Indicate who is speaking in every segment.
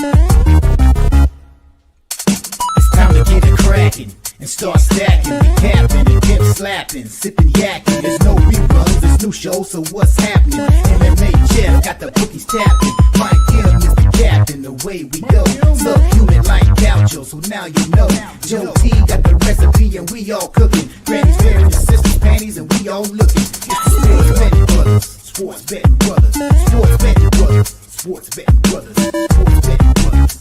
Speaker 1: It's time to get it cracking and start stacking, recapping and dip slapping, sipping yakking. There's no reruns, there's new shows, so what's happening? MMA Jeff got the bookies tapping. Mike Kim is the captain, the way we go. Subhuman like gaucho, so now you know. Joe T got the recipe and we all cooking. Granny's wearing the sister's panties and we all looking. It's the sports betting brothers, sports betting brothers, sports betting brothers, sports betting brothers, sports betting brothers.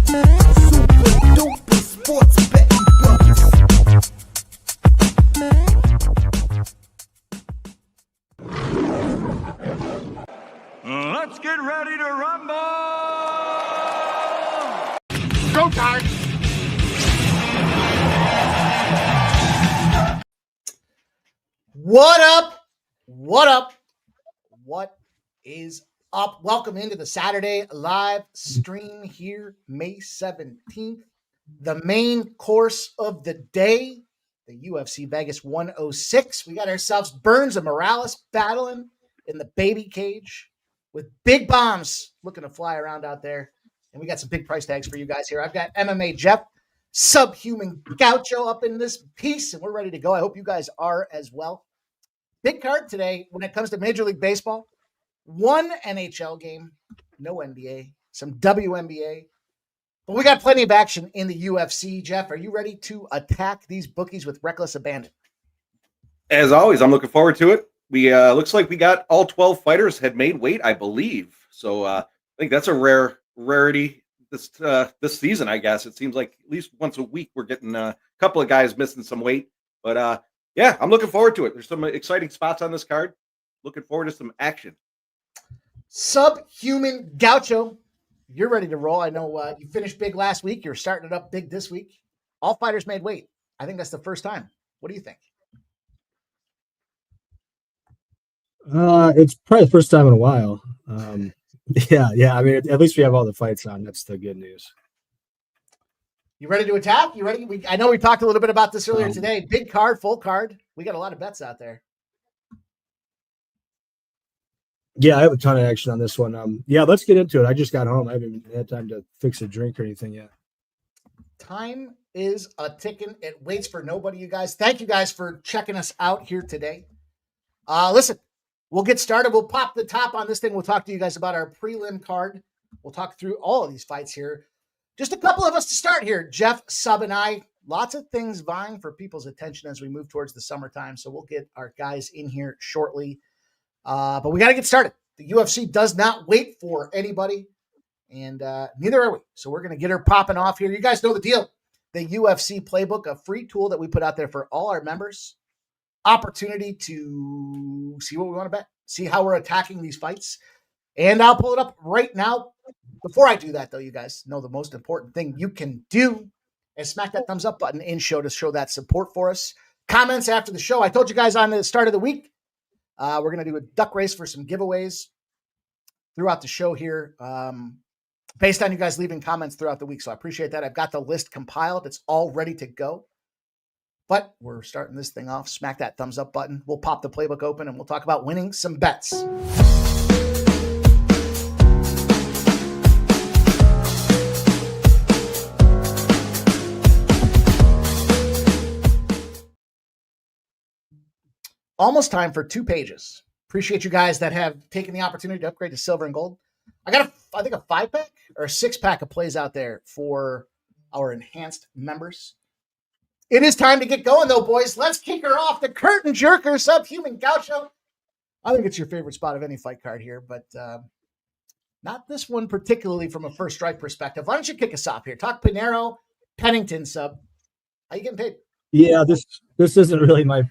Speaker 1: Super duper sports betting brothers.
Speaker 2: Let's get ready to rumble!
Speaker 3: Go time!
Speaker 4: What up? What up? What is up? Welcome into the Saturday live stream here, May 17th. The main course of the day, the UFC Vegas 106. We got ourselves Burns and Morales battling in the baby cage with big bombs looking to fly around out there. And we got some big price tags for you guys here. I've got MMA Jeff, Subhuman Gaucho up in this piece, and we're ready to go. I hope you guys are as well. Big card today when it comes to Major League Baseball. One NHL game, no NBA, some WNBA. But we got plenty of action in the UFC. Jeff, are you ready to attack these bookies with reckless abandon?
Speaker 5: As always, I'm looking forward to it. We looks like we got all 12 fighters had made weight, I believe. So I think that's a rarity this season, I guess. It seems like at least once a week we're getting a couple of guys missing some weight. But yeah, I'm looking forward to it. There's some exciting spots on this card. Looking forward to some action.
Speaker 4: Subhuman Gaucho, you're ready to roll. I know you finished big last week. You're starting it up big this week. All fighters made weight. I think that's the first time. What do you think?
Speaker 6: It's probably the first time in a while. Yeah. I mean, at least we have all the fights on. That's the good news.
Speaker 4: You ready to attack? You ready? I know we talked a little bit about this earlier today. Big card, full card. We got a lot of bets out there.
Speaker 6: Yeah, I have a ton of action on this one. Yeah, let's get into it. I just got home. I haven't had time to fix a drink or anything yet.
Speaker 4: Time is a ticking. It waits for nobody, you guys. Thank you guys for checking us out here today. Listen, we'll get started. We'll pop the top on this thing. We'll talk to you guys about our prelim card. We'll talk through all of these fights here. Just a couple of us to start here. Jeff, Sub, and I. Lots of things vying for people's attention as we move towards the summertime. So we'll get our guys in here shortly. But we got to get started. The UFC does not wait for anybody, and neither are we. So we're going to get her popping off here. You guys know the deal. The UFC Playbook, a free tool that we put out there for all our members. Opportunity to see what we want to bet, see how we're attacking these fights. And I'll pull it up right now. Before I do that, though, you guys know the most important thing you can do is smack that thumbs up button in show to show that support for us. Comments after the show. I told you guys on the start of the week, we're going to do a duck race for some giveaways throughout the show here based on you guys leaving comments throughout the week. So I appreciate that. I've got the list compiled. It's all ready to go. But we're starting this thing off. Smack that thumbs up button. We'll pop the playbook open and we'll talk about winning some bets. Almost time for 2 pages. Appreciate you guys that have taken the opportunity to upgrade to silver and gold. I got I think a 5-pack or a 6-pack of plays out there for our enhanced members. It is time to get going, though, boys. Let's kick her off. The curtain jerker, Subhuman Gaucho. I think it's your favorite spot of any fight card here, but not this one particularly from a first strike perspective. Why don't you kick us off here? Talk Pinero, Pennington, Sub. How you getting paid?
Speaker 6: Yeah, this isn't really my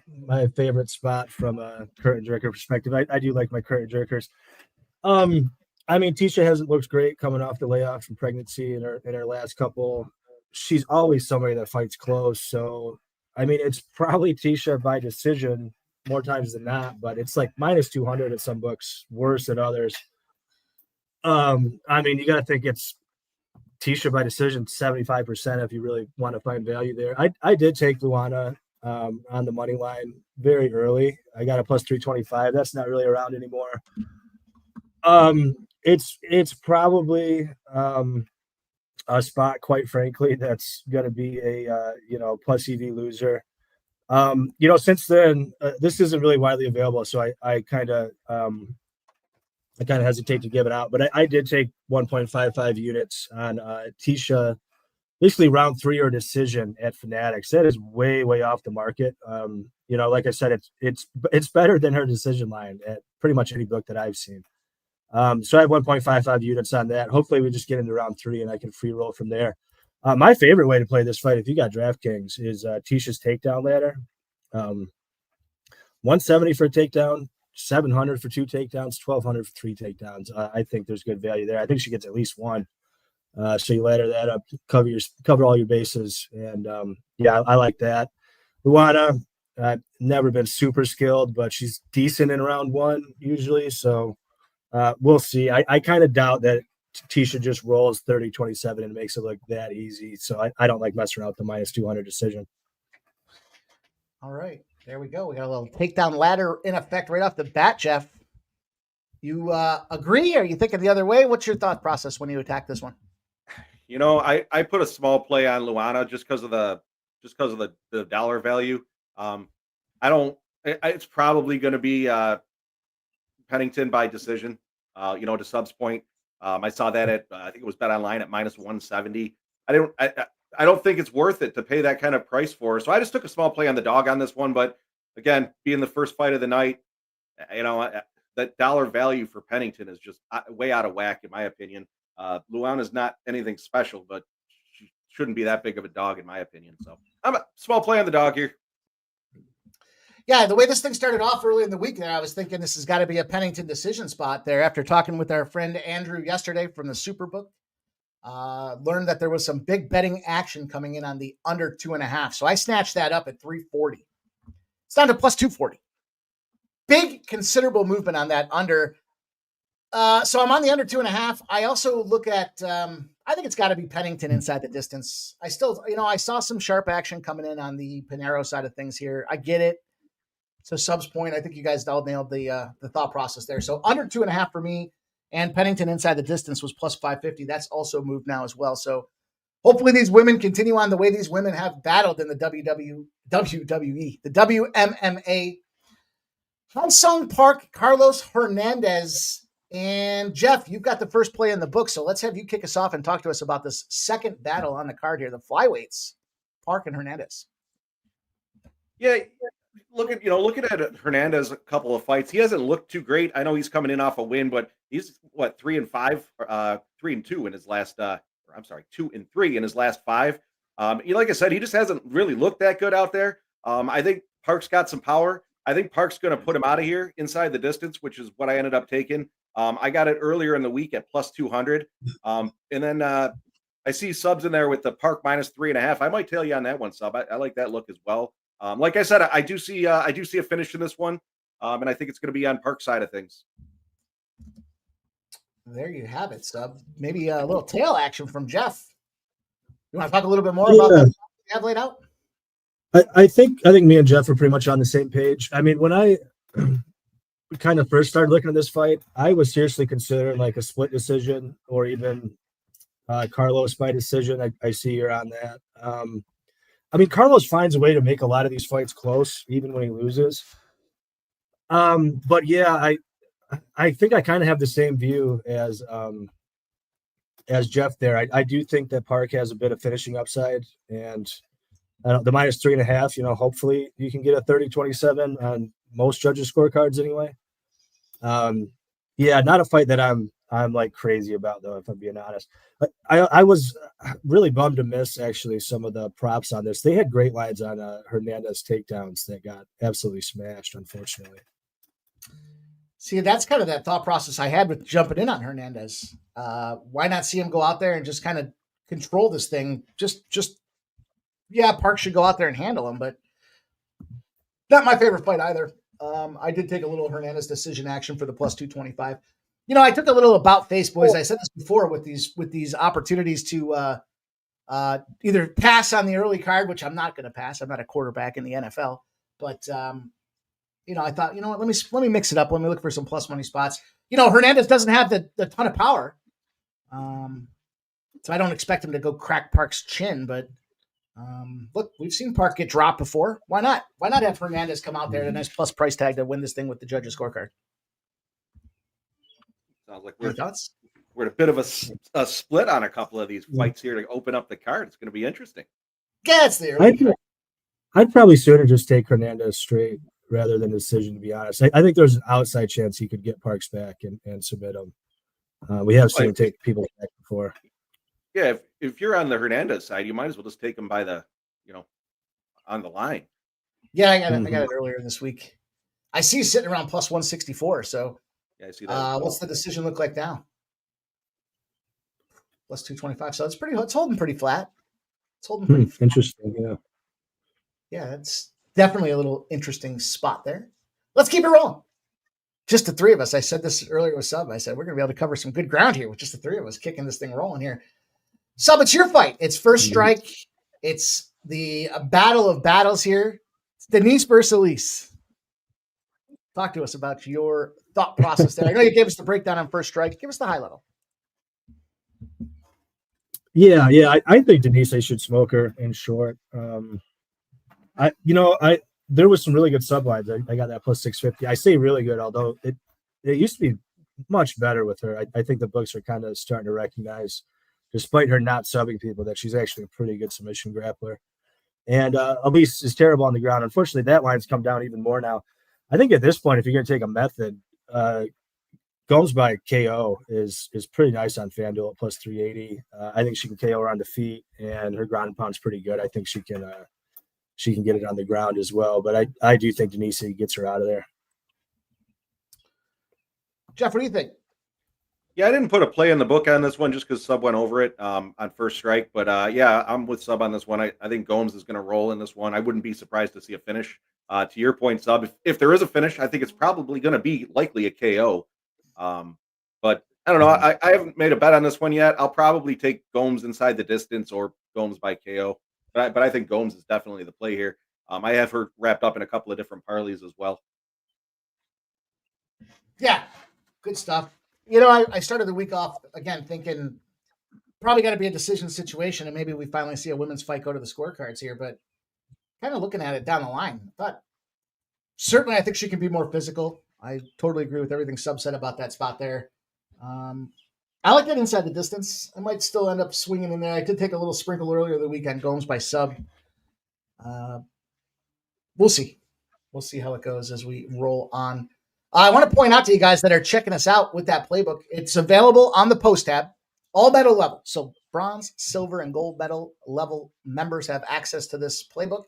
Speaker 6: favorite spot from a curtain jerker perspective. I do like my curtain jerkers. I mean, Tisha hasn't looked great coming off the layoff from pregnancy in her last couple. She's always somebody that fights close. So, I mean, it's probably Tisha by decision more times than not, but it's like minus 200 at some books, worse at others. I mean, you got to think it's Tisha by decision 75% if you really want to find value there. I did take Luana on the money line very early. I got a plus 325. That's not really around anymore. It's probably a spot, quite frankly, that's going to be a plus EV loser. Since then, this isn't really widely available, so I kind of hesitate to give it out. But I did take 1.55 units on Tisha, basically round 3 or decision at Fanatics. That is way off the market. Like I said, it's better than her decision line at pretty much any book that I've seen. So I have 1.55 units on that. Hopefully we just get into round 3 and I can free roll from there. My favorite way to play this fight, if you got DraftKings, is Tisha's takedown ladder. 170 for a takedown, 700 for 2 takedowns, 1,200 for 3 takedowns. I think there's good value there. I think she gets at least one. So you ladder that up, cover all your bases, and I like that. Luana, never been super skilled, but she's decent in round 1 usually. So we'll see. I kind of doubt that Tisha just rolls 30-27 and makes it look that easy. So I don't like messing around with the minus 200 decision.
Speaker 4: All right, there we go. We got a little takedown ladder in effect right off the bat, Jeff. You agree? Or are you thinking the other way? What's your thought process when you attack this one?
Speaker 5: I put a small play on Luana just because of the dollar value. It's probably going to be Pennington by decision. To Sub's point, I saw that at I think it was Bet Online at minus 170. I don't think it's worth it to pay that kind of price for. So I just took a small play on the dog on this one. But again, being the first fight of the night, that dollar value for Pennington is just way out of whack in my opinion. Luana is not anything special, but she shouldn't be that big of a dog in my opinion. So I'm a small play on the dog here.
Speaker 4: Yeah, the way this thing started off early in the week there, I was thinking this has got to be a Pennington decision spot there. After talking with our friend Andrew yesterday from the Superbook, learned that there was some big betting action coming in on the under 2.5. So I snatched that up at 340. It's down to plus 240. Big, considerable movement on that under. So I'm on the under 2.5. I also look at, I think it's got to be Pennington inside the distance. I still, I saw some sharp action coming in on the Pinero side of things here. I get it. So Sub's point, I think you guys all nailed the thought process there. So under 2.5 for me, and Pennington inside the distance was plus 550. That's also moved now as well. So hopefully these women continue on the way these women have battled in the WWE, the WMMA. Hansung Park, Carlos Hernandez, and Jeff, you've got the first play in the book. So let's have you kick us off and talk to us about this second battle on the card here, the flyweights, Park and Hernandez.
Speaker 5: Yeah. Looking at Hernandez a couple of fights, he hasn't looked too great. I know he's coming in off a win, but he's 3-5, 3-2 in his last 2-3 in his last 5. Like I said, he just hasn't really looked that good out there. I think Park's got some power. I think Park's going to put him out of here inside the distance, which is what I ended up taking. I got it earlier in the week at plus 200. And then I see Subs in there with the Park minus 3.5. I might tail you on that one, Sub. I like that look as well. Like I said, I do see a finish in this one, and I think it's going to be on Park's side of things.
Speaker 4: There you have it, Sub. Maybe a little tail action from Jeff. You want to talk a little bit more about what you have laid out?
Speaker 6: I think me and Jeff are pretty much on the same page. I mean, when I kind of first started looking at this fight, I was seriously considering like a split decision or even Carlos by decision. I see you're on that. I mean, Carlos finds a way to make a lot of these fights close, even when he loses. But yeah, I think I kind of have the same view as Jeff there. I do think that Park has a bit of finishing upside, and the minus 3.5. Hopefully you can get a 30-27 on most judges' scorecards anyway. Yeah, not a fight that I'm like crazy about though, if I'm being honest. But I was really bummed to miss actually some of the props on this. They had great lines on Hernandez takedowns that got absolutely smashed, unfortunately.
Speaker 4: See, that's kind of that thought process I had with jumping in on Hernandez. Why not see him go out there and just kind of control this thing? Yeah, Park should go out there and handle him, but not my favorite fight either. I did take a little Hernandez decision action for the plus 225. I took a little about face, boys. I said this before with these opportunities to either pass on the early card, which I'm not going to pass. I'm not a quarterback in the NFL, but I thought, what, let me mix it up. Let me look for some plus money spots. Hernandez doesn't have the ton of power. So I don't expect him to go crack Park's chin, but look, we've seen Park get dropped before. Why not? Why not have Hernandez come out there at a nice plus price tag to win this thing with the judges' scorecard?
Speaker 5: Sounds like
Speaker 4: Your thoughts?
Speaker 5: we're at a bit of a split on a couple of these fights here to open up the card. It's going to be interesting.
Speaker 4: Yeah, it's there.
Speaker 6: I'd probably sooner just take Hernandez straight rather than decision, to be honest. I think there's an outside chance he could get Parks back and submit him. We have seen him take people back before.
Speaker 5: Yeah, if you're on the Hernandez side, you might as well just take him by the, on the line.
Speaker 4: Yeah, I got it earlier this week. I see he's sitting around plus 164. So
Speaker 5: Yeah, I see that.
Speaker 4: what's the decision look like now? Plus 225. So it's holding pretty flat. It's holding pretty flat.
Speaker 6: Interesting, yeah.
Speaker 4: Yeah, it's definitely a little interesting spot there. Let's keep it rolling. Just the three of us. I said this earlier with Sub. I said we're going to be able to cover some good ground here with just the three of us kicking this thing rolling here. Sub, it's your fight. It's first strike. It's the battle of battles here. It's Denise versus Elise. Talk to us about your thought process there. I know you gave us the breakdown on first strike. Give us the high level.
Speaker 6: Yeah. I think Denise should smoke her in short. There was some really good sublines. I got that plus 650. I say really good, although it used to be much better with her. I think the books are kind of starting to recognize, despite her not subbing people, that she's actually a pretty good submission grappler. And Elise is terrible on the ground. Unfortunately, that line's come down even more now. I think at this point, if you're going to take a method, Gomes by KO is pretty nice on FanDuel at plus 380. I think she can KO her on the feet, and her ground and pound's pretty good. I think she can get it on the ground as well. But I do think Denise gets her out of there.
Speaker 4: Jeff, what do you think?
Speaker 5: Yeah, I didn't put a play in the book on this one just because Sub went over it on first strike. But yeah, I'm with Sub on this one. I think Gomes is going to roll in this one. I wouldn't be surprised to see a finish. To your point, Sub, if there is a finish, I think it's probably going to be likely a KO. But I don't know. I haven't made a bet on this one yet. I'll probably take Gomes inside the distance or Gomes by KO. But I think Gomes is definitely the play here. I have her wrapped up in a couple of different parlays as well.
Speaker 4: Yeah, good stuff. I started the week off again thinking probably got to be a decision situation, and maybe we finally see a women's fight go to the scorecards here. But kind of looking at it down the line, but certainly I think she can be more physical. I totally agree with everything Sub said about that spot there. I like that inside the distance. I might still end up swinging in there. I did take a little sprinkle earlier the week on Gomes by Sub. We'll see. We'll see how it goes as we roll on. I want to point out to you guys that are checking us out with that playbook. It's available on the post tab, all medal level. So bronze, silver, and gold medal level members have access to this playbook.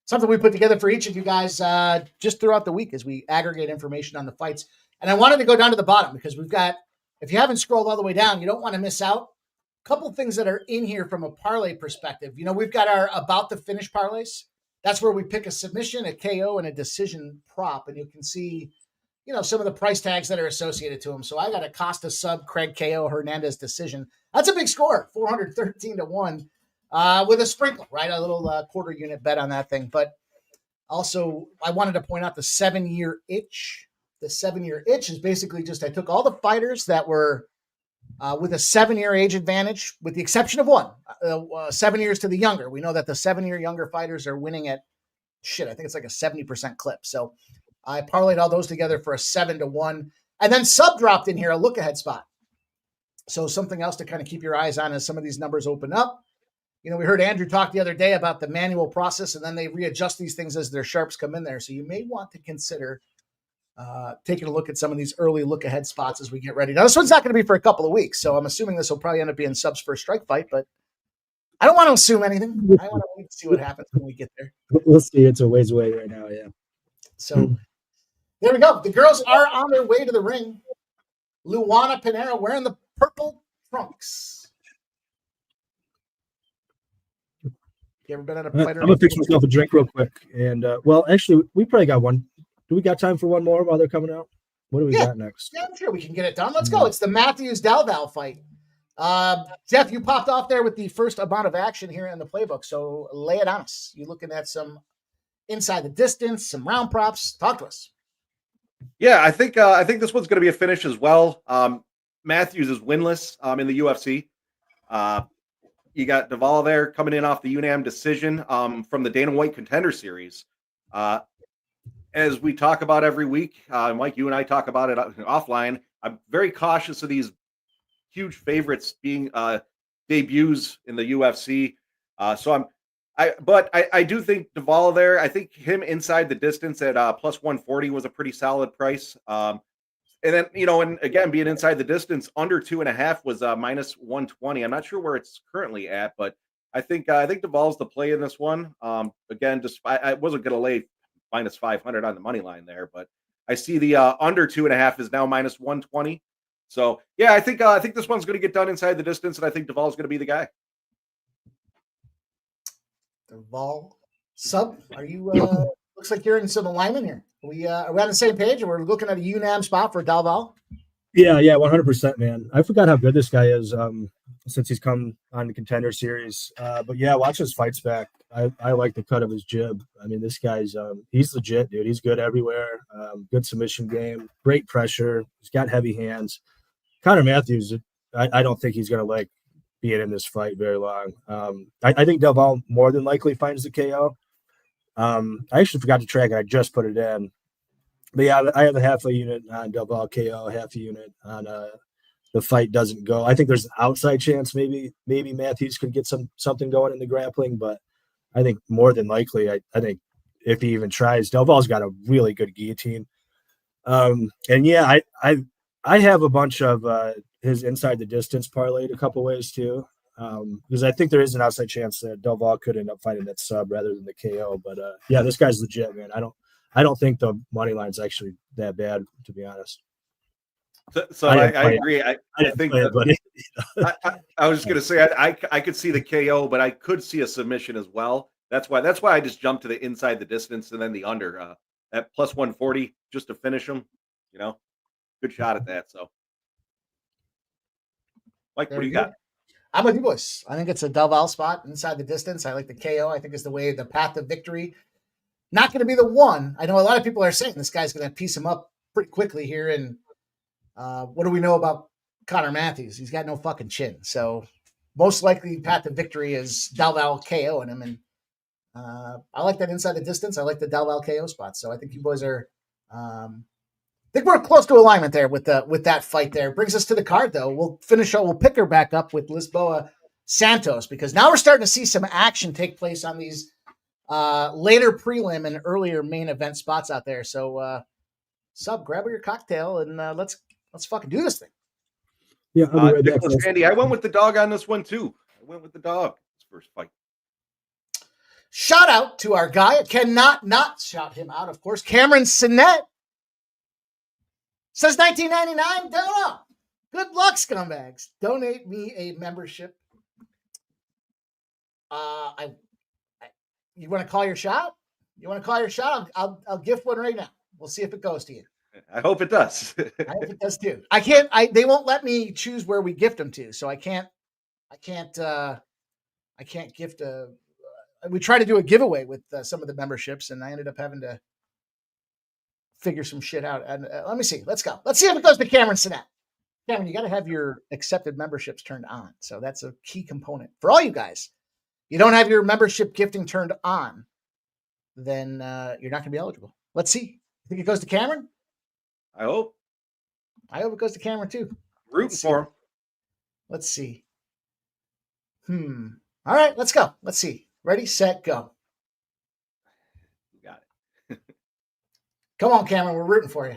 Speaker 4: Something we put together for each of you guys just throughout the week as we aggregate information on the fights. And I wanted to go down to the bottom because we've got, if you haven't scrolled all the way down, you don't want to miss out. A couple things that are in here from a parlay perspective. We've got our about the finish parlays. That's where we pick a submission, a KO, and a decision prop. And you can see, some of the price tags that are associated to them. So I got a Costa sub, Craig KO, Hernandez decision. That's a big score, 413-1 with a sprinkle, right? A little quarter unit bet on that thing. But also, I wanted to point out the 7-year itch. The 7-year itch is basically just I took all the fighters that were with a 7-year age advantage, with the exception of one, 7 years to the younger. We know that the 7-year younger fighters are winning at I think it's like a 70% clip. So I parlayed all those together for a 7-1. And then Sub dropped in here a look ahead spot. So something else to kind of keep your eyes on as some of these numbers open up. We heard Andrew talk the other day about the manual process, and then they readjust these things as their sharps come in there. So you may want to consider taking a look at some of these early look ahead spots as we get ready. Now, this one's not going to be for a couple of weeks, so I'm assuming this will probably end up being Sub's first strike fight, but I don't want to assume anything. I want to wait and see what happens when we get there.
Speaker 6: We'll see. It's a ways away right now, yeah.
Speaker 4: So there we go. The girls are on their way to the ring. Luana Pinero wearing the purple trunks. You ever been at a fighter?
Speaker 6: I'm going to fix myself a drink real quick. And, actually, we probably got one. Do we got time for one more while they're coming out? What do we got next?
Speaker 4: Yeah, I'm sure we can get it done. Let's go. It's the Matthews-Dalval fight. Jeff, you popped off there with the first amount of action here in the playbook, so lay it on us. You're looking at some inside the distance, some round props. Talk to us.
Speaker 5: Yeah, I think this one's going to be a finish as well. Matthews is winless in the UFC. You got Duvall there coming in off the UNAM decision from the Dana White Contender Series. As we talk about every week, Mike, you and I talk about it offline. I'm very cautious of these huge favorites being debuts in the UFC. I do think Duvall there. I think him inside the distance at plus 140 was a pretty solid price. And then, and again, being inside the distance, under 2.5 was minus 120. I'm not sure where it's currently at, but I think Duvall's the play in this one. Again, I wasn't going to lay minus 500 on the money line there, but I see the under 2.5 is now minus 120. So yeah, I think this one's going to get done inside the distance, and I think Duvall's going to be the guy.
Speaker 4: Duvall, sub, are you? Looks like you're in some alignment here. Are we on the same page? We're looking at a UNAM spot for Duvall.
Speaker 6: Yeah, 100%, man. I forgot how good this guy is since he's come on the Contender Series. But yeah, watch his fights back. I like the cut of his jib. I mean, this guy's he's legit, dude. He's good everywhere. Good submission game, great pressure. He's got heavy hands. Connor Matthews, I don't think he's gonna like being in this fight very long. I think Duvall more than likely finds the KO. I actually forgot to track it. I just put it in. But yeah, I have a half a unit on Duvall KO, half a unit on the fight doesn't go. I think there's an outside chance maybe Matthews could get something going in the grappling, but I think more than likely, I think if he even tries, Duvall's got a really good guillotine. And yeah, I have a bunch of his inside the distance parlayed a couple ways too. Because I think there is an outside chance that Duvall could end up fighting that sub rather than the KO. But yeah, this guy's legit, man. I don't think the money line's actually that bad, to be honest.
Speaker 5: So I agree. I think I was just going to say I could see the KO, but I could see a submission as well. That's why I just jumped to the inside the distance and then the under at plus 140 just to finish him. Good shot at that. So, Mike, what do you got?
Speaker 4: I'm with you, boys. I think it's a Duvall spot inside the distance. I like the KO. I think it's the path to victory. Not going to be the one. I know a lot of people are saying this guy's going to piece him up pretty quickly here. And what do we know about Connor Matthews? He's got no fucking chin. So most likely path to victory is Duvall KO in him. And I like that inside the distance. I like the Duvall KO spot. So I think you boys are. I think we're close to alignment there with that fight there. Brings us to the card, though. We'll pick her back up with Lisboa Santos, because now we're starting to see some action take place on these later prelim and earlier main event spots out there. So, sub, grab your cocktail and let's fucking do this thing.
Speaker 6: Yeah, I'll be right back.
Speaker 5: Andy, I went with the dog on this one too. I went with the dog this first fight.
Speaker 4: Shout out to our guy. I cannot not shout him out, of course. Cameron Sinnett says 1999. Don't know. Good luck, scumbags. Donate me a membership. You want to call your shot? You want to call your shot? I'll gift one right now. We'll see if it goes to you.
Speaker 5: I hope it does.
Speaker 4: I hope it does too. They won't let me choose where we gift them to, so I can't gift we tried to do a giveaway with some of the memberships, and I ended up having to figure some shit out. And let me see. Let's go. Let's see if it goes to Cameron Sinnett. Cameron, you got to have your accepted memberships turned on. So that's a key component for all you guys. You don't have your membership gifting turned on, then you're not going to be eligible. Let's see. Think it goes to Cameron?
Speaker 5: I hope
Speaker 4: it goes to Cameron too.
Speaker 5: Rooting for him.
Speaker 4: Let's see. All right, let's go. Let's see. Ready, set, go.
Speaker 5: You got it.
Speaker 4: Come on, Cameron. We're rooting for you.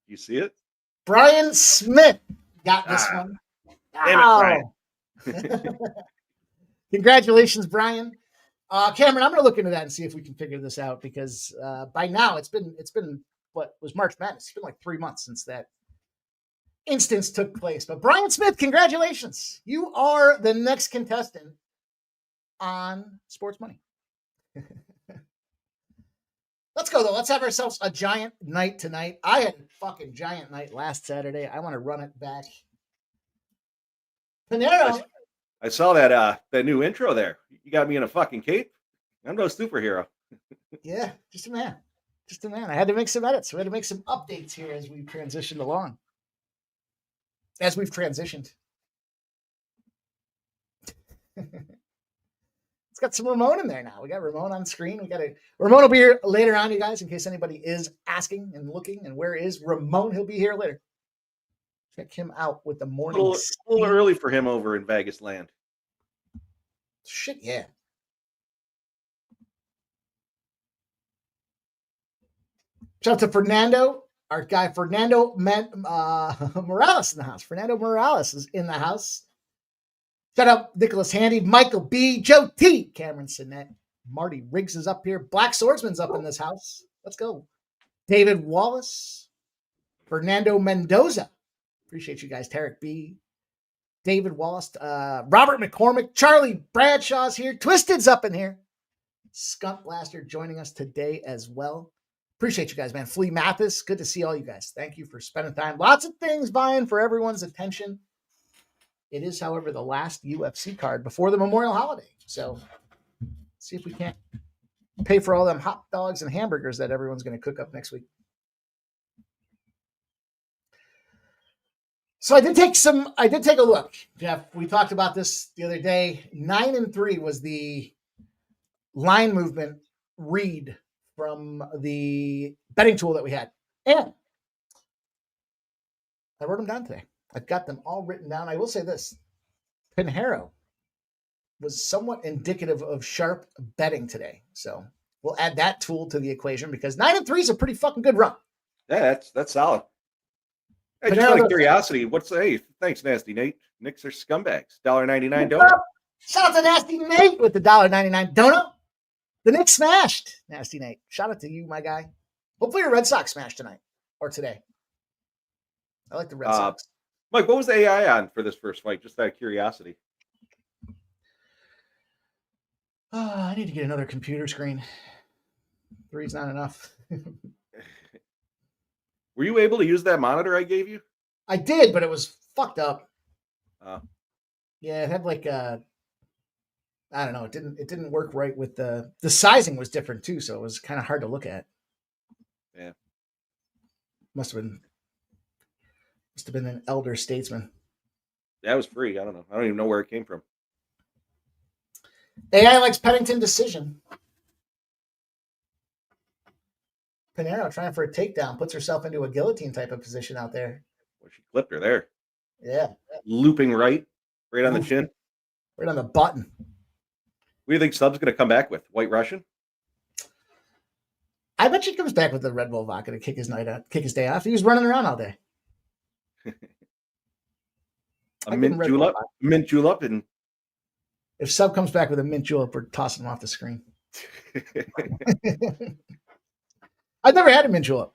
Speaker 5: You see it?
Speaker 4: Brian Smith got this one.
Speaker 5: Damn it, Brian.
Speaker 4: Congratulations, Brian. Cameron, I'm going to look into that and see if we can figure this out, because by now it's been what was March Madness. It's been like 3 months since that instance took place. But Brian Smith, congratulations. You are the next contestant on Sports Money. Let's go, though. Let's have ourselves a giant night tonight. I had a fucking giant night last Saturday. I want to run it back. Panero.
Speaker 5: I saw that new intro there. You got me in a fucking cape. I'm no superhero.
Speaker 4: Yeah, just a man. Just a man. I had to make some edits. We had to make some updates here as we transitioned along. As we've transitioned. It's got some Ramon in there now. We got Ramon on screen. Ramon will be here later on, you guys, in case anybody is asking and looking. And where is Ramon? He'll be here later. Check him out with the
Speaker 5: A
Speaker 4: morning.
Speaker 5: little early for him over in Vegas land.
Speaker 4: Shit, yeah. Shout out to Fernando, our guy Fernando Morales in the house. Fernando Morales is in the house. Shout out Nicholas Handy, Michael B, Joe T, Cameron Sinet, Marty Riggs is up here. Black Swordsman's up in this house. Let's go. David Wallace, Fernando Mendoza. Appreciate you guys. Tarek B, David Wallace, Robert McCormick, Charlie Bradshaw's here. Twisted's up in here. Skunk Blaster joining us today as well. Appreciate you guys, man. Flea Mathis, good to see all you guys. Thank you for spending time. Lots of things vying for everyone's attention. It is, however, the last UFC card before the Memorial holiday. So see if we can't pay for all them hot dogs and hamburgers that everyone's going to cook up next week. So I did take a look, Jeff. We talked about this the other day. 9-3 was the line movement read from the betting tool that we had. And I wrote them down today. I've got them all written down. I will say this. Pinheiro was somewhat indicative of sharp betting today. So we'll add that tool to the equation because 9-3 is a pretty fucking good run.
Speaker 5: Yeah, that's solid. Hey, just out of curiosity, thanks, Nasty Nate. Knicks are scumbags. $1.99 donut.
Speaker 4: Shout out to Nasty Nate with the $1.99 donut. The Knicks smashed, Nasty Nate. Shout out to you, my guy. Hopefully your Red Sox smash tonight or today. I like the Red Sox.
Speaker 5: Mike, what was the AI on for this first fight? Just out of curiosity.
Speaker 4: I need to get another computer screen. 3's not enough.
Speaker 5: Were you able to use that monitor I gave you?
Speaker 4: I did, but it was fucked up.
Speaker 5: Oh.
Speaker 4: Yeah, it had like I don't know. It didn't work right with the sizing was different too, so it was kind of hard to look at.
Speaker 5: Yeah.
Speaker 4: Must have been an elder statesman.
Speaker 5: That was free. I don't know. I don't even know where it came from.
Speaker 4: AI likes Pennington decision. Pinheiro trying for a takedown, puts herself into a guillotine type of position out there.
Speaker 5: Well, she clipped her there.
Speaker 4: Yeah.
Speaker 5: Looping right on the chin.
Speaker 4: Right on the button.
Speaker 5: What do you think Sub's going to come back with? White Russian?
Speaker 4: I bet she comes back with the Red Bull vodka to kick his day off. He was running around all day.
Speaker 5: A mint julep, and
Speaker 4: if Sub comes back with a mint julep, we're tossing him off the screen. I've never had a mint julep.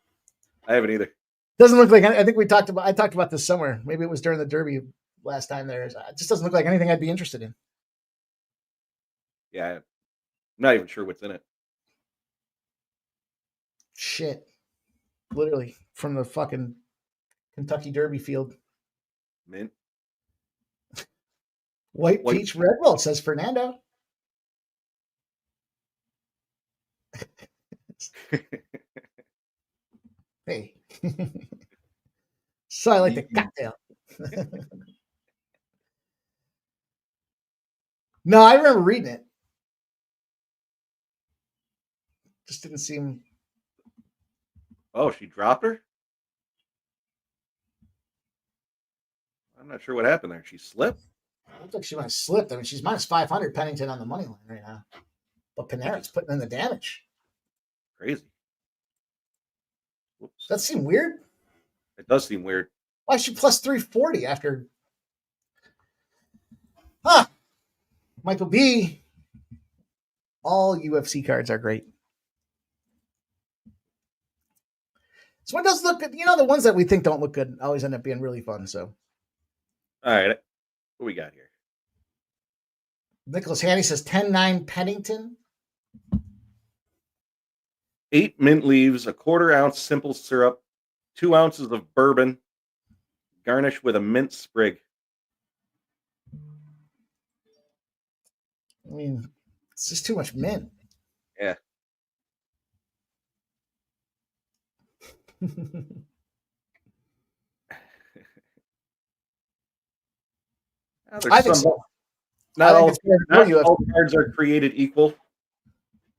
Speaker 5: I haven't either.
Speaker 4: Doesn't look like. I think I talked about this somewhere. Maybe it was during the Derby last time. It just doesn't look like anything I'd be interested in.
Speaker 5: Yeah, I'm not even sure what's in it.
Speaker 4: Shit, literally from the fucking Kentucky Derby field.
Speaker 5: Mint.
Speaker 4: White peach Red Bull, says Fernando. Hey. So I like the cocktail. No, I remember reading it. Just didn't seem.
Speaker 5: Oh, she dropped her? I'm not sure what happened there. She slipped?
Speaker 4: It looked like she might have slipped. I mean, she's minus 500 Pennington on the money line right now. But Pinheiro's putting in the damage.
Speaker 5: Crazy. Whoops.
Speaker 4: Does that seem weird?
Speaker 5: It does seem weird.
Speaker 4: Why is she plus 340 after? Huh. Michael B. All UFC cards are great. This one does look good. You know, the ones that we think don't look good always end up being really fun. So,
Speaker 5: all right. What we got here?
Speaker 4: Nicholas Hanny says 10-9 Pennington.
Speaker 5: 8 mint leaves, a 1/4 ounce simple syrup, 2 ounces of bourbon, garnished with a mint sprig.
Speaker 4: I mean, it's just too much mint.
Speaker 5: Yeah.
Speaker 4: I think so.
Speaker 5: Not
Speaker 4: I think
Speaker 5: all,
Speaker 4: it's fair to
Speaker 5: not
Speaker 4: go UFC.
Speaker 5: all cards are created equal,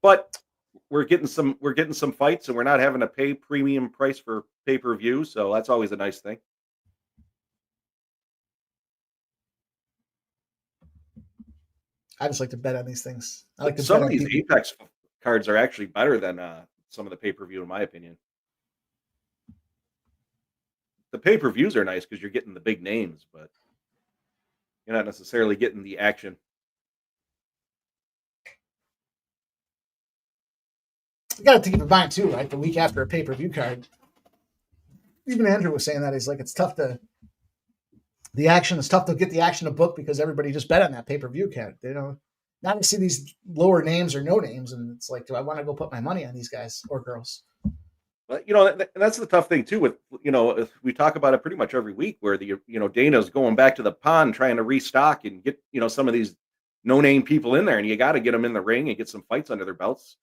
Speaker 5: but we're getting some fights, and we're not having to pay premium price for pay-per-view, so that's always a nice thing.
Speaker 4: I just like to bet on these things. I like to
Speaker 5: Some
Speaker 4: bet
Speaker 5: of
Speaker 4: on
Speaker 5: these
Speaker 4: people.
Speaker 5: Apex cards are actually better than some of the pay-per-view, in my opinion. The pay-per-views are nice because you're getting the big names, but you're not necessarily getting the action.
Speaker 4: You got to keep in mind too, right? The week after a pay-per-view card, even Andrew was saying that he's like, it's tough to get the action to book because everybody just bet on that pay-per-view card. They don't now see these lower names or no names, and it's like, do I want to go put my money on these guys or girls?
Speaker 5: But that's the tough thing too. With we talk about it pretty much every week, where Dana's going back to the pond trying to restock and get some of these no-name people in there, and you got to get them in the ring and get some fights under their belts.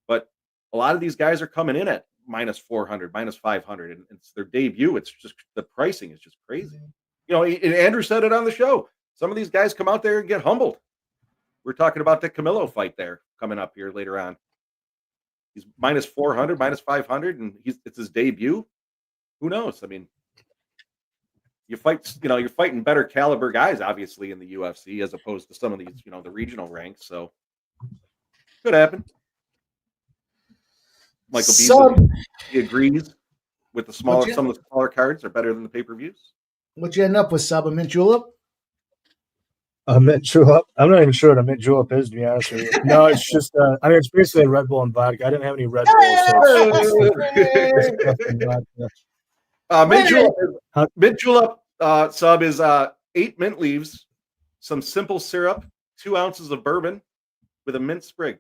Speaker 5: But a lot of these guys are coming in at minus 400, minus 500, and it's their debut. It's just the pricing is just crazy. And Andrew said it on the show. Some of these guys come out there and get humbled. We're talking about the Camilo fight there coming up here later on. He's minus 400, minus 500, and it's his debut. Who knows? I mean, you're fighting better caliber guys, obviously, in the UFC as opposed to some of these, the regional ranks. So could happen. Michael B. He agrees with some of the smaller cards are better than the pay-per-views.
Speaker 4: What you end up with, Sub? A mint julep?
Speaker 6: A mint julep? I'm not even sure what a mint julep is, to be honest with you. No, it's just, it's basically a Red Bull and vodka. I didn't have any Red Bull, so
Speaker 5: mint julep Sub is 8 mint leaves, some simple syrup, 2 ounces of bourbon with a mint sprig.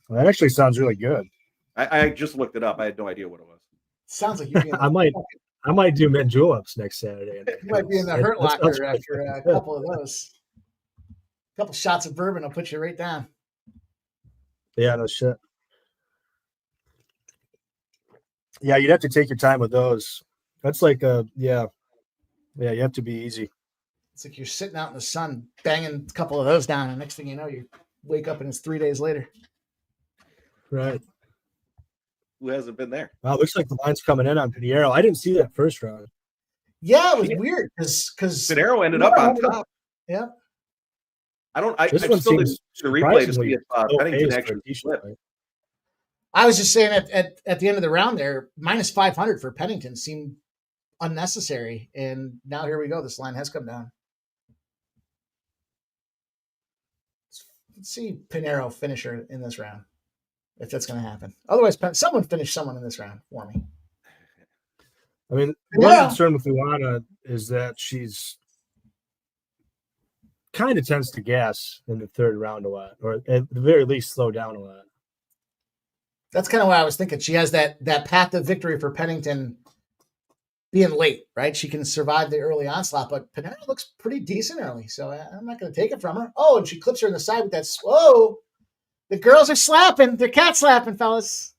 Speaker 6: Well, that actually sounds really good.
Speaker 5: I just looked it up. I had no idea what it was.
Speaker 4: Sounds like you'd be in
Speaker 6: I might do mint juleps next Saturday.
Speaker 4: You might be in the Hurt Locker after a couple of those. A couple shots of bourbon will put you right down.
Speaker 6: Yeah, no shit. Yeah, you'd have to take your time with those. That's like you have to be easy.
Speaker 4: It's like you're sitting out in the sun, banging a couple of those down, and next thing you know, you wake up and it's 3 days later.
Speaker 6: Right.
Speaker 5: Who hasn't been there?
Speaker 6: Wow, looks like the line's coming in on Pinheiro. I didn't see that first round.
Speaker 4: Yeah, it was weird because
Speaker 5: Pinheiro ended up on top.
Speaker 4: Yeah.
Speaker 5: I still didn't see the replay to see if Pennington actually flipped.
Speaker 4: I was just saying at the end of the round there, minus 500 for Pennington seemed unnecessary, and now here we go. This line has come down. Let's see Pinheiro finisher in this round, if that's going to happen. Otherwise, someone finish someone in this round for me.
Speaker 6: I mean, one concern with Luana is that she's kind of tends to gas in the third round a lot, or at the very least slow down a lot.
Speaker 4: That's kind of what I was thinking. She has that path to victory for Pennington being late, right? She can survive the early onslaught, but Pinheiro looks pretty decent early, so I'm not going to take it from her. Oh, and she clips her in the side with that. Whoa, the girls are slapping. They're cat slapping, fellas.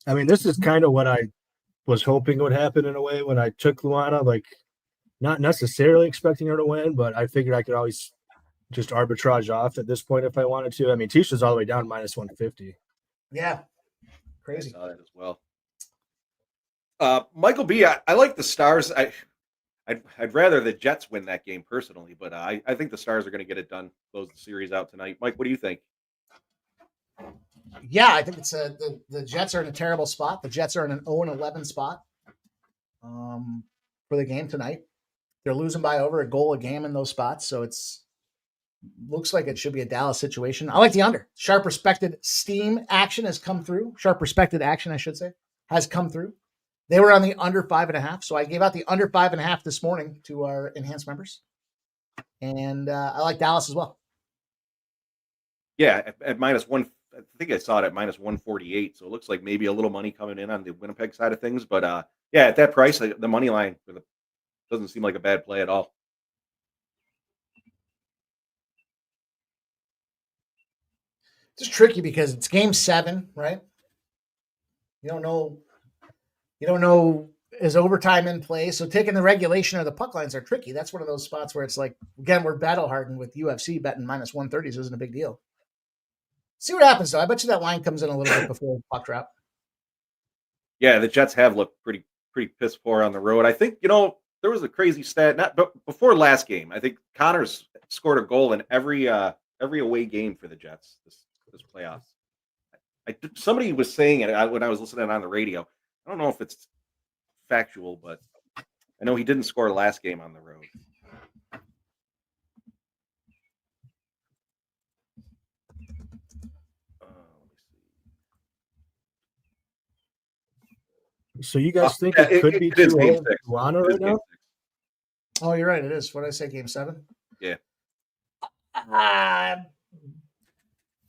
Speaker 6: I mean, this is kind of what I was hoping would happen in a way when I took Luana, like not necessarily expecting her to win, but I figured I could always just arbitrage off at this point if I wanted to. I mean, Tisha's all the way down minus 150.
Speaker 4: Yeah. Crazy.
Speaker 5: I saw that as well. Michael B, I like the Stars. I'd rather the Jets win that game personally, but I think the Stars are going to get it done, close the series out tonight. Mike, what do you think?
Speaker 4: Yeah, I think it's the Jets are in a terrible spot. The Jets are in an 0-11 spot for the game tonight. They're losing by over a goal a game in those spots, so it's looks like it should be a Dallas situation. I like the under. Sharp respected steam action has come through. Sharp respected action, I should say, has come through. They were on the under 5.5, so I gave out the under 5.5 this morning to our enhanced members, and I like Dallas as well.
Speaker 5: Yeah, at minus one. I think I saw it at minus 148, so it looks like maybe a little money coming in on the Winnipeg side of things. But yeah, at that price, the money line doesn't seem like a bad play at all.
Speaker 4: Just tricky because it's game 7, right? You don't know. Is overtime in play? So taking the regulation or the puck lines are tricky. That's one of those spots where it's like, again, we're battle hardened with UFC betting minus 130s isn't a big deal. See what happens though. I bet you that line comes in a little bit before puck drop.
Speaker 5: Yeah, the Jets have looked pretty piss poor on the road. I think, there was a crazy stat but before last game. I think Connors scored a goal in every away game for the Jets this playoffs. Somebody was saying it when I was listening on the radio. I don't know if it's factual, but I know he didn't score last game on the road.
Speaker 6: So you guys think it could be 2-0 Luana right now?
Speaker 4: Oh, you're right. It is. What did I say? Game 7?
Speaker 5: Yeah.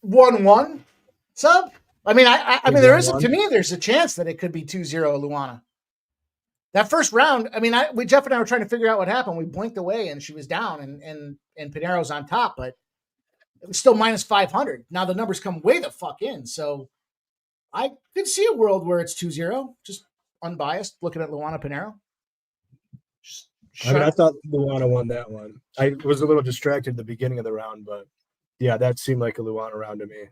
Speaker 4: 1-1 sub. I mean, I mean, there is to me. There's a chance that it could be 2-0 Luana. That first round. I mean, Jeff and I were trying to figure out what happened. We blinked away, and she was down, and Pinero's on top, but it was still minus 500. Now the numbers come way the fuck in. So I could see a world where it's 2-0. Just unbiased, looking at Luana Pinero.
Speaker 6: I thought Luana won that one. I was a little distracted at the beginning of the round, but yeah, that seemed like a Luana round to me.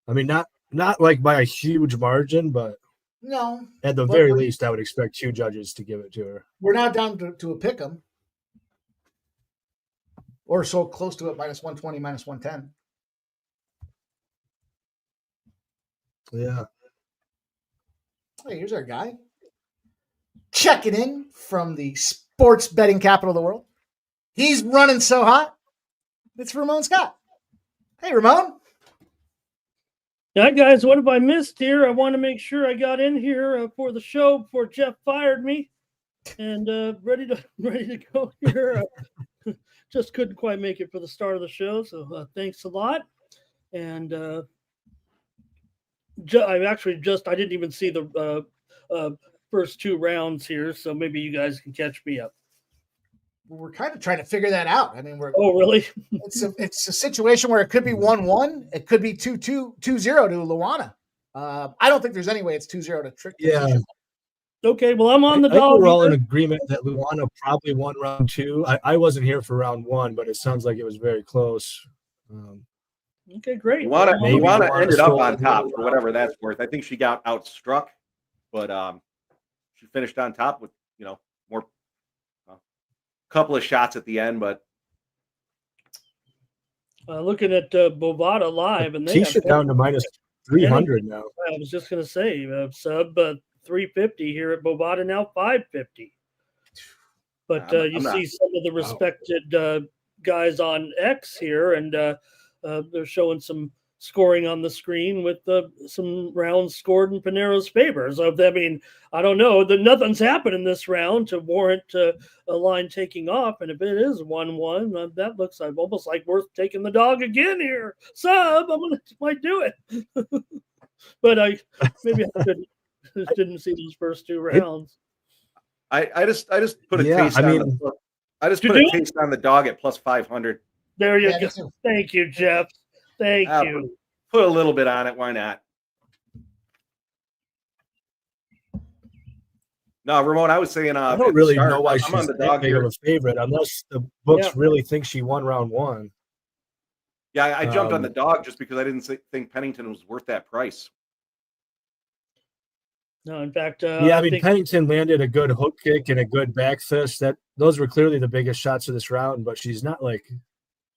Speaker 6: I mean, not like by a huge margin, but
Speaker 4: no.
Speaker 6: At the very least, I would expect 2 judges to give it to her.
Speaker 4: We're not down to a pick 'em, or so close to it, minus 120, minus 110.
Speaker 6: Yeah.
Speaker 4: Hey, here's our guy. Checking in from the sports betting capital of the world. He's running so hot. It's Ramon Scott. Hey, Ramon.
Speaker 3: Yeah, guys, what have I missed here? I want to make sure I got in here for the show before Jeff fired me, and ready to go here. Just couldn't quite make it for the start of the show, so thanks a lot. And I didn't even see the first 2 rounds here, so maybe you guys can catch me up.
Speaker 4: We're kind of trying to figure that out. I mean,
Speaker 3: Oh, really?
Speaker 4: It's a situation where it could be 1-1. It could be 2-0 to Luana. I don't think there's any way it's 2-0 to Trick.
Speaker 6: Yeah.
Speaker 3: Okay, well, I'm on the
Speaker 6: dog. I think we're all in
Speaker 3: here.
Speaker 6: agreement that Luana probably won round 2. I wasn't here for round 1, but it sounds like it was very close.
Speaker 3: Okay, great.
Speaker 5: Luana ended up on top for whatever that's worth. I think she got outstruck, but she finished on top with, more couple of shots at the end, but
Speaker 3: looking at Bovada live, and they
Speaker 6: Tisha down to minus 300 now.
Speaker 3: I was just going to say sub 350 here at Bovada, now 550. But you see some of the respected guys on X here, and they're showing some scoring on the screen with some rounds scored in Pinero's favor. So, I mean, I don't know. Nothing's happened in this round to warrant a line taking off. And if it is 1-1, that looks like almost like worth taking the dog again here. Sub, might do it. But I didn't see those first 2 rounds.
Speaker 5: I just put a taste on the dog at plus 500.
Speaker 3: There you go. Thank you, Jeff. Thank you.
Speaker 5: Put a little bit on it. Why not? No, Ramon, I was saying
Speaker 6: I don't really know why she's
Speaker 5: on the dog
Speaker 6: big of a favorite unless the books really think she won round 1.
Speaker 5: Yeah, I jumped on the dog just because I didn't think Pennington was worth that price.
Speaker 3: No, in fact,
Speaker 6: I mean, Pennington landed a good hook kick and a good back fist. Those were clearly the biggest shots of this round, but she's not like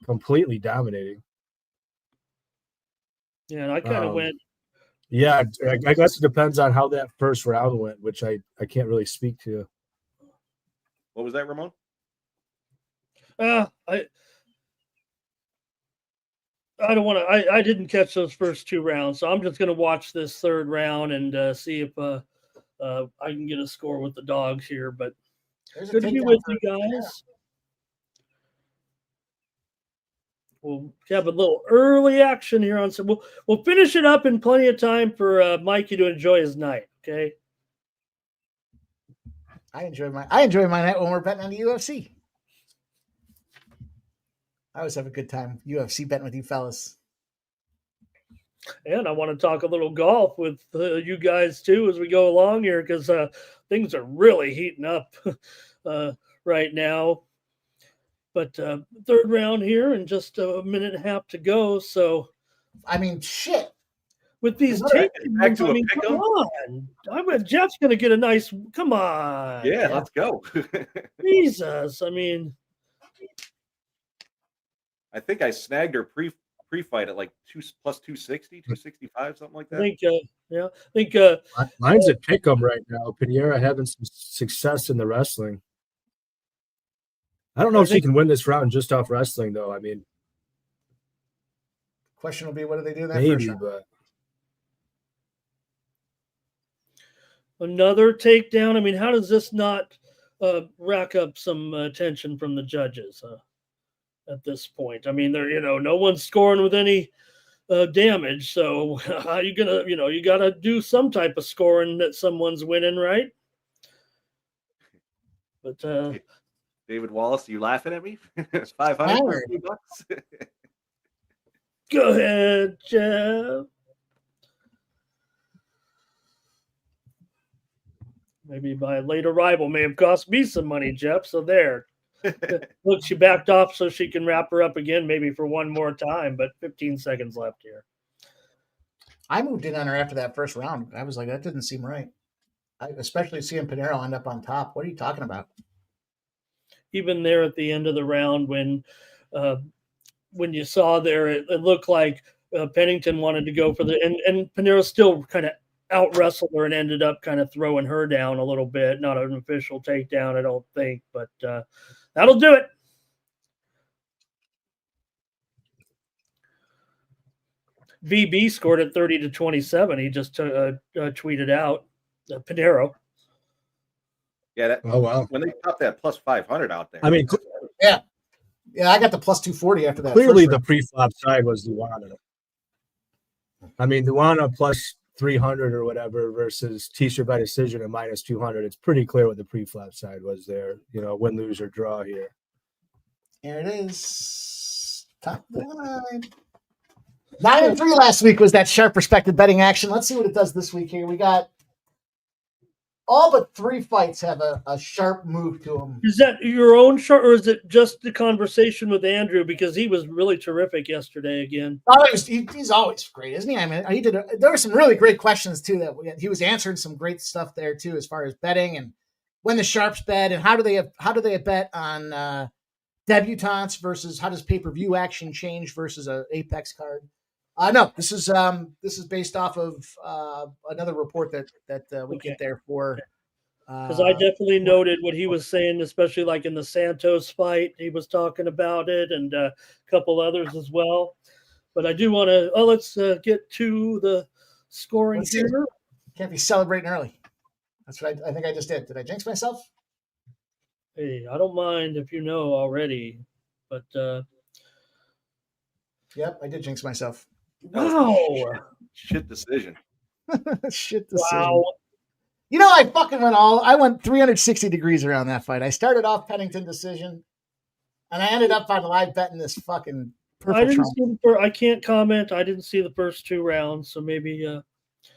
Speaker 6: completely dominating.
Speaker 3: Yeah, and I kind of went.
Speaker 6: Yeah, I guess it depends on how that first round went, which I can't really speak to.
Speaker 5: What was that, Ramon?
Speaker 3: I don't want to. I didn't catch those first 2 rounds, so I'm just going to watch this 3rd round and see if I can get a score with the dogs here. But good to be with you guys. We'll have a little early action here on some. We'll finish it up in plenty of time for Mikey to enjoy his night. Okay.
Speaker 4: I enjoy my night when we're betting on the UFC. I always have a good time UFC betting with you fellas.
Speaker 3: And I want to talk a little golf with you guys too as we go along here, because things are really heating up right now. But third round here and just a minute and a half to go. So,
Speaker 4: I mean, shit.
Speaker 3: With these
Speaker 5: back
Speaker 3: takedowns,
Speaker 5: to
Speaker 3: I
Speaker 5: a
Speaker 3: mean, come on. I bet Jeff's going to get a nice. Come on.
Speaker 5: Yeah, let's go.
Speaker 3: Jesus. I mean,
Speaker 5: I think I snagged her pre-fight at like plus 260, 265, something like that.
Speaker 3: I think
Speaker 6: mine's at pick'em right now. Pinheiro having some success in the wrestling. I don't know if she can win this round just off wrestling, though. I mean,
Speaker 4: question will be, what do they do in that
Speaker 6: maybe,
Speaker 4: first round?
Speaker 6: but
Speaker 3: another takedown. I mean, how does this not rack up some attention from the judges at this point? I mean, no one's scoring with any damage. So how you gonna, you got to do some type of scoring that someone's winning, right? But
Speaker 5: David Wallace, you laughing at me? It's 500 for $2.
Speaker 3: Go ahead, Jeff. Maybe my late arrival may have cost me some money, Jeff. So there. Look, she backed off so she can wrap her up again, maybe for one more time, but 15 seconds left here.
Speaker 4: I moved in on her after that first round. I was like, that didn't seem right. Especially seeing Pinheiro end up on top. What are you talking about?
Speaker 3: Even there at the end of the round, when you saw there, it looked like Pennington wanted to go for and Pinheiro still kind of out wrestled her and ended up kind of throwing her down a little bit. Not an official takedown, I don't think, but that'll do it. VB scored at 30-27. He just tweeted out Pinheiro.
Speaker 5: Yeah.
Speaker 6: Oh wow!
Speaker 5: When they popped that plus 500 out there.
Speaker 6: I mean,
Speaker 4: yeah, I got the plus 240 after that.
Speaker 6: Clearly, the pre-flop side was Luana. I mean, Luana plus 300 or whatever versus Tisha by decision at minus 200. It's pretty clear what the pre-flop side was there. Win, lose, or draw here.
Speaker 4: Here it is. Top of the line. 9-3 last week was that sharp respected betting action. Let's see what it does this week here. We got all but 3 fights have a sharp move to them.
Speaker 3: Is that your own sharp, or is it just the conversation with Andrew? Because he was really terrific yesterday again.
Speaker 4: Oh, he's always great, isn't he? I mean, there were some really great questions too that he was answering some great stuff there too, as far as betting and when the sharps bet and how do they bet on debutantes versus how does pay-per-view action change versus a Apex card. No, this is based off of another report that we get there for.
Speaker 3: Because I definitely noted what he was saying, especially like in the Santos fight, he was talking about it, and a couple others as well. But I do want to. Let's get to the scoring here.
Speaker 4: Can't be celebrating early. That's what I think I just did. Did I jinx myself?
Speaker 3: Hey, I don't mind if you know already, but
Speaker 4: yep, I did jinx myself.
Speaker 3: Wow.
Speaker 5: Shit decision.
Speaker 4: Shit decision.
Speaker 3: Wow.
Speaker 4: I went 360 degrees around that fight. I started off Pennington decision, and I ended up on live betting this fucking purple
Speaker 3: I can't comment. I didn't see the first 2 rounds, so maybe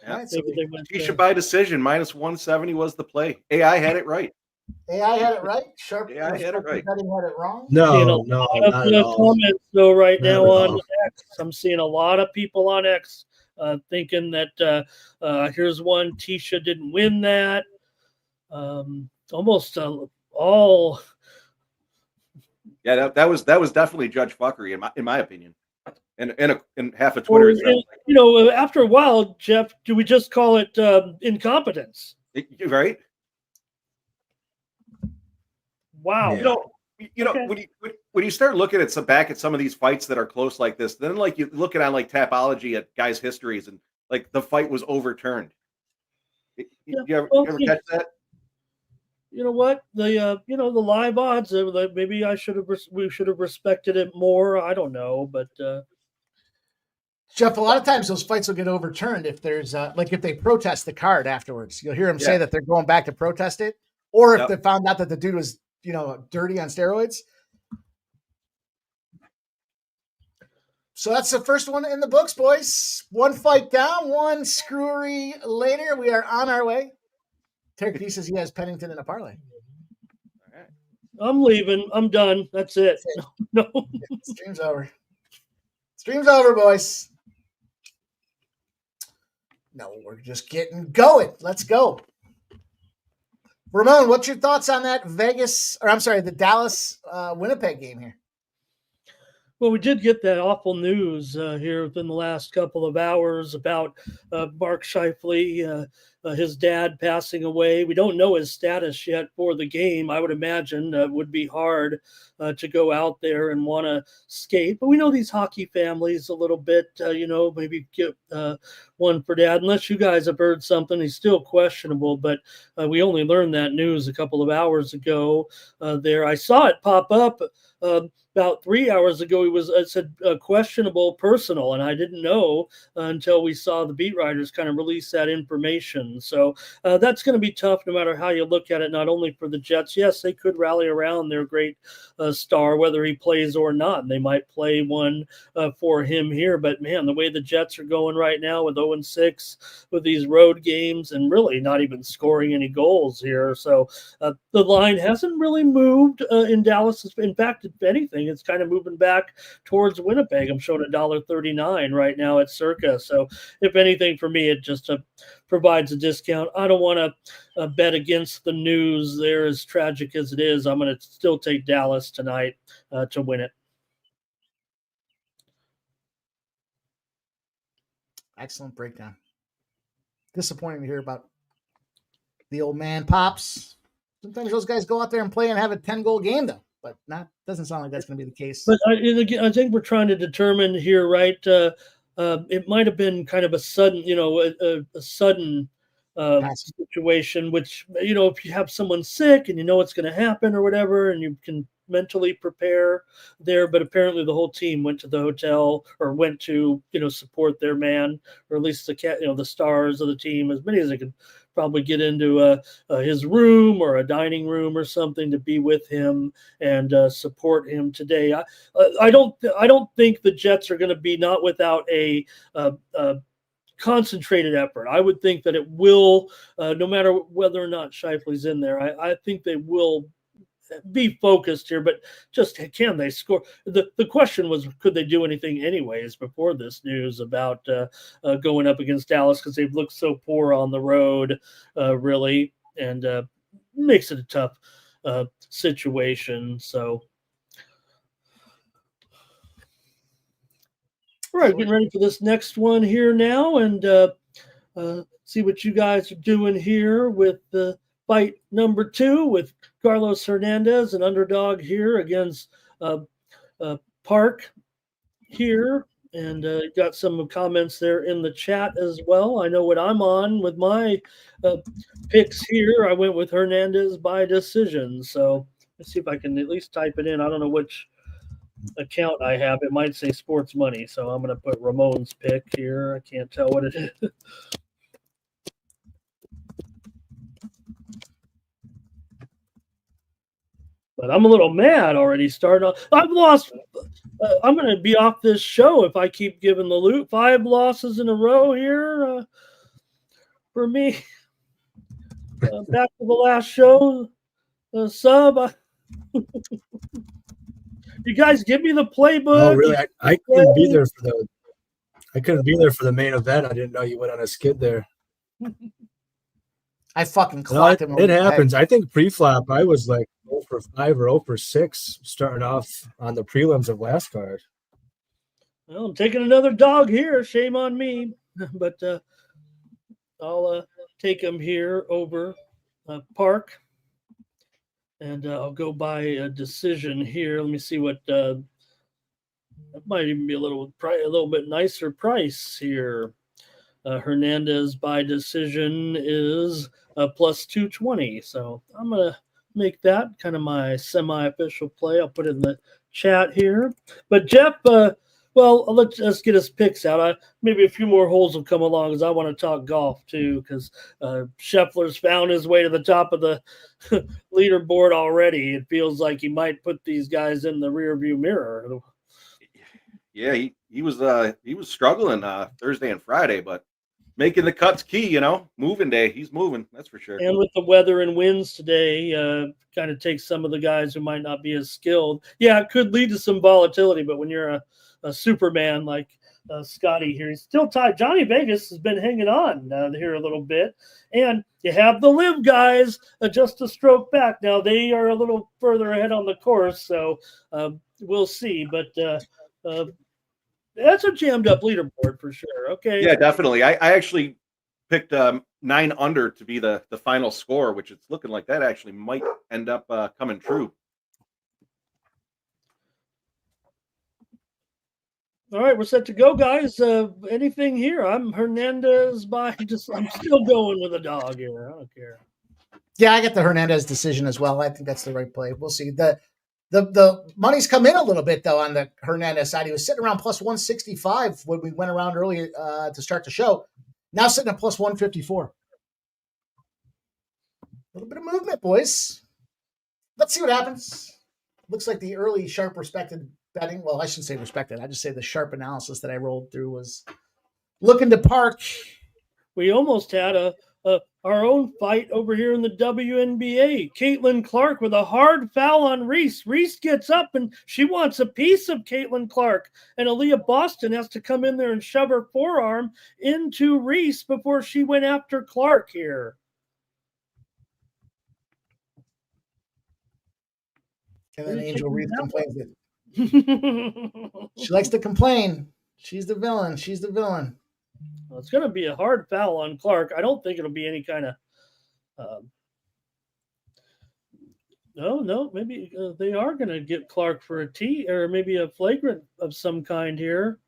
Speaker 5: Tisha by decision, minus 170 was the play. AI had it right.
Speaker 4: AI had it right. Sharp.
Speaker 5: AI had it right.
Speaker 4: Betting had it wrong.
Speaker 6: No,
Speaker 3: not at all. Comments though right now on X. I'm seeing a lot of people on X thinking that here's one Tisha didn't win that. Almost all.
Speaker 5: Yeah, that was definitely Judge Fuckery in my opinion, and half of Twitter.
Speaker 3: After a while, Jeff, do we just call it incompetence?
Speaker 5: Right.
Speaker 3: Wow.
Speaker 5: Yeah. Okay. When you start looking at some of these fights that are close like this, then like you look at on like Tapology at guys' histories and like the fight was overturned. You ever catch that?
Speaker 3: You know what? The live odds. Maybe we should have respected it more. I don't know, but
Speaker 4: Jeff, a lot of times those fights will get overturned if there's if they protest the card afterwards. You'll hear them say that they're going back to protest it, or if they found out that the dude was dirty on steroids. So that's the first one in the books, boys. One fight down, one screwery later. We are on our way. Terry P says he has Pennington in a parlay.
Speaker 3: I'm leaving. I'm done. That's it. No.
Speaker 4: Stream's over. Stream's over, boys. No, we're just getting going. Let's go. Ramon, what's your thoughts on that the Dallas Winnipeg game here?
Speaker 3: Well, we did get that awful news here within the last couple of hours about Mark Scheifele, his dad passing away. We don't know his status yet for the game. I would imagine it would be hard to go out there and want to skate. But we know these hockey families a little bit, maybe get one for dad. Unless you guys have heard something, he's still questionable. But we only learned that news a couple of hours ago there. I saw it pop up about 3 hours ago. It said questionable personal, and I didn't know until we saw the beat writers kind of release that information. So that's going to be tough no matter how you look at it, not only for the Jets. Yes, they could rally around their great star, whether he plays or not, and they might play one for him here. But, man, the way the Jets are going right now with 0-6 with these road games and really not even scoring any goals here. So the line hasn't really moved in Dallas. In fact, if anything, it's kind of moving back towards Winnipeg. I'm showing $1.39 right now at Circa. So if anything, for me, it just provides a discount. I don't want to bet against the news there, as tragic as it is. I'm going to still take Dallas tonight to win it.
Speaker 4: Excellent breakdown. Disappointing to hear about the old man Pops. Sometimes those guys go out there and play and have a 10-goal game, though. But doesn't sound like that's going to be the case.
Speaker 3: But I think we're trying to determine here, right? It might have been kind of a sudden, a sudden situation, which, if you have someone sick and it's going to happen or whatever, and you can mentally prepare there. But apparently the whole team went to the hotel or went to, support their man, or at least the stars of the team, as many as they could probably get into his room or a dining room or something to be with him and support him today. I don't think the Jets are going to be not without a concentrated effort. I would think that it will, no matter whether or not Scheifele's in there. I think they will be focused here, but just can they score? The question was, could they do anything anyways before this news about going up against Dallas, because they've looked so poor on the road, really, and makes it a tough situation. So, all right, getting ready for this next one here now, and see what you guys are doing here with the fight number 2 with Carlos Hernandez, an underdog here against Park here. And got some comments there in the chat as well. I know what I'm on with my picks here. I went with Hernandez by decision. So let's see if I can at least type it in. I don't know which account I have. It might say sports money. So I'm going to put Ramon's pick here. I can't tell what it is. But I'm a little mad already starting off. I've lost. I'm going to be off this show if I keep giving the loot. 5 losses in a row here for me. Back to the last show. Sub. You guys give me the playbook.
Speaker 6: Oh, really? I couldn't be there for the. I couldn't be there for the main event. I didn't know you went on a skid there.
Speaker 4: I fucking clocked him.
Speaker 6: It happens. I think pre-flop, I was like 0 for 5 or 0 for 6 starting off on the prelims of last card.
Speaker 3: Well, I'm taking another dog here. Shame on me. But I'll take him here over Park. And I'll go by a decision here. Let me see what that might even be a little bit nicer price here. Hernandez by decision is plus 220. So I'm going to make that kind of my semi-official play. I'll put it in the chat here. But Jeff, let's get his picks out. Maybe a few more holes will come along because I want to talk golf too, because Scheffler's found his way to the top of the leaderboard already. It feels like he might put these guys in the rearview mirror.
Speaker 5: Yeah, he was struggling Thursday and Friday, but making the cuts key, moving day. He's moving, that's for sure.
Speaker 3: And with the weather and winds today, kind of takes some of the guys who might not be as skilled. Yeah, it could lead to some volatility, but when you're a Superman like Scotty here, he's still tied. Johnny Vegas has been hanging on here a little bit. And you have the live guys just a stroke back. Now, they are a little further ahead on the course, so we'll see. But that's a jammed up leaderboard for sure. Okay.
Speaker 5: Yeah, definitely. I actually picked 9 under to be the final score, which it's looking like that actually might end up coming true.
Speaker 3: All right, we're set to go, guys. Anything here? I'm Hernandez by I'm still going with a dog here. I don't care.
Speaker 4: Yeah, I get the Hernandez decision as well. I think that's the right play. We'll see. The money's come in a little bit though on the Hernandez side. He was sitting around plus 165 when we went around earlier to start the show. Now sitting at plus 154. A little bit of movement, boys. Let's see what happens. Looks like the early sharp respected betting. Well, I shouldn't say respected. I just say the sharp analysis that I rolled through was looking to park.
Speaker 3: We almost had our own fight over here in the WNBA. Caitlin Clark with a hard foul on Reese. Reese gets up and she wants a piece of Caitlin Clark. And Aaliyah Boston has to come in there and shove her forearm into Reese before she went after Clark here.
Speaker 4: And then Angel Reese complains that she likes to complain. She's the villain. She's the villain.
Speaker 3: Well, it's going to be a hard foul on Clark. I don't think it'll be any kind of no, maybe they are going to get Clark for a T or maybe a flagrant of some kind here.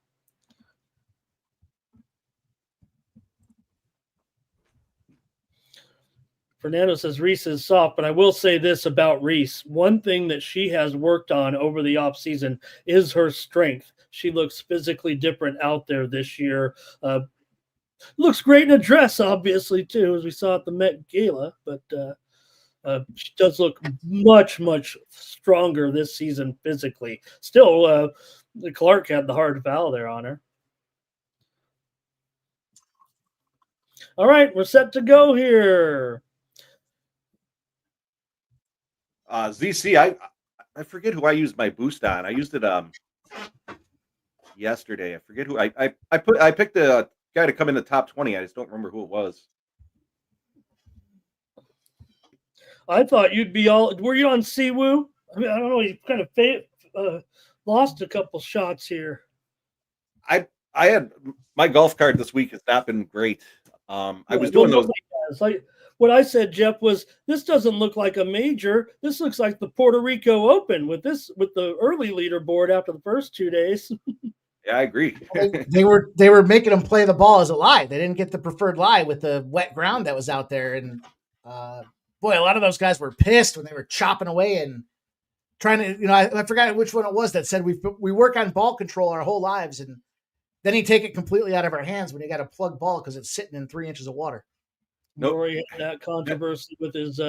Speaker 3: Fernando says Reese is soft, but I will say this about Reese. One thing that she has worked on over the offseason is her strength. She looks physically different out there this year. Looks great in a dress, obviously, too, as we saw at the Met Gala. But she does look much, much stronger this season physically. Still, Clark had the hard foul there on her. All right, we're set to go here.
Speaker 5: ZC, I forget who I used my boost on. I used it yesterday. I forget who I picked the guy to come in the top 20. I just don't remember who it was.
Speaker 3: I thought you'd be all. Were you on Siwoo? I mean, I don't know. You kind of lost a couple shots here.
Speaker 5: I had my golf card this week has not been great. I was doing those.
Speaker 3: Like what I said, Jeff, was this doesn't look like a major. This looks like the Puerto Rico Open with the early leaderboard after the first 2 days.
Speaker 5: Yeah, I agree.
Speaker 4: they were making them play the ball as a lie. They didn't get the preferred lie with the wet ground that was out there. And boy, a lot of those guys were pissed when they were chopping away and trying to, I forgot which one it was that said we work on ball control our whole lives. And then you take it completely out of our hands when you got a plug ball because it's sitting in 3 inches of water.
Speaker 5: Nope.
Speaker 3: Rory had that controversy with his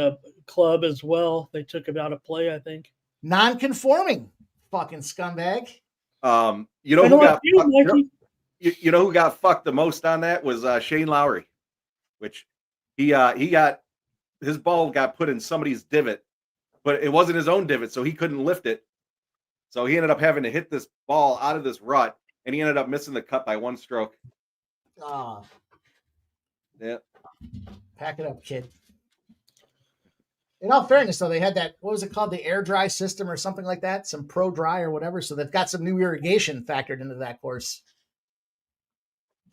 Speaker 3: club as well. They took him out of play, I think.
Speaker 4: Non-conforming fucking scumbag.
Speaker 5: You know who got fucked the most on that was Shane Lowry, which he got his ball got put in somebody's divot, but it wasn't his own divot, so he couldn't lift it. So he ended up having to hit this ball out of this rut, and he ended up missing the cut by 1 stroke. Yeah.
Speaker 4: Pack it up, kid. In all fairness, though, they had that, what was it called? The air dry system or something like that, some pro dry or whatever. So they've got some new irrigation factored into that course.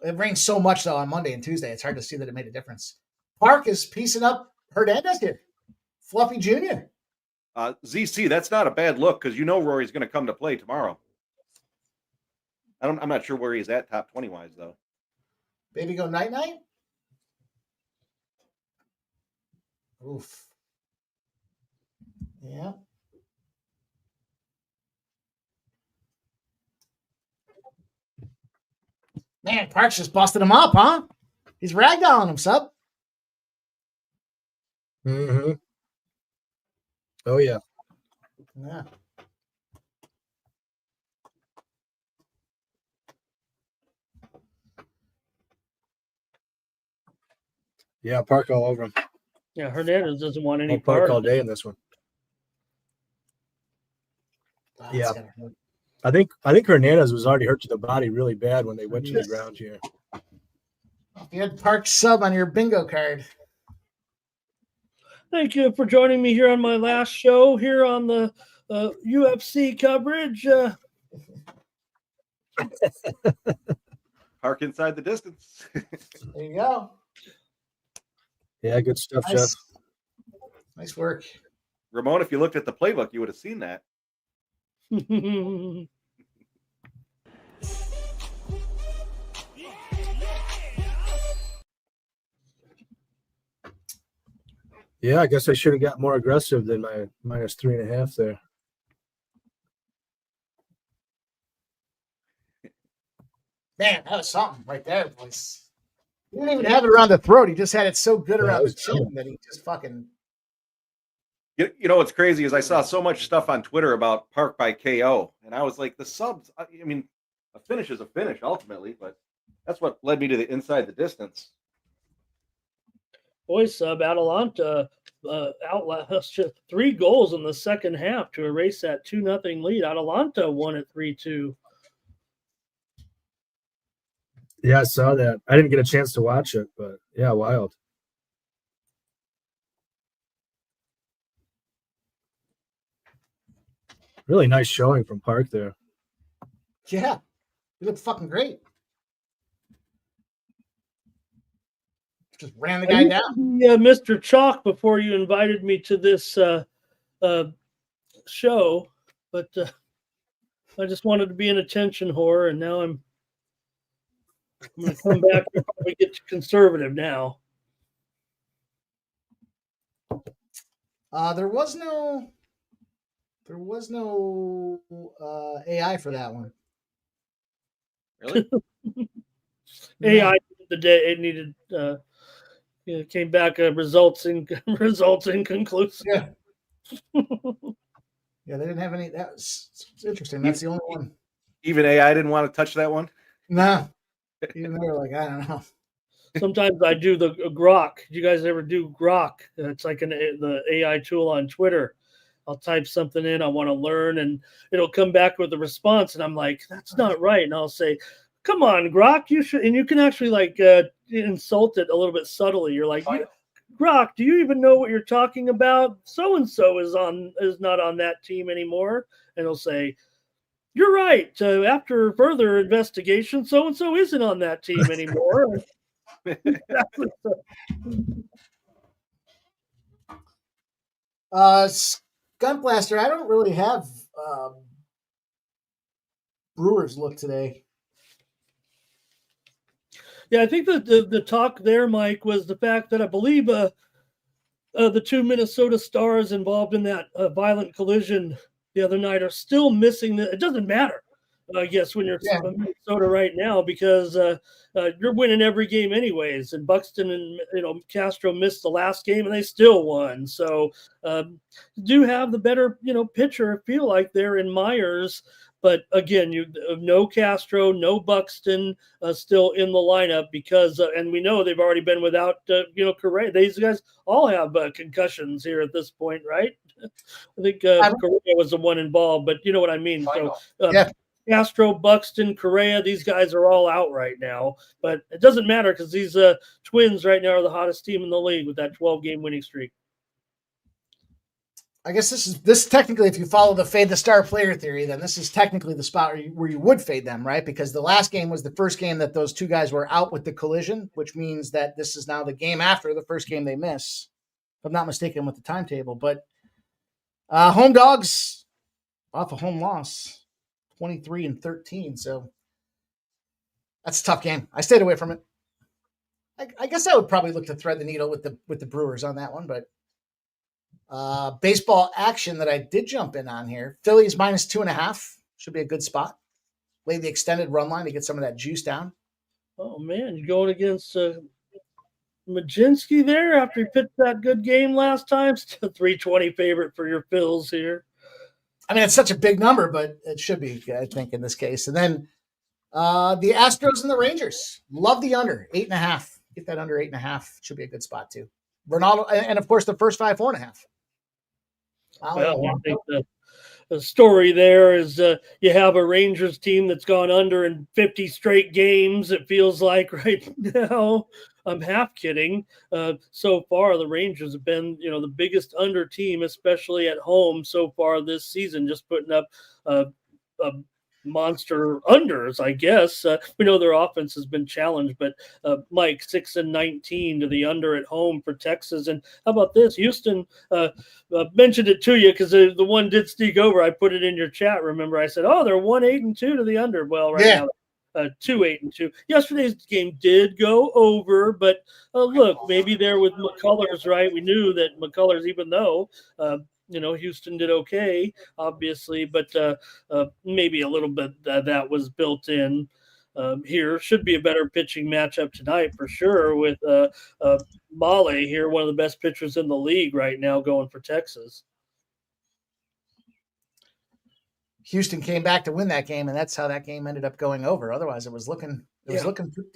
Speaker 4: It rained so much, though, on Monday and Tuesday. It's hard to see that it made a difference. Park is piecing up Hernandez here. Fluffy Jr.
Speaker 5: ZC, that's not a bad look because Rory's going to come to play tomorrow. I'm not sure where he's at top 20 wise though.
Speaker 4: Baby go night night. Oof. Yeah. Man, Park's just busted him up, huh? He's ragdolling him, sub.
Speaker 6: Mm-hmm. Oh, yeah.
Speaker 4: Yeah.
Speaker 6: Yeah, Park all over him.
Speaker 3: Yeah, Hernandez doesn't want any
Speaker 6: I'll Park
Speaker 3: part
Speaker 6: all
Speaker 3: of it.
Speaker 6: day in this one.
Speaker 4: Oh,
Speaker 6: Yeah.
Speaker 4: it's gotta hurt.
Speaker 6: I think Hernandez was already hurt to the body really bad when they went to the ground here.
Speaker 4: If you had Park sub on your bingo card.
Speaker 3: Thank you for joining me here on my last show here on the UFC coverage.
Speaker 5: Park inside the distance.
Speaker 4: There you go.
Speaker 6: Yeah, good stuff,
Speaker 4: Nice.
Speaker 6: Jeff.
Speaker 4: Nice work.
Speaker 5: Ramon, if you looked at the playbook, you would have seen that.
Speaker 6: Yeah, I guess I should have got more aggressive than my -3.5 there.
Speaker 4: Man, that was something right there, boys. He didn't even have it around the throat. He just had it so good
Speaker 6: Yeah,
Speaker 4: around
Speaker 6: it
Speaker 4: the
Speaker 6: was
Speaker 4: chin
Speaker 6: cool.
Speaker 4: that he just fucking.
Speaker 5: You know what's crazy is I saw so much stuff on Twitter about Park by KO, and I was like, the subs. I mean, a finish is a finish ultimately, but that's what led me to the inside the distance.
Speaker 3: Boys, sub Atalanta outlast 3 goals in the second half to erase that 2-0 lead. Atalanta won at 3-2.
Speaker 6: Yeah, I saw that. I didn't get a chance to watch it, but yeah, wild. Really nice showing from Park there.
Speaker 4: Yeah, he looked fucking great. Just ran the guy down.
Speaker 3: Yeah, Mr. Chalk before you invited me to this show, but I just wanted to be an attention whore, and now I'm going to come back and probably get conservative now.
Speaker 4: There was no AI for that one.
Speaker 5: Really?
Speaker 3: AI the day it needed came back results inconclusive.
Speaker 4: Yeah. Yeah, they didn't have any. It's interesting. That's the only one.
Speaker 5: Even AI didn't want to touch that one.
Speaker 4: No. Even they were like, I don't know.
Speaker 3: Sometimes I do the Grok. Do you guys ever do Grok? It's like the AI tool on Twitter. I'll type something in I want to learn, and it'll come back with a response, and I'm like, that's not right. And I'll say, come on, Grok, you should. And you can actually like insult it a little bit subtly. You're like, Grok, do you even know what you're talking about? So and so is not on that team anymore, and it'll say, you're right. After further investigation, so and so isn't on that team anymore.
Speaker 4: Gun Blaster, I don't really have Brewers look today.
Speaker 3: Yeah, I think the talk there, Mike, was the fact that I believe the 2 Minnesota Stars involved in that violent collision the other night are still missing. It doesn't matter, I guess, when you're in Minnesota right now, because you're winning every game anyways. And Buxton and Castro missed the last game, and they still won. So do have the better pitcher. I feel like they're in Myers. But again, no Castro, no Buxton still in the lineup because, and we know they've already been without, Correa. These guys all have concussions here at this point, right? I think Correa was the one involved, but you know what I mean. So Castro, Buxton, Correa, these guys are all out right now. But it doesn't matter because these Twins right now are the hottest team in the league with that 12-game winning streak.
Speaker 4: I guess this technically, if you follow the fade the star player theory, then this is technically the spot where you would fade them, right? Because the last game was the first game that those two guys were out with the collision, which means that this is now the game after the first game they miss, if I'm not mistaken with the timetable. But home dogs off a home loss, 23-13. So that's a tough game. I stayed away from it. I guess I would probably look to thread the needle with the Brewers on that one, but. Baseball action that I did jump in on here. Phillies -2.5 should be a good spot. Lay the extended run line to get some of that juice down.
Speaker 3: Oh man, you're going against Majinski there after he pitched that good game last time. Still 320 favorite for your Phils here.
Speaker 4: I mean, it's such a big number, but it should be, I think, in this case. And then the Astros and the Rangers. Love the under 8.5. Get that under 8.5. Should be a good spot too. Ronaldo, and of course the first 5, 4.5.
Speaker 3: Well, I think the story there is you have a Rangers team that's gone under in 50 straight games. It feels like right now. I'm half kidding. So far, the Rangers have been, the biggest under team, especially at home so far this season, just putting up a monster unders, I guess. We know their offense has been challenged, but Mike, 6-19 to the under at home for Texas. And how about this? Houston mentioned it to you because the one did sneak over. I put it in your chat. Remember, I said, "Oh, they're 1-8-2 to the under." Well, right now. 2-8-2. Yesterday's game did go over, but look, maybe there with McCullers, right? We knew that McCullers, even though Houston did okay, obviously, but maybe a little bit that was built in here. Should be a better pitching matchup tonight for sure with Male here, one of the best pitchers in the league right now, going for Texas.
Speaker 4: Houston came back to win that game, and that's how that game ended up going over. Otherwise, it was looking pretty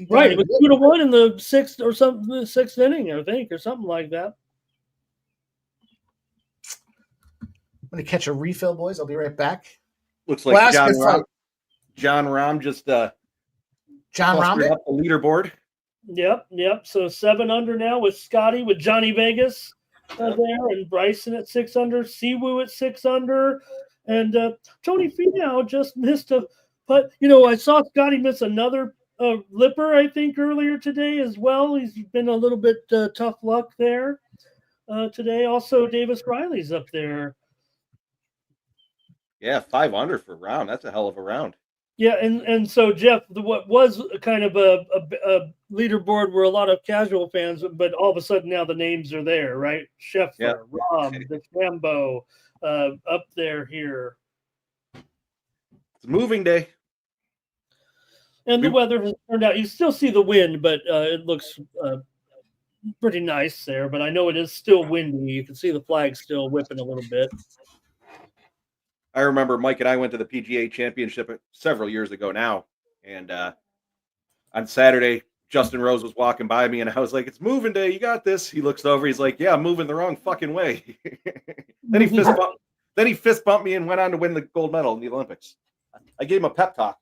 Speaker 3: right. It was 2-1 in the sixth inning, I think, or something like that.
Speaker 4: I'm going to catch a refill, boys. I'll be right back.
Speaker 5: Looks like John Rahm just
Speaker 4: John Rahm
Speaker 5: up the leaderboard.
Speaker 3: Yep. So 7 under now with Scotty, with Johnny Vegas there, and Bryson at 6 under, Siwoo at 6 under. And Tony Finau just missed a putt. I saw Scotty miss another lipper, I think, earlier today as well. He's been a little bit tough luck there today. Also, Davis Riley's up there.
Speaker 5: Yeah, 5 under for round. That's a hell of a round.
Speaker 3: Yeah, and so, Jeff, what was kind of a leaderboard where a lot of casual fans, but all of a sudden now the names are there, right? Scheffler, Rob, DeChambeau, up there here.
Speaker 5: It's moving day.
Speaker 3: And the weather has turned out. You still see the wind, but it looks pretty nice there. But I know it is still windy. You can see the flag still whipping a little bit.
Speaker 5: I remember Mike and I went to the PGA Championship several years ago now. And on Saturday, Justin Rose was walking by me, and I was like, "It's moving day. You got this." He looks over. He's like, "Yeah, I'm moving the wrong fucking way." Then he fist bumped me and went on to win the gold medal in the Olympics. I gave him a pep talk.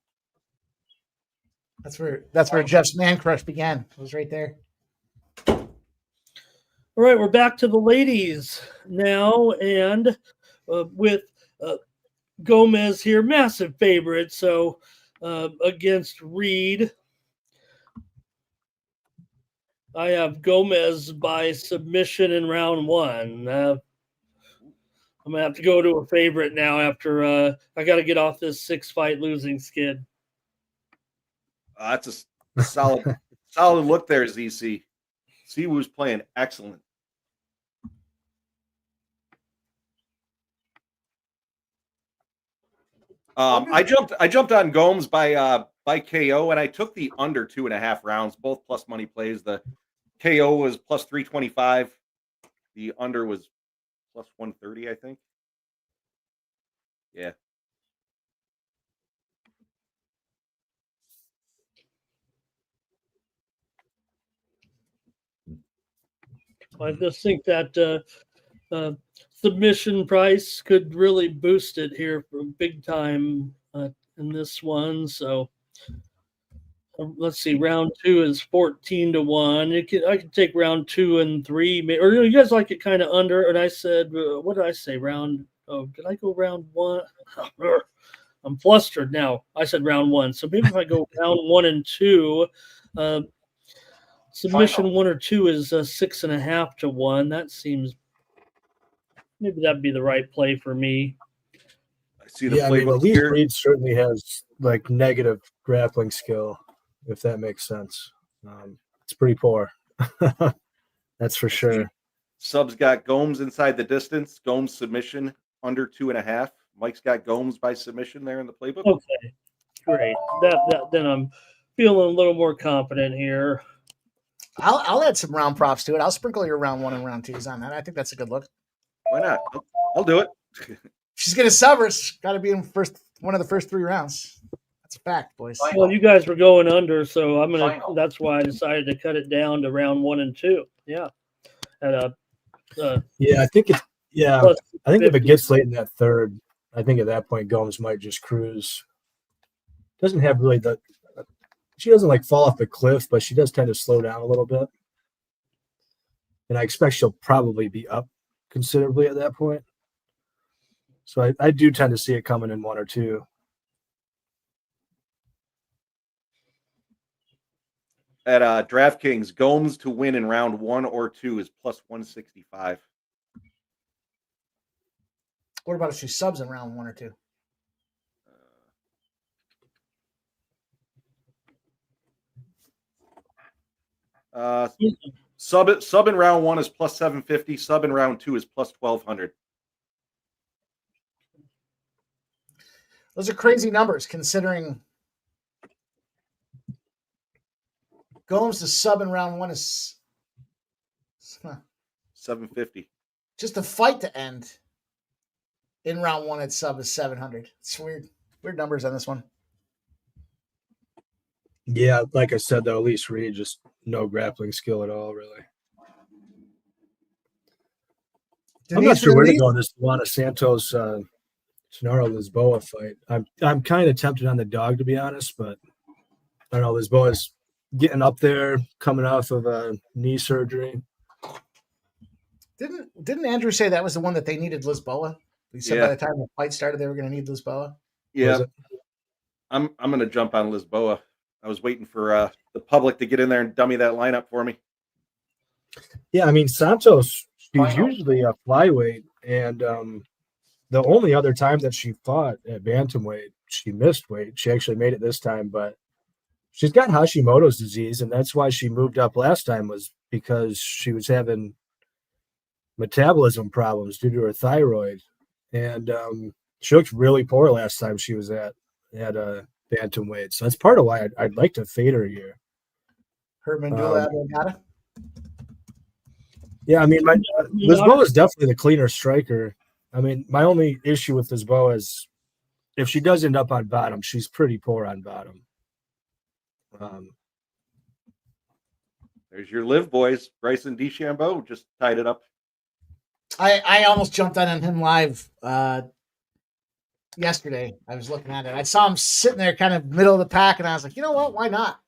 Speaker 4: That's where Jeff's man crush began. It was right there.
Speaker 3: All right, we're back to the ladies now, and with Gomez here, massive favorite. So against Reed, I have Gomez by submission in round 1. I'm gonna have to go to a favorite now after I got to get off this 6-fight losing skid.
Speaker 5: That's a solid look there, ZC. Siwoo's playing excellent. I jumped on Gomes by KO, and I took the under 2.5 rounds, both plus money plays. The KO was plus 325. The under was plus 130, I think. Yeah.
Speaker 3: I just think that submission price could really boost it here for big time in this one. So let's see, round 2 is 14-1. I could take round 2 and 3, or you guys like it kind of under. And I said, what did I say? Did I go round 1? I'm flustered now. I said round 1. So maybe if I go round 1 and 2, submission 1 or 2 is 6.5 to 1. That seems, maybe that'd be the right play for me.
Speaker 5: I see the playbook here.
Speaker 6: Reed certainly has like negative grappling skill, if that makes sense. It's pretty poor. That's for sure.
Speaker 5: Sub's got Gomes inside the distance. Gomes submission under 2.5. Mike's got Gomes by submission there in the playbook.
Speaker 3: Okay, great. That then I'm feeling a little more confident here.
Speaker 4: I'll add some round props to it. I'll sprinkle your round 1 and round 2s on that. I think that's a good look.
Speaker 5: Why not? I'll do it.
Speaker 4: She's gonna sub her. Got to be in one of the first 3 rounds. That's a fact, boys.
Speaker 3: Well, you guys were going under, so that's why I decided to cut it down to round 1 and 2. Yeah. At
Speaker 6: Yeah, I think it's
Speaker 3: plus
Speaker 6: I think if it
Speaker 3: 50.
Speaker 6: gets late in that third, I think at that point Gomes might just cruise. Doesn't have really she doesn't like fall off the cliff, but she does tend to slow down a little bit. And I expect she'll probably be up considerably at that point. So I do tend to see it coming in 1 or 2.
Speaker 5: At DraftKings, Gomes to win in round 1 or 2 is plus 165.
Speaker 4: What about if she subs in round 1 or 2?
Speaker 5: Sub in round 1 is plus 750. Sub in round 2 is plus 1200.
Speaker 4: Those are crazy numbers considering Gomes to sub in round 1 is
Speaker 5: 750.
Speaker 4: Just the fight to end in round 1 at sub is 700. It's weird numbers on this one.
Speaker 6: Yeah, like I said, though, Elise Reed, just no grappling skill at all, really. I'm not sure where to go in this Luana Santos Sonaro Lisboa fight. I'm kind of tempted on the dog, to be honest, but I don't know. Lisboa's getting up there, coming off of a knee surgery.
Speaker 4: Didn't Andrew say that was the one that they needed Lisboa? He said by the time the fight started, they were going to need Lisboa.
Speaker 5: Yeah, I'm going to jump on Lisboa. I was waiting for the public to get in there and dummy that lineup for me.
Speaker 6: Yeah, I mean, Santos, she's usually a flyweight, and the only other time that she fought at bantamweight, she missed weight. She actually made it this time, but she's got Hashimoto's disease, and that's why she moved up last time, was because she was having metabolism problems due to her thyroid. And she looked really poor last time she was at a bantamweight. So that's part of why I'd like to fade her here.
Speaker 4: Her Mandula Abrogada?
Speaker 6: Yeah, I mean, Lisboa is definitely the cleaner striker. I mean, my only issue with Lisboa is if she does end up on bottom, she's pretty poor on bottom.
Speaker 5: There's your live, boys. Bryson DeChambeau just tied it up.
Speaker 4: I almost jumped on him live yesterday. I was looking at it. I saw him sitting there kind of middle of the pack, and I was like, you know what? Why not?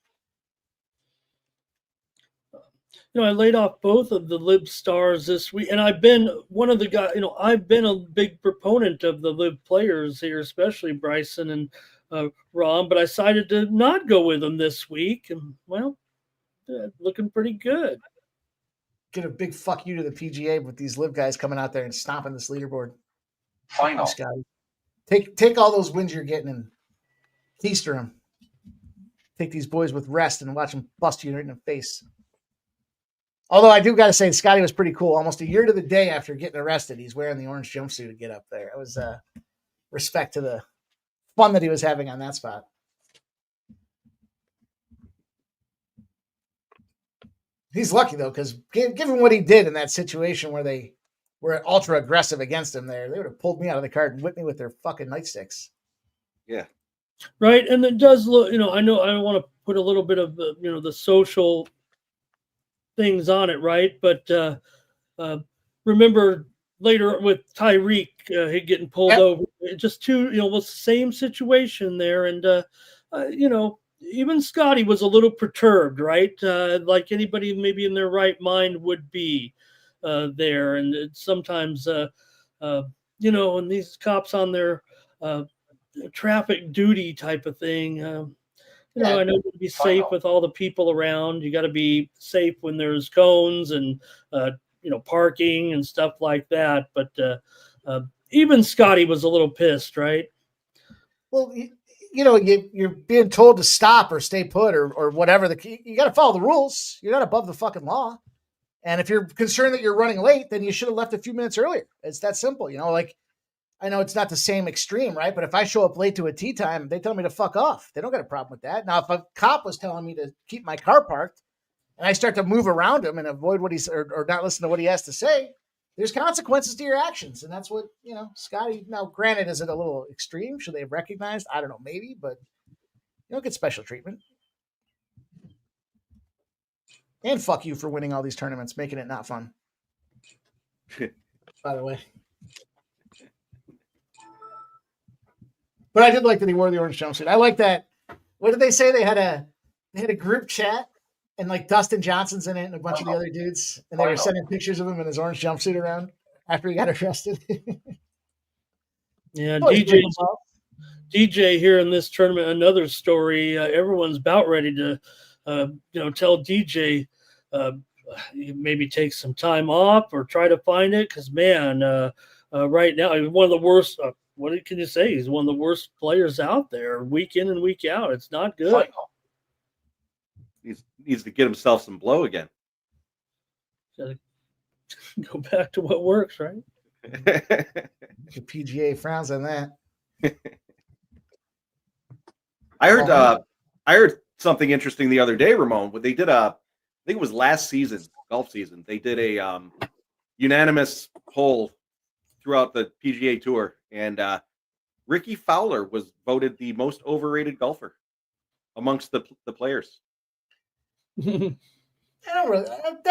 Speaker 3: I laid off both of the Lib stars this week, and I've been one of the guys, I've been a big proponent of the Lib players here, especially Bryson and Ron, but I decided to not go with them this week, and, well, looking pretty good.
Speaker 4: Get a big fuck you to the PGA with these Lib guys coming out there and stomping this leaderboard.
Speaker 7: Final.
Speaker 4: Take all those wins you're getting and keister them. Take these boys with rest and watch them bust you in the face. Although I do got to say, Scotty was pretty cool. Almost a year to the day after getting arrested, he's wearing the orange jumpsuit to get up there. It was respect to the fun that he was having on that spot. He's lucky, though, because given what he did in that situation where they were ultra aggressive against him there, they would have pulled me out of the cart and whipped me with their fucking nightsticks.
Speaker 5: Yeah.
Speaker 3: Right. And it does look, I know I want to put a little bit of, the social things on it, right? But remember later with Tyreek, he getting pulled over, just was the same situation there. And, even Scotty was a little perturbed, right? Like anybody maybe in their right mind would be there. And sometimes, and these cops on their traffic duty type of thing, I know to be safe with all the people around. You got to be safe when there's cones and, parking and stuff like that. But even Scotty was a little pissed, right?
Speaker 4: Well, you're being told to stop or stay put or whatever. You got to follow the rules. You're not above the fucking law. And if you're concerned that you're running late, then you should have left a few minutes earlier. It's that simple. I know it's not the same extreme, right? But if I show up late to a tee time, they tell me to fuck off. They don't got a problem with that. Now, if a cop was telling me to keep my car parked and I start to move around him and avoid what he's or not listen to what he has to say, there's consequences to your actions. And that's what, Scotty, now granted, is it a little extreme? Should they have recognized? I don't know, maybe, but You don't get special treatment. And fuck you for winning all these tournaments, making it not fun. By the way. But I did like that he wore the orange jumpsuit. I like that. What did they say? They had a group chat, and like Dustin Johnson's in it and a bunch of the other dudes, and they were sending pictures of him in his orange jumpsuit around after he got arrested.
Speaker 3: Yeah, DJ here in this tournament. Another story. Everyone's about ready to, tell DJ maybe take some time off or try to find it because man, right now he's one of the worst. What can you say? He's one of the worst players out there, week in and week out. It's not good.
Speaker 5: He needs to get himself some blow again.
Speaker 3: Gotta go back to what works, right?
Speaker 4: The PGA frowns on that.
Speaker 5: I heard something interesting the other day, Ramon. What they did, I think it was last season, golf season. They did a unanimous poll throughout the PGA Tour, and Ricky Fowler was voted the most overrated golfer amongst the players.
Speaker 4: That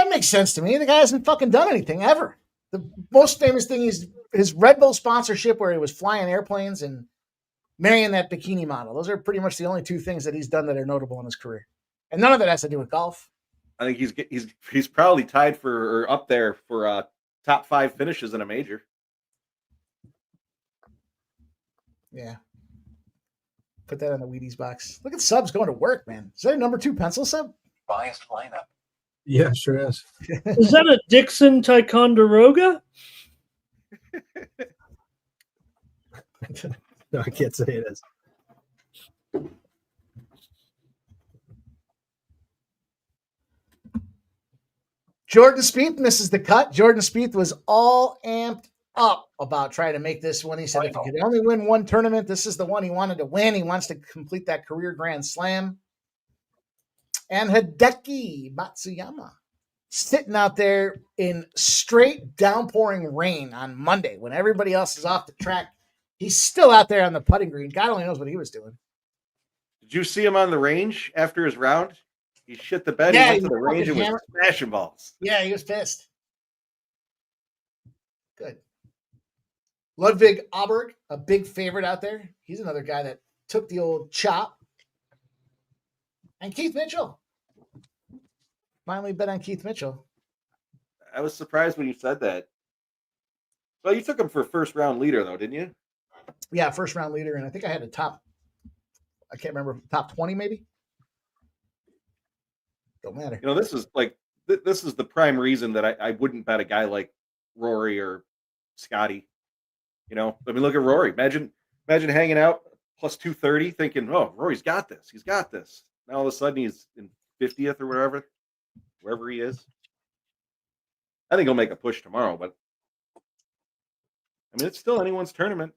Speaker 4: makes sense to me. The guy hasn't fucking done anything ever. The most famous thing is his Red Bull sponsorship, where he was flying airplanes and marrying that bikini model. Those are pretty much the only two things that he's done that are notable in his career, and none of that has to do with golf.
Speaker 5: I think he's probably tied for or up there for top 5 finishes in a major.
Speaker 4: Yeah. Put that on the Wheaties box. Look at subs going to work, man. Is that a number 2 pencil sub?
Speaker 2: Biased lineup.
Speaker 6: Yeah, sure is.
Speaker 3: Is that a Dixon Ticonderoga?
Speaker 6: No, I can't say it is.
Speaker 4: Jordan Spieth misses the cut. Jordan Spieth was all amped up about trying to make this one. He said if he could only win one tournament, this is the one he wanted to win. He wants to complete that career Grand Slam. And Hideki Matsuyama sitting out there in straight downpouring rain on Monday when everybody else is off the track. He's still out there on the putting green. God only knows what he was doing.
Speaker 5: Did you see him on the range after his round? He shit the bed.
Speaker 4: Yeah,
Speaker 5: he went to the range and was smashing balls.
Speaker 4: Yeah, he was pissed. Good. Ludwig Auberg, a big favorite out there. He's another guy that took the old chop. And Keith Mitchell. Finally bet on Keith Mitchell.
Speaker 5: I was surprised when you said that. Well, you took him for first round leader, though, didn't you?
Speaker 4: Yeah, first round leader. And I think I had a top, I can't remember, top 20 maybe. Don't matter.
Speaker 5: You know, this is like, this is the prime reason that I wouldn't bet a guy like Rory or Scotty. You know, I mean, look at Rory. Imagine hanging out plus 230 thinking, oh, Rory's got this. He's got this. Now all of a sudden he's in 50th or wherever he is. I think he'll make a push tomorrow, but I mean, it's still anyone's tournament.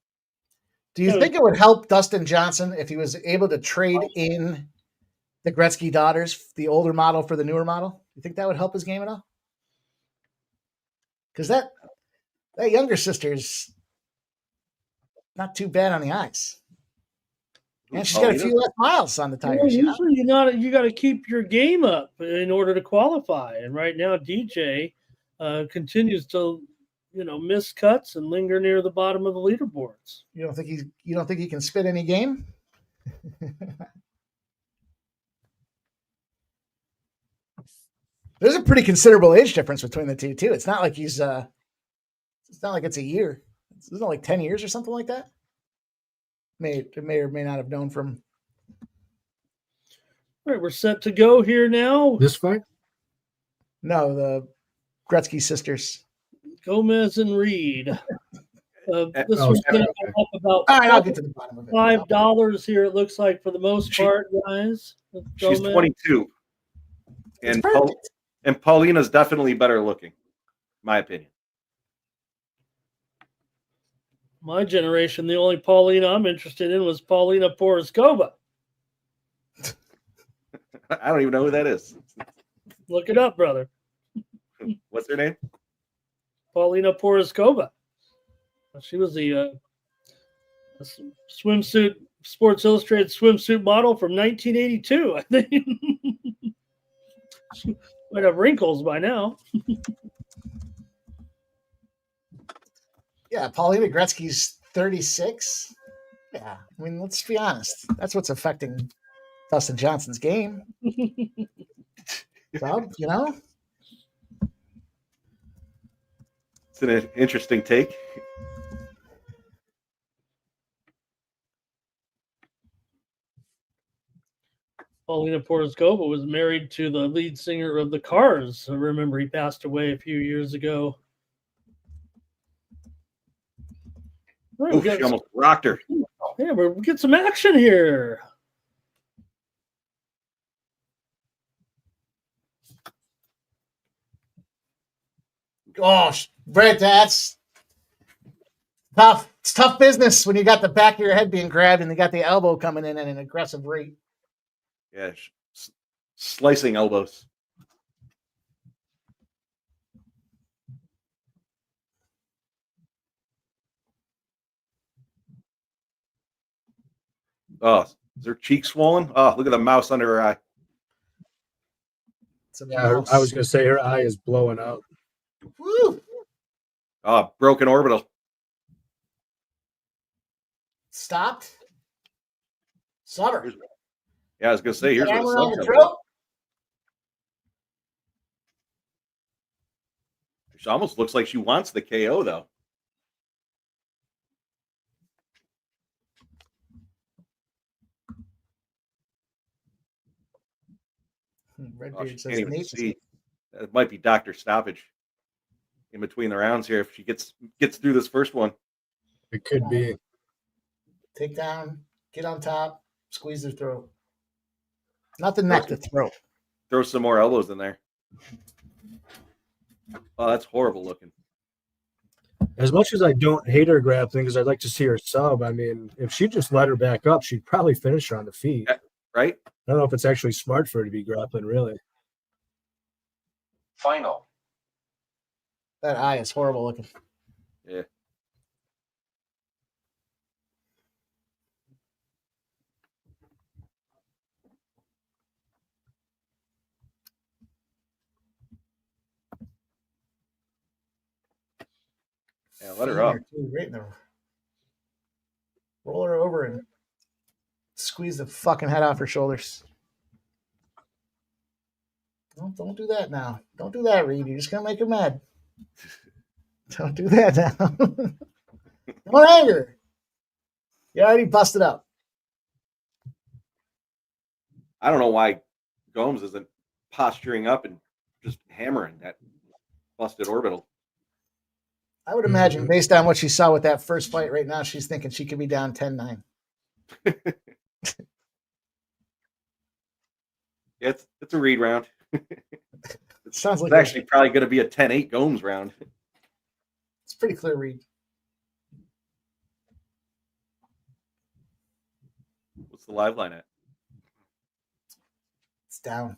Speaker 4: Do you think it would help Dustin Johnson if he was able to trade in the Gretzky daughters, the older model for the newer model? You think that would help his game at all? Because that younger sister's not too bad on the ice. And she's got a few less miles on the tires.
Speaker 3: Usually you got to keep your game up in order to qualify. And right now DJ continues to miss cuts and linger near the bottom of the leaderboards.
Speaker 4: You don't think he can spit any game? There's a pretty considerable age difference between the two too. It's not like it's not like it's a year. It's not like 10 years or something like that. May or may not have known from.
Speaker 3: All right, we're set to go here now.
Speaker 6: This fight?
Speaker 4: No, the Gretzky sisters.
Speaker 3: Gomez and Reed. This one's going to come up about
Speaker 4: all right, I'll get to the bottom of it.
Speaker 3: $5 here, it looks like, for the most part, guys.
Speaker 5: She's 22. And Paulina's definitely better looking, my opinion.
Speaker 3: My generation, the only Paulina I'm interested in was Paulina Poroskova.
Speaker 5: I don't even know who that is.
Speaker 3: Look it up, brother.
Speaker 5: What's her name?
Speaker 3: Paulina Poroskova. She was the swimsuit Sports Illustrated swimsuit model from 1982. I think she might have wrinkles by now.
Speaker 4: Yeah, Paulina Gretzky's 36. Yeah, I mean, let's be honest. That's what's affecting Dustin Johnson's game. So, you know?
Speaker 5: It's an interesting take.
Speaker 3: Paulina Poroscova was married to the lead singer of the Cars. I remember he passed away a few years ago. Right,
Speaker 5: Oof, she almost rocked her.
Speaker 3: Yeah, we get some action here.
Speaker 4: Gosh, Brett, that's tough. It's tough business when you got the back of your head being grabbed and you got the elbow coming in at an aggressive rate.
Speaker 5: Yeah, slicing elbows. Oh, is her cheek swollen? Oh, look at the mouse under her eye.
Speaker 6: Yeah, I was going to say her eye is blowing out.
Speaker 4: Woo!
Speaker 5: Oh, broken orbital.
Speaker 4: Stopped. Summer.
Speaker 5: Yeah, I was going to say, here's where
Speaker 4: Hammer
Speaker 5: the
Speaker 4: on the
Speaker 5: sun
Speaker 4: throat.
Speaker 5: She almost looks like she wants the KO, though.
Speaker 4: Redbeard
Speaker 5: She
Speaker 4: says
Speaker 5: can't even
Speaker 4: Nate
Speaker 5: see. It might be Dr. Stoppage in between the rounds here if she gets through this first one.
Speaker 6: It could be.
Speaker 4: take down, get on top, squeeze their throat. Not the neck, the throat.
Speaker 5: Throw some more elbows in there. Oh, that's horrible looking.
Speaker 6: As much as I don't hate her grappling, because I'd like to see her sub, I mean, if she just let her back up, she'd probably finish her on the feet.
Speaker 5: Yeah, right?
Speaker 6: I don't know if it's actually smart for her to be grappling, really.
Speaker 2: Final.
Speaker 4: That eye is horrible looking.
Speaker 5: Yeah. Yeah, let her up.
Speaker 4: Right in the, roll her over and squeeze the fucking head off her shoulders. Don't do that now. Don't do that, Reed. You're just gonna make her mad. Don't do that now. Don't anger. You already busted up.
Speaker 5: I don't know why Gomes isn't posturing up and just hammering that busted orbital.
Speaker 4: I would imagine, based on what she saw with that first fight right now, she's thinking she could be down 10-9.
Speaker 5: Yeah, it's a Reed round.
Speaker 4: Sounds like
Speaker 5: It's actually probably going to be a 10-8 Gomes round.
Speaker 4: it's pretty clear, Reed.
Speaker 5: What's the live line at?
Speaker 4: It's down.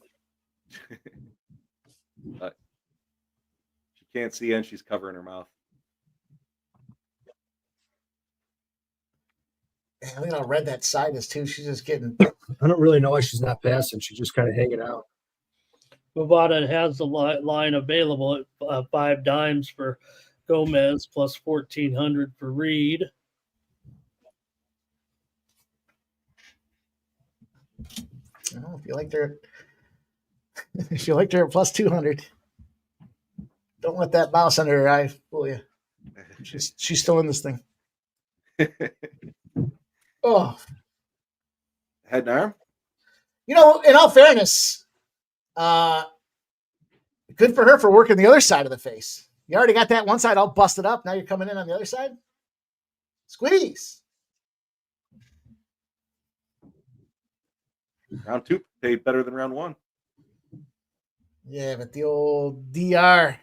Speaker 5: But she can't see and she's covering her mouth.
Speaker 4: Man, look at how red that side is, too. She's just getting.
Speaker 6: I don't really know why she's not passing. She's just kind of hanging out.
Speaker 3: Bovada has the line available at 5 dimes for Gomez plus 1,400 for Reed.
Speaker 4: Oh, if you liked her, if you liked her at plus 200, don't let that mouse under her eye fool you. She's still in this thing. Oh,
Speaker 5: Head and arm?
Speaker 4: you know, in all fairness, good for her for working the other side of the face. You already got that one side all busted up. Now you're coming in on the other side. Squeeze.
Speaker 5: Round 2 paid better than round 1.
Speaker 4: Yeah, but the old DR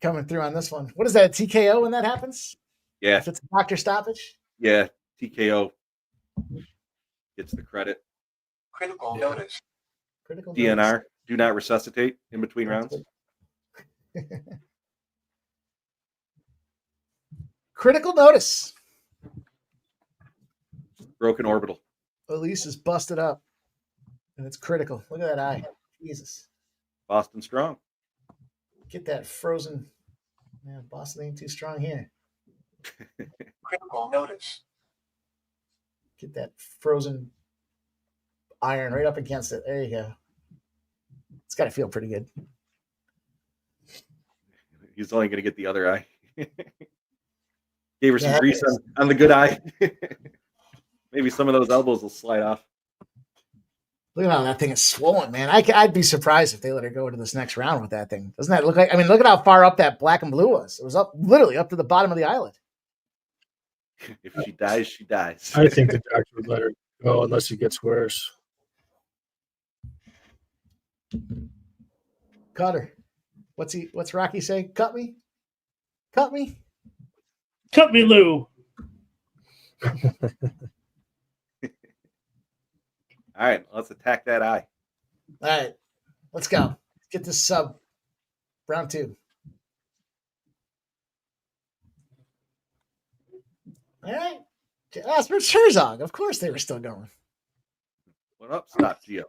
Speaker 4: coming through on this one. What is that, a TKO when that happens?
Speaker 5: Yeah.
Speaker 4: If it's a doctor stoppage?
Speaker 5: Yeah. TKO gets the credit.
Speaker 2: Critical notice.
Speaker 4: Critical
Speaker 5: DNR,
Speaker 4: notice.
Speaker 5: do not resuscitate in between rounds.
Speaker 4: Critical notice.
Speaker 5: Broken orbital.
Speaker 4: Elise is busted up, and it's critical. Look at that eye. Jesus.
Speaker 5: Boston strong.
Speaker 4: Get that frozen. Man, Boston ain't too strong here.
Speaker 7: Critical notice.
Speaker 4: Get that frozen iron right up against it. There you go. It's got to feel pretty good.
Speaker 5: He's only going to get the other eye. Gave her some grease on the good eye. Maybe some of those elbows will slide off.
Speaker 4: Look at how that thing is swollen, man. I'd be surprised if they let her go into this next round with that thing. Doesn't that look like? I mean, look at how far up that black and blue was. It was up, literally up to the bottom of the eyelid.
Speaker 5: If she dies, she dies.
Speaker 6: I think the doctor would let her go unless it gets worse.
Speaker 4: Cut her. What's Rocky say? Cut me. Cut me.
Speaker 3: Cut me, Lou.
Speaker 5: All right, let's attack that eye.
Speaker 4: All right, let's go. Get this sub. Round 2. All right. Asper Herzog. Of course they were still going.
Speaker 5: What up, Stop Geo?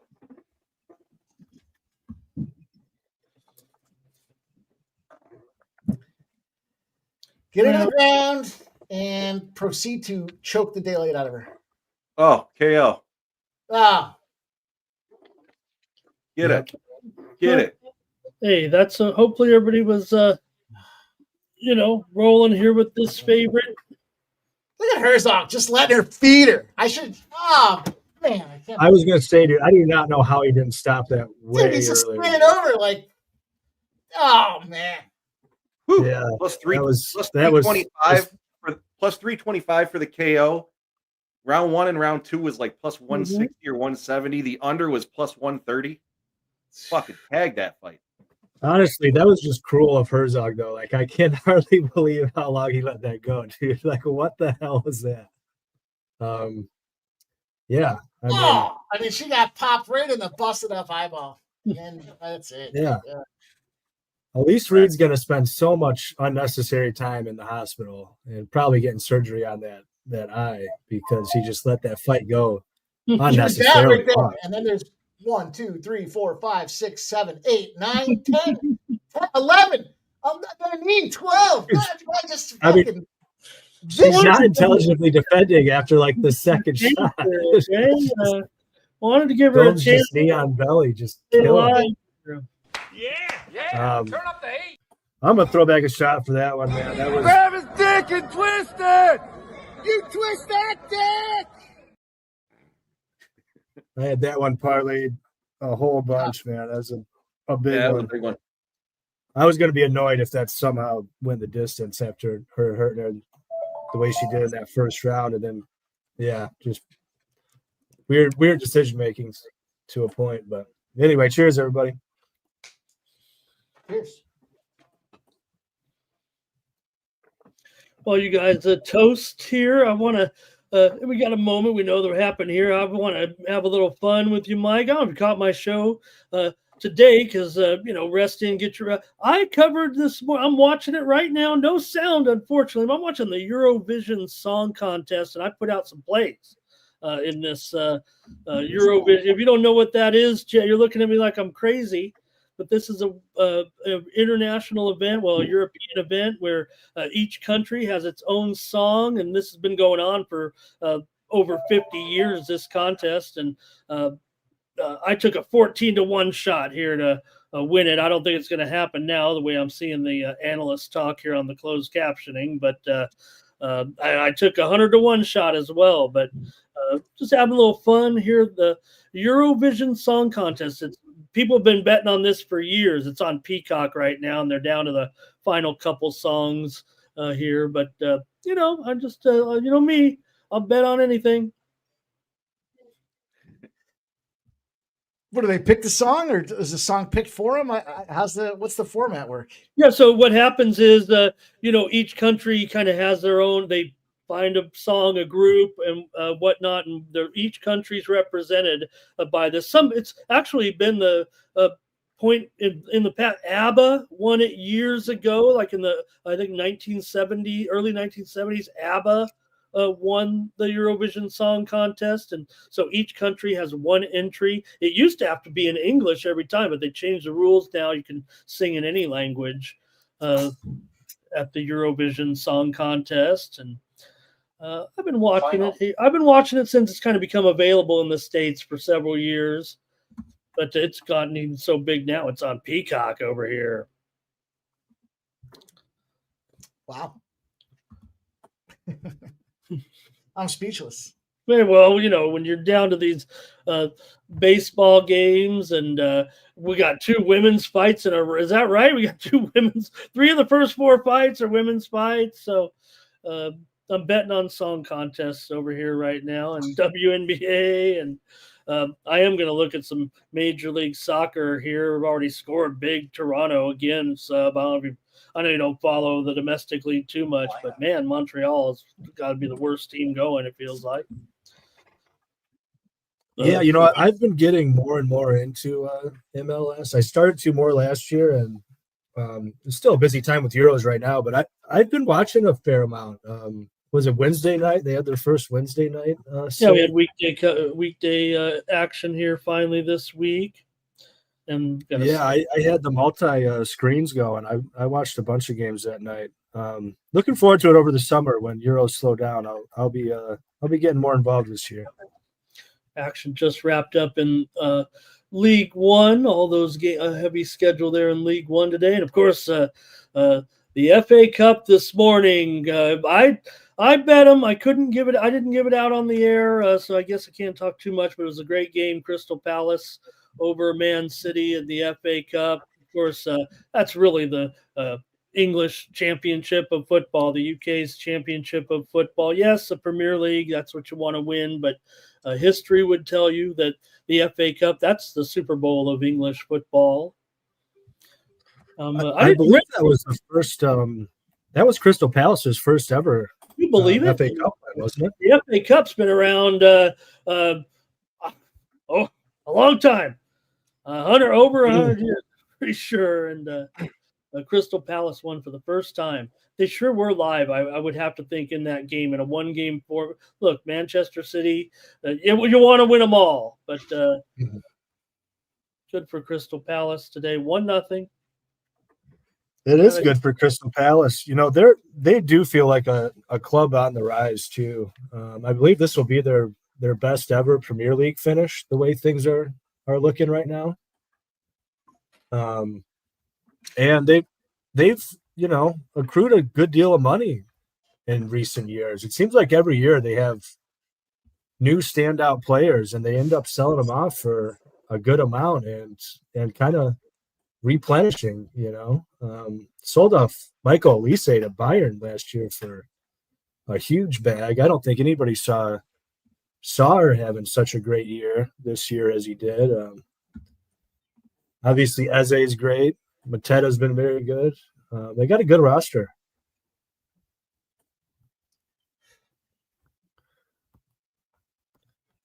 Speaker 4: Get her to the ground and proceed to choke the daylight out of her.
Speaker 5: Oh, KO.
Speaker 4: Ah.
Speaker 5: Get it. Get it.
Speaker 3: Hey, that's hopefully everybody was, rolling here with this favorite.
Speaker 4: Look at Herzog just letting her feed her. I should. Oh, man.
Speaker 6: I was going to say, dude, I do not know how he didn't stop that way
Speaker 4: Dude, he's just
Speaker 6: earlier.
Speaker 4: spinning over like, oh, man.
Speaker 5: Whew.
Speaker 6: Yeah.
Speaker 5: Plus 325 for the KO. Round 1 and round 2 was like plus 160 or 170. The under was plus 130. Fucking tag that fight.
Speaker 6: Honestly, that was just cruel of Herzog, though. Like, I can hardly believe how long he let that go, dude. Like, what the hell was that? Yeah.
Speaker 4: I mean, she got popped right in the busted up eyeball. And that's it.
Speaker 6: Yeah. Elise Reed's going to spend so much unnecessary time in the hospital and probably getting surgery on that eye because he just let that fight go unnecessarily.
Speaker 4: Right there. And then there's 1, 2, 3, 4, 5, 6, 7, 8, 9, 10, 11. I'm not going to need 12. She's
Speaker 6: not intelligently defending after like the second shot.
Speaker 3: Wanted to give her a chance.
Speaker 6: Just knee on belly, just kill her.
Speaker 7: Yeah. Turn up the heat.
Speaker 6: I'm gonna throw back a shot for that one, man. That was
Speaker 7: Grab his dick and twist it. You twist that dick.
Speaker 6: I had that one parlayed a whole bunch, man. That was a big one.
Speaker 5: Was a big one.
Speaker 6: I was gonna be annoyed if that somehow went the distance after her hurting her the way she did in that first round, and then just weird decision makings to a point. But anyway, cheers, everybody.
Speaker 4: Cheers.
Speaker 3: Well, you guys, toast here. I want to. We got a moment. We know that happened here. I want to have a little fun with you, Mike. I haven't caught my show today because rest in, get your. I covered this. I'm watching it right now. No sound, unfortunately. I'm watching the Eurovision Song Contest, and I put out some plays in this Eurovision. If you don't know what that is, Jay, you're looking at me like I'm crazy. But this is a international event, a European event where each country has its own song, and this has been going on for over 50 years, this contest. And I took a 14-1 shot here to win it. I don't think it's going to happen now, the way I'm seeing the analysts talk here on the closed captioning, but I took a 100-1 shot as well. But just having a little fun here. The Eurovision Song Contest, people have been betting on this for years. It's on Peacock right now, and they're down to the final couple songs here. But, I'm just, me, I'll bet on anything.
Speaker 4: What, do they pick the song, or is the song picked for them? What's the format work?
Speaker 3: Yeah, so what happens is, each country kind of has their own, they find a song, a group, and whatnot, and each country's represented by this. It's actually been the point in the past. ABBA won it years ago, like in the, I think, early 1970s. ABBA won the Eurovision Song Contest, and so each country has one entry. It used to have to be in English every time, but they changed the rules. Now you can sing in any language at the Eurovision Song Contest, and I've been watching it. I've been watching it since it's kind of become available in the States for several years, but it's gotten even so big now. It's on Peacock over here.
Speaker 4: Wow. I'm speechless.
Speaker 3: Well, when you're down to these baseball games, and we got 2 women's fights is that right? We got 3 of the first 4 fights are women's fights. So I'm betting on song contests over here right now, and WNBA, and I am going to look at some Major League Soccer here. We've already scored big. Toronto against. I know you don't follow the domestic league too much, but man, Montreal has got to be the worst team going. It feels like.
Speaker 6: Yeah, I've been getting more and more into MLS. I started to more last year, and it's still a busy time with Euros right now. But I've been watching a fair amount. Was it Wednesday night? They had their first Wednesday night.
Speaker 3: We had weekday action here finally this week. And
Speaker 6: I had the multi screens going. I watched a bunch of games that night. Looking forward to it over the summer when Euros slow down. I'll be getting more involved this year.
Speaker 3: Action just wrapped up in League One. All those heavy schedule there in League One today, and of course the FA Cup this morning. I bet them. I didn't give it out on the air, so I guess I can't talk too much. But it was a great game. Crystal Palace over Man City in the FA Cup. Of course, that's really the English championship of football, the UK's championship of football. Yes, the Premier League, that's what you want to win, but history would tell you that the FA Cup, that's the Super Bowl of English football.
Speaker 6: I believe that was the first. That was Crystal Palace's first ever.
Speaker 3: You believe it?
Speaker 6: FA Cup, wasn't it?
Speaker 3: The FA Cup's been around a long time. Over 100 years, pretty sure. And Crystal Palace won for the first time. They sure were live. I would have to think in that game, in a 1-game form. Look, Manchester City, you want to win them all, but good for Crystal Palace today. 1-0.
Speaker 6: It is good for Crystal Palace. They do feel like a club on the rise too. I believe this will be their best ever Premier League finish. The way things are looking right now. And they've accrued a good deal of money in recent years. It seems like every year they have new standout players, and they end up selling them off for a good amount and kind of replenishing. Sold off Michael Olise to Bayern last year for a huge bag. I don't think anybody saw her having such a great year this year as he did. Obviously, Eze is great. Mateta's been very good. They got a good roster.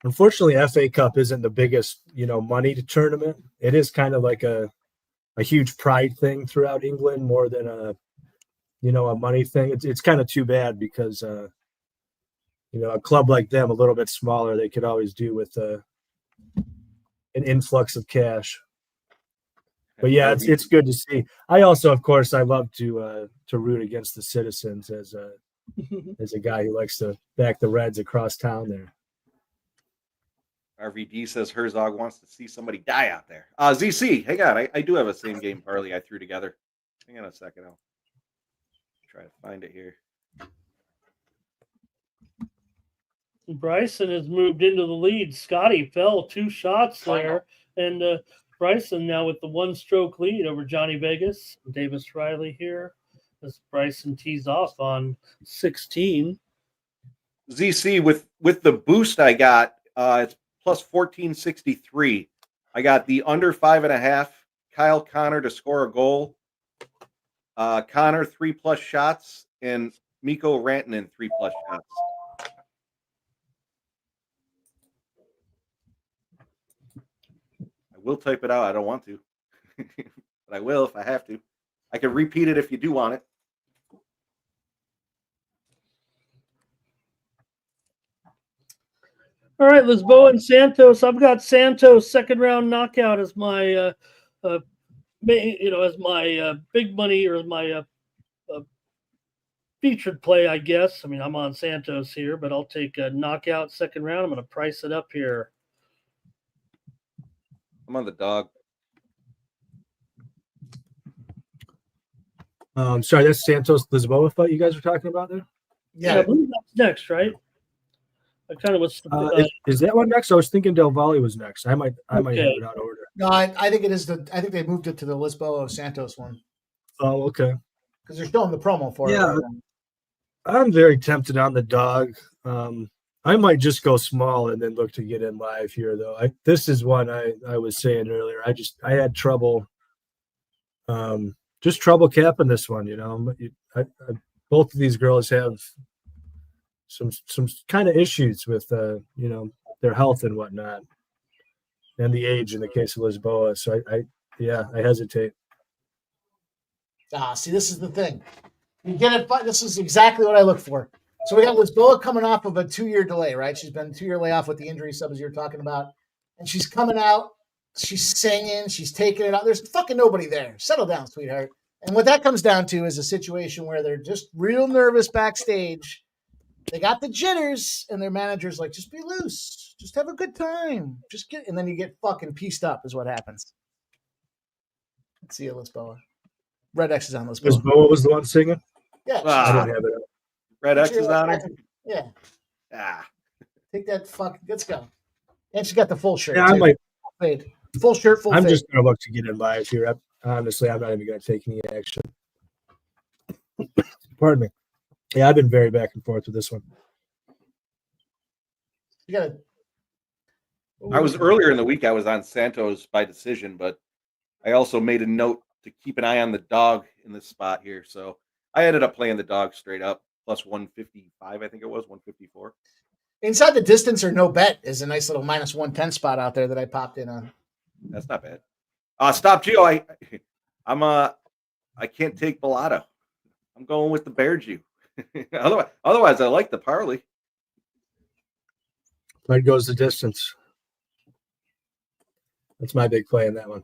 Speaker 6: Unfortunately, FA Cup isn't the biggest, money tournament. It is kind of like a huge pride thing throughout England more than a money thing. It's kind of too bad because, a club like them, a little bit smaller, they could always do with an influx of cash. But yeah, it's good to see. I also, of course, I love to root against the Citizens as a guy who likes to back the Reds across town there.
Speaker 5: RVD says Herzog wants to see somebody die out there. ZC, hang on. I do have a same game parlay I threw together. Hang on a second. I'll try to find it here.
Speaker 3: Bryson has moved into the lead. Scotty fell 2 shots there. And Bryson now with the 1-stroke lead over Johnny Vegas. Davis Riley here as Bryson tees off on 16.
Speaker 5: ZC, with the boost I got, it's plus 1463. I got the under 5.5. Kyle Connor to score a goal. Connor 3+ shots, and Mikko Rantanen 3+ shots. I will type it out. I don't want to, but I will if I have to. I can repeat it if you do want it.
Speaker 3: All right, Lisboa and Santos. I've got Santos second round knockout as my, as my big money or as my featured play, I guess. I mean, I'm on Santos here, but I'll take a knockout second round. I'm going to price it up here.
Speaker 5: I'm on the dog.
Speaker 6: Sorry, that's Santos Lisboa fight you guys were talking about there?
Speaker 3: Yeah, I believe that's next, right? I kind of was.
Speaker 6: Is that one next? I was thinking Del Valle was next. I might have it out of order.
Speaker 4: No, I think it is I think they moved it to the Lisboa Santos one.
Speaker 6: Oh, okay.
Speaker 4: Because they're showing the promo for it.
Speaker 6: Yeah,
Speaker 4: Right?
Speaker 6: I'm very tempted on the dog. I might just go small and then look to get in live here, though. This is one I was saying earlier. I had trouble, just trouble capping this one. You know, both of these girls have some kind of issues with their health and whatnot, and the age in the case of Lisboa. So I hesitate.
Speaker 4: See, this is the thing. You get it, but this is exactly what I look for. So we got Lisboa coming off of a 2-year delay, right? She's been 2-year layoff with the injury sub, as you're talking about, and she's coming out. She's singing. She's taking it out. There's fucking nobody there. Settle down, sweetheart. And what that comes down to is a situation where they're just real nervous backstage. They got the jitters, and their manager's like, just be loose. Just have a good time. And then you get fucking pieced up is what happens. Let's see you, Lisboa. Red X is on Lisboa.
Speaker 6: Lisboa was the one singing?
Speaker 4: Yeah.
Speaker 6: I don't have it.
Speaker 5: Red X is on her?
Speaker 4: Yeah.
Speaker 5: Ah.
Speaker 4: Take that fuck. Let's go. And she got the full shirt.
Speaker 6: Yeah, I might.
Speaker 4: Fade. Full shirt, full
Speaker 6: I'm
Speaker 4: fade.
Speaker 6: just going to look to get in live here. Honestly, I'm not even going to take any action. Pardon me. Yeah, I've been very back and forth with this one.
Speaker 4: You got
Speaker 5: I was earlier in the week, I was on Santos by decision, but I also made a note to keep an eye on the dog in this spot here. So I ended up playing the dog straight up, plus 155, I think it was 154.
Speaker 4: Inside the distance or no bet is a nice little minus 110 spot out there that I popped in on.
Speaker 5: That's not bad. Stop, Gio. I can't take Bellato. I'm going with the Bear Jew. Otherwise, I like the parlay.
Speaker 6: Right goes the distance. That's my big play in that one.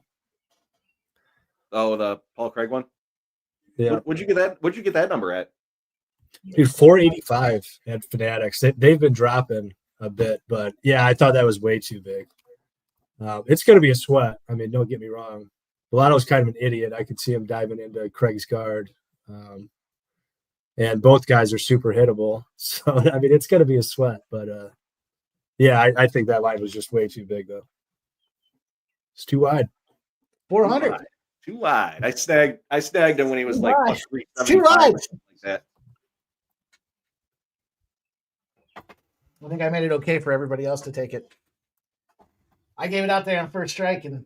Speaker 5: Oh, the Paul Craig one?
Speaker 6: Yeah.
Speaker 5: What'd you get that? What'd you get that number at?
Speaker 6: Dude, 485 at Fanatics. They've been dropping a bit, but yeah, I thought that was way too big. It's going to be a sweat. I mean, don't get me wrong. Bellato's kind of an idiot. I could see him diving into Craig's guard. And both guys are super hittable. So, I mean, it's going to be a sweat. But, yeah, I think that line was just way too big, though. It's too wide.
Speaker 4: 400.
Speaker 5: Too wide. I snagged him when he was like plus 375.
Speaker 4: Too wide.
Speaker 5: Like that.
Speaker 4: I think I made it okay for everybody else to take it. I gave it out there on first strike, and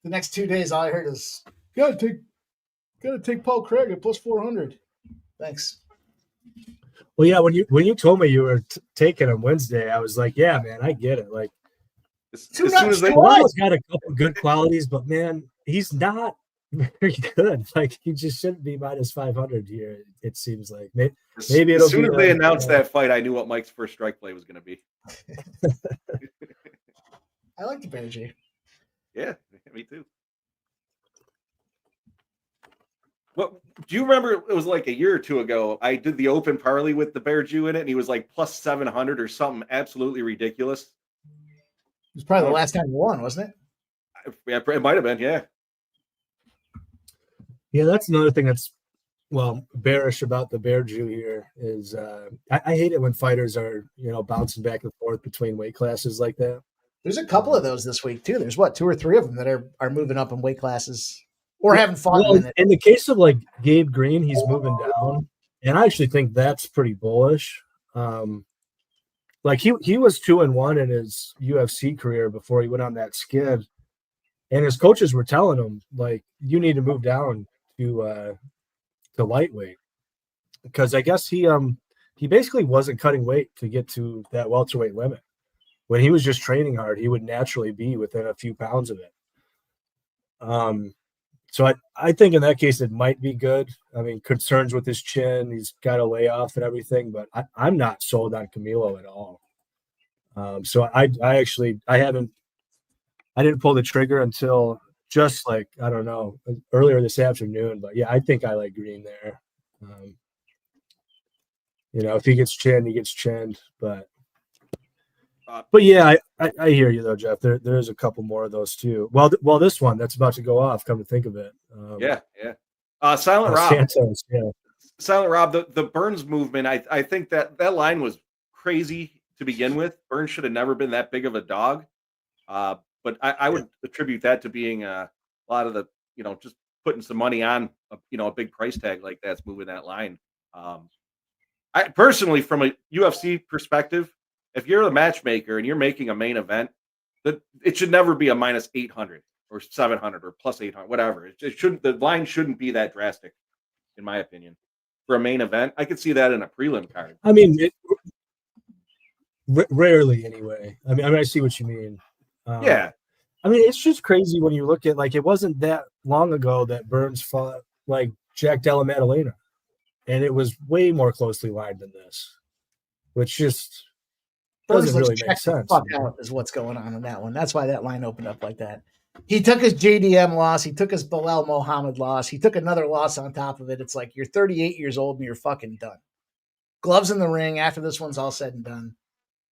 Speaker 4: the next 2 days, all I heard is, gotta take Paul Craig at plus 400. Thanks.
Speaker 6: Well, yeah, when you told me you were taking him Wednesday, I was like, yeah, man, I get it. Like,
Speaker 5: As soon as they
Speaker 6: Bellato's got a couple good qualities, but man, he's not very good. Like, he just shouldn't be minus 500 here. It seems like maybe it'll.
Speaker 5: As soon as they announced that fight, I knew what Mike's first strike play was going to be.
Speaker 4: I like the Bear G.
Speaker 5: Yeah, me too. Well, do you remember it was like a year or two ago? I did the open parlay with the Bear Jew in it, and he was like plus 700 or something absolutely ridiculous.
Speaker 4: It was probably the last time you won, wasn't it?
Speaker 5: Yeah, it might have been. Yeah.
Speaker 6: Yeah, that's another thing that's bearish about the Bear Jew here is I hate it when fighters are bouncing back and forth between weight classes like that.
Speaker 4: There's a couple of those this week too. There's 2 or 3 of them that are moving up in weight classes or haven't fought in it.
Speaker 6: In the case of like Gabe Green, he's moving down, and I actually think that's pretty bullish. Like he was 2-1 in his UFC career before he went on that skid, and his coaches were telling him like, you need to move down to lightweight, because I guess he basically wasn't cutting weight to get to that welterweight limit. When he was just training hard, he would naturally be within a few pounds of it. So I think in that case, it might be good. I mean, concerns with his chin, he's got a layoff and everything, but I'm not sold on Camilo at all. So I didn't pull the trigger until just like, I don't know, earlier this afternoon. But yeah, I think I like green there. If he gets chinned, he gets chinned. But yeah, I hear you though, Jeff. There's a couple more of those too. Well, this one that's about to go off. Come to think of it.
Speaker 5: Yeah. Silent Rob.
Speaker 6: Santos, yeah.
Speaker 5: Silent Rob, the Burns movement, I think that line was crazy to begin with. Burns should have never been that big of a dog. But I would attribute that to being a lot of the, just putting some money on, a big price tag like that's moving that line. I personally, from a UFC perspective, if you're a matchmaker and you're making a main event, that it should never be a minus 800 or 700 or plus 800, whatever. It shouldn't. The line shouldn't be that drastic, in my opinion. For a main event, I could see that in a prelim card.
Speaker 6: I mean, rarely anyway. I mean, I see what you mean.
Speaker 5: Yeah.
Speaker 6: I mean, it's just crazy when you look at, like, it wasn't that long ago that Burns fought like Jack Della Maddalena, and it was way more closely lined than this, which just doesn't really make sense.
Speaker 4: Fuck out is what's going on in that one. That's why that line opened up like that. He took his JDM loss. He took his Bilal Mohammed loss. He took another loss on top of it. It's like you're 38 years old and you're fucking done. Gloves in the ring after this one's all said and done.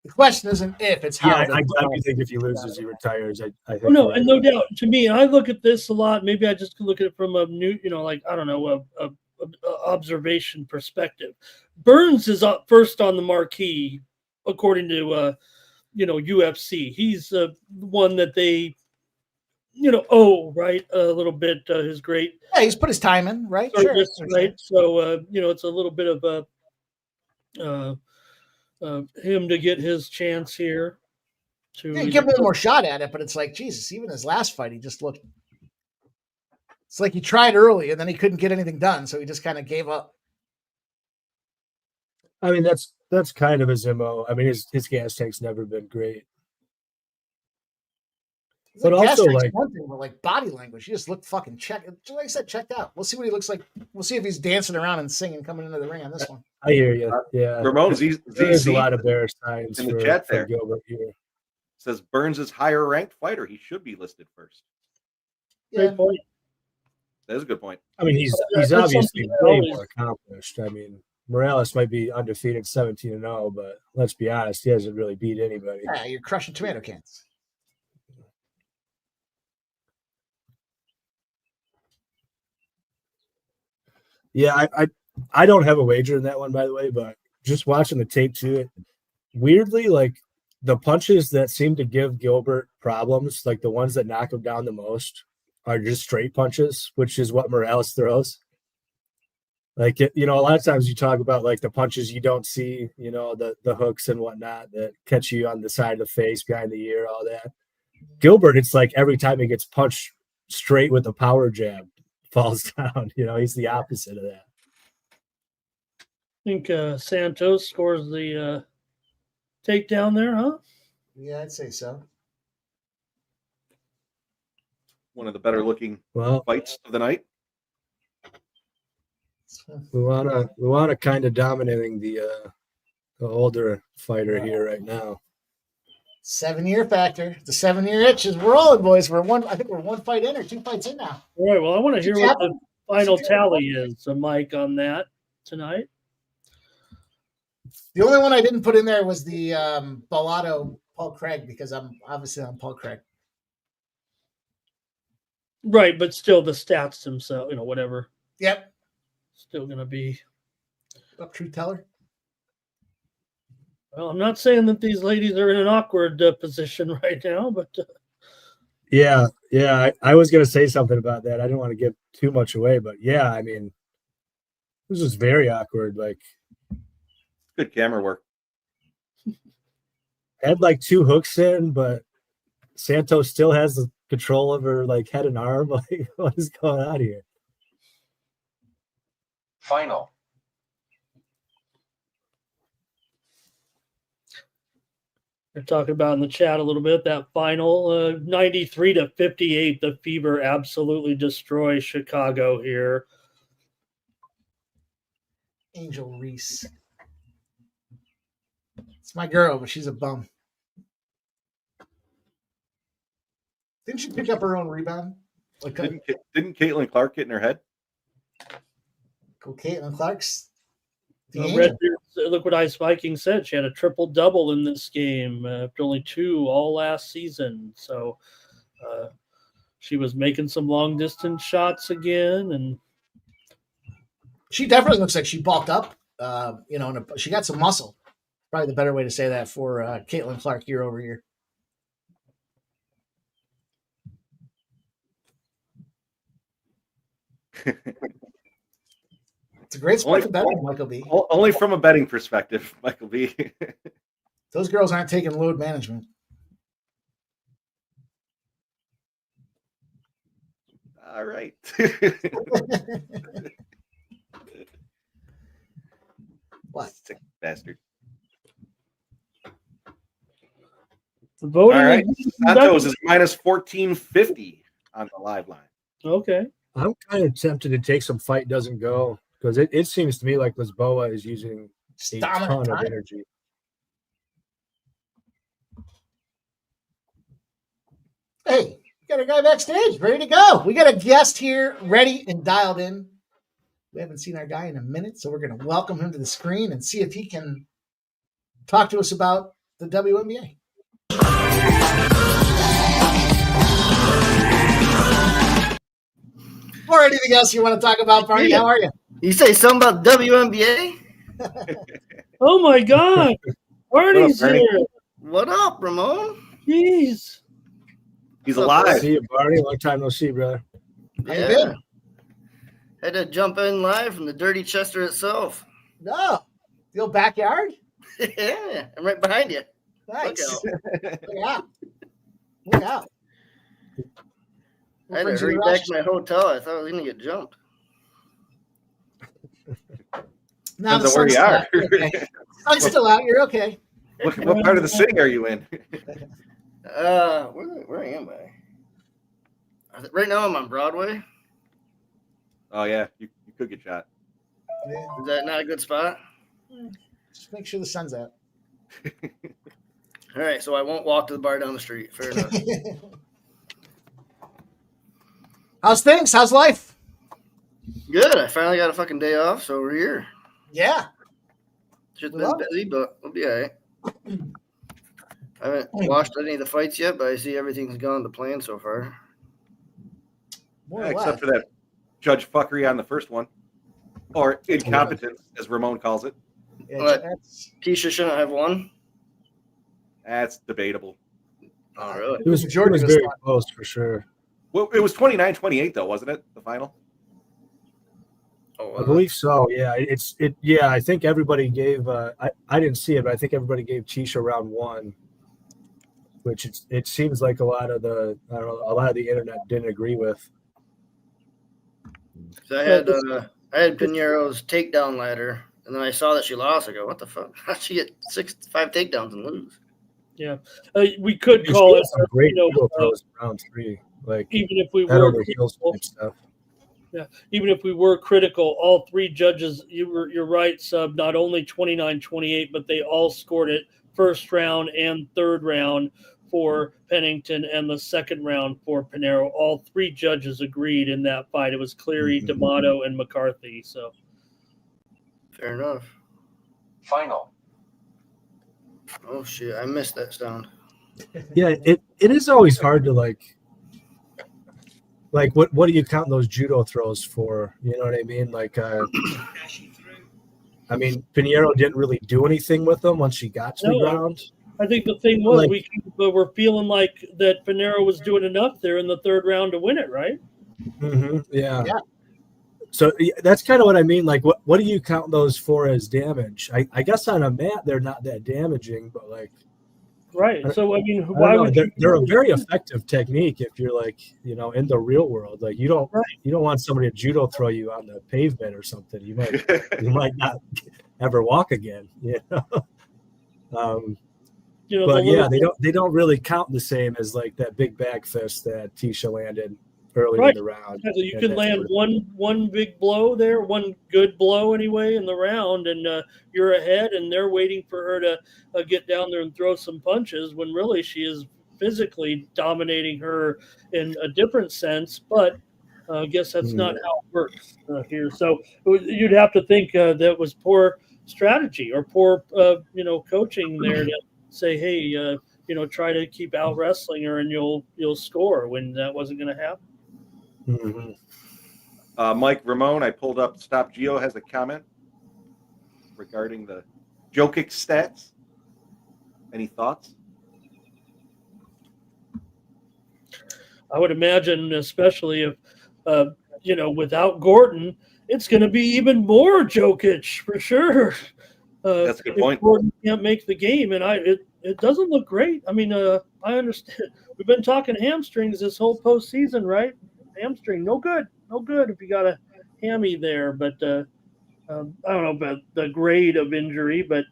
Speaker 4: The question isn't if, it's how.
Speaker 6: Yeah, I think if he loses, he retires. I think.
Speaker 3: No, and no doubt. To me, I look at this a lot. Maybe I just look at it from a new, a observation perspective. Burns is up first on the marquee, according to UFC. He's the one that they, right, a little bit. His great.
Speaker 4: Yeah, he's put his time in, right?
Speaker 3: Service, sure. Right. So it's a little bit of a. Him to get his chance here.
Speaker 4: Give him one more shot at it, but it's like, Jesus, even his last fight, he just looked. It's like he tried early and then he couldn't get anything done, so he just kind of gave up.
Speaker 6: I mean, that's kind of his MO. I mean, his gas tank's never been great.
Speaker 4: But also, like one thing, but like body language, he just looked fucking like I said, checked out. We'll see what he looks like. We'll see if he's dancing around and singing coming into the ring on this one.
Speaker 6: I hear you. Yeah,
Speaker 5: Ramon,
Speaker 6: there's a lot of bear signs
Speaker 5: in the chat there.
Speaker 6: Gilbert here.
Speaker 5: Says Burns is higher ranked fighter. He should be listed first.
Speaker 3: Yeah. Great point.
Speaker 5: That is a good point.
Speaker 6: I mean, he's obviously way more accomplished. I mean, Morales might be undefeated 17-0, but let's be honest, he hasn't really beat anybody.
Speaker 4: Yeah, you're crushing tomato cans.
Speaker 6: Yeah, I don't have a wager in that one, by the way, but just watching the tape to it, weirdly, like the punches that seem to give Gilbert problems, like the ones that knock him down the most, are just straight punches, which is what Morales throws. Like, a lot of times you talk about like the punches you don't see, the hooks and whatnot that catch you on the side of the face, behind the ear, all that. Gilbert, it's like every time he gets punched straight with a power jab, falls down. He's the opposite of that.
Speaker 3: I think Santos scores the takedown there, huh?
Speaker 4: Yeah, I'd say so.
Speaker 5: One of the better looking fights of the night.
Speaker 6: We wanna kind of dominating the older fighter here right now.
Speaker 4: 7-year factor. The 7-year itch is rolling, boys. I think we're one fight in or 2 fights in now.
Speaker 3: All right. Well, I want to hear what the final tally is, Mike, on that tonight.
Speaker 4: The only one I didn't put in there was the Bellato Paul Craig, because I'm obviously on Paul Craig.
Speaker 3: Right, but still the stats themselves, whatever.
Speaker 4: Yep.
Speaker 3: Still going to be.
Speaker 4: Up true teller.
Speaker 3: Well, I'm not saying that these ladies are in an awkward position right now, but.
Speaker 6: Yeah. I was going to say something about that. I didn't want to give too much away, but yeah, I mean, this is very awkward. Like,
Speaker 5: good camera work.
Speaker 6: Had like 2 hooks in, but Santos still has the control of her like head and arm. Like, what is going on here?
Speaker 8: Final.
Speaker 3: They're talking about in the chat a little bit that final 93-58. The Fever absolutely destroys Chicago here.
Speaker 4: Angel Reese. It's my girl, but she's a bum. Didn't she pick up her own rebound? Like,
Speaker 5: Didn't Caitlin Clark get in her head?
Speaker 4: Caitlin Clark's.
Speaker 3: Redbeard's Liquid Ice Viking said she had a triple-double in this game after only 2 all last season. So she was making some long-distance shots again. And
Speaker 4: she definitely looks like she bulked up. She got some muscle. Probably the better way to say that for Caitlin Clark year over year. It's a great sport to bet on, Michael B.
Speaker 5: Only from a betting perspective, Michael B.
Speaker 4: Those girls aren't taking load management.
Speaker 5: All right.
Speaker 4: What?
Speaker 5: Sick bastard.
Speaker 3: the voting.
Speaker 5: All right.
Speaker 3: is
Speaker 5: Santos is minus 1450 on the live line.
Speaker 3: okay.
Speaker 6: I'm kind of tempted to take some fight doesn't go because it seems to me like Lisboa is using a ton of energy.
Speaker 4: Hey, we got a guy backstage ready to go. We got a guest here ready and dialed in. We haven't seen our guy in a minute, so we're going to welcome him to the screen and see if he can talk to us about the WNBA. Or anything else you want to talk about, Barney? How are you?
Speaker 8: You say something about WNBA?
Speaker 3: Oh my God, Barney's
Speaker 5: Barney?
Speaker 3: here.
Speaker 8: What up, Ramon?
Speaker 3: Jeez.
Speaker 5: He's alive.
Speaker 6: See you, Barney. Long time no see, brother.
Speaker 4: How you been?
Speaker 8: Had to jump in live from the dirty Chester itself.
Speaker 4: No. The old backyard?
Speaker 8: Yeah, I'm right behind you.
Speaker 4: Nice.
Speaker 8: Look out.
Speaker 4: Look out. Look out.
Speaker 8: I had to hurry back to my hotel. I thought I was going to get jumped.
Speaker 4: Now the
Speaker 5: Depends on where
Speaker 4: sun's
Speaker 5: you are.
Speaker 4: out. You're okay. Sun's still out. You're okay.
Speaker 5: What part of the city are you in?
Speaker 8: Where am I? Right now I'm on Broadway.
Speaker 5: Oh, yeah. You could get shot.
Speaker 8: Is that not a good spot?
Speaker 4: Just make sure the sun's out.
Speaker 8: All right, so I won't walk to the bar down the street. Fair enough.
Speaker 4: How's things? How's life?
Speaker 8: Good. I finally got a fucking day off, so we're here.
Speaker 4: Yeah.
Speaker 8: Just
Speaker 4: Well.
Speaker 8: been busy, but we'll be all right. I haven't watched any of the fights yet, but I see everything's gone to plan so far.
Speaker 4: More
Speaker 5: Yeah,
Speaker 4: or
Speaker 5: except
Speaker 4: less.
Speaker 5: for that judge fuckery on the first one. Or incompetence, as Ramon calls it.
Speaker 4: Yeah,
Speaker 8: What?
Speaker 4: that's-
Speaker 8: Keisha shouldn't have won.
Speaker 5: That's debatable.
Speaker 8: Oh, really?
Speaker 6: It was
Speaker 4: Majority was
Speaker 6: very
Speaker 4: fun.
Speaker 6: close for sure.
Speaker 5: Well, it was 29-28, though, wasn't it? The final?
Speaker 8: Oh,
Speaker 6: I believe so. Yeah, Yeah, I think everybody gave. I didn't see it, but I think everybody gave Tisha round 1, which it seems like a lot of the internet didn't agree with.
Speaker 8: So I had Pinero's takedown ladder, and then I saw that she lost. I go, what the fuck? How'd she get 5 takedowns and lose?
Speaker 3: Yeah, we could
Speaker 6: She
Speaker 3: call
Speaker 6: had
Speaker 3: it.
Speaker 6: some great
Speaker 3: you know,
Speaker 6: heel throws in round 3, like
Speaker 3: even if we
Speaker 6: head
Speaker 3: were
Speaker 6: over heels
Speaker 3: critical,
Speaker 6: type stuff.
Speaker 3: even if we were critical, all 3 judges, you're right, Sub. Not only 29-28, but they all scored it first round and third round for Pennington and the second round for Pinero. All 3 judges agreed in that fight. It was Cleary, D'Amato, and McCarthy. So
Speaker 8: Fair enough.
Speaker 2: Final.
Speaker 8: Oh, shit. I missed that sound.
Speaker 6: Yeah, it is always hard to like what do you count those judo throws for? You know what I mean? Like I mean, Pinheiro didn't really do anything with them once she got to the ground.
Speaker 3: I think the thing was
Speaker 6: Like-
Speaker 3: we were feeling like that Pinero was doing enough there in the third round to win it, right?
Speaker 6: Yeah.
Speaker 4: Yeah.
Speaker 6: So that's kind of what I mean. Like, what do you count those for as damage? I guess on a mat they're not that damaging, but like,
Speaker 3: Right. So I mean,
Speaker 6: I don't
Speaker 3: why
Speaker 6: know,
Speaker 3: would
Speaker 6: they're a very effective technique if you're like, you know, in the real world. Like you don't want somebody to judo throw you on the pavement or something. You might not ever walk again. You know. But yeah, they don't really count the same as like that big back fist that Tisha landed early in the round.
Speaker 3: Exactly. You can land one big blow there, one good blow anyway in the round, and you're ahead, and they're waiting for her to get down there and throw some punches when really she is physically dominating her in a different sense, but I guess that's not how it works here. So you'd have to think that was poor strategy or poor, coaching there to say, hey, try to keep out wrestling her and you'll score when that wasn't going to happen.
Speaker 6: Mm-hmm.
Speaker 5: Mike Ramon, I pulled up. Stop Geo has a comment regarding the Jokic stats. Any thoughts?
Speaker 3: I would imagine, especially if, without Gordon, it's going to be even more Jokic for sure.
Speaker 5: That's a good point.
Speaker 3: Gordon can't make the game, and it doesn't look great. I mean, I understand. We've been talking hamstrings this whole postseason, right? Hamstring, no good if you got a hammy there. But I don't know about the grade of injury, but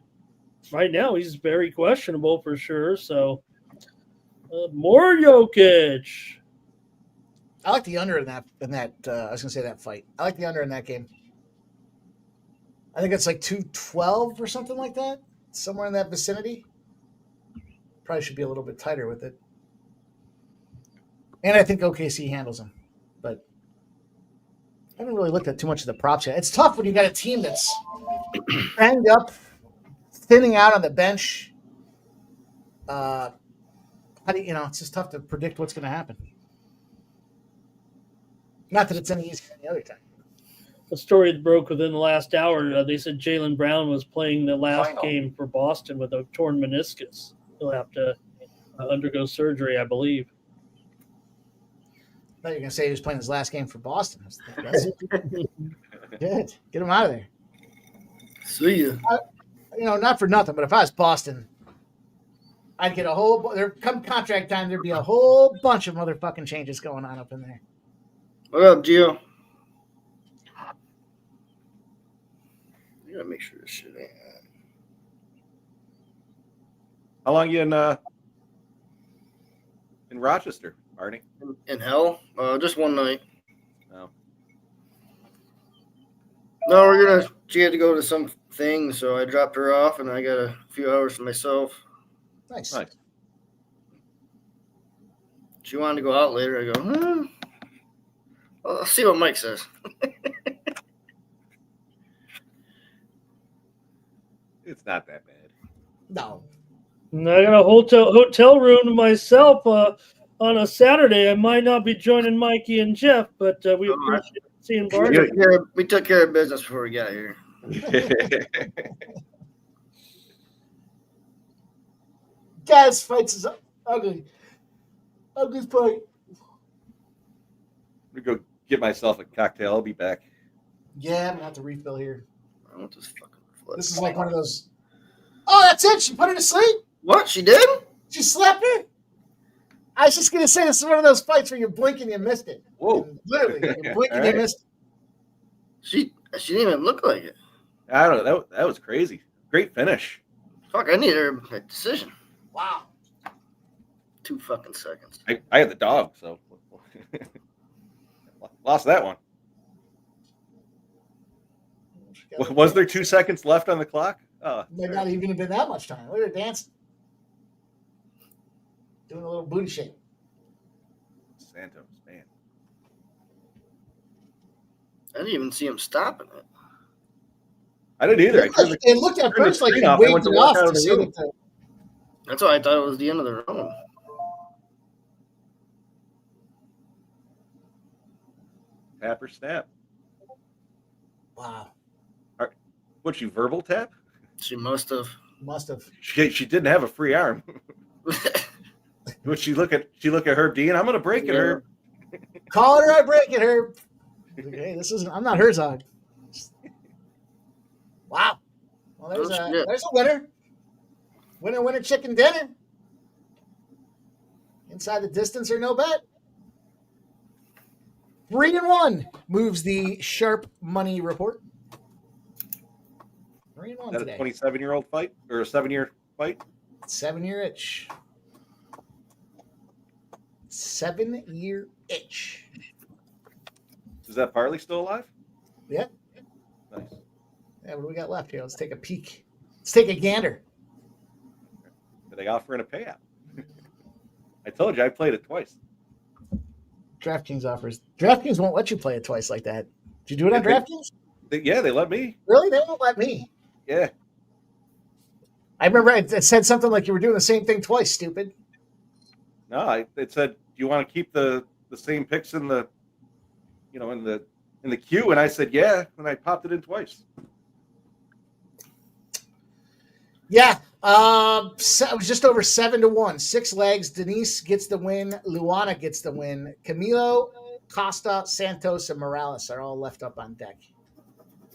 Speaker 3: right now he's very questionable for sure. So more Jokic.
Speaker 4: I like the under in that. I was gonna say that fight. I like the under in that game. I think it's like 212 or something like that, somewhere in that vicinity. Probably should be a little bit tighter with it. And I think OKC handles them, but I haven't really looked at too much of the props yet. It's tough when you got a team that's banged up, thinning out on the bench. How do it's just tough to predict what's going to happen. Not that it's any easier than the other time.
Speaker 3: A story that broke within the last hour. They said Jaylen Brown was playing the last game for Boston with a torn meniscus. He'll have to undergo surgery, I believe.
Speaker 4: I thought you were going to say he was playing his last game for Boston. Good. Get him out of there.
Speaker 8: See ya.
Speaker 4: Not for nothing, but if I was Boston, I'd get come contract time, there'd be a whole bunch of motherfucking changes going on up in there.
Speaker 8: What up, Gio? You gotta make sure this shit ain't.
Speaker 5: How long you in Rochester, Marty?
Speaker 8: In hell? Just one night.
Speaker 5: No.
Speaker 8: No, she had to go to some thing, so I dropped her off, and I got a few hours for myself.
Speaker 4: Nice.
Speaker 8: She wanted to go out later. I go, well, let's see what Mike says.
Speaker 5: It's not that bad.
Speaker 4: No.
Speaker 3: And I got a hotel room to myself on a Saturday. I might not be joining Mikey and Jeff, but we appreciate seeing Bart.
Speaker 8: Yeah, we took care of business before we got here.
Speaker 4: Guys, fights is ugly. Ugly fight.
Speaker 5: I'm going to go get myself a cocktail. I'll be back.
Speaker 4: Yeah, I'm going to have to refill here.
Speaker 8: I want this fucking flip.
Speaker 4: This is like one of those. Oh, that's it. She put her to sleep.
Speaker 8: What? She did?
Speaker 4: She slept her? I was just going to say this is one of those fights where you blink and you missed it.
Speaker 5: Whoa.
Speaker 4: Literally, you blink and you missed it.
Speaker 8: She didn't even look like it.
Speaker 5: I don't know. That was crazy. Great finish.
Speaker 8: Fuck, I need her a decision.
Speaker 4: Wow.
Speaker 8: 2 fucking seconds.
Speaker 5: I had the dog, so lost that one. Was there 2 seconds left on the clock?
Speaker 4: Might not even have been that much time. Look at her dancing. Doing a little booty shake.
Speaker 5: Santos, man.
Speaker 8: I didn't even see him stopping it.
Speaker 5: I didn't either.
Speaker 4: It looked at
Speaker 5: turned the
Speaker 4: first like he
Speaker 5: screen off. I
Speaker 4: waved
Speaker 5: went
Speaker 4: it
Speaker 5: to walk
Speaker 4: off
Speaker 5: out of
Speaker 4: to
Speaker 5: the
Speaker 4: say
Speaker 5: room.
Speaker 4: that
Speaker 8: That's why I thought it was the end of the round.
Speaker 5: Tap or snap?
Speaker 4: wow.
Speaker 5: What, you verbal tap?
Speaker 8: She must have.
Speaker 4: Must have.
Speaker 5: She didn't have a free arm. Would she look at Herb Dean? I'm going to break it, Herb.
Speaker 4: Call her, I break it, Herb. Hey, I'm not Herzog. Wow. Well, there's a winner. Winner, chicken dinner. Inside the distance or no bet. 3-1 moves the sharp money report. 3-1
Speaker 5: Is that
Speaker 4: today.
Speaker 5: a 27-year-old fight or a 7-year fight?
Speaker 4: 7-year itch. 7-year itch.
Speaker 5: Is that Parley still alive?
Speaker 4: Yeah.
Speaker 5: Nice.
Speaker 4: Yeah, what do we got left here? Let's take a peek. Let's take a gander.
Speaker 5: Are they offering a payout? I told you I played it twice.
Speaker 4: DraftKings offers. DraftKings won't let you play it twice like that. Did you do it on DraftKings?
Speaker 5: They let me.
Speaker 4: Really? They won't let me.
Speaker 5: Yeah.
Speaker 4: I remember it said something like you were doing the same thing twice, stupid.
Speaker 5: No, it said, do you want to keep the same picks in the in the queue? And I said, yeah, and I popped it in twice.
Speaker 4: Yeah. It was just over 7-1. 6 legs. Denise gets the win. Luana gets the win. Camilo, Costa, Santos, and Morales are all left up on deck.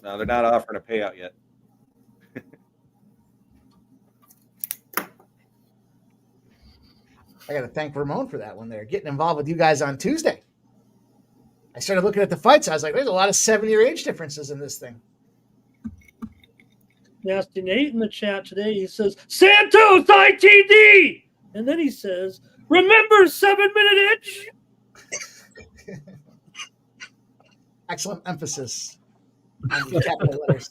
Speaker 5: No, they're not offering a payout yet.
Speaker 4: I got to thank Ramon for that one there, getting involved with you guys on Tuesday. I started looking at the fights. I was like, there's a lot of 7-year age differences in this thing.
Speaker 3: Nasty Nate in the chat today. He says, Santos ITD. And then he says, remember 7-minute itch?
Speaker 4: Excellent emphasis on the capital letters.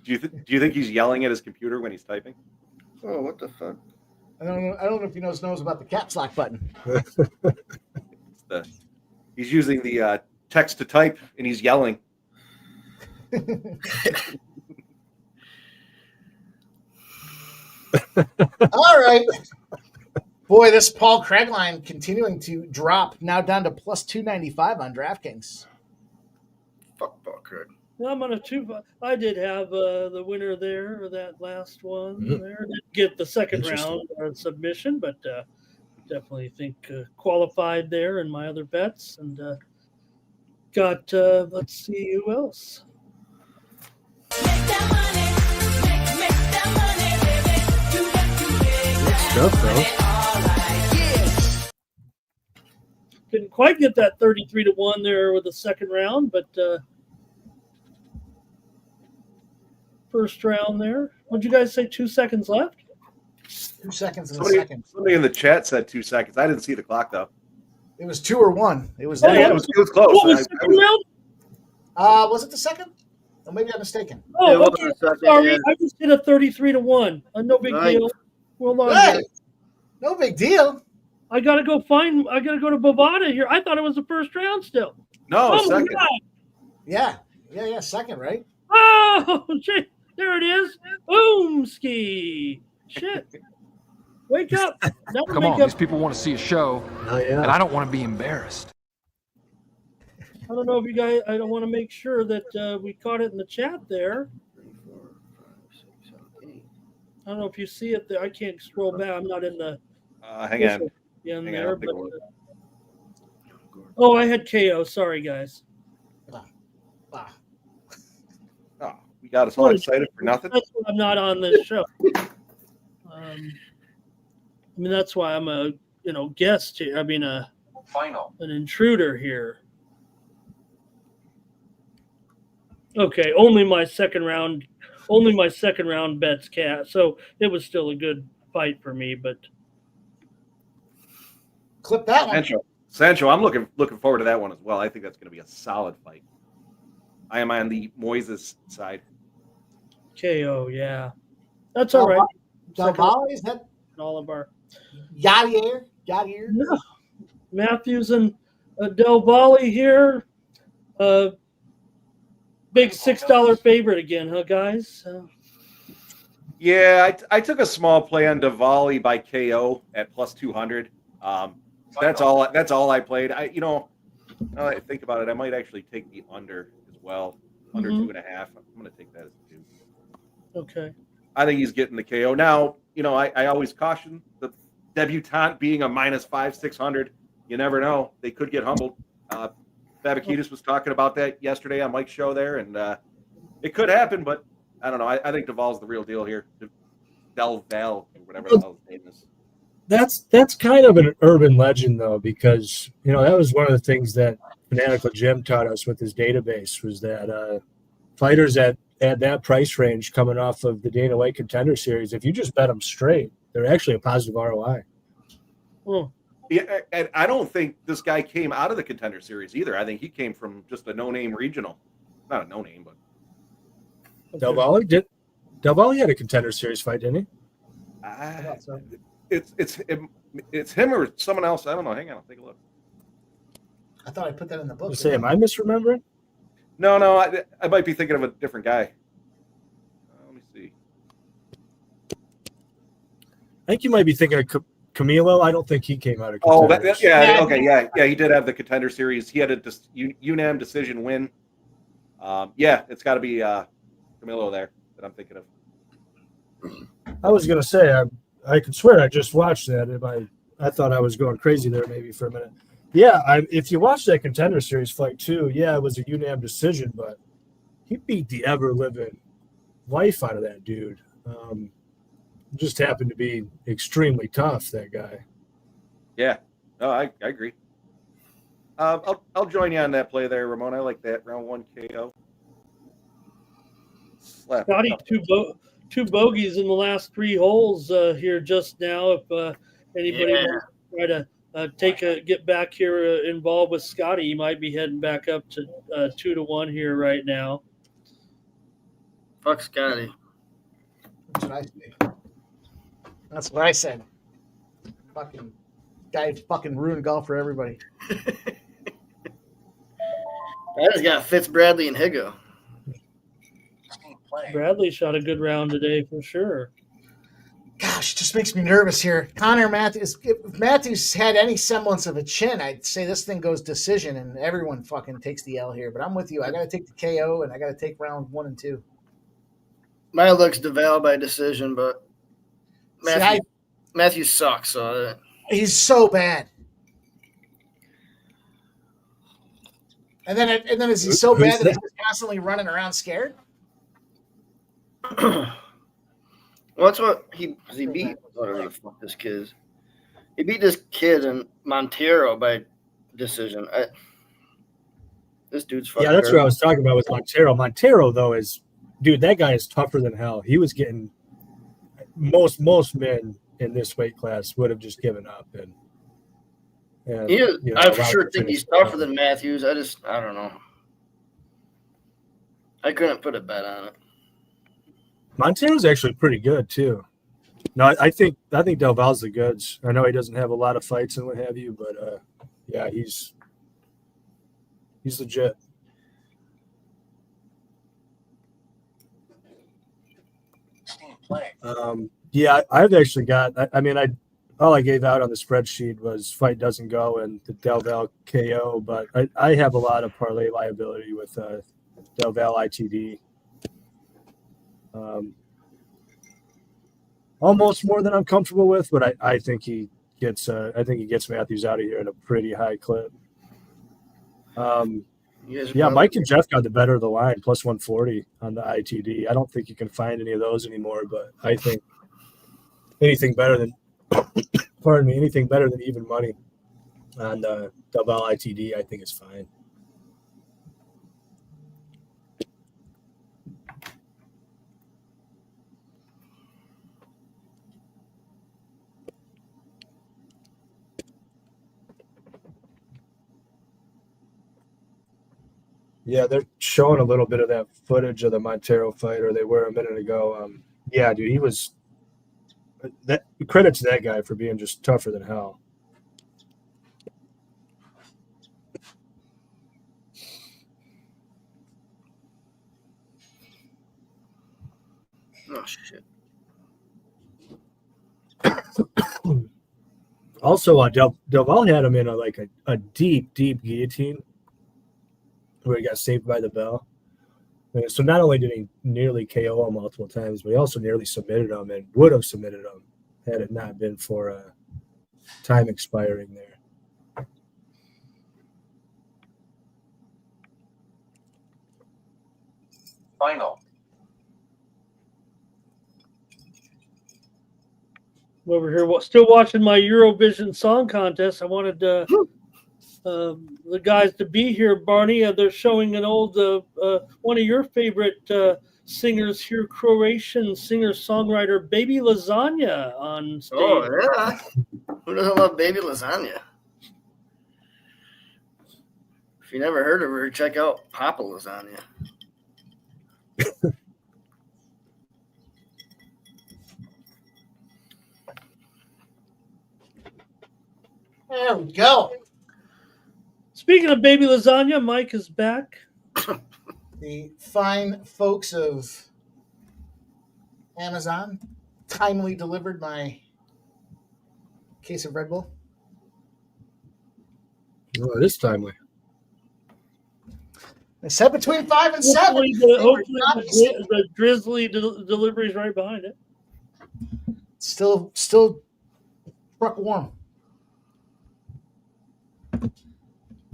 Speaker 5: Do you think he's yelling at his computer when he's typing?
Speaker 8: Oh, what the fuck?
Speaker 4: I don't know if he knows about the caps lock button.
Speaker 5: He's using the text to type, and he's yelling.
Speaker 4: All right. Boy, this Paul Craig line continuing to drop, now down to plus 295 on DraftKings.
Speaker 8: Fuck Paul Craig.
Speaker 3: I'm on a 2. I did have the winner there, or that last one there. Didn't get the second round submission, but definitely think qualified there in my other bets. And got, let's see who else.
Speaker 6: Stuff, though.
Speaker 3: Didn't quite get that 33-1 there with the second round, but first round there. What'd you guys say? 2 seconds left?
Speaker 4: 2 seconds in the second.
Speaker 5: Somebody in the chat said 2 seconds. I didn't see the clock though.
Speaker 4: It was 2 or 1. It was.
Speaker 5: Yeah, it was close.
Speaker 3: What was second round?
Speaker 4: Was it the second? Or maybe I'm mistaken.
Speaker 3: Oh, okay. Sorry, I just did a 33-1. No big deal. Hold on.
Speaker 4: Hey, no big deal.
Speaker 3: I gotta go to Bovada here. I thought it was the first round still.
Speaker 5: No, second.
Speaker 3: God.
Speaker 4: Yeah, second, right?
Speaker 3: Oh, shit. There it is. Boomski. Shit. Wake up.
Speaker 9: Come on, these people want to see a show, and I don't want to be embarrassed.
Speaker 3: I don't know if you guys, I don't want to make sure that we caught it in the chat there.
Speaker 8: 3, 4, 5, 6, 7, 8.
Speaker 3: I don't know if you see it there. I can't scroll back. I'm not in the.
Speaker 5: Hang on.
Speaker 3: Oh, I had KO. Sorry, guys.
Speaker 5: Oh, we got us all excited for nothing.
Speaker 3: That's why I'm not on this show. I mean, that's why I'm a guest here. I mean, an intruder here. Okay, only my second round bets cast. So it was still a good fight for me, but
Speaker 4: clip that one.
Speaker 5: Sancho, I'm looking forward to that one as well. I think that's going to be a solid fight. I am on the Moises side.
Speaker 3: KO, yeah, that's all right.
Speaker 4: Del Valle, is that
Speaker 3: all of our
Speaker 4: Yadier?
Speaker 3: Yeah. Matthews and Del Valle here. Big $6 favorite again, huh, guys?
Speaker 5: Yeah, I took a small play on Diwali by KO at plus 200. That's all I played. Now that I think about it, I might actually take the under as well, under 2.5. I'm going to take that as a 2.
Speaker 3: Okay.
Speaker 5: I think he's getting the KO. Now, I always caution the debutante being a minus 500-600. You never know; they could get humbled. Babakitis was talking about that yesterday on Mike's show there, and it could happen, but I don't know. I think Duvall's the real deal here. Del Val, or whatever the hell his name is.
Speaker 6: That's kind of an urban legend, though, because that was one of the things that Fanatical Jim taught us with his database was that fighters at that price range coming off of the Dana White Contender Series, if you just bet them straight, they're actually a positive ROI.
Speaker 3: Oh.
Speaker 5: Yeah, and I don't think this guy came out of the Contender Series either. I think he came from just a no-name regional. Not a no-name, but
Speaker 6: Del Valle did. Del Valle had a Contender Series fight, didn't he?
Speaker 5: It's him or someone else. I don't know. Hang on, I'll take a look.
Speaker 4: I thought I put that in the book.
Speaker 6: Am I misremembering?
Speaker 5: No, I might be thinking of a different guy. Let me see.
Speaker 6: I think you might be thinking of Camilo. I don't think he came out of
Speaker 5: Contender.
Speaker 6: Yeah,
Speaker 5: he did have the Contender Series. He had a UNAM decision win. It's got to be Camilo there that I'm thinking of.
Speaker 6: I was gonna say I could swear I just watched that. I thought I was going crazy there maybe for a minute. Yeah, if you watch that Contender Series fight too, it was a UNAM decision, but he beat the ever living life out of that dude. Just happened to be extremely tough, that guy.
Speaker 5: Yeah, no, I agree. I'll join you on that play there, Ramon. I like that round 1 KO.
Speaker 3: Scotty, two bogeys in the last 3 holes here just now. If anybody wants to try to get back here involved with Scotty, he might be heading back up to 2-1 here right now.
Speaker 8: Fuck Scotty.
Speaker 4: That's what I said. Fucking guy fucking ruined golf for everybody.
Speaker 8: I just got Fitz, Bradley, and Higo.
Speaker 3: Bradley shot a good round today for sure.
Speaker 4: Gosh, it just makes me nervous here. Connor Matthews, if Matthews had any semblance of a chin, I'd say this thing goes decision and everyone fucking takes the L here. But I'm with you. I got to take the KO and I got to take round 1 and 2.
Speaker 8: My looks DeVal by decision, but Matthew sucks. So
Speaker 4: he's so bad. And then is he so bad that he's constantly running around scared?
Speaker 8: Well, that's what he beat. Whatever the fuck this kid is. He beat this kid in Montero by decision. This dude's fucking.
Speaker 6: Yeah, that's what I was talking about with Montero. Montero, though, that guy is tougher than hell. He was getting most men in this weight class would have just given up. And
Speaker 8: I for sure think he's tougher than Matthews. I don't know. I couldn't put a bet on it.
Speaker 6: Montero's actually pretty good too. No, I think Del Val's the goods. I know he doesn't have a lot of fights and what have you, but he's legit. I've actually got. All I gave out on the spreadsheet was fight doesn't go and the Del Val KO, but I have a lot of parlay liability with Del Val ITD. Almost more than I'm comfortable with, but I think he gets Matthews out of here at a pretty high clip. Mike and Jeff got the better of the line, plus 140 on the ITD. I don't think you can find any of those anymore, but I think anything better than even money on the Del Val ITD, I think is fine. Yeah, they're showing a little bit of that footage of the Montero fight, or they were a minute ago. Dude, he was. Credit to that guy for being just tougher than hell.
Speaker 8: Oh shit.
Speaker 6: Also, Del Val had him in a deep guillotine where he got saved by the bell. So not only did he nearly KO him multiple times, but he also nearly submitted him and would have submitted him had it not been for time expiring there.
Speaker 5: Final.
Speaker 3: Over here, still watching my Eurovision Song Contest. I wanted the guys to be here, Barney. They're showing an old one of your favorite singers here, Croatian singer-songwriter Baby Lasagna on stage.
Speaker 8: Oh, yeah. Who doesn't love Baby Lasagna? If you never heard of her, check out Papa Lasagna.
Speaker 4: There we go.
Speaker 3: Speaking of baby lasagna, Mike is back.
Speaker 4: The fine folks of Amazon timely delivered my case of Red Bull.
Speaker 6: Oh, it is timely.
Speaker 4: I said between 5 and 7.
Speaker 3: Hopefully, the Drizzly delivery is right behind it.
Speaker 4: Still truck warm.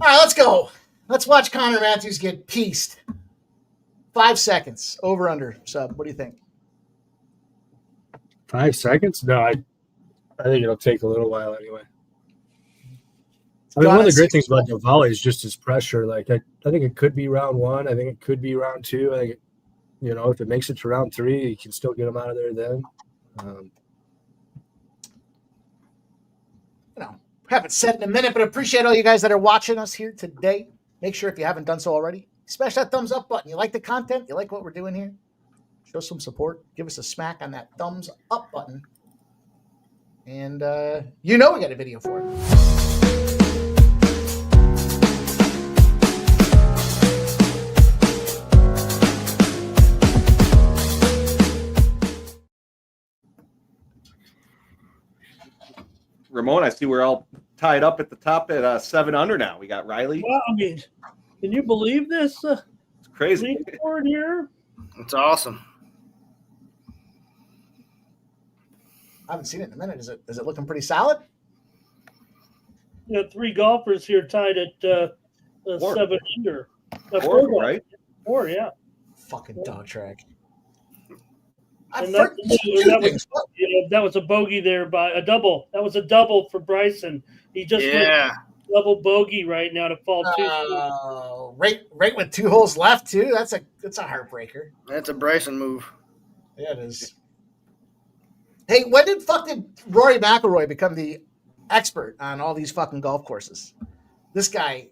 Speaker 4: All right, let's go. Let's watch Connor Matthews get pieced. 5 seconds. Over, under, sub. What do you think?
Speaker 6: 5 seconds? No, I think it'll take a little while anyway. I mean, one of the great things about Navalny is just his pressure. Like, I think it could be round 1. I think it could be round 2. I think, if it makes it to round 3, you can still get him out of there then.
Speaker 4: Haven't said in a minute, but appreciate all you guys that are watching us here today. Make sure if you haven't done so already, smash that thumbs up button. You like the content? You like what we're doing here? Show some support. Give us a smack on that thumbs up button. And we got a video for it.
Speaker 5: Ramon, I see we're all tied up at the top at 7 under now. We got Riley.
Speaker 3: Well, I mean, can you believe this?
Speaker 5: It's crazy.
Speaker 3: Forward here.
Speaker 8: It's awesome.
Speaker 4: I haven't seen it in a minute. Is it looking pretty solid?
Speaker 3: You got 3 golfers here tied at 7 under.
Speaker 5: 4, right?
Speaker 3: 4, yeah.
Speaker 4: Fucking dog track.
Speaker 3: That was a bogey there by a double. That was a double for Bryson. He just went double bogey right now to fall 2.
Speaker 4: Right with 2 holes left too. That's a heartbreaker.
Speaker 8: That's a Bryson move.
Speaker 4: Yeah, it is. Hey, when did Rory McIlroy become the expert on all these fucking golf courses? This guy.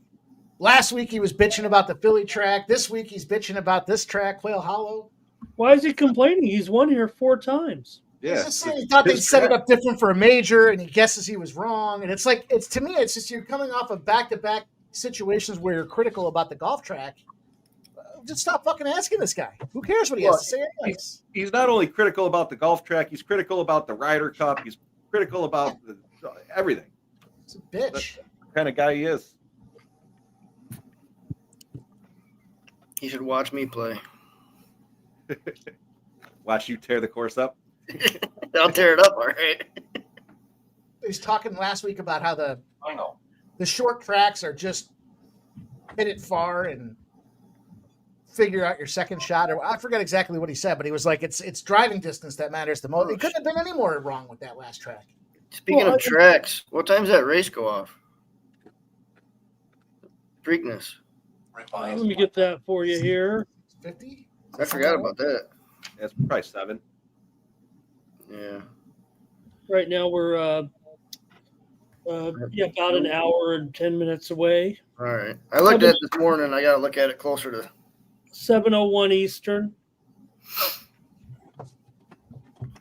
Speaker 4: Last week he was bitching about the Philly track. This week he's bitching about this track, Quail Hollow.
Speaker 3: Why is he complaining? He's won here 4 times.
Speaker 5: Yeah,
Speaker 4: he thought they'd set it up different for a major, and he guesses he was wrong. And to me, it's just you're coming off of back-to-back situations where you're critical about the golf track. Just stop fucking asking this guy. Who cares what he has to say anyways?
Speaker 5: He's not only critical about the golf track, he's critical about the Ryder Cup. He's critical about everything.
Speaker 4: He's a bitch.
Speaker 5: That's the kind of guy he is.
Speaker 8: He should watch me play.
Speaker 5: Watch you tear the course up.
Speaker 8: I'll tear it up, all right.
Speaker 4: He was talking last week about how the short tracks are just hit it far and figure out your second shot. Or I forget exactly what he said, but he was like, it's driving distance that matters the most. It couldn't have been any more wrong with that last track.
Speaker 8: Speaking of tracks, what time does that race go off? Preakness.
Speaker 3: Let me get that for you here.
Speaker 4: 50?
Speaker 8: I forgot about that.
Speaker 5: That's probably 7.
Speaker 8: Yeah.
Speaker 3: Right now we're about an hour and 10 minutes away.
Speaker 8: All right. I looked at it this morning. I got to look at it closer to
Speaker 3: 7:01 Eastern.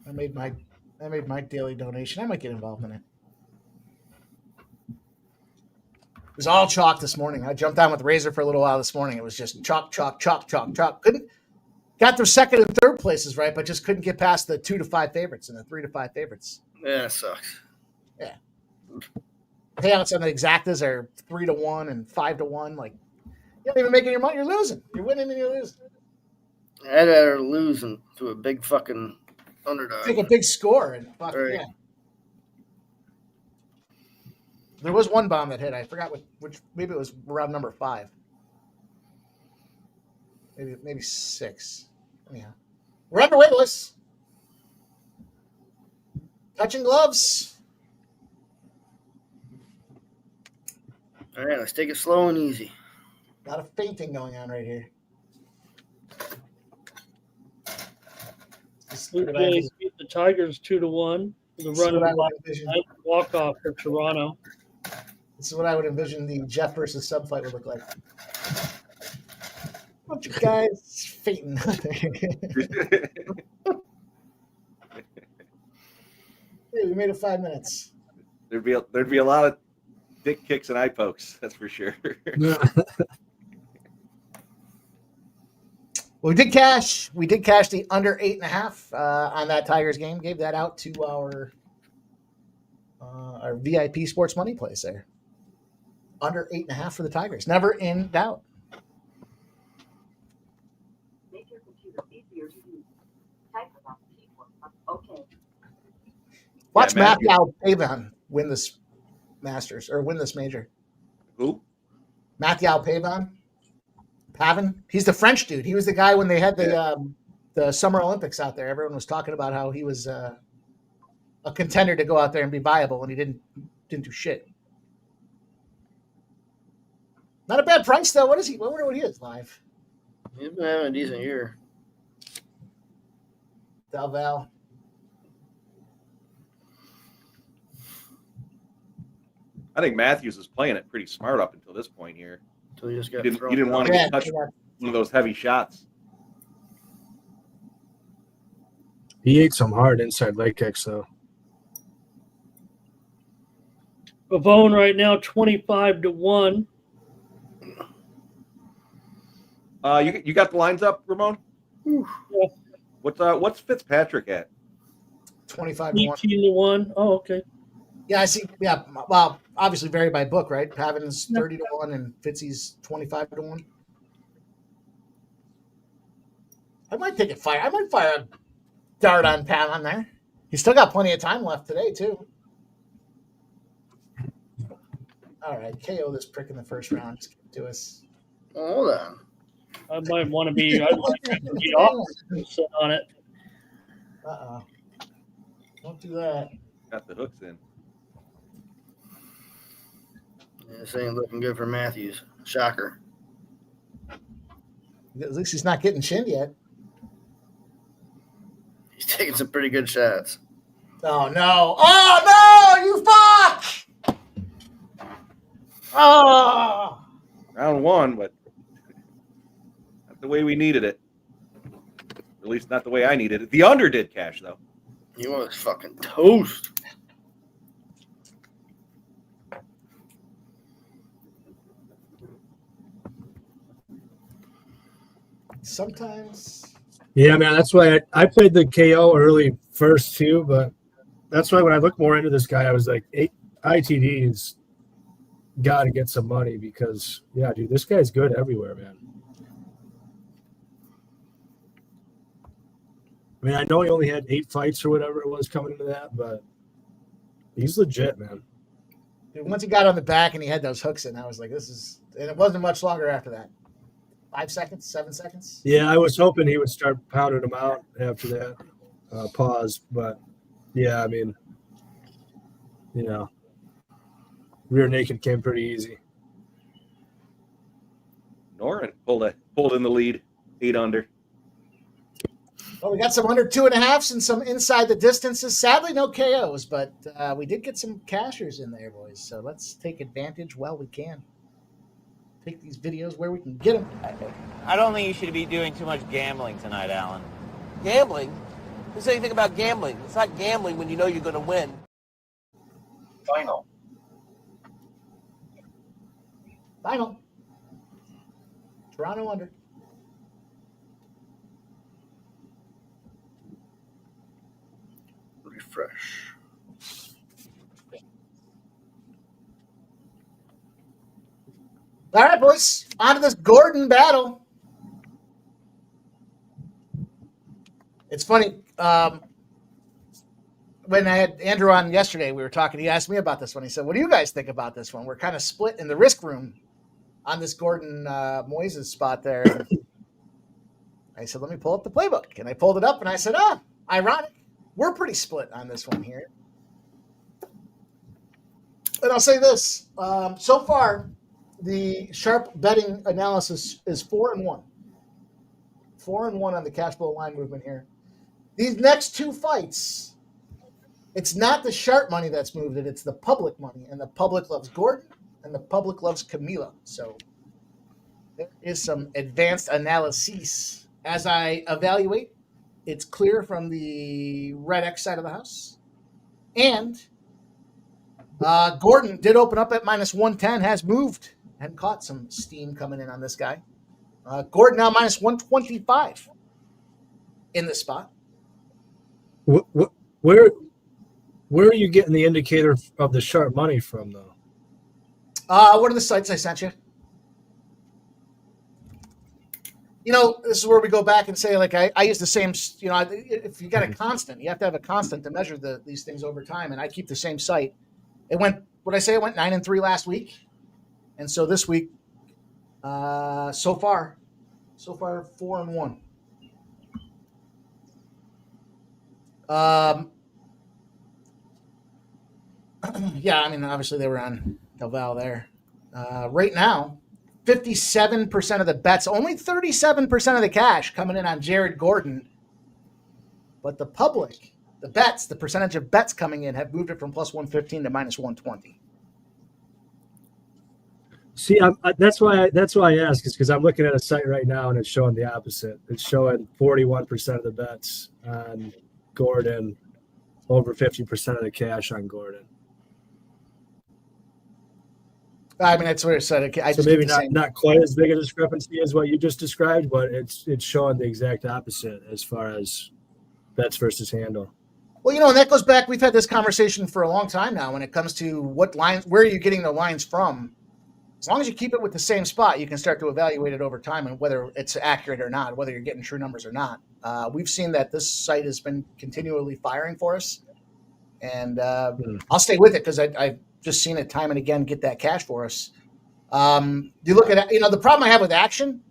Speaker 4: I made my daily donation. I might get involved in it. It was all chalk this morning. I jumped on with Razor for a little while this morning. It was just chalk. Got their second and third places right, but just couldn't get past the 2 to 5 favorites and the 3 to 5 favorites.
Speaker 8: Yeah, it sucks.
Speaker 4: Yeah. Payouts on the exactas are 3 to 1 and 5 to 1. Like, you don't even make any money. You're losing. You're winning and you're losing.
Speaker 8: I'd rather lose to a big fucking underdog.
Speaker 4: Take a big score and fuck yeah. There was one bomb that hit. I forgot which. Maybe it was around number 5. Maybe 6. Yeah. We're underway, boys. Touching gloves.
Speaker 8: All right, let's take it slow and easy.
Speaker 4: A lot of fainting going on right here.
Speaker 3: Blue Jays beat the Tigers 2 to 1. The run of walk off for Toronto.
Speaker 4: This is what I would envision the Jeff versus Sub fight would look like. Bunch of guys fainting out there. Hey, we made it 5 minutes.
Speaker 5: There'd be a lot Dick kicks and eye pokes. That's for sure.
Speaker 4: Well, we did cash the under 8.5 on that Tigers game. Gave that out to our VIP sports money place there. Under 8.5 for the Tigers. Never in doubt.
Speaker 10: Make your computer easier to use. Type about keyboard. Okay.
Speaker 4: Watch Matthew Pavon win this Masters or win this major.
Speaker 5: Who?
Speaker 4: Matthew Pavon. He's the French dude. He was the guy when they had the Summer Olympics out there. Everyone was talking about how he was a contender to go out there and be viable, and he didn't do shit. Not a bad price though. What is he? I wonder what he is live.
Speaker 8: He's been having a decent year.
Speaker 4: Delval.
Speaker 5: I think Matthews is playing it pretty smart up until this point here.
Speaker 8: Until he just got
Speaker 5: You didn't want to get touched one of those heavy shots.
Speaker 6: He ate some hard inside leg kicks, though.
Speaker 3: Pavone right now 25-1.
Speaker 5: You got the lines up, Ramon?
Speaker 3: Yeah.
Speaker 5: What's Fitzpatrick at?
Speaker 4: 25-1.
Speaker 3: 18-1. Oh, okay.
Speaker 4: Yeah, I see. Yeah, well, obviously vary by book, right? Pavin's 30-1 and Fitzy's 25-1. I might take a fire. I might fire a dart on Pavin there. He's still got plenty of time left today, too. All right, KO this prick in the first round. Just give it to us.
Speaker 8: Hold on.
Speaker 3: I might want to be off on it.
Speaker 4: Uh-oh. Don't do that.
Speaker 5: Got the hooks in.
Speaker 8: Yeah, this ain't looking good for Matthews. Shocker.
Speaker 4: At least he's not getting chinned yet.
Speaker 8: He's taking some pretty good shots.
Speaker 4: Oh, no. Oh, no, you fuck! Oh!
Speaker 5: Round one, but not the way we needed it. At least not the way I needed it. The under did cash, though.
Speaker 8: He was fucking toast.
Speaker 4: Sometimes.
Speaker 6: Yeah, man, that's why I played the KO early first, too, but that's why when I look more into this guy, I was like, ITD's got to get some money because, yeah, dude, this guy's good everywhere, man. I mean, I know he only had 8 fights or whatever it was coming into that, but he's legit, man.
Speaker 4: Dude, once he got on the back and he had those hooks in, I was like, this is – and it wasn't much longer after that. 5 seconds, 7 seconds?
Speaker 6: Yeah, I was hoping he would start pounding him out after that pause. But, yeah, I mean, you know, rear naked came pretty easy.
Speaker 5: Norin pulled in the lead, 8 under.
Speaker 4: Well, we got some under 2.5s and some inside the distances. Sadly, no KOs, but we did get some cashers in there, boys. So let's take advantage while we can. Take these videos where we can get them.
Speaker 11: I don't think you should be doing too much gambling tonight, Alan.
Speaker 12: Gambling? Who said anything about gambling? It's not gambling when you know you're going to win.
Speaker 8: Final.
Speaker 4: Toronto under.
Speaker 8: Refresh.
Speaker 4: All right, boys. On to this Gordon battle. It's funny. When I had Andrew on yesterday, we were talking. He asked me about this one. He said, what do you guys think about this one? We're kind of split in the risk room on this Gordon Moises spot there. I said, let me pull up the playbook. And I pulled it up, and I said, ironic. We're pretty split on this one here. And I'll say this. So far, the sharp betting analysis is 4-1. 4-1 on the cash flow line movement here. These next 2 fights, it's not the sharp money that's moved it, it's the public money. And the public loves Gordon and the public loves Camila. So there is some advanced analysis. As I evaluate, it's clear from the red X side of the house. And Gordon did open up at minus 110, has moved and caught some steam coming in on this guy. Gordon now minus 125 in this spot.
Speaker 6: Where are you getting the indicator of the sharp money from, though?
Speaker 4: What are the sites I sent you? This is where we go back and say, like, I use the same, if you got a constant, you have to have a constant to measure these things over time. And I keep the same site. It went 9-3 last week. And so this week, so far 4-1. Yeah, I mean, obviously they were on Del Val there. Right now, 57% of the bets, only 37% of the cash coming in on Jared Gordon. But the public, the bets, the percentage of bets coming in have moved it from plus 115 to minus 120.
Speaker 6: See, that's why I ask, is because I'm looking at a site right now and it's showing the opposite. It's showing 41% of the bets on Gordon, over 50% of the cash on Gordon.
Speaker 4: I mean, that's what it said.
Speaker 6: So maybe not quite as big a discrepancy as what you just described, but it's showing the exact opposite as far as bets versus handle.
Speaker 4: Well, and that goes back. We've had this conversation for a long time now when it comes to what lines, where are you getting the lines from? As long as you keep it with the same spot, you can start to evaluate it over time and whether it's accurate or not, whether you're getting true numbers or not. We've seen that this site has been continually firing for us, and I'll stay with it because I've just seen it time and again get that cash for us. You look at the problem I have with action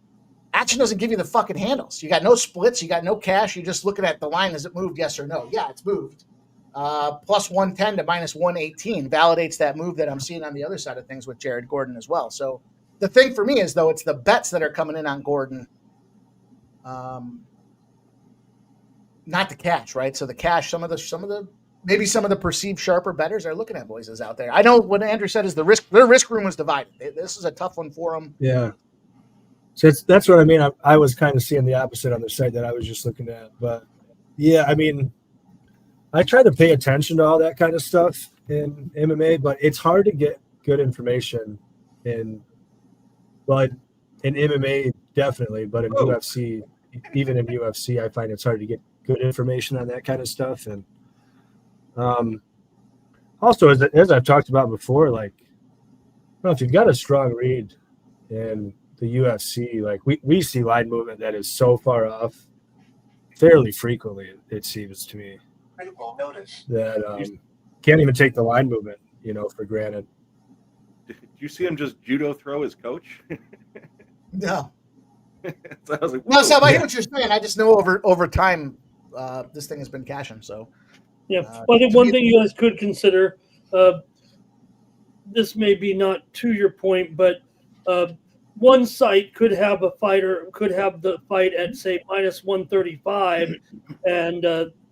Speaker 4: doesn't give you the fucking handles. You got no splits, you got no cash. You're just looking at the line. Has it moved? Yes or no? Yeah, it's moved. Plus 110 to minus 118 validates that move that I'm seeing on the other side of things with Jared Gordon as well. So the thing for me is, though, it's the bets that are coming in on Gordon, not the cash, right? So the cash, some of the perceived sharper bettors are looking at voices out there. I know what Andrew said is their risk room was divided. This is a tough one for them.
Speaker 6: Yeah. So that's what I mean. I was kind of seeing the opposite on the site that I was just looking at. But yeah, I mean, I try to pay attention to all that kind of stuff in MMA, but it's hard to get good information in MMA definitely, but in UFC, even in UFC, I find it's hard to get good information on that kind of stuff. And also, as I've talked about before, like, if you've got a strong read in the UFC, like we see line movement that is so far off fairly frequently, it seems to me. That can't even take the line movement, for granted.
Speaker 5: Did you see him just judo throw his coach?
Speaker 4: No.
Speaker 5: So I was like,
Speaker 4: no, Sab, I hear what you're saying. I just know over time this thing has been cashing. So
Speaker 3: yeah, well, I think one thing you guys could consider. This may be not to your point, but one site could have the fight at, say, minus 135, and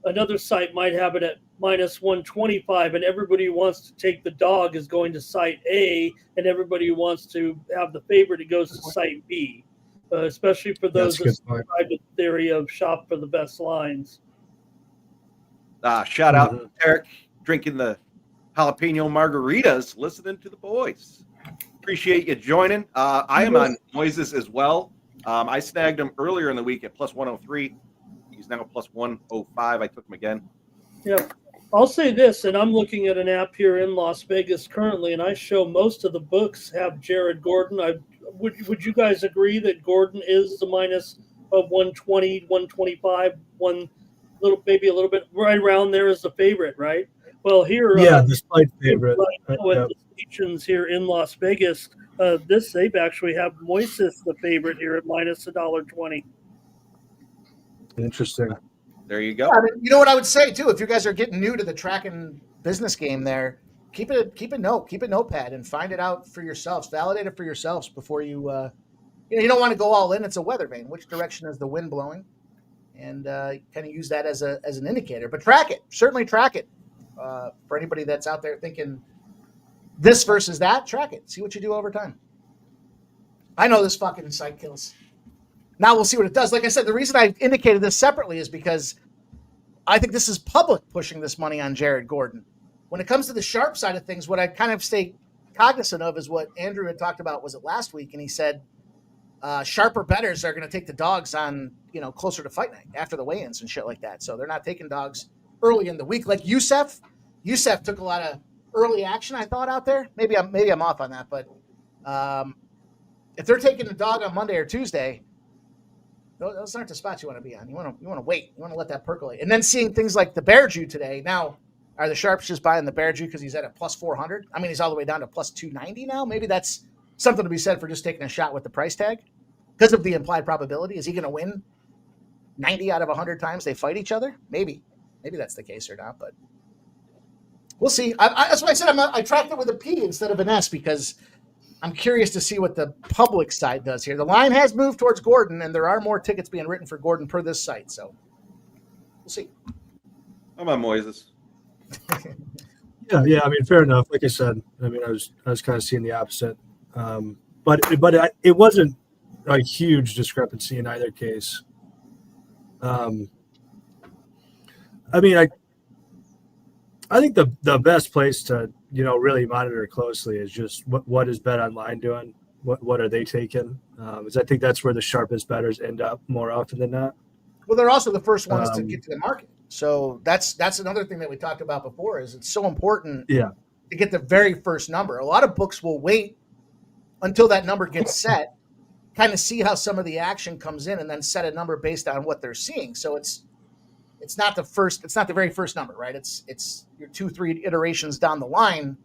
Speaker 3: another site might have it at minus 125, and everybody who wants to take the dog is going to site A, and everybody who wants to have the favorite, it goes to site B, especially for those that subscribe to the theory of shop for the best lines.
Speaker 5: Shout out to Eric, drinking the jalapeno margaritas, listening to the boys. Appreciate you joining. I am on Moises as well. I snagged him earlier in the week at plus 103. He's now plus 105. I took him again.
Speaker 3: Yeah. I'll say this, and I'm looking at an app here in Las Vegas currently, and I show most of the books have Jared Gordon. Would you guys agree that Gordon is the minus of 120, 125, maybe a little bit right around there is the favorite, right? Well, here,
Speaker 6: the slight favorite.
Speaker 3: With the stations here in Las Vegas, they've actually have Moises the favorite here at minus $1.20.
Speaker 6: Interesting.
Speaker 5: There you go.
Speaker 4: I mean, you know what I would say too, if you guys are getting new to the tracking business game there, keep a notepad and find it out for yourselves. Validate it for yourselves before you you don't want to go all in. It's a weather vane. Which direction is the wind blowing? And kind of use that as an indicator. But track it. Certainly track it. For anybody that's out there thinking this versus that, track it. See what you do over time. I know this fucking site kills. Now we'll see what it does. Like I said, the reason I indicated this separately is because I think this is public pushing this money on Jared Gordon. when it comes to the sharp side of things, what I kind of stay cognizant of is what Andrew had talked about, was it last week? And he said sharper bettors are going to take the dogs on, closer to fight night after the weigh-ins and shit like that. So they're not taking dogs early in the week. Like Youssef took a lot of early action, I thought, out there. Maybe I'm off on that, but if they're taking the dog on Monday or Tuesday, those aren't the spots you want to be on. You want to wait. You want to let that percolate. And then seeing things like the Bear Jew today. Now, are the sharps just buying the Bear Jew because he's at a plus 400? I mean, he's all the way down to plus 290 now. Maybe that's something to be said for just taking a shot with the price tag because of the implied probability. Is he going to win 90 out of 100 times they fight each other? Maybe that's the case or not, but we'll see. That's why I said I tracked it with a P instead of an S, because I'm curious to see what the public side does here. The line has moved towards Gordon, and there are more tickets being written for Gordon per this site, so we'll see.
Speaker 5: I'm on Moises.
Speaker 6: Yeah. I mean, fair enough. Like I said, I mean, I was kind of seeing the opposite, but it wasn't a huge discrepancy in either case. I mean, I think the best place to really monitor closely is just what is Bet Online doing, what are they taking? Because I think that's where the sharpest bettors end up more often than not.
Speaker 4: Well, they're also the first ones to get to the market. So that's another thing that we talked about before, is it's so important to get the very first number. A lot of books will wait until that number gets set, kind of see how some of the action comes in, and then set a number based on what they're seeing. So it's not the very first number, right? It's your 2-3 iterations down the line,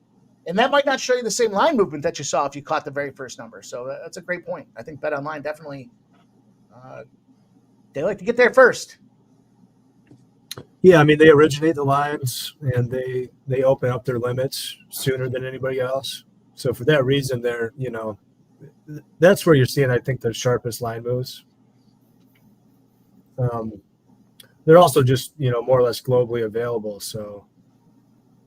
Speaker 4: and that might not show you the same line movement that you saw if you caught the very first number. So that's a great point. I think Bet Online definitely they like to get there first.
Speaker 6: Yeah, I mean, they originate the lines and they open up their limits sooner than anybody else. So for that reason, they're that's where you're seeing, I think, the sharpest line moves. They're also just more or less globally available, so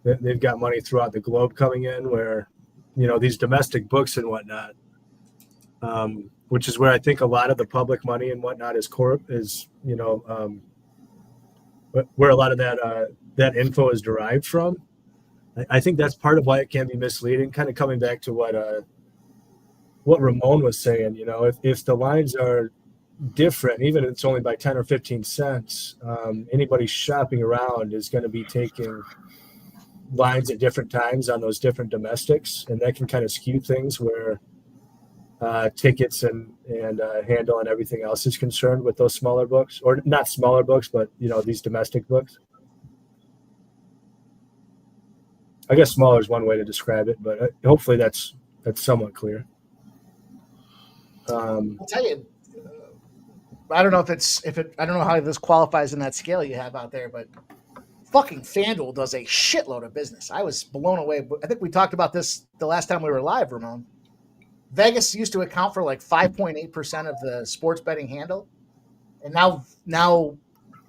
Speaker 6: they've got money throughout the globe coming in, where these domestic books and whatnot, which is where I think a lot of the public money and whatnot is where a lot of that info is derived from. I think that's part of why it can be misleading. Kind of coming back to what Ramon was saying, if the lines are different, even if it's only by 10 or 15 cents, anybody shopping around is going to be taking lines at different times on those different domestics, and that can kind of skew things where tickets and handle and everything else is concerned with those smaller books, or not smaller books, but these domestic books. I guess smaller is one way to describe it, but hopefully that's somewhat clear.
Speaker 4: I'll tell you, I don't know I don't know how this qualifies in that scale you have out there, but fucking FanDuel does a shitload of business. I was blown away. I think we talked about this the last time we were live, Ramon. Vegas used to account for like 5.8% of the sports betting handle, and now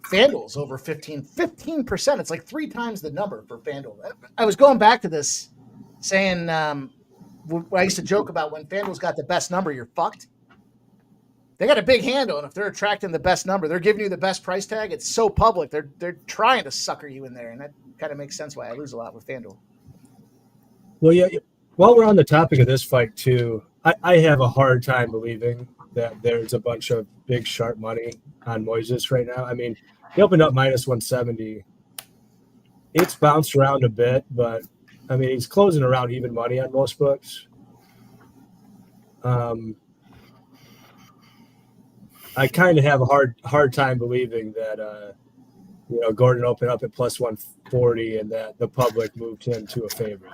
Speaker 4: FanDuel's over 15%. It's like 3 times the number for FanDuel. I was going back to this, saying I used to joke about when FanDuel's got the best number, you're fucked. They got a big handle, and if they're attracting the best number, they're giving you the best price tag. It's so public, they're trying to sucker you in there, and that kind of makes sense why I lose a lot with FanDuel.
Speaker 6: Well, yeah. While we're on the topic of this fight too, I have a hard time believing that there's a bunch of big sharp money on Moises right now. I mean, he opened up minus 170. It's bounced around a bit, but I mean, he's closing around even money on most books. I kind of have a hard time believing that Gordon opened up at plus 140 and that the public moved him to a favorite.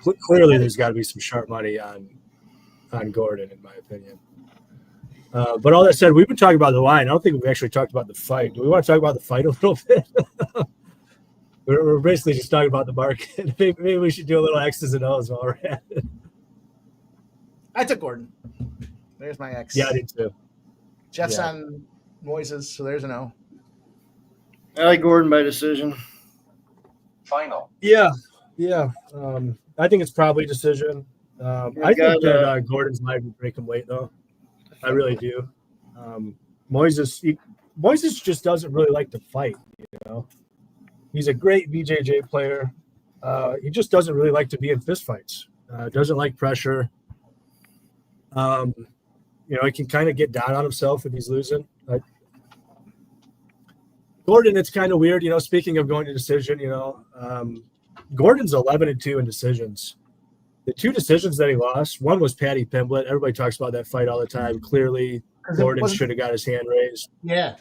Speaker 6: Clearly, there's got to be some sharp money on Gordon, in my opinion. But all that said, we've been talking about the line. I don't think we've actually talked about the fight. Do we want to talk about the fight a little bit? We're basically just talking about the market. Maybe we should do a little X's and O's while we're at it.
Speaker 4: I took Gordon. There's my X.
Speaker 6: Yeah, I did too.
Speaker 4: Jeff's on Moises, so there's an O.
Speaker 8: I like Gordon by decision.
Speaker 13: Final.
Speaker 6: Yeah. I think it's probably decision. I think that Gordon's line would break him late, though. I really do. Moises just doesn't really like to fight, He's a great BJJ player. He just doesn't really like to be in fistfights. Doesn't like pressure. He can kind of get down on himself if he's losing. Gordon, it's kind of weird. Speaking of going to decision, Gordon's 11-2 in decisions. The 2 decisions that he lost, one was Patty Pimblett. Everybody talks about that fight all the time. Clearly, Gordon should have got his hand raised.
Speaker 4: Yeah.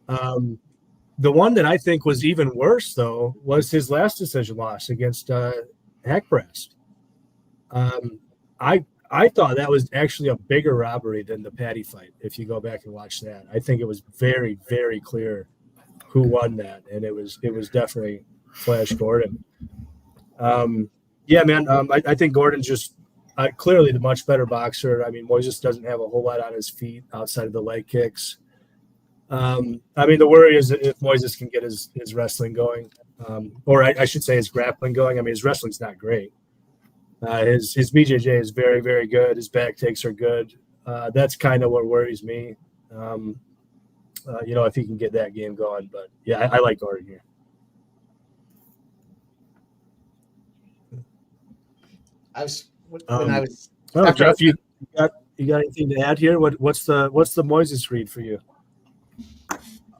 Speaker 6: The one that I think was even worse, though, was his last decision loss against Hackbreast. I thought that was actually a bigger robbery than the Patty fight, if you go back and watch that. I think it was very, very clear who won that, and it was definitely Flash Gordon. Yeah, man, I think Gordon's just clearly the much better boxer. I mean, Moises doesn't have a whole lot on his feet outside of the leg kicks. The worry is if Moises can get his wrestling going, or I should say his grappling going. I mean, his wrestling's not great. His BJJ is very, very good. His back takes are good. That's kind of what worries me. If he can get that game going. But yeah, I like Gordon here. Jeff, you got anything to add here? What's the Moises read for you?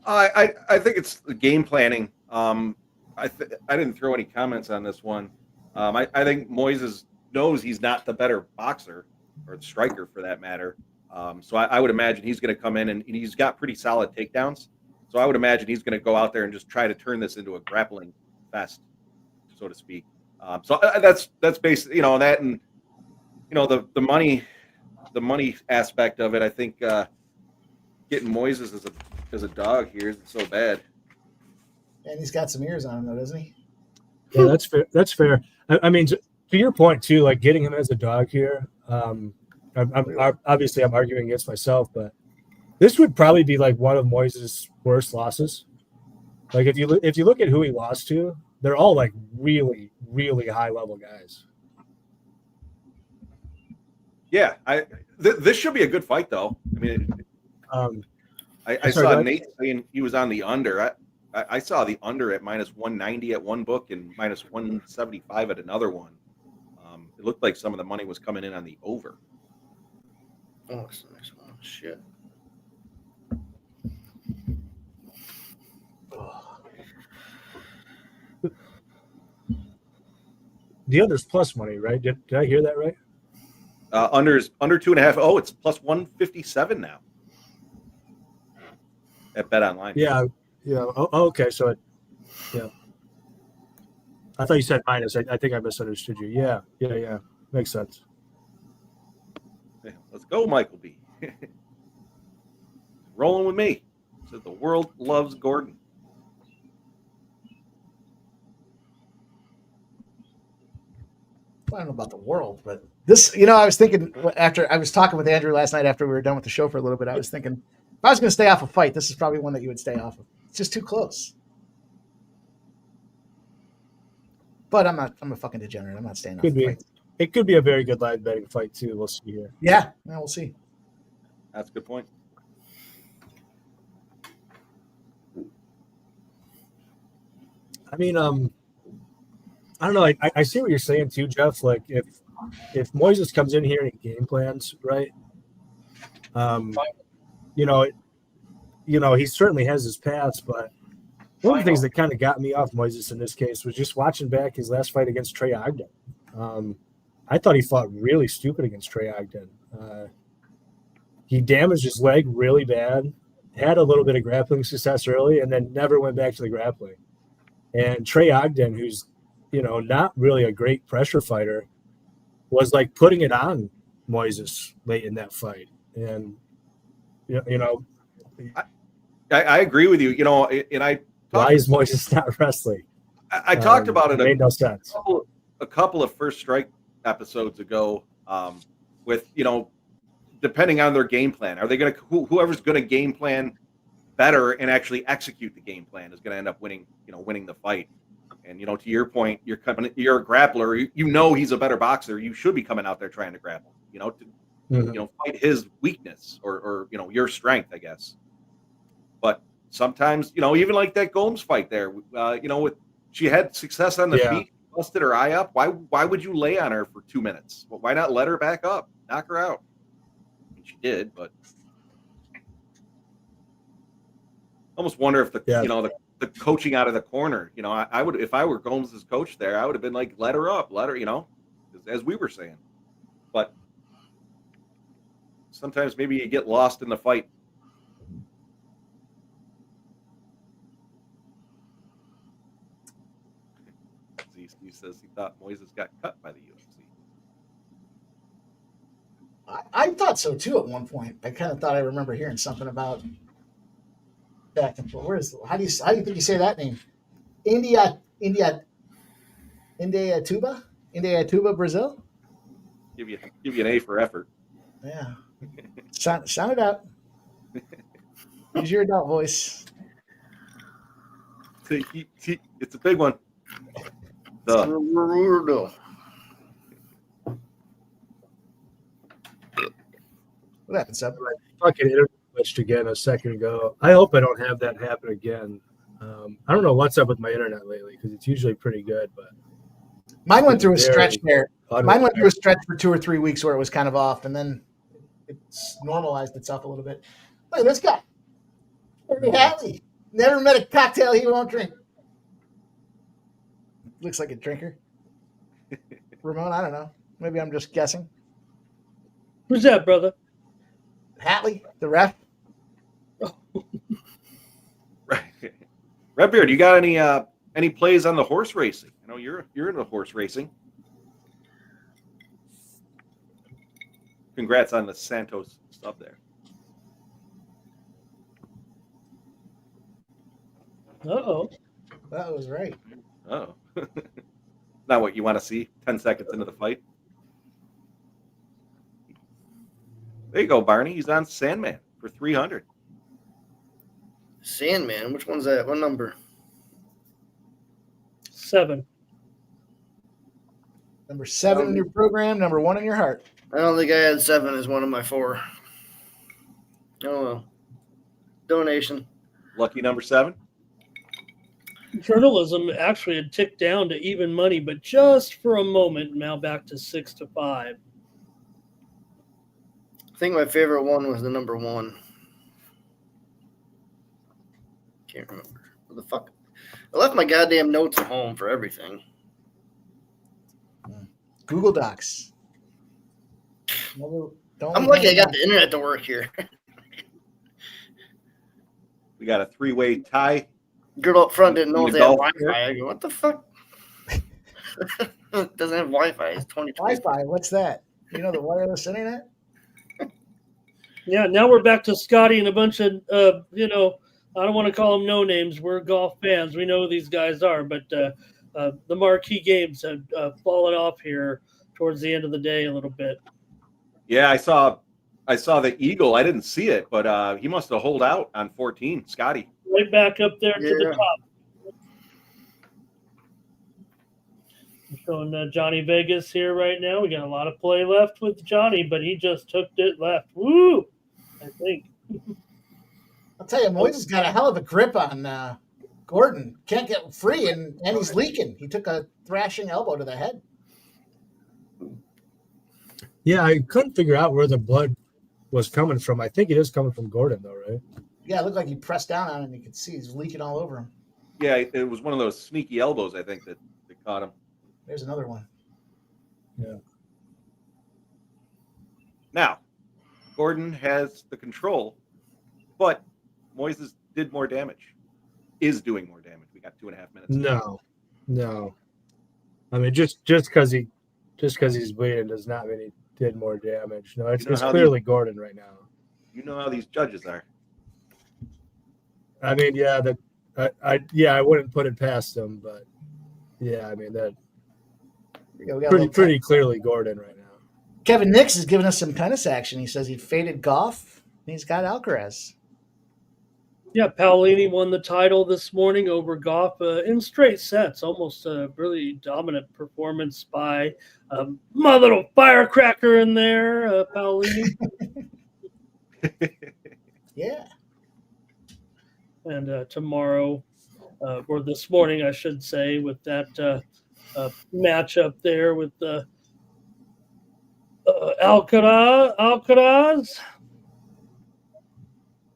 Speaker 5: I think it's the game planning. I didn't throw any comments on this one. I think Moises knows he's not the better boxer or the striker for that matter. So I would imagine he's going to come in and he's got pretty solid takedowns. So I would imagine he's going to go out there and just try to turn this into a grappling fest, so to speak. So that's basically that, and the money aspect of it. I think getting Moises as a dog here isn't so bad.
Speaker 4: And he's got some ears on him, though, doesn't he?
Speaker 6: Yeah, that's fair. That's fair. I mean, to your point too, like getting him as a dog here. I'm arguing against myself, but this would probably be like one of Moises' worst losses. Like if you look at who he lost to, they're all like really, really high level guys.
Speaker 5: Yeah, this should be a good fight, though. I mean, I saw Nate saying he was on the under. I saw the under at -190 at one book and -175 at another one. It looked like some of the money was coming in on the over.
Speaker 8: Oh, shit.
Speaker 6: The under's plus money, right? Did I hear that right?
Speaker 5: Under 2.5. Oh, it's plus 157 now at Bet Online.
Speaker 6: Yeah. Oh, okay. So, I thought you said minus. I think I misunderstood you. Yeah. Makes sense.
Speaker 5: Yeah, let's go, Michael B. Rolling with me. Said the world loves Gordon.
Speaker 4: I don't know about the world, but this, I was thinking after I was talking with Andrew last night after we were done with the show for a little bit, I was thinking if I was going to stay off a fight, this is probably one that you would stay off of. It's just too close. But I'm a fucking degenerate. I'm not staying off the fight.
Speaker 6: It could be a very good live betting fight too. We'll see here.
Speaker 4: Yeah, we'll see.
Speaker 5: That's a good point.
Speaker 6: I mean, I don't know. I see what you're saying too, Jeff. Like if Moises comes in here and he game plans, right? He certainly has his paths, but one of the things that kind of got me off Moises in this case was just watching back his last fight against Trey Ogden. I thought he fought really stupid against Trey Ogden. He damaged his leg really bad, had a little bit of grappling success early, and then never went back to the grappling. And Trey Ogden, who's not really a great pressure fighter, was like putting it on Moises late in that fight. And
Speaker 5: I agree with you. And
Speaker 6: why is Moises not wrestling?
Speaker 5: I talked about it.
Speaker 6: Made no sense.
Speaker 5: A couple of First Strike episodes ago, with depending on their game plan, are they going to whoever's going to game plan better and actually execute the game plan is going to end up winning the fight. And to your point, you're a grappler. He's a better boxer. You should be coming out there trying to grapple. Fight his weakness or your strength, I guess. But sometimes, even like that Gomes fight there, she had success on the feet, busted her eye up. Why would you lay on her for 2 minutes? Well, why not let her back up, knock her out? I mean, she did, but almost wonder if the coaching out of the corner, I would, if I were Gomes' coach there, I would have been like, let her up, as we were saying. But sometimes maybe you get lost in the fight. He says he thought Moises got cut by the UFC.
Speaker 4: I thought so too at one point. I kind of thought I remember hearing something about back and forth. How do you think you say that name? Indaiatuba, Brazil.
Speaker 5: Give you an A for effort.
Speaker 4: Yeah, sound it out. Use your adult voice.
Speaker 5: It's a big one.
Speaker 4: What happened, Seb?
Speaker 6: Fucking internet glitched again a second ago. I hope I don't have that happen again. I don't know what's up with my internet lately because it's usually pretty good, but
Speaker 4: mine went through a stretch there. Mine went through a stretch for 2 or 3 weeks where it was kind of off, and then it's normalized itself a little bit. Look at this guy. Very happy. Never met a cocktail he won't drink. Looks like a drinker. Ramon, I don't know. Maybe I'm just guessing.
Speaker 3: Who's that, brother?
Speaker 4: Hatley, the ref.
Speaker 5: Right. Redbeard, you got any plays on the horse racing? I know you're into horse racing. Congrats on the Santos stuff there.
Speaker 3: Uh-oh.
Speaker 4: That was right.
Speaker 5: Oh. Not what you want to see 10 seconds into the fight. There you go, Barney. He's on Sandman for 300.
Speaker 8: Sandman? Which one's that? What number?
Speaker 3: 7.
Speaker 4: Number 7 in your program, number 1 in your heart.
Speaker 8: I don't think I had 7 as one of my 4. Oh, well. Donation.
Speaker 5: Lucky number 7.
Speaker 3: Journalism actually had ticked down to even money, but just for a moment, now back to 6-5.
Speaker 8: I think my favorite one was the number 1. Can't remember. What the fuck? I left my goddamn notes at home for everything.
Speaker 4: Google Docs.
Speaker 8: I'm lucky I got the internet to work here.
Speaker 5: We got a 3-way tie.
Speaker 8: Girl up front didn't know if they had Wi-Fi. I go, what the fuck? It doesn't have Wi-Fi. It's 2020.
Speaker 4: Wi-Fi, what's that? You know the wireless internet?
Speaker 3: Yeah, now we're back to Scotty and a bunch of, I don't want to call them no names. We're golf fans. We know who these guys are, but the marquee games have fallen off here towards the end of the day a little bit.
Speaker 5: Yeah, I saw the Eagle. I didn't see it, but he must have holed out on 14, Scotty.
Speaker 3: Right back up there to the top. Showing Johnny Vegas here right now. We got a lot of play left with Johnny, but he just took it left. Woo! I think.
Speaker 4: I'll tell you, Moises got a hell of a grip on Gordon. Can't get free, and he's leaking. He took a thrashing elbow to the head.
Speaker 6: Yeah, I couldn't figure out where the blood was coming from. I think it is coming from Gordon, though, right?
Speaker 4: Yeah, it looked like he pressed down on him. You could see he's leaking all over him.
Speaker 5: Yeah, it was one of those sneaky elbows, I think, that caught him.
Speaker 4: There's another one.
Speaker 6: Yeah.
Speaker 5: Now, Gordon has the control, but Moises did more damage. Is doing more damage. We got 2.5 minutes.
Speaker 6: No. I mean, just because he's bleeding does not mean he did more damage. No, it's clearly Gordon right now.
Speaker 5: You know how these judges are.
Speaker 6: I mean, yeah, I wouldn't put it past him, but yeah, I mean that pretty clearly Gordon right now.
Speaker 4: Kevin Nix is giving us some tennis action. He says he faded Goff and he's got Alcaraz.
Speaker 3: Yeah, Paolini won the title this morning over Goff in straight sets. Almost a really dominant performance by my little firecracker in there, Paolini.
Speaker 4: Yeah.
Speaker 3: And tomorrow, or this morning, I should say, with that matchup there with the Alcaraz.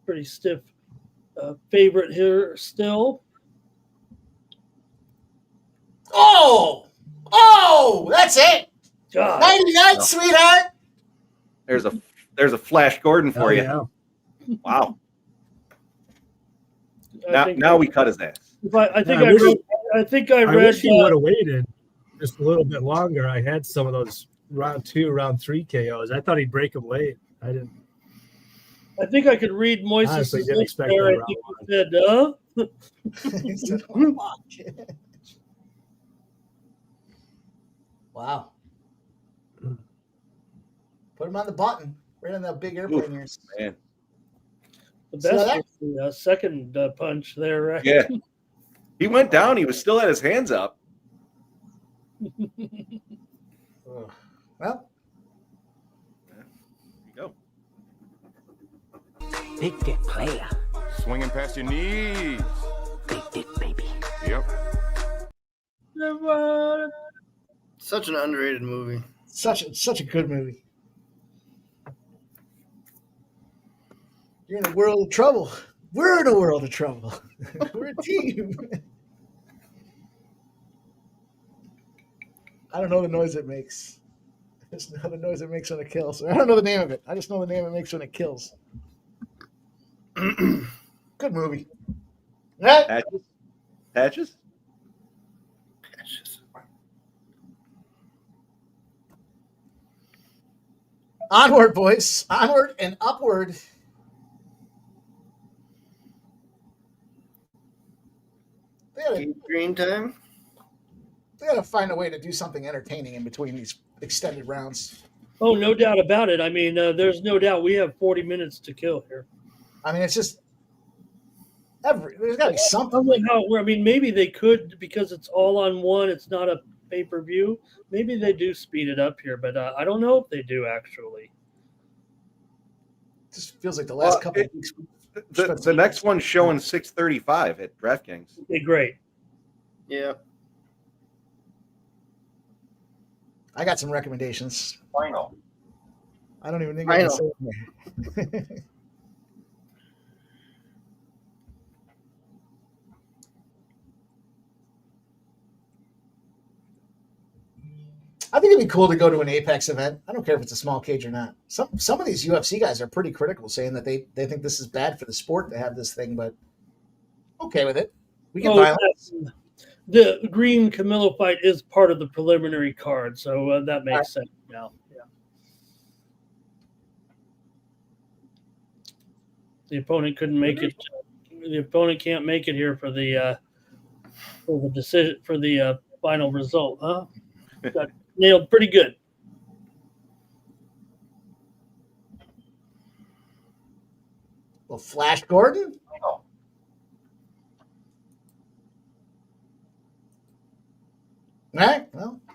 Speaker 3: Pretty stiff favorite here still.
Speaker 4: Oh, that's it.
Speaker 3: God.
Speaker 4: Nighty night, sweetheart.
Speaker 5: There's a Flash Gordon for you.
Speaker 6: Yeah.
Speaker 5: Wow. Now we cut his ass.
Speaker 3: I think I read.
Speaker 6: Wish he would have waited just a little bit longer. I had some of those round 2, round 3 KOs. I thought he'd break them late. I didn't.
Speaker 3: I think I could read Moises'
Speaker 6: didn't
Speaker 3: lips
Speaker 6: expect
Speaker 3: there.
Speaker 6: that
Speaker 3: I think he said,
Speaker 4: He said, "Oh, fuck." Wow. Put him on the button. Right on that big airplane here.
Speaker 5: Man.
Speaker 3: The best was the second punch there, right?
Speaker 5: Yeah. He went down. He was still had his hands up.
Speaker 4: Well.
Speaker 5: There you go.
Speaker 14: Big dick player.
Speaker 2: Swinging past your knees.
Speaker 14: Big dick baby.
Speaker 2: Yep.
Speaker 8: Such an underrated movie.
Speaker 4: Such a good movie. You're in a world of trouble. We're in a world of trouble. We're a team. I don't know the noise it makes. I just know the noise it makes when it kills. I don't know the name of it. I just know the name it makes when it kills. Good movie. Right?
Speaker 5: Patches?
Speaker 4: Onward, boys. Onward and upward.
Speaker 8: Green time.
Speaker 4: They got to find a way to do something entertaining in between these extended rounds.
Speaker 3: Oh, no doubt about it. I mean, there's no doubt we have 40 minutes to kill here.
Speaker 4: I mean, it's just there's got to be something.
Speaker 3: I mean, maybe they could, because it's all on one. It's not a pay-per-view. Maybe they do speed it up here, but I don't know if they do actually.
Speaker 4: It just feels like the last couple of weeks.
Speaker 5: The next one's showing 6:35 at DraftKings.
Speaker 3: Okay, great.
Speaker 8: Yeah.
Speaker 4: I got some recommendations.
Speaker 13: Final.
Speaker 4: I don't even think I can say it. I think it'd be cool to go to an Apex event. I don't care if it's a small cage or not. Some of these UFC guys are pretty critical, saying that they think this is bad for the sport to have this thing, but okay with it. We can violence.
Speaker 3: The Green Camilo fight is part of the preliminary card, so that makes sense now. Yeah. The opponent couldn't make it. The opponent can't make it here for the decision for the final result, huh? Got nailed pretty good.
Speaker 4: Well, Flash Gordon. All right. Well, I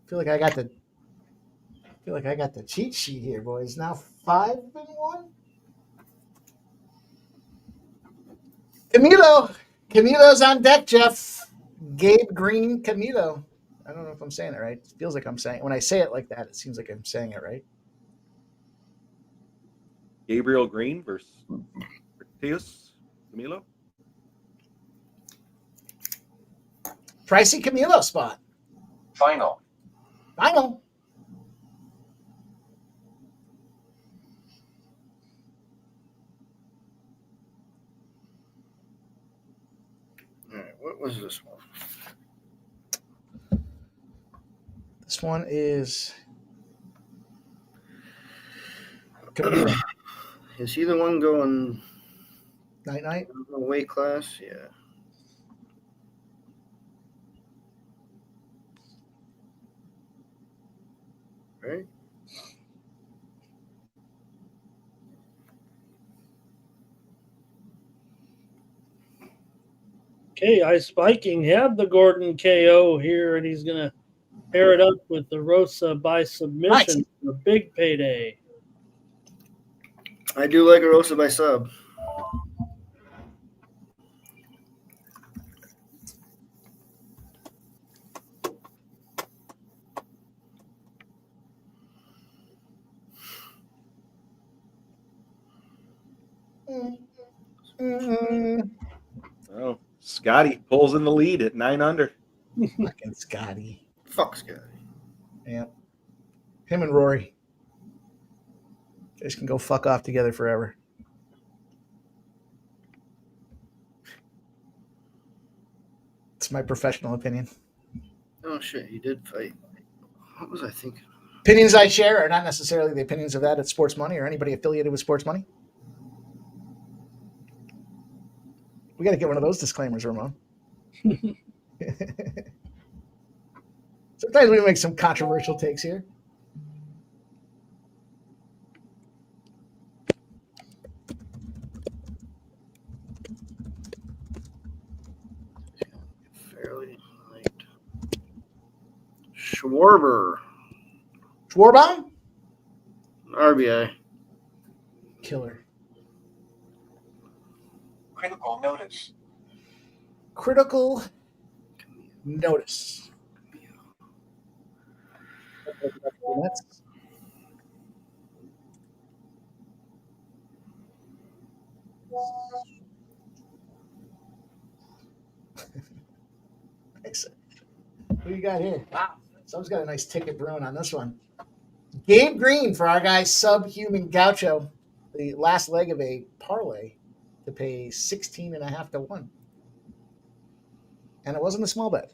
Speaker 4: feel like I got the cheat sheet here, boys. Now 5-1. Camilo's on deck, Jeff. Gabe Green Camilo. I don't know if I'm saying it right. It feels like I'm saying, when I say it like that, it seems like I'm saying it right.
Speaker 5: Gabriel Green versus Teos Camilo.
Speaker 4: Pricey Camilo spot.
Speaker 13: Final.
Speaker 4: Final.
Speaker 8: All right, what was this one?
Speaker 4: This one is Camilo.
Speaker 8: Is he the one going
Speaker 4: night?
Speaker 8: Weight class? Yeah. Right.
Speaker 3: Okay, Ice Viking had the Gordon KO here, and he's gonna pair it up with the Rosa by submission for a big payday.
Speaker 8: I do like a Rosa by sub.
Speaker 5: Oh, Scotty pulls in the lead at 9 under.
Speaker 4: Fucking Scotty.
Speaker 8: Fuck Scotty.
Speaker 4: Yeah. Him and Rory. They just can go fuck off together forever. It's my professional opinion.
Speaker 8: Oh shit, he did fight. What was I thinking?
Speaker 4: Opinions I share are not necessarily the opinions of that at Sports Money or anybody affiliated with Sports Money. We got to get one of those disclaimers, Ramon. Sometimes we make some controversial takes here.
Speaker 8: Fairly light. Schwarber.
Speaker 4: Schwarbaum?
Speaker 8: RBI.
Speaker 4: Killer.
Speaker 13: Critical notice.
Speaker 4: Critical notice. Nice. Who you got here? Wow. Someone's got a nice ticket brewing on this one. Gabe Green for our guy Subhuman Gaucho. The last leg of a parlay to pay 16.5 to 1. And it wasn't a small bet.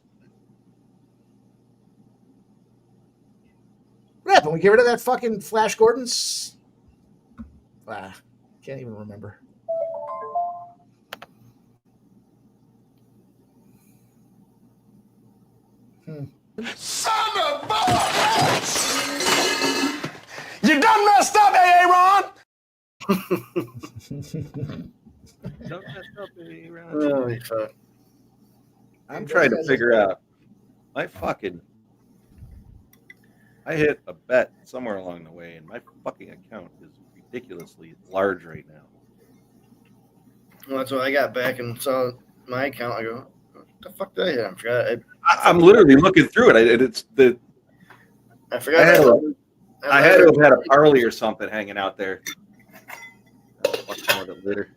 Speaker 4: What happened? We get rid of that fucking Flash Gordon's? Can't even remember.
Speaker 7: Son of a bitch! You done messed up, Aaron!
Speaker 5: Don't mess up, Aaron.
Speaker 8: Holy fuck.
Speaker 5: I'm trying to figure out. I hit a bet somewhere along the way, and my fucking account is ridiculously large right now.
Speaker 8: Well, that's what I got back and saw my account. I go, what the fuck did I hit? I forgot.
Speaker 5: I'm literally looking through it.
Speaker 8: I forgot.
Speaker 5: I had to have had a parlay or something hanging out there. Much more of it later.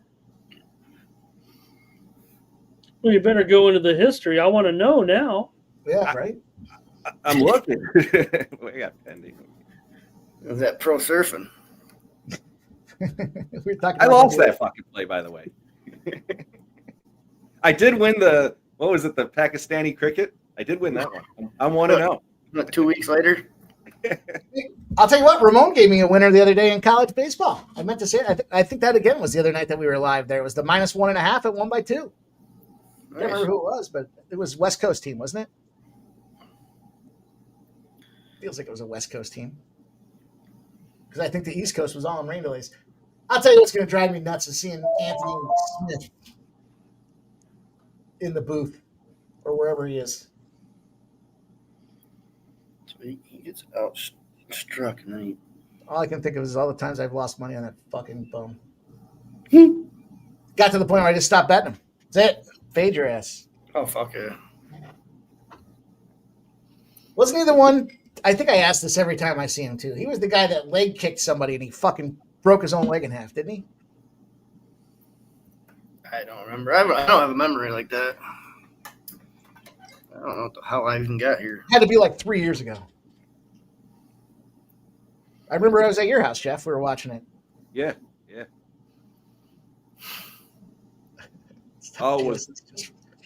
Speaker 3: Well, you better go into the history. I want to know now.
Speaker 4: Yeah, right.
Speaker 5: I'm looking. We got pending.
Speaker 8: Was that pro surfing?
Speaker 4: We're talking.
Speaker 5: I lost that fucking play, by the way. I did win the Pakistani cricket. I did win that one. I'm 1-0.
Speaker 8: 2 weeks later.
Speaker 4: I'll tell you what, Ramon gave me a winner the other day in college baseball. I meant to say, I think that again was the other night that we were live there. It was the -1.5 at 1x2.
Speaker 8: Nice.
Speaker 4: I can't remember who it was, but it was West Coast team, wasn't it? Feels like it was a West Coast team. Because I think the East Coast was all in rain delays. I'll tell you what's going to drive me nuts is seeing Anthony Smith in the booth or wherever he is.
Speaker 8: So he gets outstruck, and then he.
Speaker 4: All I can think of is all the times I've lost money on that fucking bum. Got to the point where I just stopped betting him. That's it. Fade your ass.
Speaker 8: Oh, fuck yeah.
Speaker 4: Wasn't he the one? I think I ask this every time I see him, too. He was the guy that leg kicked somebody and he fucking broke his own leg in half, didn't he?
Speaker 8: I don't remember. I don't have a memory like that. I don't know how I even got here.
Speaker 4: Had to be like 3 years ago. I remember I was at your house, Jeff. We were watching it.
Speaker 5: Yeah. Oh,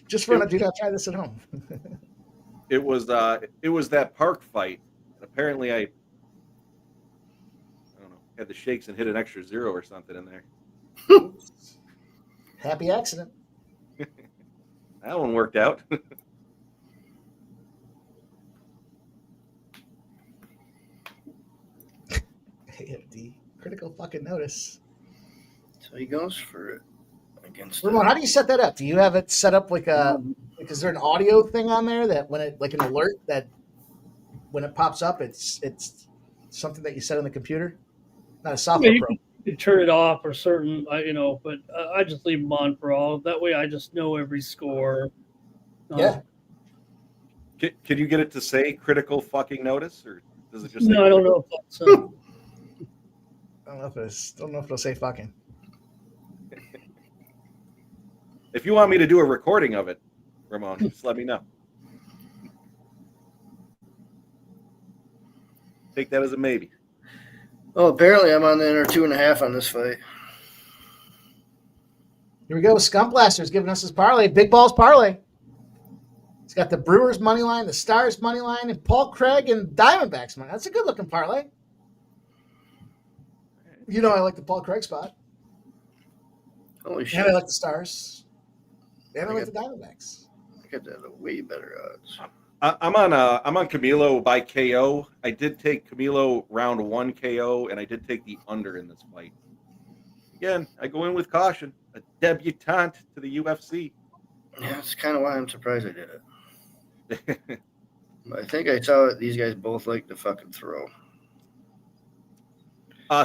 Speaker 4: just for do not try this at home.
Speaker 5: It was that park fight. Apparently, I don't know, had the shakes and hit an extra 0 or something in there.
Speaker 4: Happy accident.
Speaker 5: That one worked out.
Speaker 4: AFD. Critical fucking notice.
Speaker 8: So he goes for it against.
Speaker 4: Ramon, how do you set that up? Do you have it set up like is there an audio thing on there that when it like an alert that when it pops up, it's something that you set on the computer? Not a software program.
Speaker 3: You turn it off or certain, but I just leave them on for all. That way I just know every score.
Speaker 4: Yeah.
Speaker 5: Can you get it to say critical fucking notice, or does it just?
Speaker 3: No, I don't know if that's.
Speaker 4: I don't know if it'll say fucking.
Speaker 5: If you want me to do a recording of it, Ramon, just let me know. Take that as a maybe.
Speaker 8: Oh, apparently I'm on the inner 2.5 on this fight.
Speaker 4: Here we go. Scump Blaster's giving us his parlay. Big Balls parlay. He's got the Brewers money line, the Stars money line, and Paul Craig and Diamondbacks money. That's a good looking parlay. You know I like the Paul Craig spot.
Speaker 8: Holy shit.
Speaker 4: And I like the Stars. And I like the Diamondbacks.
Speaker 8: I got that at way better odds.
Speaker 5: I'm on Camilo by KO. I did take Camilo round 1 KO, and I did take the under in this fight. Again, I go in with caution. A debutante to the UFC.
Speaker 8: Yeah, that's kind of why I'm surprised I did it. I think I saw that these guys both like to fucking throw.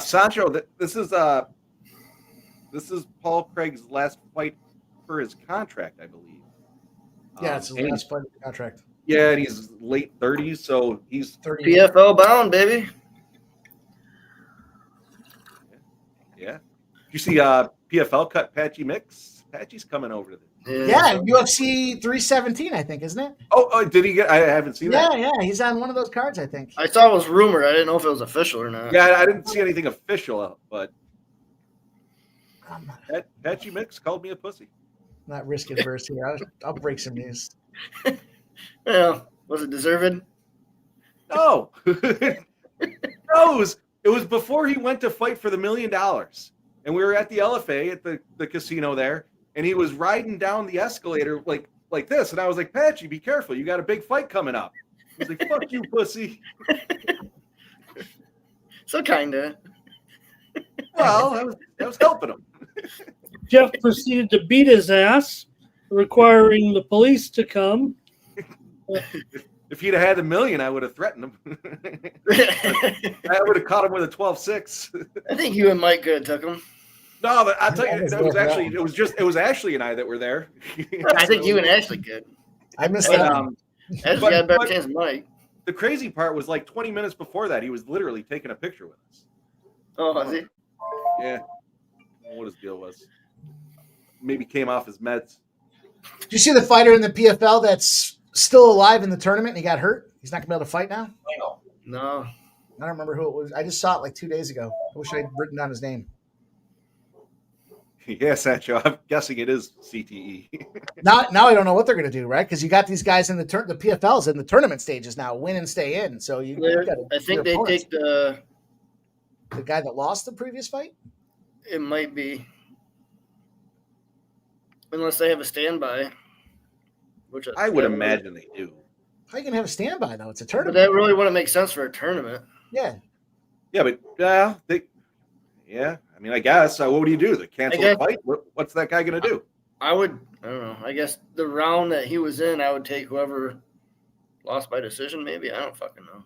Speaker 5: Sancho, this is Paul Craig's last fight for his contract, I believe.
Speaker 4: Yeah, it's his last fight of the contract.
Speaker 5: Yeah, and he's late 30s, so he's
Speaker 4: 30.
Speaker 8: PFL bound, baby.
Speaker 5: Yeah. You see PFL cut Patchy Mix? Patchy's coming over to this.
Speaker 4: Yeah, UFC 317, I think, isn't it?
Speaker 5: Oh, did he get? I haven't seen that.
Speaker 4: Yeah, he's on one of those cards, I think.
Speaker 8: I saw it was rumored. I didn't know if it was official or not.
Speaker 5: Yeah, I didn't see anything official, but Patchy Mix called me a pussy.
Speaker 4: Not risk adverse here. I'll break some news.
Speaker 8: Well, was it deserved?
Speaker 5: No. No, it was before he went to fight for the $1 million. And we were at the LFA at the casino there, and he was riding down the escalator like this. And I was like, Patchy, be careful. You got a big fight coming up. He's like, fuck you, pussy.
Speaker 8: So kinda.
Speaker 5: Well, that was helping him.
Speaker 3: Jeff proceeded to beat his ass, requiring the police to come.
Speaker 5: If he'd have had $1 million, I would have threatened him. I would have caught him with a 12-6.
Speaker 8: I think you and Mike could have took him.
Speaker 5: No, but I'll tell you, it was Ashley and I that were there.
Speaker 8: I think you and Ashley could.
Speaker 4: I missed that.
Speaker 8: Ashley got a better chance than Mike.
Speaker 5: The crazy part was like 20 minutes before that, he was literally taking a picture with us.
Speaker 8: Oh, was he?
Speaker 5: Yeah. I don't know what his deal was. Maybe came off his meds.
Speaker 4: Did you see the fighter in the PFL that's still alive in the tournament and he got hurt? He's not going to be able to fight now?
Speaker 8: No.
Speaker 4: I don't remember who it was. I just saw it like 2 days ago. I wish I had written down his name.
Speaker 5: Yeah, Sancho. I'm guessing it is CTE.
Speaker 4: Now I don't know what they're going to do, right? Because you got these guys in the PFLs in the tournament stages now, win and stay in. So
Speaker 8: I think they take the
Speaker 4: guy that lost the previous fight.
Speaker 8: It might be, unless they have a standby, which
Speaker 5: I would imagine they do.
Speaker 4: How are you going to have a standby though? It's a
Speaker 8: But
Speaker 4: tournament.
Speaker 8: that really wouldn't make sense for a tournament.
Speaker 4: Yeah.
Speaker 5: Yeah, but I mean, I guess. What would you do? Cancel the fight? What's that guy going to do?
Speaker 8: I don't know. I guess the round that he was in, I would take whoever lost by decision, maybe. I don't fucking know.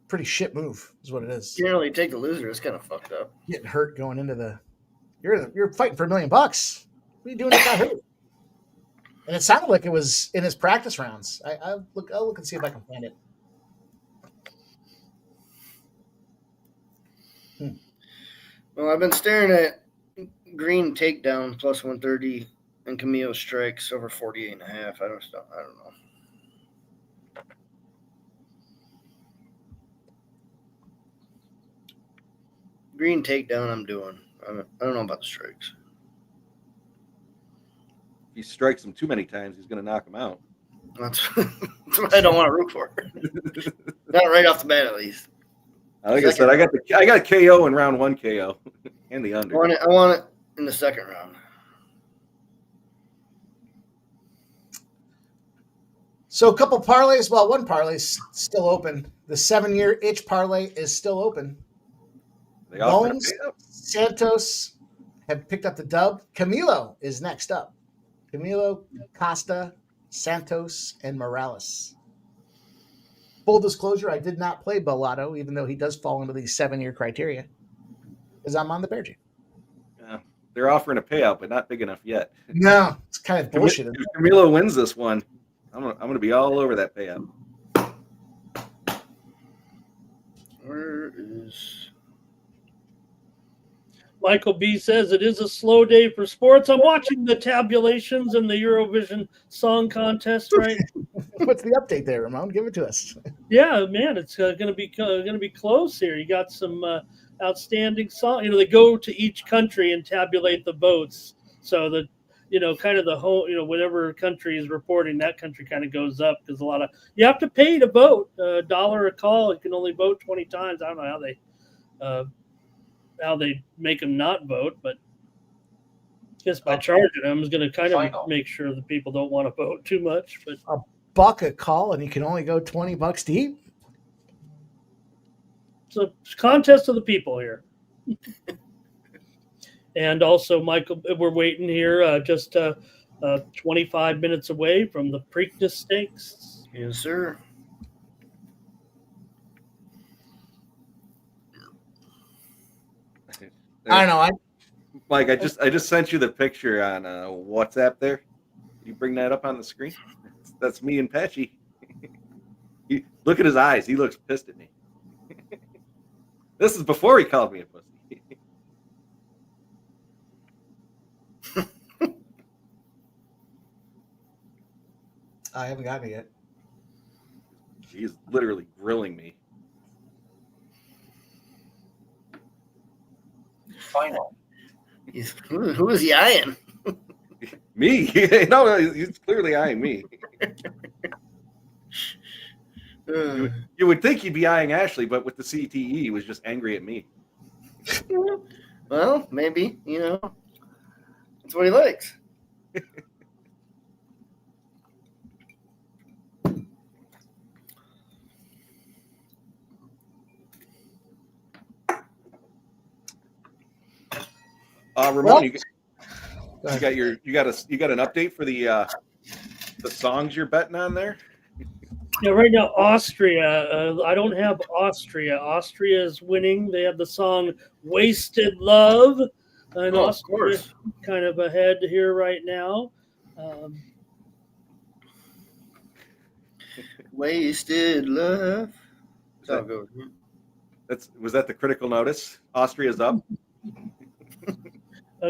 Speaker 4: Pretty shit move is what it is.
Speaker 8: You can't really take the loser. It's kind of fucked up.
Speaker 4: Getting hurt going into the you're fighting for $1 million. What are you doing if got hurt? And it sounded like it was in his practice rounds. I'll look and see if I can find it.
Speaker 8: Well, I've been staring at Green takedown plus 130 and Camille strikes over 48.5. I don't know. Green takedown I'm doing. I don't know about the strikes.
Speaker 5: If he strikes him too many times, he's going to knock him out.
Speaker 8: That's what I don't want to root for. Not right off the bat, at least.
Speaker 5: Like I said, I got a KO in round 1 KO and the under.
Speaker 8: I want it in the second round.
Speaker 4: So a couple parlays. Well, one parlay is still open. The 7-year itch parlay is still open. Bones, Santos have picked up the dub. Camilo is next up. Camilo, Costa, Santos, and Morales. Full disclosure, I did not play Bellato, even though he does fall into the 7-year criteria, because I'm on the Bear Team.
Speaker 5: Yeah, they're offering a payout, but not big enough yet.
Speaker 4: No, it's kind of bullshit.
Speaker 5: If Camilo wins this one, I'm gonna be all over that payout.
Speaker 8: Where is?
Speaker 3: Michael B says it is a slow day for sports. I'm watching the tabulations in the Eurovision Song Contest right.
Speaker 4: What's the update there, Ramon? Give it to us.
Speaker 3: Yeah, man, it's going to be close here. You got some outstanding song. They go to each country and tabulate the votes, so that kind of the whole whatever country is reporting, that country kind of goes up because you have to pay to vote. $1 a call. You can only vote 20 times. I don't know how they make them not vote, but just by charging them is going to kind of make sure that people don't want to vote too much. But
Speaker 4: $1 a call, and you can only go $20 deep.
Speaker 3: It's a contest of the people here. And also, Michael, we're waiting here just 25 minutes away from the Preakness Stakes.
Speaker 8: Yes, sir.
Speaker 4: I don't know.
Speaker 5: Mike, I just sent you the picture on WhatsApp there. Can you bring that up on the screen? That's me and Patchy. Look at his eyes. He looks pissed at me. This is before he called me a pussy.
Speaker 4: I haven't gotten it yet.
Speaker 5: He's literally grilling me.
Speaker 13: Final.
Speaker 8: Who is he eyeing?
Speaker 5: Me? No, he's clearly eyeing me. You would think he'd be eyeing Ashley, but with the CTE, he was just angry at me.
Speaker 8: Well, maybe, that's what he likes.
Speaker 5: Ramon, you got an update for the songs you're betting on there?
Speaker 3: Yeah, right now Austria. I don't have Austria. Austria is winning. They have the song "Wasted Love," and Austria kind of ahead here right now.
Speaker 8: Wasted love.
Speaker 5: Was that the critical notice? Austria's up.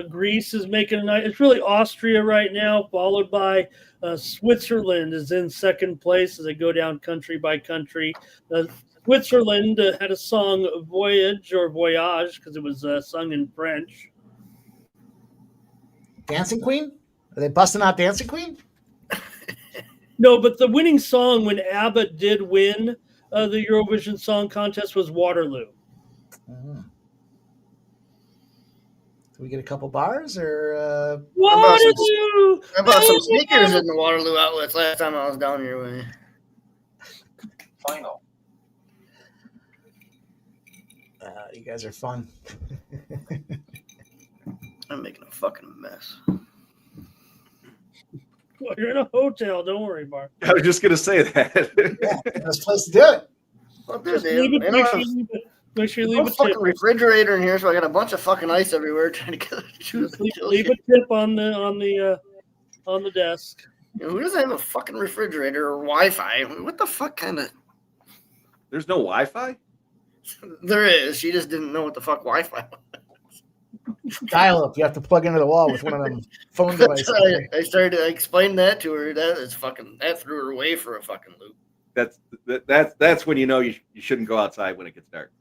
Speaker 3: Greece is making a night. It's really Austria right now, followed by Switzerland is in second place as they go down country by country. Switzerland had a song "Voyage" or "Voyage" because it was sung in French.
Speaker 4: Dancing Queen? Are they busting out Dancing Queen?
Speaker 3: No, but the winning song when ABBA did win the Eurovision Song Contest was "Waterloo."
Speaker 4: We get a couple bars or
Speaker 3: Waterloo.
Speaker 8: I bought some sneakers in the Waterloo outlets last time I was down your way.
Speaker 13: Final.
Speaker 4: You guys are fun.
Speaker 8: I'm making a fucking mess.
Speaker 3: Well, you're in a hotel. Don't worry, Mark.
Speaker 5: I was just gonna say that.
Speaker 4: Yeah, best place to do it.
Speaker 3: Make sure you leave a
Speaker 8: fucking
Speaker 3: tip.
Speaker 8: refrigerator in here, so I got a bunch of fucking ice everywhere trying to get
Speaker 3: leave a tip on the desk.
Speaker 8: Who doesn't have a fucking refrigerator or Wi-Fi? What the fuck kind of?
Speaker 5: There's no Wi-Fi?
Speaker 8: There is. She just didn't know what the fuck Wi-Fi was.
Speaker 4: Dial up. You have to plug into the wall with one of them phone devices.
Speaker 8: I started to explain that to her. That threw her away for a fucking loop.
Speaker 5: That's when you know you shouldn't go outside when it gets dark.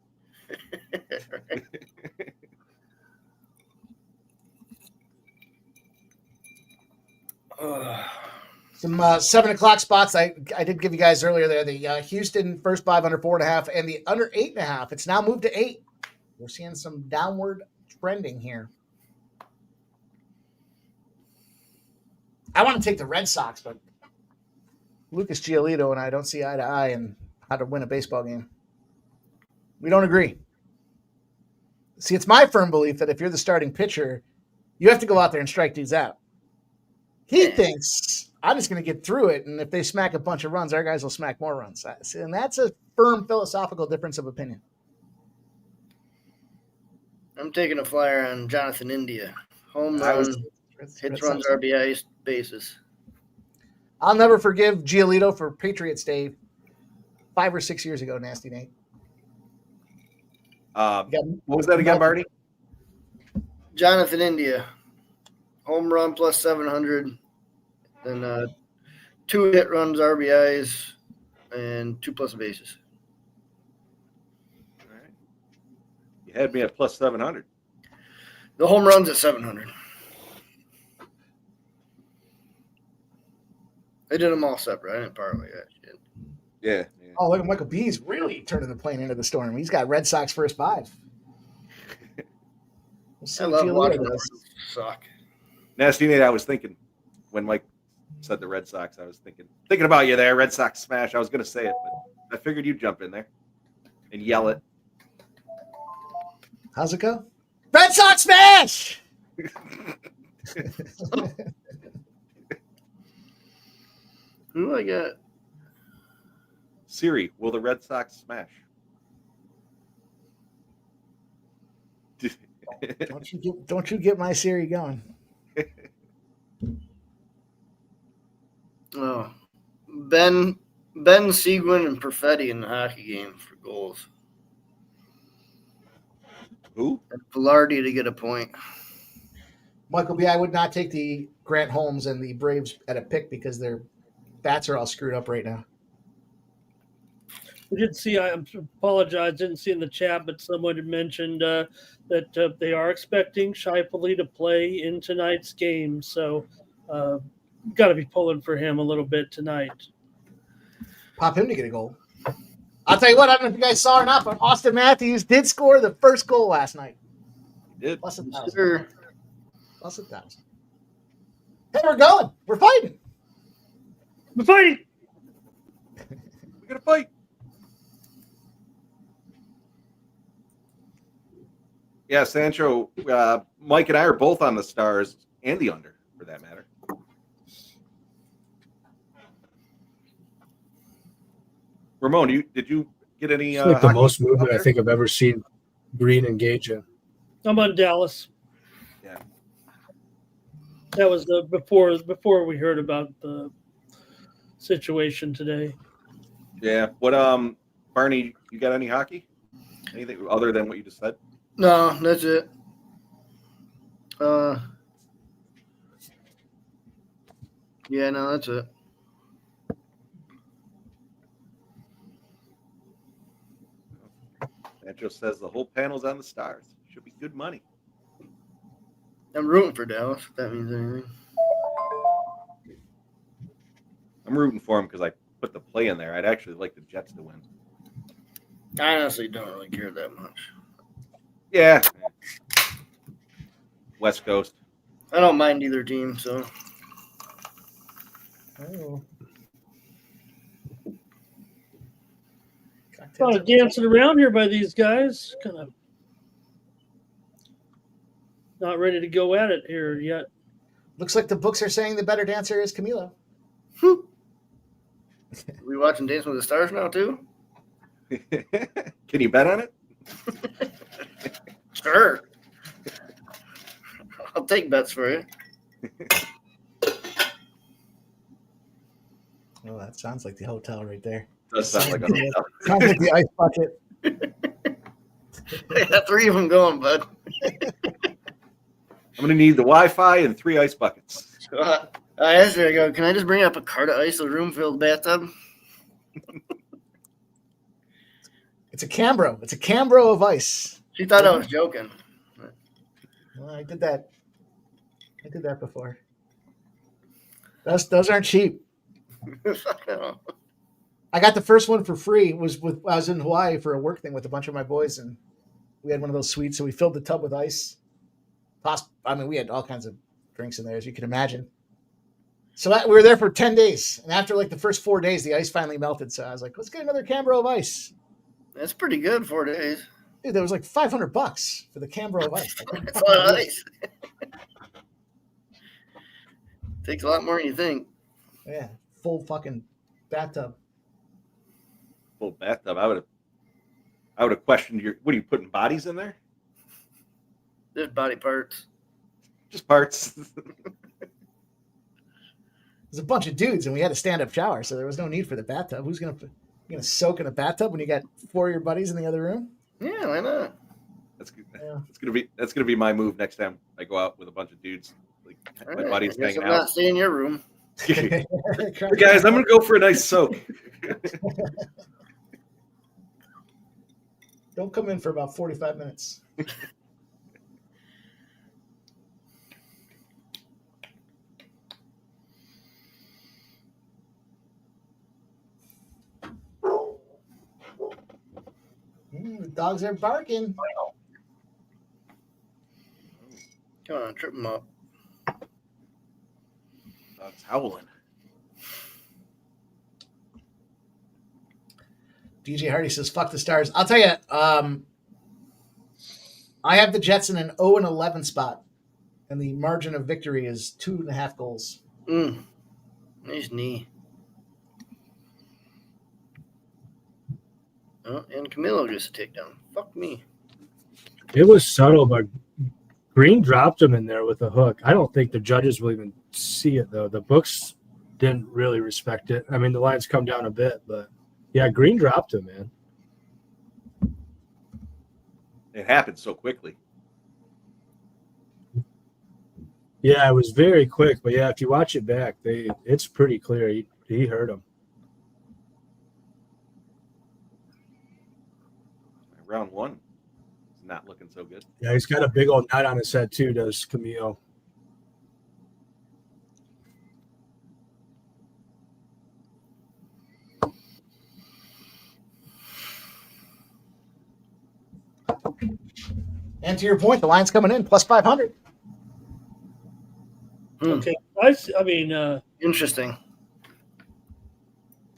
Speaker 4: Some 7 o'clock spots. I did give you guys earlier there. The Houston first 5 under 4.5 and the under 8.5. It's now moved to 8. We're seeing some downward trending here. I want to take the Red Sox, but Lucas Giolito and I don't see eye to eye in how to win a baseball game. We don't agree. See, it's my firm belief that if you're the starting pitcher, you have to go out there and strike dudes out. He thinks, I'm just going to get through it, and if they smack a bunch of runs, our guys will smack more runs. And that's a firm philosophical difference of opinion.
Speaker 8: I'm taking a flyer on Jonathan India. Home run, hits, runs, RBI bases.
Speaker 4: I'll never forgive Giolito for Patriots Day 5 or 6 years ago, Nasty Nate.
Speaker 5: What was that again, Barney?
Speaker 8: Jonathan India, home run plus 700, and 2 hit runs, RBIs, and 2+ bases.
Speaker 5: All right. You had me at plus 700.
Speaker 8: The home runs at 700. I did them all separate. I didn't parlay that shit.
Speaker 5: Yeah.
Speaker 4: Oh, look at Michael B. He's really turning the plane into the storm. He's got Red Sox first 5. We'll see
Speaker 8: I
Speaker 4: what
Speaker 8: love watching
Speaker 4: Giolito
Speaker 8: them
Speaker 4: does.
Speaker 8: suck.
Speaker 5: Nasty Nate, I was thinking when Mike said the Red Sox, I was thinking about you there, Red Sox smash. I was going to say it, but I figured you'd jump in there and yell it.
Speaker 4: How's it go? Red Sox smash!
Speaker 8: Who I got?
Speaker 5: Siri, will the Red Sox smash?
Speaker 4: Don't you get my Siri going.
Speaker 8: Oh, Ben Seguin and Perfetti in the hockey game for goals.
Speaker 5: Who?
Speaker 8: And Velarde to get a point.
Speaker 4: Michael B., I would not take the Grant Holmes and the Braves at a pick because their bats are all screwed up right now.
Speaker 3: We did see, I apologize, didn't see in the chat, but someone had mentioned that they are expecting Shifley to play in tonight's game. So got to be pulling for him a little bit tonight.
Speaker 4: Pop him to get a goal. I'll tell you what, I don't know if you guys saw or not, but Austin Matthews did score the first goal last night.
Speaker 5: He did.
Speaker 4: Plus 1,000.
Speaker 8: Sure.
Speaker 4: Plus 1,000. Hey, we're going. We're fighting.
Speaker 3: We're fighting.
Speaker 5: We're going to fight. Yeah, Sancho, Mike and I are both on the Stars and the under, for that matter. Ramon, did you get any?
Speaker 6: It's like the most movement I think I've ever seen Green engage in.
Speaker 3: I'm on Dallas.
Speaker 5: Yeah.
Speaker 3: That was before we heard about the situation today.
Speaker 5: Yeah. What Barney, you got any hockey? Anything other than what you just said?
Speaker 8: No, that's it. Yeah, no, that's it.
Speaker 5: Sancho says the whole panel's on the Stars. Should be good money.
Speaker 8: I'm rooting for Dallas, if that means anything.
Speaker 5: I'm rooting for him because I put the play in there. I'd actually like the Jets to win.
Speaker 8: I honestly don't really care that much.
Speaker 5: Yeah. West Coast.
Speaker 8: I don't mind either team, so.
Speaker 4: Oh.
Speaker 3: A lot of dancing around here by these guys. Kind of not ready to go at it here yet.
Speaker 4: Looks like the books are saying the better dancer is Camilo.
Speaker 8: We watching Dancing with the Stars now, too?
Speaker 5: Can you bet on it?
Speaker 8: Sure. I'll take bets for you.
Speaker 4: Oh, that sounds like the hotel right there.
Speaker 5: Does sound like a hotel.
Speaker 4: Sounds like the ice bucket.
Speaker 8: I got 3 of them going, bud.
Speaker 5: I'm going to need the Wi-Fi and 3 ice buckets.
Speaker 8: So, I asked her, I go, can I just bring up a cart of ice to the room-filled bathtub?
Speaker 4: It's a Cambro. It's a Cambro of ice.
Speaker 8: She thought I was joking.
Speaker 4: Well, I did that before. Those aren't cheap. I got the first one for free. I was in Hawaii for a work thing with a bunch of my boys, and we had one of those suites, so we filled the tub with ice. We had all kinds of drinks in there, as you can imagine. So we were there for 10 days, and after like the first 4 days, the ice finally melted. So I was like, let's get another Cambro of ice.
Speaker 8: That's pretty good, 4 days.
Speaker 4: Dude, that was like $500 for the Cambro of ice.
Speaker 8: That's a lot of ice. Takes a lot more than you think.
Speaker 4: Yeah, full fucking bathtub.
Speaker 5: Full bathtub. I would have questioned what are you putting bodies in there?
Speaker 8: Just body parts.
Speaker 5: Just parts.
Speaker 4: There's a bunch of dudes, and we had a stand-up shower, so there was no need for the bathtub. Who's gonna soak in a bathtub when you got 4 of your buddies in the other room?
Speaker 8: Yeah, why not?
Speaker 5: That's gonna be my move next time I go out with a bunch of dudes. Like my buddies hanging
Speaker 8: I'm
Speaker 5: out.
Speaker 8: not staying in your room.
Speaker 5: Hey, guys, I'm gonna go for a nice soak.
Speaker 4: Don't come in for about 45 minutes. The dogs are barking.
Speaker 8: Come on, trip them up.
Speaker 5: Dog's howling.
Speaker 4: DJ Hardy says, "Fuck the Stars." I'll tell you, I have the Jets in an 0-11 spot, and the margin of victory is 2.5 goals.
Speaker 8: Nice knee. Oh, and Camilo gets a takedown. Fuck me.
Speaker 6: It was subtle, but Green dropped him in there with a hook. I don't think the judges will even see it, though. The books didn't really respect it. I mean, the lines come down a bit, but yeah, Green dropped him, man.
Speaker 5: It happened so quickly.
Speaker 6: Yeah, it was very quick, but yeah, if you watch it back, it's pretty clear. He hurt him.
Speaker 5: Round one is not looking so good.
Speaker 6: Yeah, he's got a big old knot on his head too, does Camille.
Speaker 4: And to your point, the line's coming in plus 500.
Speaker 3: Okay, I mean,
Speaker 8: interesting.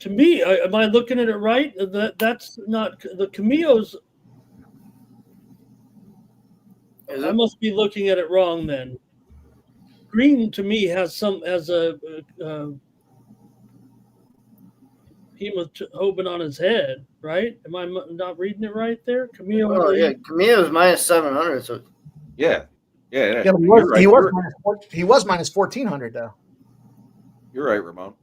Speaker 3: To me, am I looking at it right? That's not the Camillo's. I must be looking at it wrong then. Green to me has a hemoglobin on his head, right? Am I not reading it right there? Camillo.
Speaker 8: Oh yeah, Camillo's minus 700. So
Speaker 5: yeah.
Speaker 4: He was minus 1,400 though.
Speaker 5: You're right, Ramon.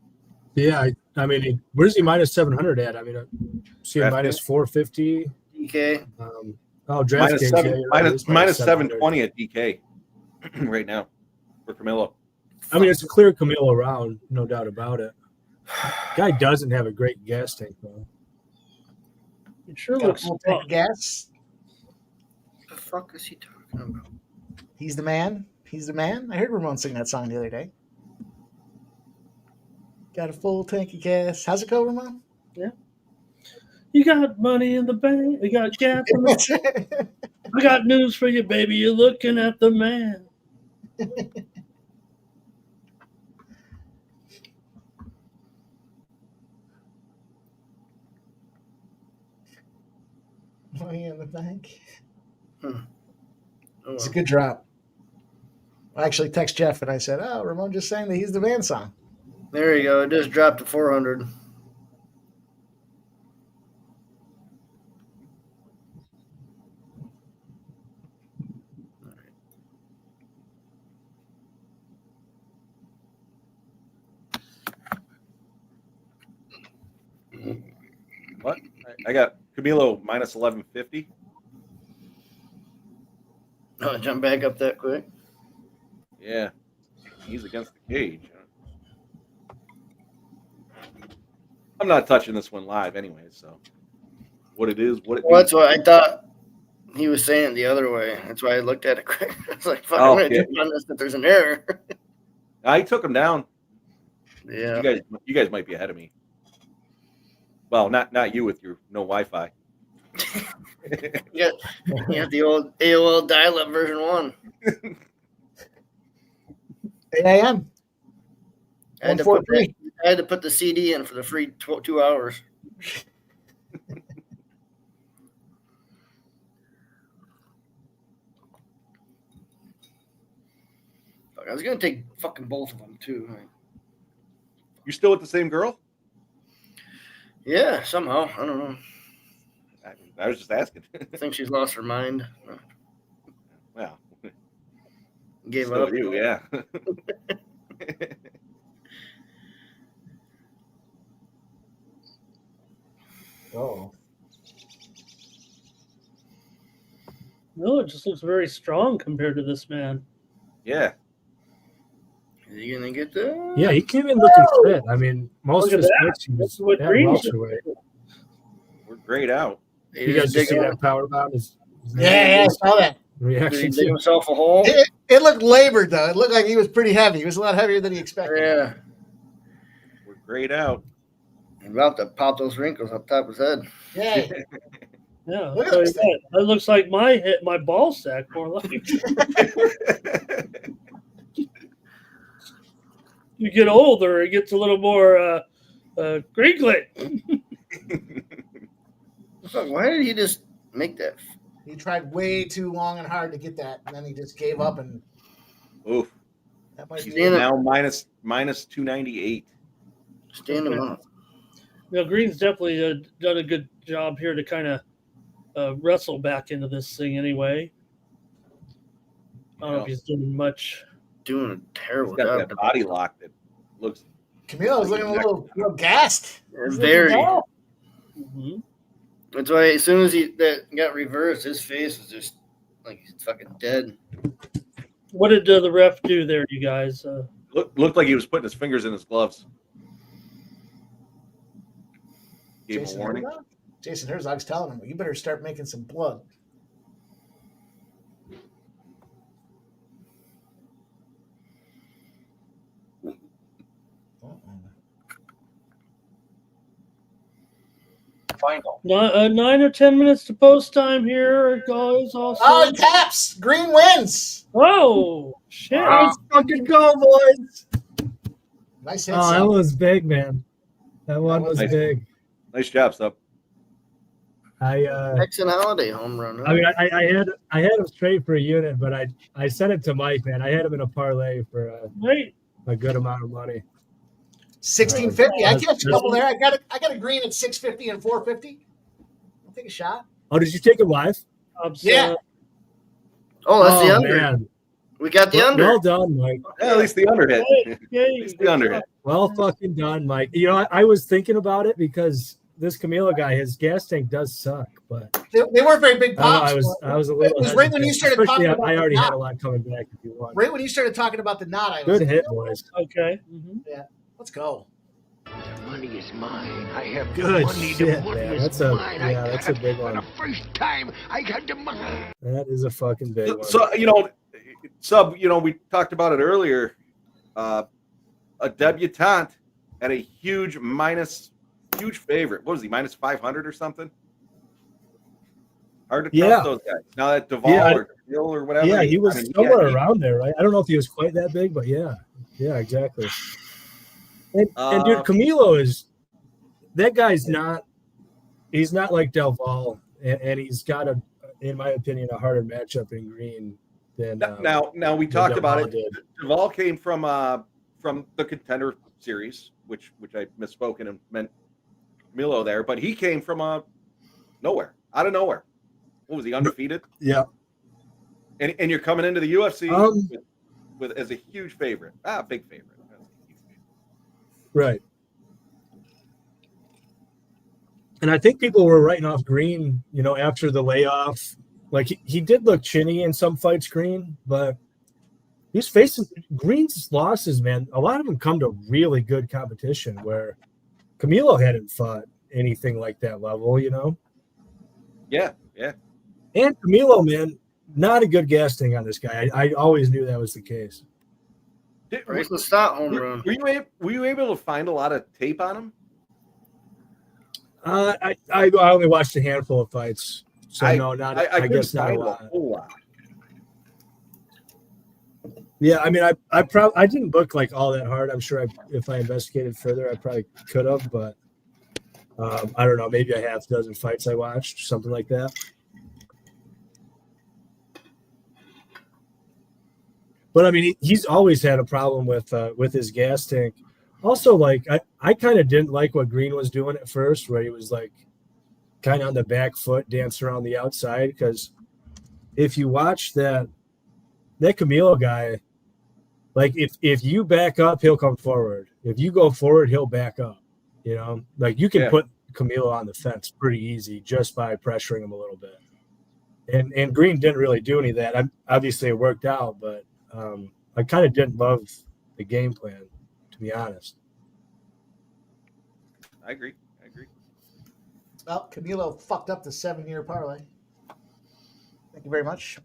Speaker 6: Yeah, I mean, where's he minus 700 at? I mean, see him minus 450.
Speaker 8: DK.
Speaker 6: DraftKings.
Speaker 5: Minus 720 at DK right now for Camilo.
Speaker 6: I mean, it's a clear Camilo round, no doubt about it. Guy doesn't have a great gas tank though.
Speaker 3: It sure
Speaker 4: Got
Speaker 3: looks
Speaker 4: a full tank of gas.
Speaker 8: What the fuck is he talking about?
Speaker 4: He's the man. He's the man. I heard Ramon sing that song the other day. Got a full tank of gas. How's it go, Ramon?
Speaker 3: Yeah. You got money in the bank. You got gas in the I got news for you, baby. You're looking at the man.
Speaker 4: Money in the bank.
Speaker 8: Oh,
Speaker 4: It's a good drop. I actually text Jeff and I said, "Oh, Ramon just sang the He's the Man song."
Speaker 8: There you go. It just dropped to 400.
Speaker 5: What? I got Camilo minus 1150.
Speaker 8: Oh, jump back up that quick.
Speaker 5: Yeah, he's against the cage. I'm not touching this one live anyway, so what it is, what it
Speaker 8: Well,
Speaker 5: means.
Speaker 8: that's what I thought he was saying the other way. That's why I looked at it quick. I was like, fuck, I'm going to jump on this if there's an error.
Speaker 5: I took him down.
Speaker 8: Yeah.
Speaker 5: You guys might be ahead of me. Well, not you with your no Wi-Fi.
Speaker 8: You got the old AOL dial-up version 1.
Speaker 4: 8 a.m.
Speaker 8: I had to put the CD in for the free 2 hours. Fuck, I was gonna take fucking both of them too.
Speaker 5: You still with the same girl?
Speaker 8: Yeah, somehow. I don't know.
Speaker 5: I was just asking.
Speaker 8: I think she's lost her mind.
Speaker 5: Well,
Speaker 8: gave
Speaker 5: still
Speaker 8: up.
Speaker 5: You, yeah.
Speaker 4: Oh.
Speaker 3: No, it just looks very strong compared to this man.
Speaker 5: Yeah.
Speaker 8: Is he gonna get that?
Speaker 6: Yeah, he came in looking fit. I mean, most
Speaker 3: Look
Speaker 6: of
Speaker 3: at
Speaker 6: his
Speaker 3: that.
Speaker 6: fights he was
Speaker 3: What
Speaker 6: at
Speaker 3: Green
Speaker 6: welterweight.
Speaker 5: We're grayed out.
Speaker 6: You guys just see that power bomb?
Speaker 4: Yeah, I saw that.
Speaker 8: Did he
Speaker 6: Reaction
Speaker 8: dig
Speaker 6: to
Speaker 8: himself a hole?
Speaker 4: It looked labored though. It looked like he was pretty heavy. He was a lot heavier than he expected.
Speaker 8: Yeah.
Speaker 5: We're grayed out.
Speaker 8: He's about to pop those wrinkles up top of his head.
Speaker 4: Yeah.
Speaker 3: Yeah, I'll
Speaker 4: Look at
Speaker 3: tell you
Speaker 4: this thing.
Speaker 3: what, that looks like my ball sack more like. You get older, it gets a little more crinkly.
Speaker 8: Why did he just make that?
Speaker 4: He tried way too long and hard to get that, and then he just gave up. And
Speaker 5: Oof.
Speaker 4: that might
Speaker 5: He's
Speaker 4: be
Speaker 5: now minus 298.
Speaker 8: Stand him up.
Speaker 3: You know, Green's definitely done a good job here to kind of wrestle back into this thing anyway. I don't know if he's doing much.
Speaker 8: Doing a terrible
Speaker 5: He's got
Speaker 8: job.
Speaker 5: that body lock that looks.
Speaker 4: Camilo's looking a little gassed. He's looking
Speaker 8: Very.
Speaker 4: down.
Speaker 3: Mm-hmm.
Speaker 8: That's why as soon as that got reversed, his face was just like he's fucking dead.
Speaker 3: What did the ref do there, you guys?
Speaker 5: Looked like he was putting his fingers in his gloves. Gave him a warning.
Speaker 4: Jason Herzog's telling him, you better start making some blood.
Speaker 13: Final.
Speaker 3: 9 or 10 minutes to post time here, guys. Also,
Speaker 4: Oh, he taps. Green wins.
Speaker 3: Oh, shit.
Speaker 6: Let's fucking go, boys.
Speaker 4: Nice hit.
Speaker 6: Oh, that
Speaker 4: son.
Speaker 6: was big, man. That one was
Speaker 5: nice.
Speaker 6: big.
Speaker 5: Nice job, Sub.
Speaker 8: Jackson Holiday home run. Huh?
Speaker 6: I mean, I had him straight for a unit, but I sent it to Mike, man. I had him in a parlay for a good amount of money.
Speaker 4: 1650. I catch a couple there. I got a green at 650 and 450. I'll take a shot.
Speaker 6: Oh, did you take it live?
Speaker 4: Yeah.
Speaker 8: Oh, that's the under.
Speaker 6: Man.
Speaker 8: We got the under.
Speaker 6: Well done, Mike.
Speaker 5: Yeah, at least the under hit.
Speaker 3: Yay.
Speaker 5: At least the under hit.
Speaker 6: Well fucking done, Mike. You know, I was thinking about it because this Camilo guy, his gas tank does suck, but
Speaker 4: They weren't very big pops.
Speaker 6: I was a little.
Speaker 4: It was right when you started
Speaker 6: Especially,
Speaker 4: talking about
Speaker 6: I already
Speaker 4: the
Speaker 6: had
Speaker 4: knot.
Speaker 6: a lot coming back. If you want,
Speaker 4: Right when you started talking about the knot, I was
Speaker 6: good hit, boys.
Speaker 3: Okay. Mm-hmm.
Speaker 4: Yeah, let's go.
Speaker 14: The money is mine. I have
Speaker 6: Good
Speaker 14: money.
Speaker 6: shit,
Speaker 14: The money
Speaker 6: man.
Speaker 14: is
Speaker 6: That's a
Speaker 14: mine.
Speaker 6: that's a big
Speaker 14: For
Speaker 6: one.
Speaker 14: the first time, I got the money.
Speaker 6: That is a fucking big one.
Speaker 5: So Sub, we talked about it earlier. A debutante at a huge favorite. What was he, minus 500 or something? Hard to trust those guys. Now that Duvall or Hill or whatever.
Speaker 6: Yeah, he was somewhere around there, right? I don't know if he was quite that big, but yeah, exactly. And dude, Camilo that guy's not. He's not like Del Valle, and he's got in my opinion, a harder matchup in green than.
Speaker 5: Now we talked about it.
Speaker 6: Did.
Speaker 5: Duvall came from the Contender Series, which I misspoken and meant Camilo there, but he came from nowhere, out of nowhere. What was he, undefeated?
Speaker 6: Yeah.
Speaker 5: And you're coming into the UFC with as a huge favorite, big favorite.
Speaker 6: Right. And I think people were writing off Green, after the layoff. Like he did look chinny in some fights, Green, but he's facing Green's losses, man. A lot of them come to really good competition where Camilo hadn't fought anything like that level,
Speaker 5: Yeah.
Speaker 6: And Camilo, man, not a good gas tank on this guy. I always knew that was the case.
Speaker 8: Race the stop home run.
Speaker 5: Were you able to find a lot of tape on him?
Speaker 6: I only watched a handful of fights, so I guess not a
Speaker 5: find
Speaker 6: lot.
Speaker 5: a whole lot.
Speaker 6: Yeah, I mean, I didn't look like all that hard. I'm sure if I investigated further, I probably could have, but I don't know. Maybe a half dozen fights I watched, something like that. But I mean, he's always had a problem with his gas tank. Also, like I kind of didn't like what Green was doing at first, where he was like kind of on the back foot, dancing around the outside. Because if you watch that Camilo guy, like if you back up, he'll come forward. If you go forward, he'll back up. Like you can put Camilo on the fence pretty easy just by pressuring him a little bit. And Green didn't really do any of that. Obviously, it worked out, but I kind of didn't love the game plan, to be honest.
Speaker 5: I agree.
Speaker 4: Well, Camilo fucked up the 7-year parlay. Thank you very much.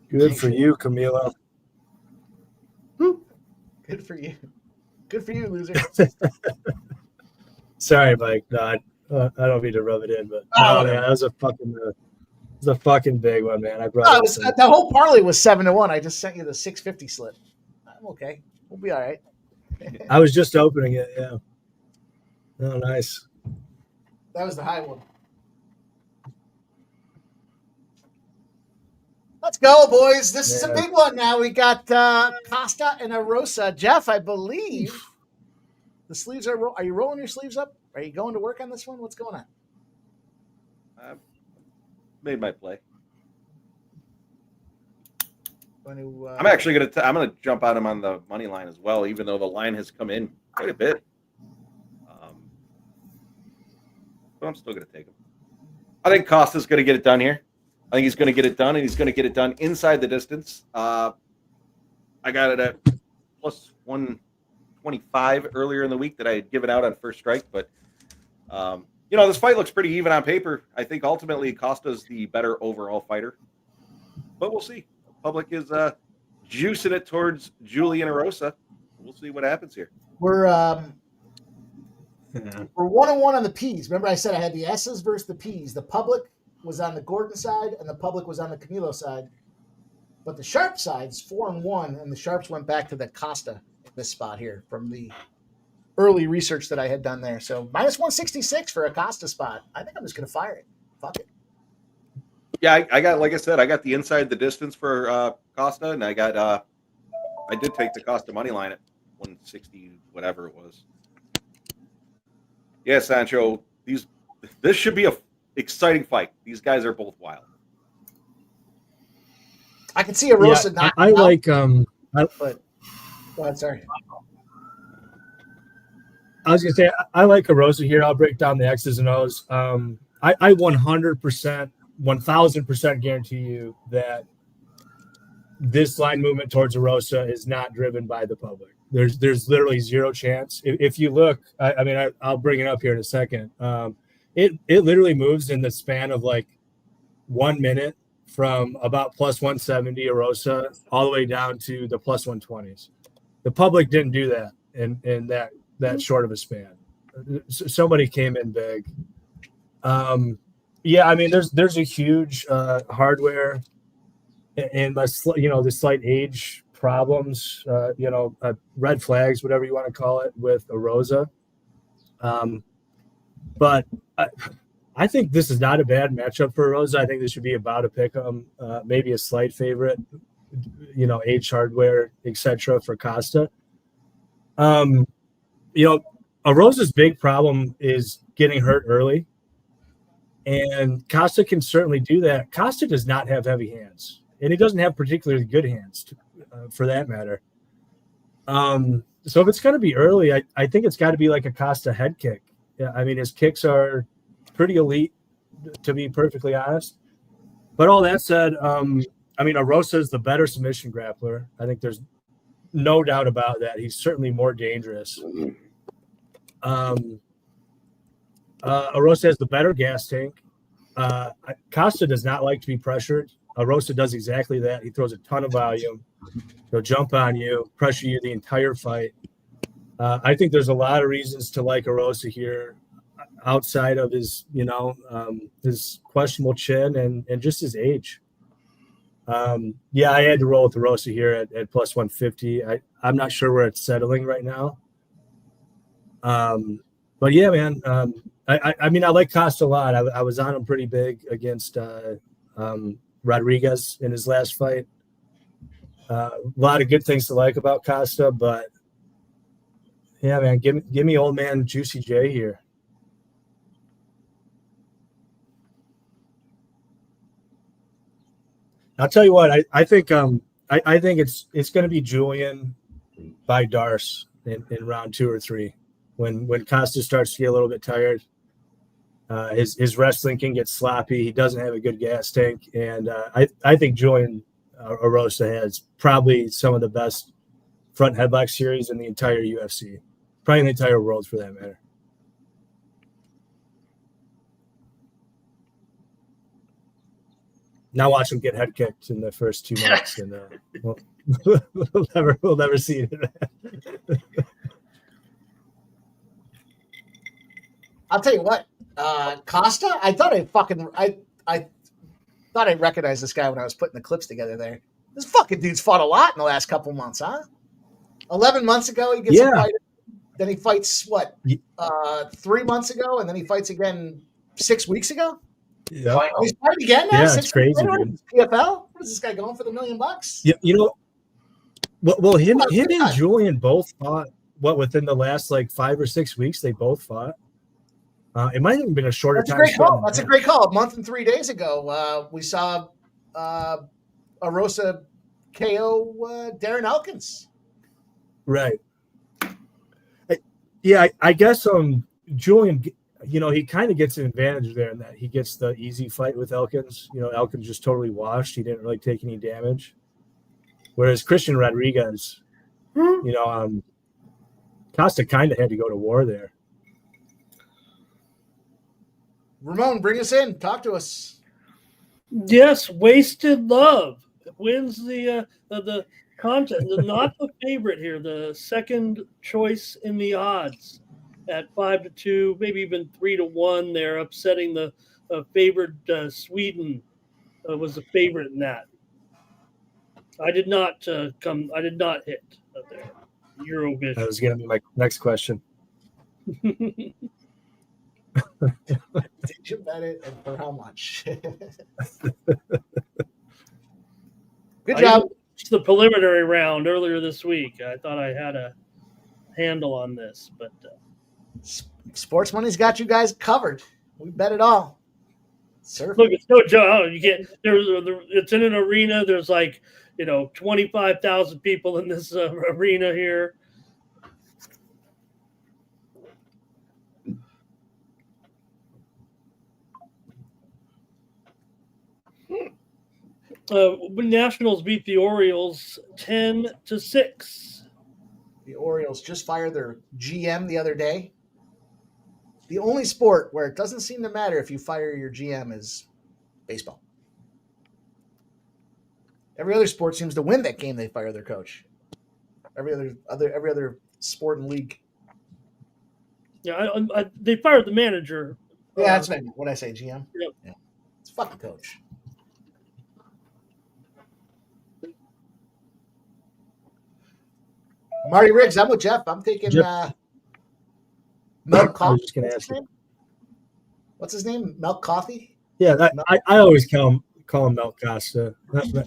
Speaker 6: Good for you, Camilo.
Speaker 4: Good for you. Good for you, loser.
Speaker 6: Sorry, Mike. No, I don't mean to rub it in, but man, that was a fucking big one, man. I brought
Speaker 4: the whole parlay was 7-1. I just sent you the 650 slip. I'm okay. We'll be all right.
Speaker 6: I was just opening it. Yeah. Oh, nice.
Speaker 4: That was the high one. Let's go, boys. This is a big one now. We got Costa and Arosa. Jeff, I believe the sleeves are you rolling your sleeves up? Are you going to work on this one? What's going on?
Speaker 5: I've made my play. I'm actually gonna jump on him on the money line as well, even though the line has come in quite a bit. But I'm still gonna take him. I think Costa's gonna get it done here. I think he's gonna get it done, and he's gonna get it done inside the distance. I got it at plus 125 earlier in the week that I had given out on First Strike, but this fight looks pretty even on paper. I think ultimately Costa's the better overall fighter, but we'll see. Public is juicing it towards Julian Arosa. We'll see what happens here.
Speaker 4: We're 1-1 on the P's. Remember, I said I had the S's versus the P's. The public was on the Gordon side, and the public was on the Camilo side. But the sharp side's 4-1, and the sharps went back to the Costa in this spot here from the early research that I had done there. So minus 166 for a Costa spot. I think I'm just going to fire it. Fuck it.
Speaker 5: Yeah, I got, like I said, I got the inside the distance for Costa, and I did take the Costa money line at 160, whatever it was. Yeah, Sancho, this should be a exciting fight. These guys are both wild.
Speaker 4: I can see Arosa not.
Speaker 6: I like
Speaker 4: but go ahead, sorry.
Speaker 6: I was gonna say I like Arosa here. I'll break down the X's and O's. I 100%, 1000% guarantee you that this line movement towards Arosa is not driven by the public. There's literally zero chance. If you look, I'll bring it up here in a second. It literally moves in the span of like 1 minute from about plus 170 Arosa all the way down to the plus 120s. The public didn't do that in that short of a span. Somebody came in big. There's a huge hardware and the slight age problems, red flags, whatever you want to call it, with Arosa. But I think this is not a bad matchup for Arosa. I think this should be about a pick 'em, maybe a slight favorite, age hardware, etc. for Costa. Arosa's big problem is getting hurt early, and Costa can certainly do that. Costa does not have heavy hands, and he doesn't have particularly good hands, for that matter. So if it's going to be early, I think it's got to be like a Costa head kick. Yeah, I mean, his kicks are pretty elite, to be perfectly honest. But all that said, Arosa is the better submission grappler. I think there's no doubt about that. He's certainly more dangerous. Arosa has the better gas tank. Costa does not like to be pressured. Arosa does exactly that. He throws a ton of volume. He'll jump on you, pressure you the entire fight. I think there's a lot of reasons to like Arosa here, outside of his, his questionable chin and just his age. I had to roll with Arosa here at plus 150. I'm not sure where it's settling right now. But yeah, man. I like Costa a lot. I was on him pretty big against Rodriguez in his last fight. A lot of good things to like about Costa, but yeah, man, give me old man Juicy J here. I'll tell you what, I think it's going to be Julian by Darce in round 2 or 3 when Costa starts to get a little bit tired. His wrestling can get sloppy. He doesn't have a good gas tank, and I think Julian Erosa has probably some of the best front headlock series in the entire UFC, probably in the entire world for that matter. Now watch him get head kicked in the first 2 minutes, and we'll never see it.
Speaker 4: I'll tell you what, Costa. I thought I thought I recognized this guy when I was putting the clips together. There, this fucking dude's fought a lot in the last couple months, huh? 11 months ago, he gets a fight. Then he fights 3 months ago, and then he fights again 6 weeks ago.
Speaker 6: Yeah,
Speaker 4: he's fighting again now.
Speaker 6: Yeah, it's crazy.
Speaker 4: PFL. What is this guy going for the $1 million?
Speaker 6: Yeah, well, him and Julian both fought. Within the last 5 or 6 weeks, they both fought. It might have even been a shorter time.
Speaker 4: That's a great call. A month and 3 days ago, we saw Erosa KO Darren Elkins.
Speaker 6: Right. I guess Julian, he kind of gets an advantage there in that he gets the easy fight with Elkins. Elkins just totally washed. He didn't really take any damage. Whereas Christian Rodriguez, Costa kind of had to go to war there.
Speaker 4: Ramon, bring us in. Talk to us.
Speaker 3: Yes, Wasted Love wins the contest. Not the favorite here. The second choice in the odds at 5-2, maybe even 3-1. They're upsetting the favored Sweden. Was the favorite in that. I did not hit there. Eurovision.
Speaker 6: That was going to be my next question.
Speaker 4: Did you bet it, and for how much? Good job.
Speaker 3: It's the preliminary round earlier this week. I thought I had a handle on this, but
Speaker 4: sports money's got you guys covered. We bet it all.
Speaker 3: Look, it's no joke. You get it's in an arena. There's 25,000 people in this arena here. Nationals beat the Orioles 10-6.
Speaker 4: The Orioles just fired their GM the other day. The only sport where it doesn't seem to matter if you fire your GM is baseball. Every other sport seems to win that game they fire their coach. Every other sport and league.
Speaker 3: Yeah, they fired the manager.
Speaker 4: Yeah, that's what I say, GM.
Speaker 3: Yep.
Speaker 4: Yeah. It's fucking coach. Marty Riggs, I'm with Jeff. I'm taking Milk Coffee.
Speaker 6: I was just going to ask you.
Speaker 4: What's his name? Milk Coffee?
Speaker 6: Yeah, I always call him Milk Costa.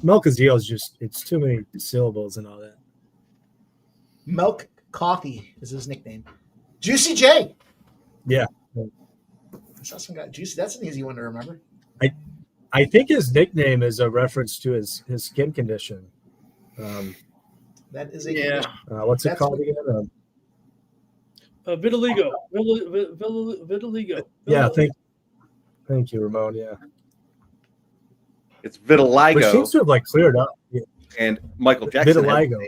Speaker 6: Melchizedek is it's too many syllables and all that.
Speaker 4: Milk Coffee is his nickname. Juicy J.
Speaker 6: Yeah.
Speaker 4: I saw some guy Juicy. That's an easy one to remember.
Speaker 6: I think his nickname is a reference to his skin condition.
Speaker 4: That is a
Speaker 6: what's it called again?
Speaker 3: Vitiligo. Vitiligo.
Speaker 6: Yeah, thank you, Ramon. Yeah,
Speaker 5: it's vitiligo.
Speaker 6: Which seems to have cleared up. Yeah.
Speaker 5: And Michael Jackson.
Speaker 6: Vitiligo.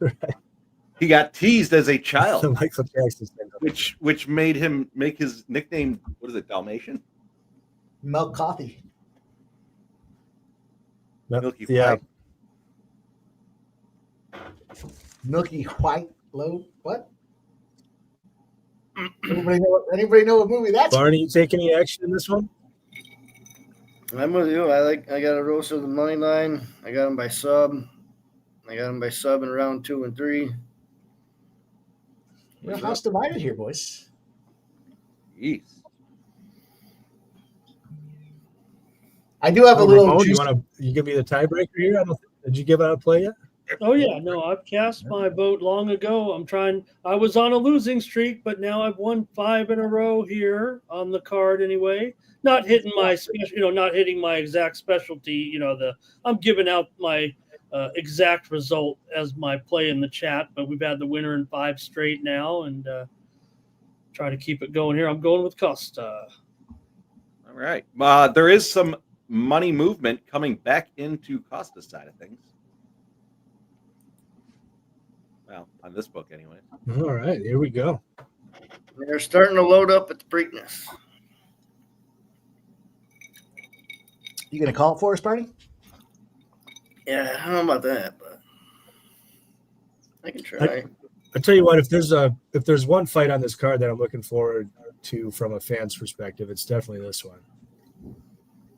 Speaker 5: Right. He got teased as a child,
Speaker 6: Michael Jackson,
Speaker 5: which made him make his nickname. What is it? Dalmatian.
Speaker 4: Milk Coffee.
Speaker 5: Milky
Speaker 6: yeah.
Speaker 5: White.
Speaker 4: Milky White low. What? Anybody know what movie that's?
Speaker 6: Barney, you take any action in this one?
Speaker 8: I'm with you. I got a roast of the money line. I got him by sub. In round 2 and 3.
Speaker 4: We're house divided here, boys.
Speaker 5: Jeez.
Speaker 4: I do have a little.
Speaker 6: Ramon, you give me the tiebreaker here? Did you give out a play yet?
Speaker 3: Oh yeah, no, I've cast my vote long ago. I was on a losing streak, but now I've won 5 in a row here on the card anyway. Not hitting my not hitting my exact specialty. I'm giving out my exact result as my play in the chat, but we've had the winner in 5 straight now, and try to keep it going here. I'm going with Costa.
Speaker 5: All right. There is some money movement coming back into Costa's side of things. Well, on this book, anyway.
Speaker 6: All right, here we go.
Speaker 8: They're starting to load up at the Preakness.
Speaker 4: You gonna call it for us, Barney?
Speaker 8: Yeah, I don't know about that, but I can try.
Speaker 6: I tell you what, if there's one fight on this card that I'm looking forward to from a fan's perspective, it's definitely this one.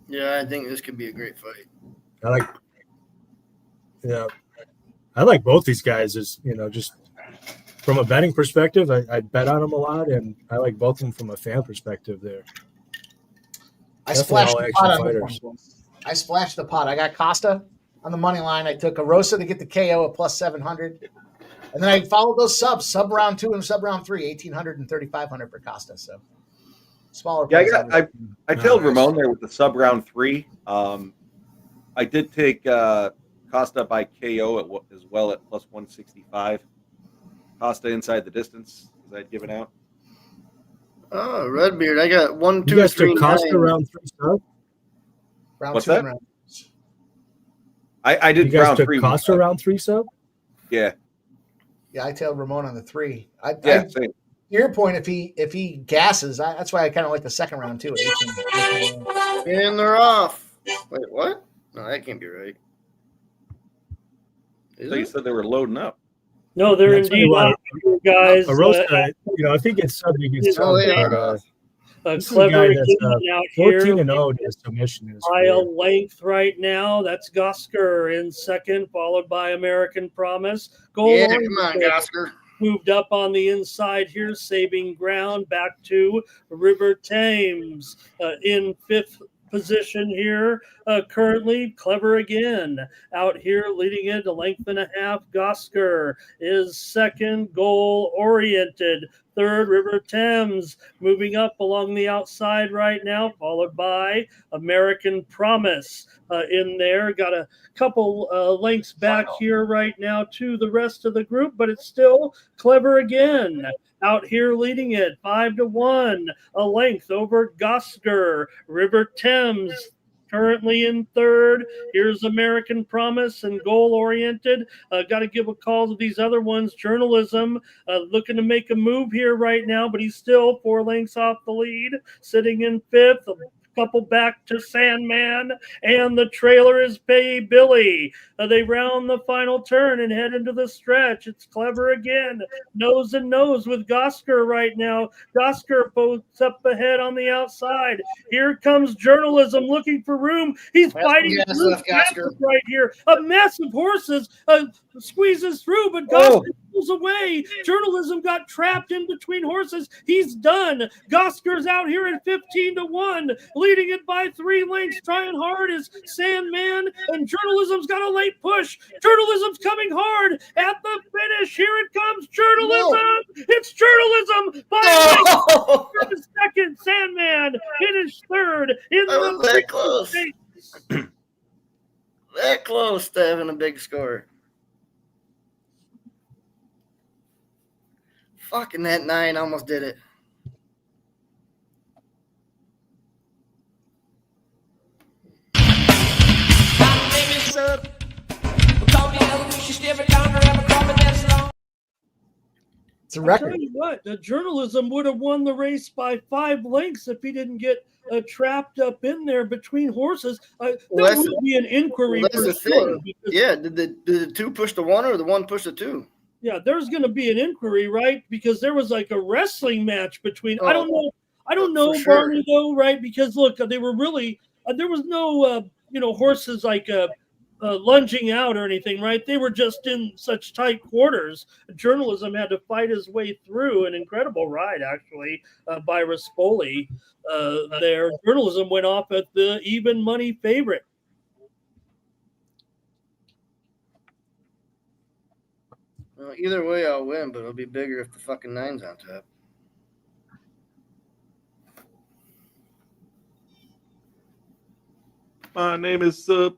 Speaker 8: Yeah, I think this could be a great fight.
Speaker 6: I like both these guys. As just from a betting perspective, I bet on them a lot, and I like both of them from a fan perspective. There,
Speaker 4: I splashed the pot on this one. I splashed the pot. I got Costa on the money line. I took Arosa to get the KO at plus 700. And then I followed those subs, sub round 2 and sub round 3, 1,800 and 3,500 for Costa. So smaller.
Speaker 5: Yeah, I tailed Ramon there with the sub round 3. I did take Costa by KO as well at plus 165. Costa inside the distance, as I'd given out.
Speaker 8: Oh, Redbeard. I got 1, 2,
Speaker 6: you guys
Speaker 8: 3,
Speaker 6: took Costa
Speaker 8: 9.
Speaker 6: round 3 sub?
Speaker 4: Round
Speaker 5: What's
Speaker 4: 2
Speaker 5: that?
Speaker 4: and round.
Speaker 5: I did
Speaker 6: You guys
Speaker 5: round
Speaker 6: took
Speaker 5: 3.
Speaker 6: Costa round 3 sub?
Speaker 5: Yeah.
Speaker 4: Yeah, I tailed Ramon on the 3.
Speaker 5: Same.
Speaker 4: To your point, if he gasses, that's why I kind of like the second round too. 18.
Speaker 8: And they're off. Wait, what? No, that can't be right.
Speaker 5: So you said they were loading up.
Speaker 3: No, they're indeed not, guys.
Speaker 6: Arosa, if he gets subbed, he gets subbed. This is a
Speaker 3: Clever
Speaker 6: guy that's
Speaker 3: out
Speaker 6: 14
Speaker 3: here.
Speaker 6: and 0 to submission in his
Speaker 3: By
Speaker 6: career.
Speaker 3: a length right now. That's Gosker in second, followed by American Promise.
Speaker 8: Yeah, come on, Gosker.
Speaker 3: Moved up on the inside here, saving ground back to River Thames in fifth position here. Currently, Clever again out here leading it a length and a half. Gosker is second, goal oriented. Third, River Thames moving up along the outside right now, followed by American Promise in there. Got a couple lengths back here right now to the rest of the group, but it's still Clever again. Out here leading it 5-1, a length over Gosker. River Thames currently in third. Here's American Promise and Goal Oriented. Got to give a call to these other ones. Journalism looking to make a move here right now, but he's still 4 lengths off the lead, sitting in fifth. A couple back to Sandman, and the trailer is Pay Billy. They round the final turn and head into the stretch. It's Clever again, nose and nose with Gosker right now. Gosker pokes up ahead on the outside. Here comes Journalism looking for room. He's fighting through right here. A mess of horses squeezes through, but Gosker pulls away. Journalism got trapped in between horses. He's done. Gosker's out here at 15-1, leading it by 3 lengths. Trying hard is Sandman, and Journalism's got a late push. Journalism's coming hard at the finish. Here it comes. Journalism. No. It's Journalism. By second. Sandman finished third.
Speaker 8: That close. That close to having a big score. Fucking that 9 almost did it.
Speaker 4: It's a record.
Speaker 3: I'll tell you what, the Journalism would have won the race by 5 lengths if he didn't get trapped up in there between horses. There would be an inquiry.
Speaker 8: That's the thing. Yeah, did the 2 push the 1 or the 1 push the 2?
Speaker 3: Yeah, there's going to be an inquiry, right? Because there was like a wrestling match between. I don't know,
Speaker 8: sure.
Speaker 3: Barney, though, right? Because look, they were really there was no horses like lunging out or anything, right? They were just in such tight quarters. Journalism had to fight his way through an incredible ride, actually, by Rispoli. There, Journalism went off at the even money favorite.
Speaker 8: Well, either way, I'll win, but it'll be bigger if the fucking 9's on top.
Speaker 5: My name is Sub.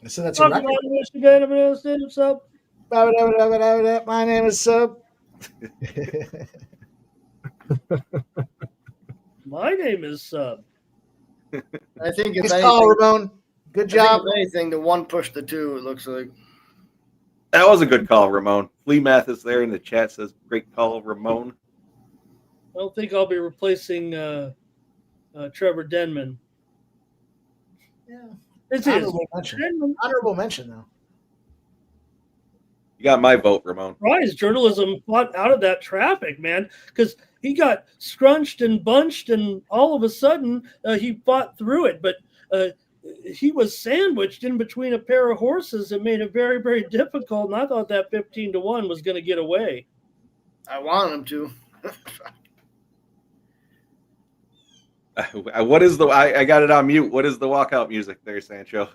Speaker 4: So that's a record. My name is Sub.
Speaker 3: My name is Sub.
Speaker 8: I think if
Speaker 4: Good
Speaker 8: anything,
Speaker 4: call, Ramon. Good job.
Speaker 8: If anything, the one pushed the two. It looks like.
Speaker 5: That was a good call, Ramon. Flea Math is there in the chat, says, great call, Ramon.
Speaker 3: I don't think I'll be replacing Trevor Denman.
Speaker 4: Yeah.
Speaker 3: It's
Speaker 4: Honorable mention, though.
Speaker 5: You got my vote, Ramon.
Speaker 3: Rise journalism fought out of that traffic, man, because he got scrunched and bunched, and all of a sudden he fought through it. But he was sandwiched in between a pair of horses and made it very, very difficult. And I thought that 15-1 was going to get away.
Speaker 8: I wanted him to.
Speaker 5: What is the? I got it on mute. What is the walkout music there, Sancho?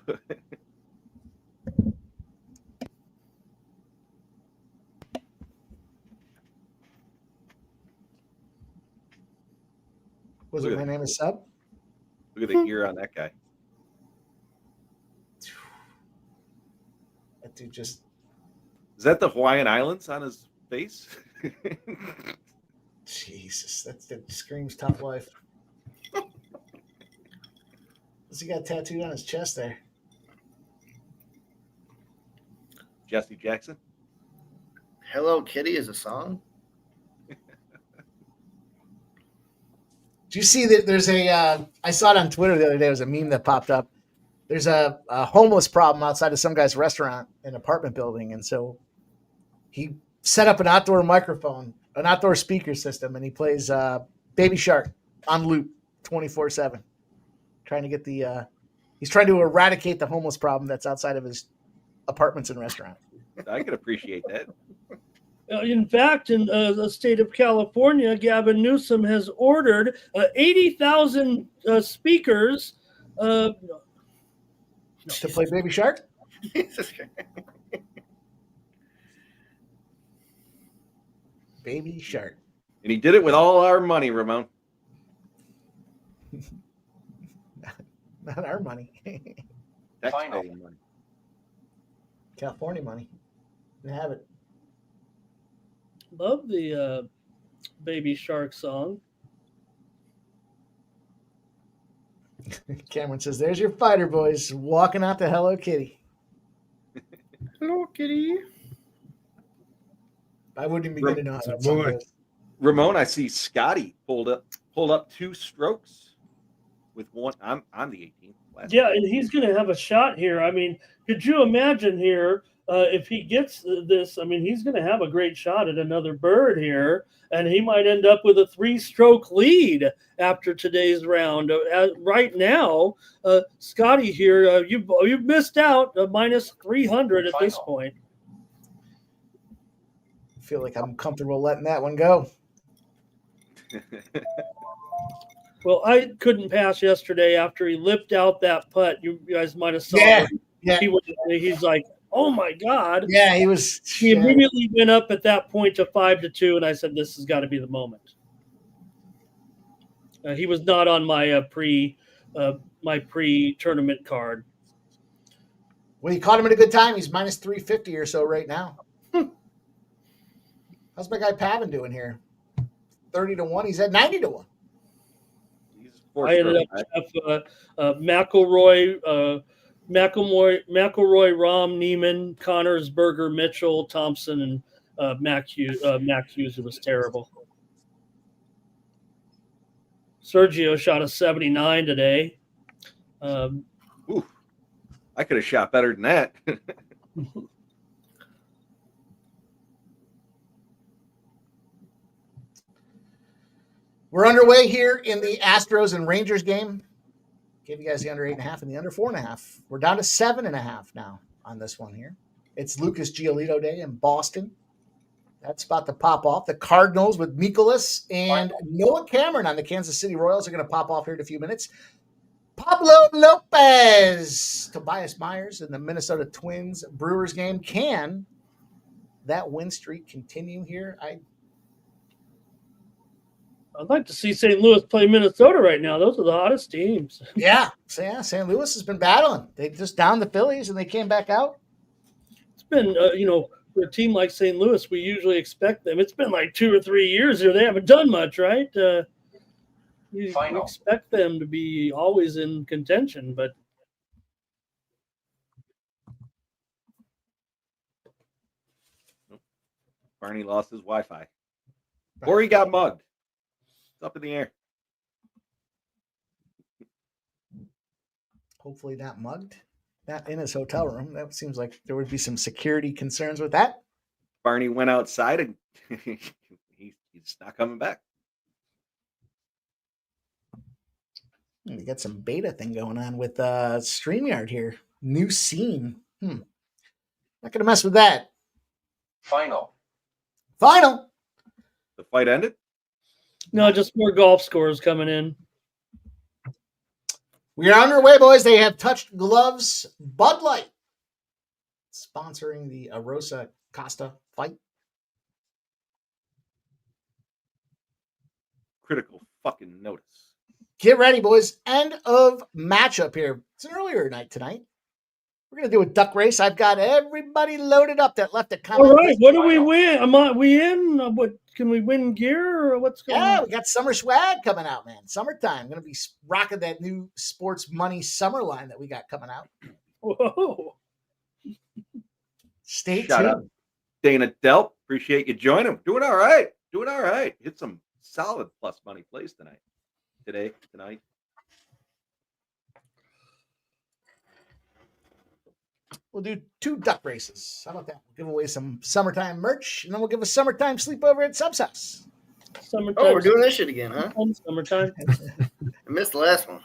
Speaker 4: Was it My Name is Sub?
Speaker 5: Look at the gear on that guy.
Speaker 4: That dude just.
Speaker 5: Is that the Hawaiian Islands on his face?
Speaker 4: Jesus, that screams tough life. What's he got tattooed on his chest there?
Speaker 5: Jesse Jackson.
Speaker 8: Hello Kitty is a song.
Speaker 4: Do you see that there's I saw it on Twitter the other day. There was a meme that popped up. There's a homeless problem outside of some guy's restaurant in an apartment building. And so he set up an outdoor microphone, an outdoor speaker system, and he plays Baby Shark on loop 24/7. Trying to get he's trying to eradicate the homeless problem that's outside of his apartments and restaurant.
Speaker 5: I can appreciate that.
Speaker 3: In fact, in the state of California, Gavin Newsom has ordered 80,000 speakers
Speaker 4: to play Baby Shark. Baby Shark.
Speaker 5: And he did it with all our money, Ramon.
Speaker 4: Not our money.
Speaker 5: Taxpayer money.
Speaker 4: California money. They have it.
Speaker 3: Love the Baby Shark song.
Speaker 4: Cameron says, "There's your fighter, boys, walking out to Hello Kitty."
Speaker 8: Hello Kitty.
Speaker 4: I wouldn't be good enough. That song is.
Speaker 5: Ramon, I see Scotty pulled up 2 strokes with one. I'm the 18th.
Speaker 3: Yeah, and he's going to have a shot here. I mean, could you imagine here if he gets this? I mean, he's going to have a great shot at another bird here, and he might end up with a 3-stroke lead after today's round. Right now, Scotty here, you've missed out minus 300 at this point.
Speaker 4: I feel like I'm comfortable letting that one go.
Speaker 3: Well, I couldn't pass yesterday after he lipped out that putt. You guys might have saw it.
Speaker 4: Yeah.
Speaker 3: He's like, oh my God.
Speaker 4: Yeah,
Speaker 3: He immediately went up at that point to 5-2, and I said, this has got to be the moment. He was not on my pre-tournament card.
Speaker 4: Well, you caught him at a good time. He's minus 350 or so right now. How's my guy Pavin doing here? 30-1. He's at 90-1.
Speaker 3: I ended up McElroy, Rahm, Neiman, Connors, Berger, Mitchell, Thompson, and Mac Hughes. It was terrible. Sergio shot a 79 today.
Speaker 5: Ooh, I could have shot better than that.
Speaker 4: We're underway here in the Astros and Rangers game. Gave you guys the under 8.5 and the under 4.5. We're down to 7.5 now on this one here. It's Lucas Giolito Day in Boston. That's about to pop off. The Cardinals with Mikolas and Noah Cameron on the Kansas City Royals are going to pop off here in a few minutes. Pablo Lopez, Tobias Myers, and the Minnesota Twins Brewers game. Can that win streak continue here?
Speaker 3: I'd like to see St. Louis play Minnesota right now. Those are the hottest teams.
Speaker 4: Yeah. So, yeah, St. Louis has been battling. They just downed the Phillies and they came back out.
Speaker 3: It's been, for a team like St. Louis, we usually expect them. It's been like 2 or 3 years here. They haven't done much, right? We expect them to be always in contention, but
Speaker 5: Barney lost his Wi-Fi. Or he got mugged. It's up in the air.
Speaker 4: Hopefully not mugged. Not in his hotel room. That seems like there would be some security concerns with that.
Speaker 5: Barney went outside and he's not coming back.
Speaker 4: We got some beta thing going on with StreamYard here. New scene. Not going to mess with that.
Speaker 13: Final.
Speaker 5: The fight ended?
Speaker 3: no, just more golf scores coming in.
Speaker 4: We are underway, boys. They have touched gloves. Bud Light sponsoring the Arosa Costa fight.
Speaker 5: Critical fucking notice.
Speaker 4: Get ready, boys. End of matchup here. It's an earlier night tonight. We're going to do a duck race. I've got everybody loaded up that left a comment.
Speaker 3: All right, what do we win? We in? What can we win gear or what's going on?
Speaker 4: Yeah, we got summer swag coming out, man. Summertime. Going to be rocking that new sports money summer line that we got coming out.
Speaker 3: Whoa.
Speaker 4: Stay
Speaker 5: Shout
Speaker 4: tuned.
Speaker 5: out Dana Delp. Appreciate you joining. Doing all right. Hit some solid plus money plays tonight. Tonight.
Speaker 4: We'll do 2 duck races. How about that? We'll give away some summertime merch, and then we'll give a summertime sleepover at Sub's house.
Speaker 3: Summertime.
Speaker 8: Oh, we're doing this shit again, huh?
Speaker 3: Summertime.
Speaker 8: I missed the last one.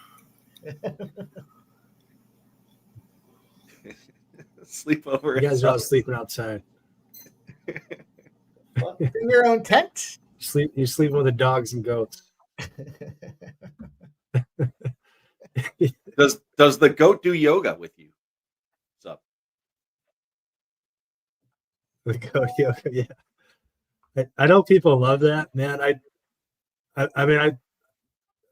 Speaker 5: Sleepover.
Speaker 6: You guys are all sleeping outside.
Speaker 4: In your own tent.
Speaker 6: You sleep with the dogs and goats.
Speaker 5: Does the goat do yoga with you? What's up?
Speaker 6: The goat yoga, yeah. I know people love that, man. I mean,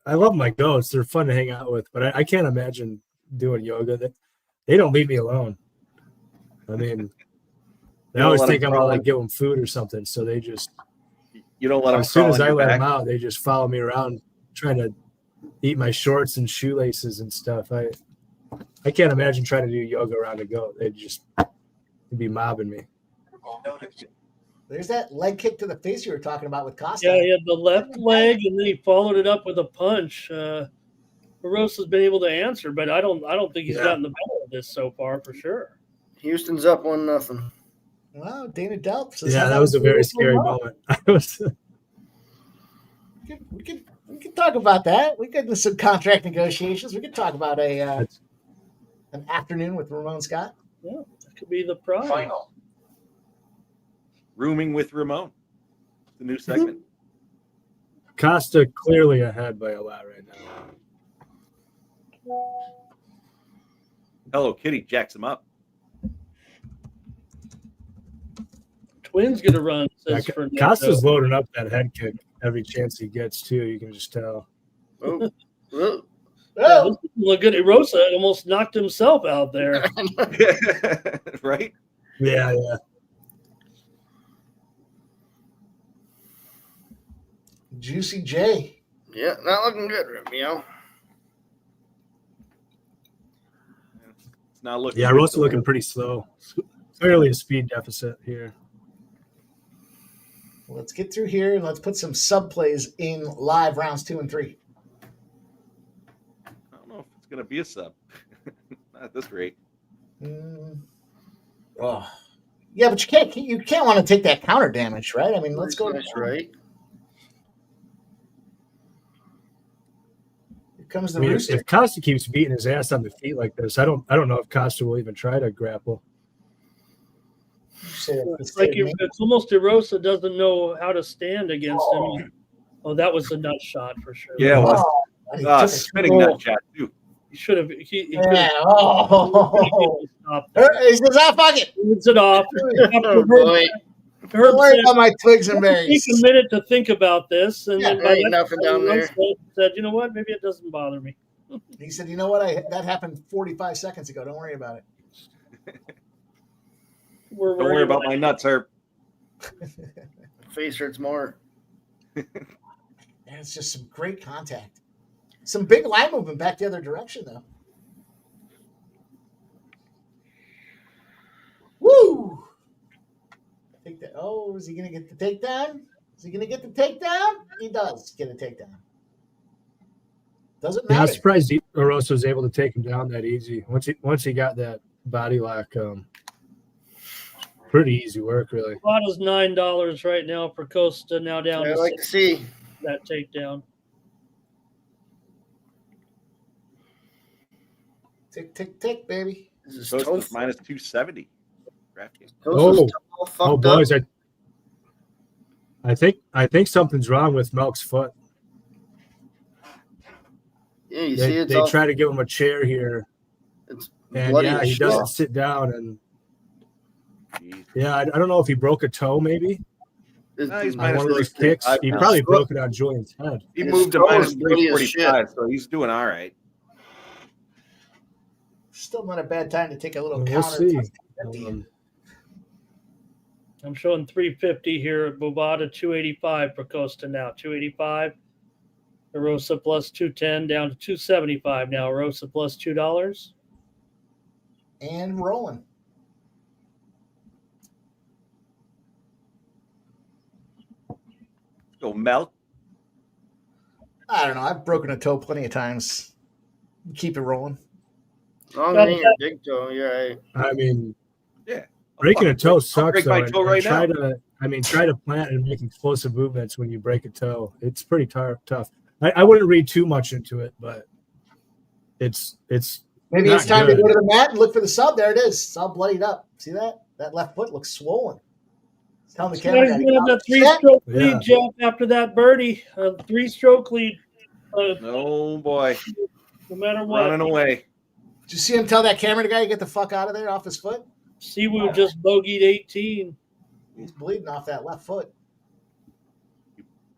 Speaker 6: I love my goats. They're fun to hang out with, but I can't imagine doing yoga. They don't leave me alone. I mean, they always think I'm gonna like give them food or something, so they just.
Speaker 5: You don't let them.
Speaker 6: As soon as I let them out, they just follow me around, trying to eat my shorts and shoelaces and stuff. I can't imagine trying to do yoga around a goat. They'd be mobbing me.
Speaker 4: There's that leg kick to the face you were talking about with Costa.
Speaker 3: Yeah, he had the left leg, and then he followed it up with a punch. Rosa's been able to answer, but I don't think he's gotten the better of this so far for sure.
Speaker 8: Houston's up 1-0.
Speaker 4: Wow, Dana Delp.
Speaker 6: Yeah, that was a very scary moment.
Speaker 4: We could talk about that. We could do some contract negotiations. We could talk about an afternoon with Ramon Scott.
Speaker 3: Yeah, that could be the prize.
Speaker 13: Final.
Speaker 5: Rooming with Ramon. The new segment.
Speaker 6: Costa clearly ahead by a lot right now.
Speaker 5: Hello Kitty jacks him up.
Speaker 3: Twins gonna run.
Speaker 6: Costa's loading up that head kick every chance he gets too. You can just tell.
Speaker 8: Oh.
Speaker 3: Yeah, look good. Rosa almost knocked himself out there.
Speaker 5: Right?
Speaker 6: Yeah.
Speaker 4: Juicy J.
Speaker 8: Yeah, not looking good, Meow.
Speaker 5: It's not looking.
Speaker 6: Yeah, Rosa looking pretty slow. Clearly a speed deficit here.
Speaker 4: Let's get through here and let's put some sub plays in live rounds 2 and 3.
Speaker 5: I don't know if it's going to be a sub. Not at this rate.
Speaker 4: Oh, yeah, but you can't want to take that counter damage, right? I mean, let's go.
Speaker 8: That's right.
Speaker 4: Here comes the rooster.
Speaker 6: If Costa keeps beating his ass on the feet like this, I don't know if Costa will even try to grapple.
Speaker 3: It's like it's almost Rosa doesn't know how to stand against him. Oh, that was a nut shot for sure.
Speaker 5: Yeah, it was. Spinning nut shot too.
Speaker 3: He should have.
Speaker 4: He says, "Ah, fuck it."
Speaker 3: Moves it off.
Speaker 8: Oh, boy.
Speaker 4: Don't worry about my twigs and berries.
Speaker 3: Take a minute to think about this, and then by
Speaker 8: ain't nothing down there.
Speaker 3: Said, you know what? Maybe it doesn't bother me.
Speaker 4: He said, "You know what? That happened 45 seconds ago. Don't worry about it."
Speaker 3: We're
Speaker 5: Don't worry about my nuts, Herb.
Speaker 8: Face hurts more.
Speaker 4: And it's just some great contact. Some big line movement back the other direction, though. Woo! Take that. Oh, is he going to get the takedown? Is he going to get the takedown? He does get a takedown. Doesn't matter.
Speaker 6: Yeah, I'm surprised Orosa was able to take him down that easy. Once he got that body lock, pretty easy work, really.
Speaker 3: Bovada's $9 right now for Costa. Now down
Speaker 8: I'd
Speaker 3: to
Speaker 8: like to see
Speaker 3: that takedown.
Speaker 4: Tick, tick, tick, baby.
Speaker 8: This is
Speaker 5: Costa's minus 270.
Speaker 6: Oh, boys! I think something's wrong with Melk's foot.
Speaker 8: Yeah, you see,
Speaker 6: they try to give him a chair here, and yeah, he doesn't sit down. And yeah, I don't know if he broke a toe, maybe.
Speaker 5: He's
Speaker 6: on
Speaker 5: minus
Speaker 6: one of those
Speaker 5: 345
Speaker 6: kicks. He
Speaker 5: now.
Speaker 6: probably broke it on Julian's head.
Speaker 5: He moved to minus 345, so he's doing all right.
Speaker 4: Still not a bad time to take a little
Speaker 6: We'll
Speaker 4: counter.
Speaker 6: see.
Speaker 3: I'm showing 350 here at Bovada, 285 for Costa now. 285. Orosa plus 210 down to 275 now. Orosa plus $2.
Speaker 4: And rolling.
Speaker 5: Go Mel.
Speaker 4: I don't know. I've broken a toe plenty of times. Keep it rolling.
Speaker 8: As long as it ain't your big toe, you're right.
Speaker 6: I mean,
Speaker 5: yeah,
Speaker 6: breaking a toe sucks.
Speaker 5: break my toe right
Speaker 6: try
Speaker 5: now.
Speaker 6: try to plant and make explosive movements when you break a toe. It's pretty tough. I wouldn't read too much into it, but it's
Speaker 4: maybe
Speaker 6: not
Speaker 4: it's time
Speaker 6: good.
Speaker 4: to go to the mat and look for the sub. There it is. It's all bloodied up. See that? That left foot looks swollen. Tell the camera.
Speaker 3: He's going to have a 3-stroke
Speaker 6: Yeah.
Speaker 3: lead, Jeff, after that birdie. A 3-stroke lead.
Speaker 5: Oh boy,
Speaker 3: No matter what.
Speaker 5: running away.
Speaker 4: Did you see him tell that camera guy to get the fuck out of there off his foot?
Speaker 3: Siwoo just bogeyed 18.
Speaker 4: He's bleeding off that left foot.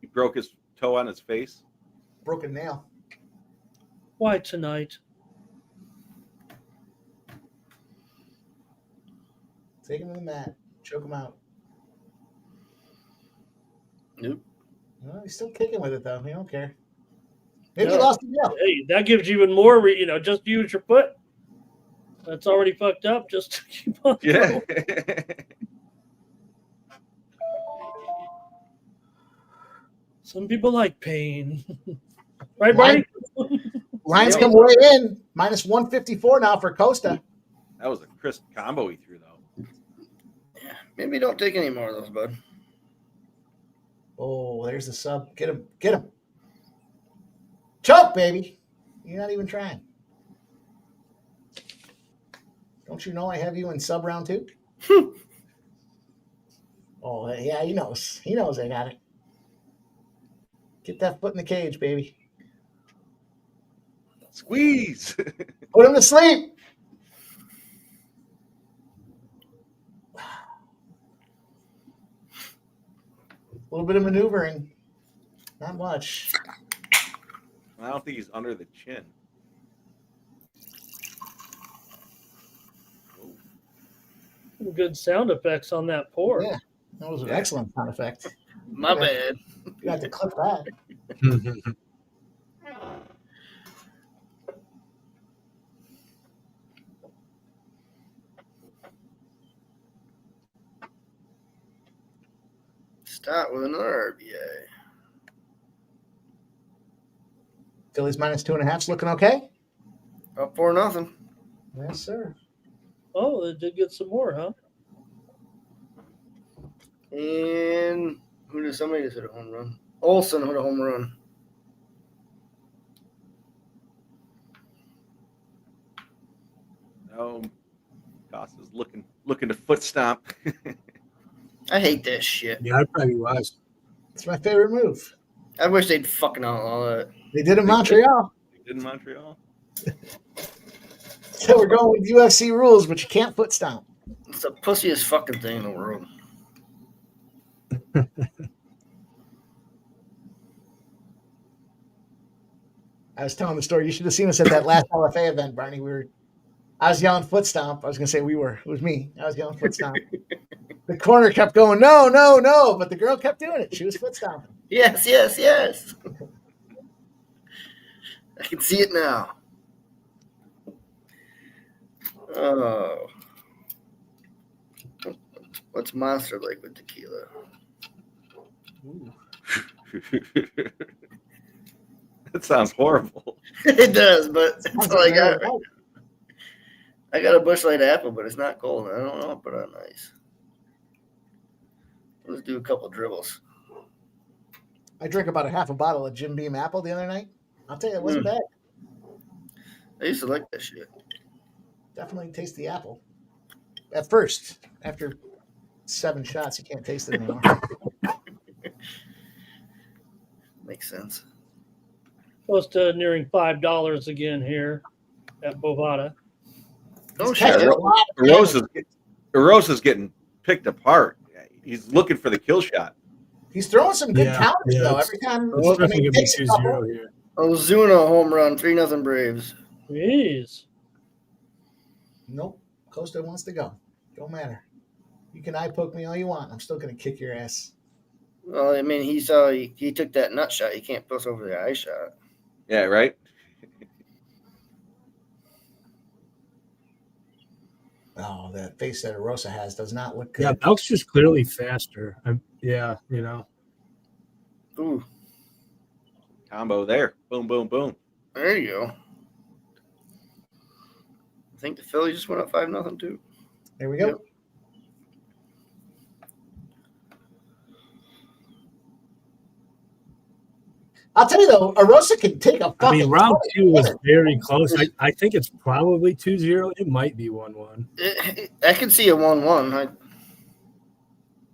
Speaker 5: He broke his toe on his face.
Speaker 4: Broken nail.
Speaker 3: Why tonight?
Speaker 4: Take him to the mat. Choke him out.
Speaker 8: Nope.
Speaker 4: No, he's still kicking with it, though. He don't care. Maybe
Speaker 3: No.
Speaker 4: he lost the nail.
Speaker 3: Hey, that gives you even more, just use your foot. That's already fucked up. Just to keep on
Speaker 5: Yeah.
Speaker 3: going. Some people like pain. Right, Barney?
Speaker 4: Lions come way in. Minus 154 now for Costa.
Speaker 5: That was a crisp combo he threw, though.
Speaker 8: Yeah, maybe don't take any more of those, bud.
Speaker 4: Oh, there's the sub. Get him. Get him. Choke, baby. You're not even trying. Don't you know I have you in sub round 2? Oh, yeah, he knows. He knows I got it. Get that foot in the cage, baby.
Speaker 5: Squeeze.
Speaker 4: Put him to sleep. A little bit of maneuvering. Not much.
Speaker 5: I don't think he's under the chin.
Speaker 3: Good sound effects on that pour.
Speaker 4: Yeah, that was an excellent sound effect.
Speaker 8: My bad.
Speaker 4: You got to clip that.
Speaker 8: Start with another RBA.
Speaker 4: Phillies minus 2.5 looking okay?
Speaker 8: Up 4-0.
Speaker 4: Yes, sir.
Speaker 3: Oh, they did get some more, huh?
Speaker 8: And somebody just hit a home run? Olsen hit a home run.
Speaker 5: No, Costa's looking to foot stomp.
Speaker 8: I hate that shit.
Speaker 6: Yeah, I'd probably be wise.
Speaker 4: It's my favorite move.
Speaker 8: I wish they'd fucking outlaw that.
Speaker 4: They did in Montreal.
Speaker 5: They did in Montreal.
Speaker 4: So we're going with UFC rules, but you can't foot stomp.
Speaker 8: It's the pussiest fucking thing in the world.
Speaker 4: I was telling the story. You should have seen us at that last LFA event, Barney. We were I was yelling foot stomp. I was going to say it was me. I was yelling foot stomp. The corner kept going, no, no, no. But the girl kept doing it. She was foot stomping.
Speaker 8: Yes, yes, yes. I can see it now. Oh. What's Monster like with tequila?
Speaker 5: That sounds horrible.
Speaker 8: It does, but that's all I got. I got a Busch Light apple, but it's not cold. I don't know, put on ice. Let's do a couple dribbles.
Speaker 4: I drank about a half a bottle of Jim Beam apple the other night. I'll tell you, it wasn't bad.
Speaker 8: I used to like that shit.
Speaker 4: Definitely taste the apple. At first, after 7 shots, you can't taste it anymore.
Speaker 8: Makes sense.
Speaker 3: Close to nearing $5 again here at Bovada.
Speaker 8: Oh shit!
Speaker 5: Rosa's getting picked apart. He's looking for the kill shot.
Speaker 4: He's throwing some good counters though. Every time he takes a couple.
Speaker 8: Ozuna home run, 3-0 Braves.
Speaker 3: Jeez.
Speaker 4: Nope. Costa wants to go. Don't matter. You can eye poke me all you want. I'm still going to kick your ass.
Speaker 8: Well, I mean, he took that nut shot. You can't push over the eye shot.
Speaker 5: Yeah, right.
Speaker 4: Oh, that face that Rosa has does not look good.
Speaker 6: Yeah, Belk's just clearly faster. Yeah, you know.
Speaker 8: Ooh.
Speaker 5: Combo there. Boom, boom, boom.
Speaker 8: There you go. I think the Phillies just went up 5-0 too.
Speaker 4: There we go. Yep. I'll tell you though, Arosa can take a fucking.
Speaker 6: I mean, round 2 was very close. I think it's probably 2-0. It might be 1-1.
Speaker 8: I could see a 1-1.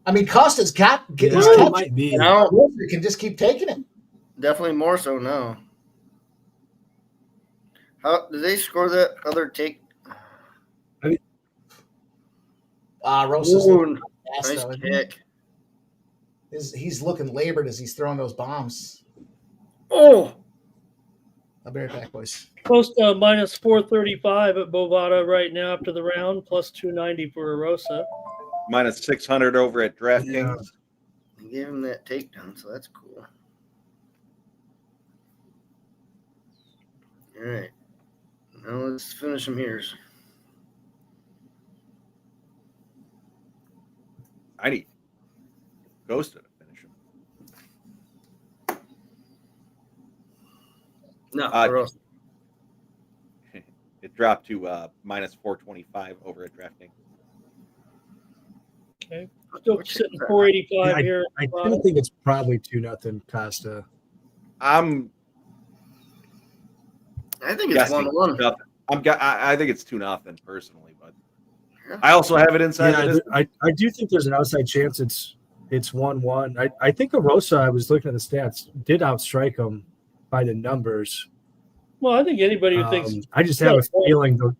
Speaker 4: I mean, Costa's got.
Speaker 6: It might be.
Speaker 8: Now,
Speaker 4: Arosa can just keep taking it.
Speaker 8: Definitely more so now. How did they score that other take?
Speaker 4: Rosa's
Speaker 8: nice kick.
Speaker 4: He's looking labored as he's throwing those bombs.
Speaker 8: Oh,
Speaker 4: I'll be right back, boys.
Speaker 3: Close to minus 435 at Bovada right now after the round, plus 290 for Arosa.
Speaker 5: Minus 600 over at DraftKings.
Speaker 8: They gave him that takedown, so that's cool. All right. Now let's finish him here.
Speaker 5: I need Ghost to finish him.
Speaker 8: No,
Speaker 5: it dropped to minus 425 over at DraftKings.
Speaker 3: Okay. Still sitting 485 here.
Speaker 6: I do think it's probably 2-0 Costa.
Speaker 8: I think it's 1-1.
Speaker 5: I think it's 2-0 personally, but I also have it inside.
Speaker 6: Yeah, I do think there's an outside chance it's 1-1. I think Arosa, I was looking at the stats, did outstrike him by the numbers.
Speaker 3: Well, I think anybody who thinks
Speaker 6: I just have a feeling though.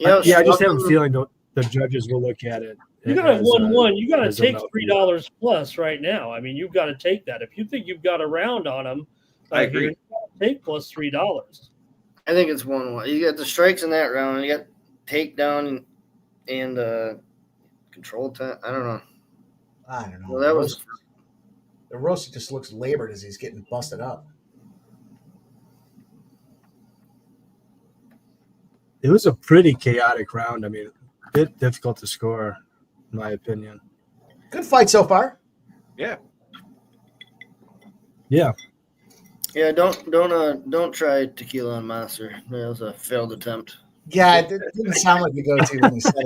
Speaker 6: I just have a feeling the judges will look at it.
Speaker 3: You got a 1-1. You got to take $3 plus right now. I mean, you've got to take that. If you think you've got a round on them,
Speaker 5: I agree.
Speaker 3: You take plus $3.
Speaker 8: I think it's 1-1. You got the strikes in that round. You got takedown and control time. I don't know.
Speaker 4: Well,
Speaker 8: that was
Speaker 4: the Rosa just looks labored as he's getting busted up.
Speaker 6: It was a pretty chaotic round. I mean, a bit difficult to score, in my opinion.
Speaker 4: Good fight so far.
Speaker 5: Yeah.
Speaker 6: Yeah.
Speaker 8: Yeah, don't try tequila on Monster. That was a failed attempt.
Speaker 4: Yeah, it didn't sound like you go to when you said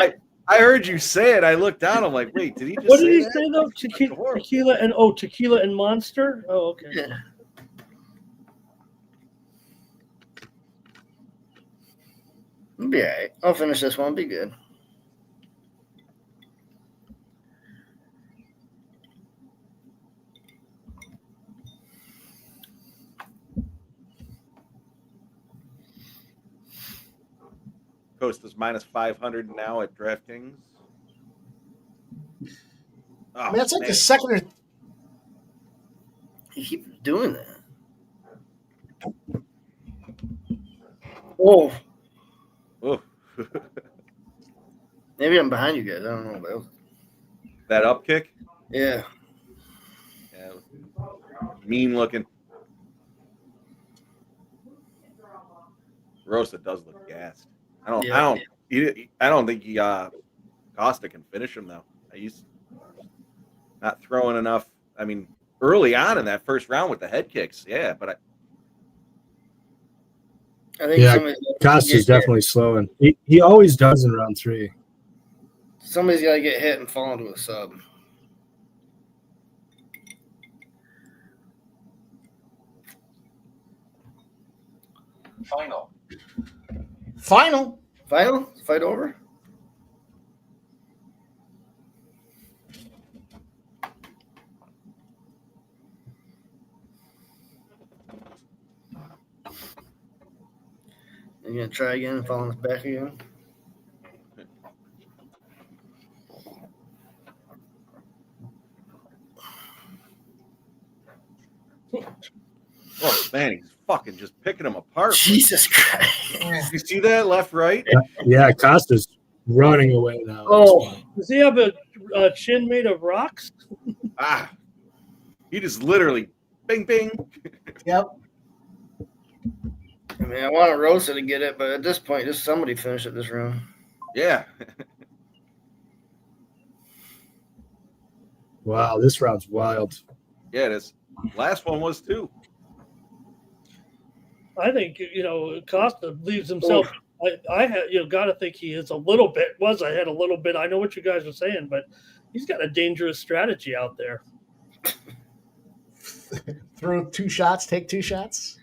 Speaker 4: it.
Speaker 5: I heard you say it. I looked down. I'm like, wait, did he just
Speaker 3: What
Speaker 5: say
Speaker 3: did he
Speaker 5: that?
Speaker 3: say though? Tequila and Monster? Oh, okay.
Speaker 8: Yeah. It'll be all right. I'll finish this one. Be good.
Speaker 5: Costa's minus 500 now at DraftKings. Oh,
Speaker 4: I mean, that's like the second or.
Speaker 8: You keep doing that. Oh.
Speaker 5: Oh.
Speaker 8: Maybe I'm behind you guys. I don't know. But
Speaker 5: That up kick?
Speaker 8: yeah.
Speaker 5: Yeah. Mean looking. Rosa does look gassed. I don't think Costa can finish him though. He's not throwing enough. I mean, early on in that first round with the head kicks, yeah, but
Speaker 8: I think
Speaker 6: Costa's definitely slowing. He always does in round 3.
Speaker 8: Somebody's got to get hit and fall into a sub.
Speaker 13: Final.
Speaker 8: Fight over. You gonna try again and fall on his back again?
Speaker 5: oh man, he's fucking just picking him apart.
Speaker 8: Jesus Christ!
Speaker 5: You see that left, right?
Speaker 6: Yeah, Costa's running away now.
Speaker 8: Oh,
Speaker 3: does he have a chin made of rocks?
Speaker 5: He just literally bing bing.
Speaker 4: Yep.
Speaker 8: I mean, I want Rosa to get it, but at this point, just somebody finish it this round.
Speaker 5: Yeah.
Speaker 6: Wow, this round's wild.
Speaker 5: Yeah, it is. Last one was too.
Speaker 3: I think Costa leaves himself. I had got to think he is a little bit ahead a little bit. I know what you guys are saying, but he's got a dangerous strategy out there.
Speaker 4: Throw 2 shots, take 2 shots.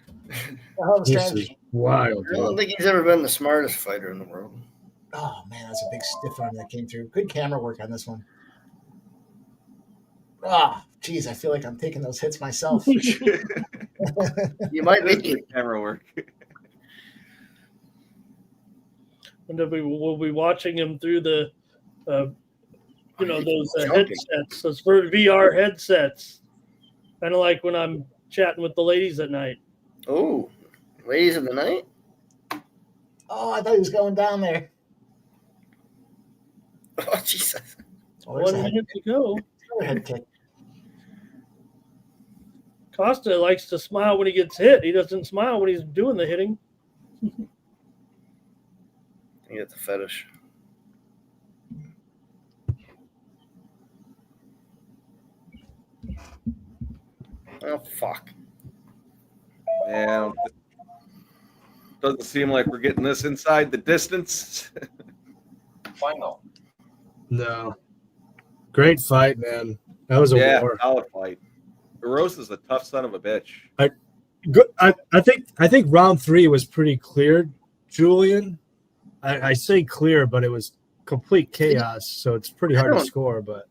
Speaker 6: This is wild.
Speaker 8: I don't think he's ever been the smartest fighter in the world.
Speaker 4: Oh man, that's a big stiff arm that came through. Good camera work on this one. Geez, I feel like I'm taking those hits myself.
Speaker 8: You might be
Speaker 5: camera work.
Speaker 3: And we'll be watching him through the, those headsets, those VR headsets. Kind of like when I'm chatting with the ladies at night.
Speaker 8: Oh, ladies of the night?
Speaker 4: Oh, I thought he was going down there.
Speaker 8: Oh, Jesus.
Speaker 3: 1 minute to go.
Speaker 4: Head kick.
Speaker 3: Costa likes to smile when he gets hit. He doesn't smile when he's doing the hitting.
Speaker 8: You get the fetish. Oh, fuck.
Speaker 5: Yeah. Doesn't seem like we're getting this inside the distance.
Speaker 13: Final.
Speaker 6: No. Great fight, man. That was a war.
Speaker 5: Solid fight. Rosa's a tough son of a bitch.
Speaker 6: I think round 3 was pretty clear, Julian. I say clear, but it was complete chaos, so it's pretty hard to score. But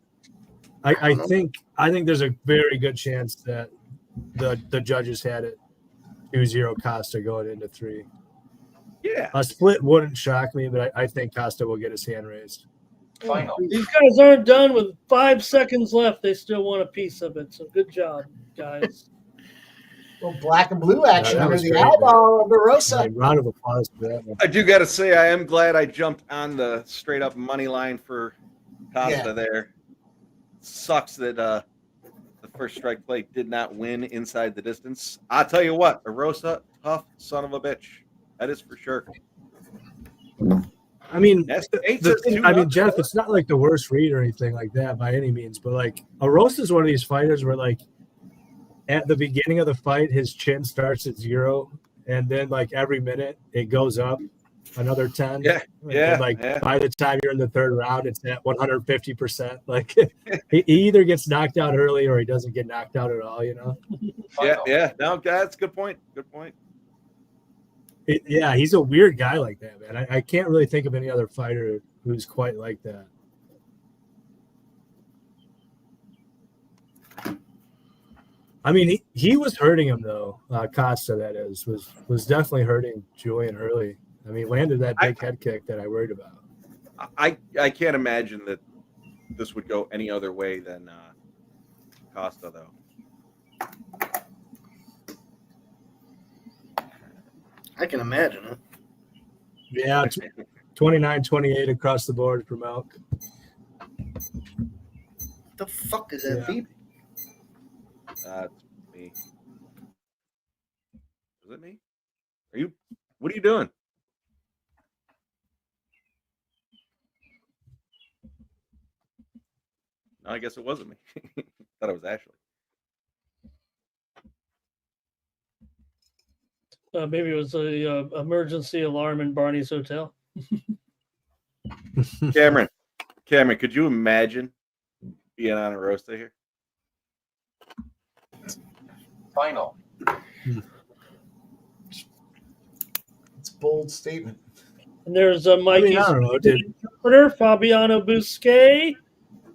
Speaker 6: I think there's a very good chance that the judges had it 2-0 Costa going into 3.
Speaker 5: Yeah,
Speaker 6: a split wouldn't shock me, but I think Costa will get his hand raised.
Speaker 13: Final.
Speaker 3: These guys aren't done with 5 seconds left. They still want a piece of it. So good job, guys.
Speaker 4: Well, black and blue action under the
Speaker 6: great,
Speaker 4: eyeball of Rosa.
Speaker 6: Round of applause for that one.
Speaker 5: I do got to say, I am glad I jumped on the straight up money line for Costa there. Sucks that the first strike play did not win inside the distance. I'll tell you what, Rosa, tough son of a bitch. That is for sure.
Speaker 6: I mean,
Speaker 5: Jeff,
Speaker 6: it's not like the worst read or anything like that by any means, but like Arosa is one of these fighters where like at the beginning of the fight, his chin starts at 0, and then like every minute it goes up another 10. And by the time you're in the 3rd round, it's at 150%. Like he either gets knocked out early or he doesn't get knocked out at all.
Speaker 5: Yeah. No, that's a good point. Good point.
Speaker 6: He's a weird guy like that, man. I can't really think of any other fighter who's quite like that. I mean, he was hurting him though. Costa, that is, was definitely hurting Julian early. I mean, landed that big head kick that I worried about.
Speaker 5: I can't imagine that this would go any other way than Costa, though.
Speaker 8: I can imagine it.
Speaker 6: Yeah, 29-28 across the board for Milk.
Speaker 8: What the fuck is that beeping?
Speaker 5: That's me. Is it me? What are you doing? No, I guess it wasn't me. Thought it was Ashley.
Speaker 3: Maybe it was a emergency alarm in Barney's hotel.
Speaker 5: Cameron, could you imagine being on a roasta here?
Speaker 13: Final.
Speaker 4: It's a bold statement.
Speaker 3: And there's Mikey's
Speaker 6: I don't know,
Speaker 3: interpreter, Fabiano Busquet.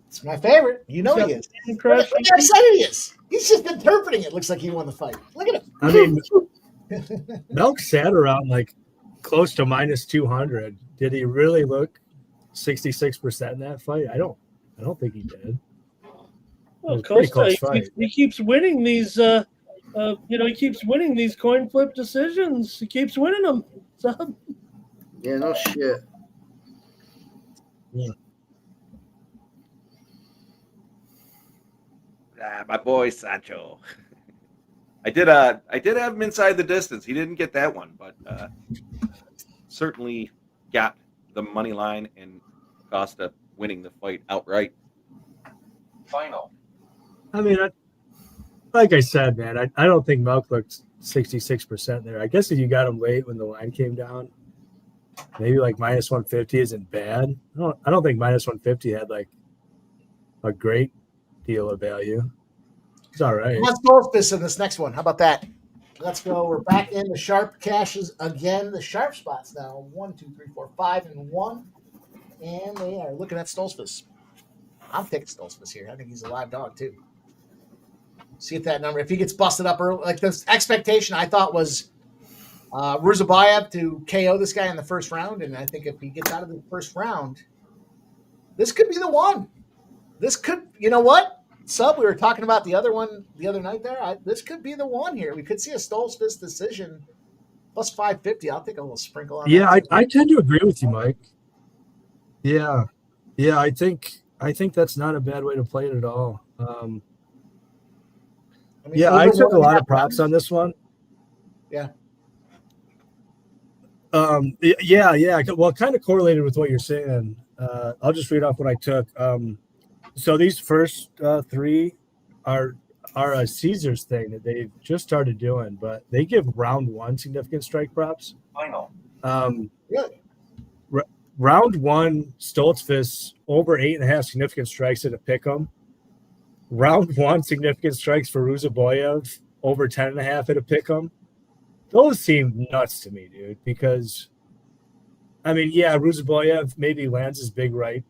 Speaker 4: It's my favorite. You know he is.
Speaker 3: Crush.
Speaker 4: Look how excited he is. He's just interpreting it. Looks like he won the fight. Look at him.
Speaker 6: I mean, Milk sat around like close to minus 200. Did he really look 66% in that fight? I don't think he did.
Speaker 3: Well, Costa, he keeps winning these. He keeps winning these coin flip decisions. He keeps winning them. So.
Speaker 8: Yeah, no shit.
Speaker 6: Yeah.
Speaker 5: My boy Sancho. I did have him inside the distance. He didn't get that one, but certainly got the money line and Costa winning the fight outright.
Speaker 13: Final.
Speaker 6: I mean, like I said, man, I don't think Milk looked 66% there. I guess if you got him late when the line came down, maybe like minus 150 isn't bad. I don't think minus 150 had like a great deal of value. It's all right.
Speaker 4: Let's go this in this next one. How about that? Let's go. We're back in the sharp cashes again. The sharp spots now 1, 2, 3, 4, 5, and 1. And they are looking at Stoltzfus. I'm taking Stoltzfus here. I think he's a live dog too. See if that number, if he gets busted up early, like the expectation I thought was Ruzabayev to KO this guy in the first round. And I think if he gets out of the first round, this could be the one. This could, you know what? Sub, we were talking about the other one the other night there. This could be the one here. We could see a Stoltzfus decision plus 550. I'll take a little sprinkle on
Speaker 6: that.
Speaker 4: Yeah,
Speaker 6: I tend to agree with you, Mike. Yeah. I think that's not a bad way to play it at all. I took a lot of props on this one.
Speaker 4: Yeah.
Speaker 6: Yeah. Well, kind of correlated with what you're saying. I'll just read off what I took. So these first three are a Caesars thing that they've just started doing, but they give round one significant strike props.
Speaker 13: Final.
Speaker 4: Really?
Speaker 6: Round one, Stoltzfus over 8.5 significant strikes at a pick'em. Round one, significant strikes for Ruzabayev over 10.5 at a pick'em. Those seem nuts to me, dude, because, I mean, yeah, Ruzabayev maybe lands his big right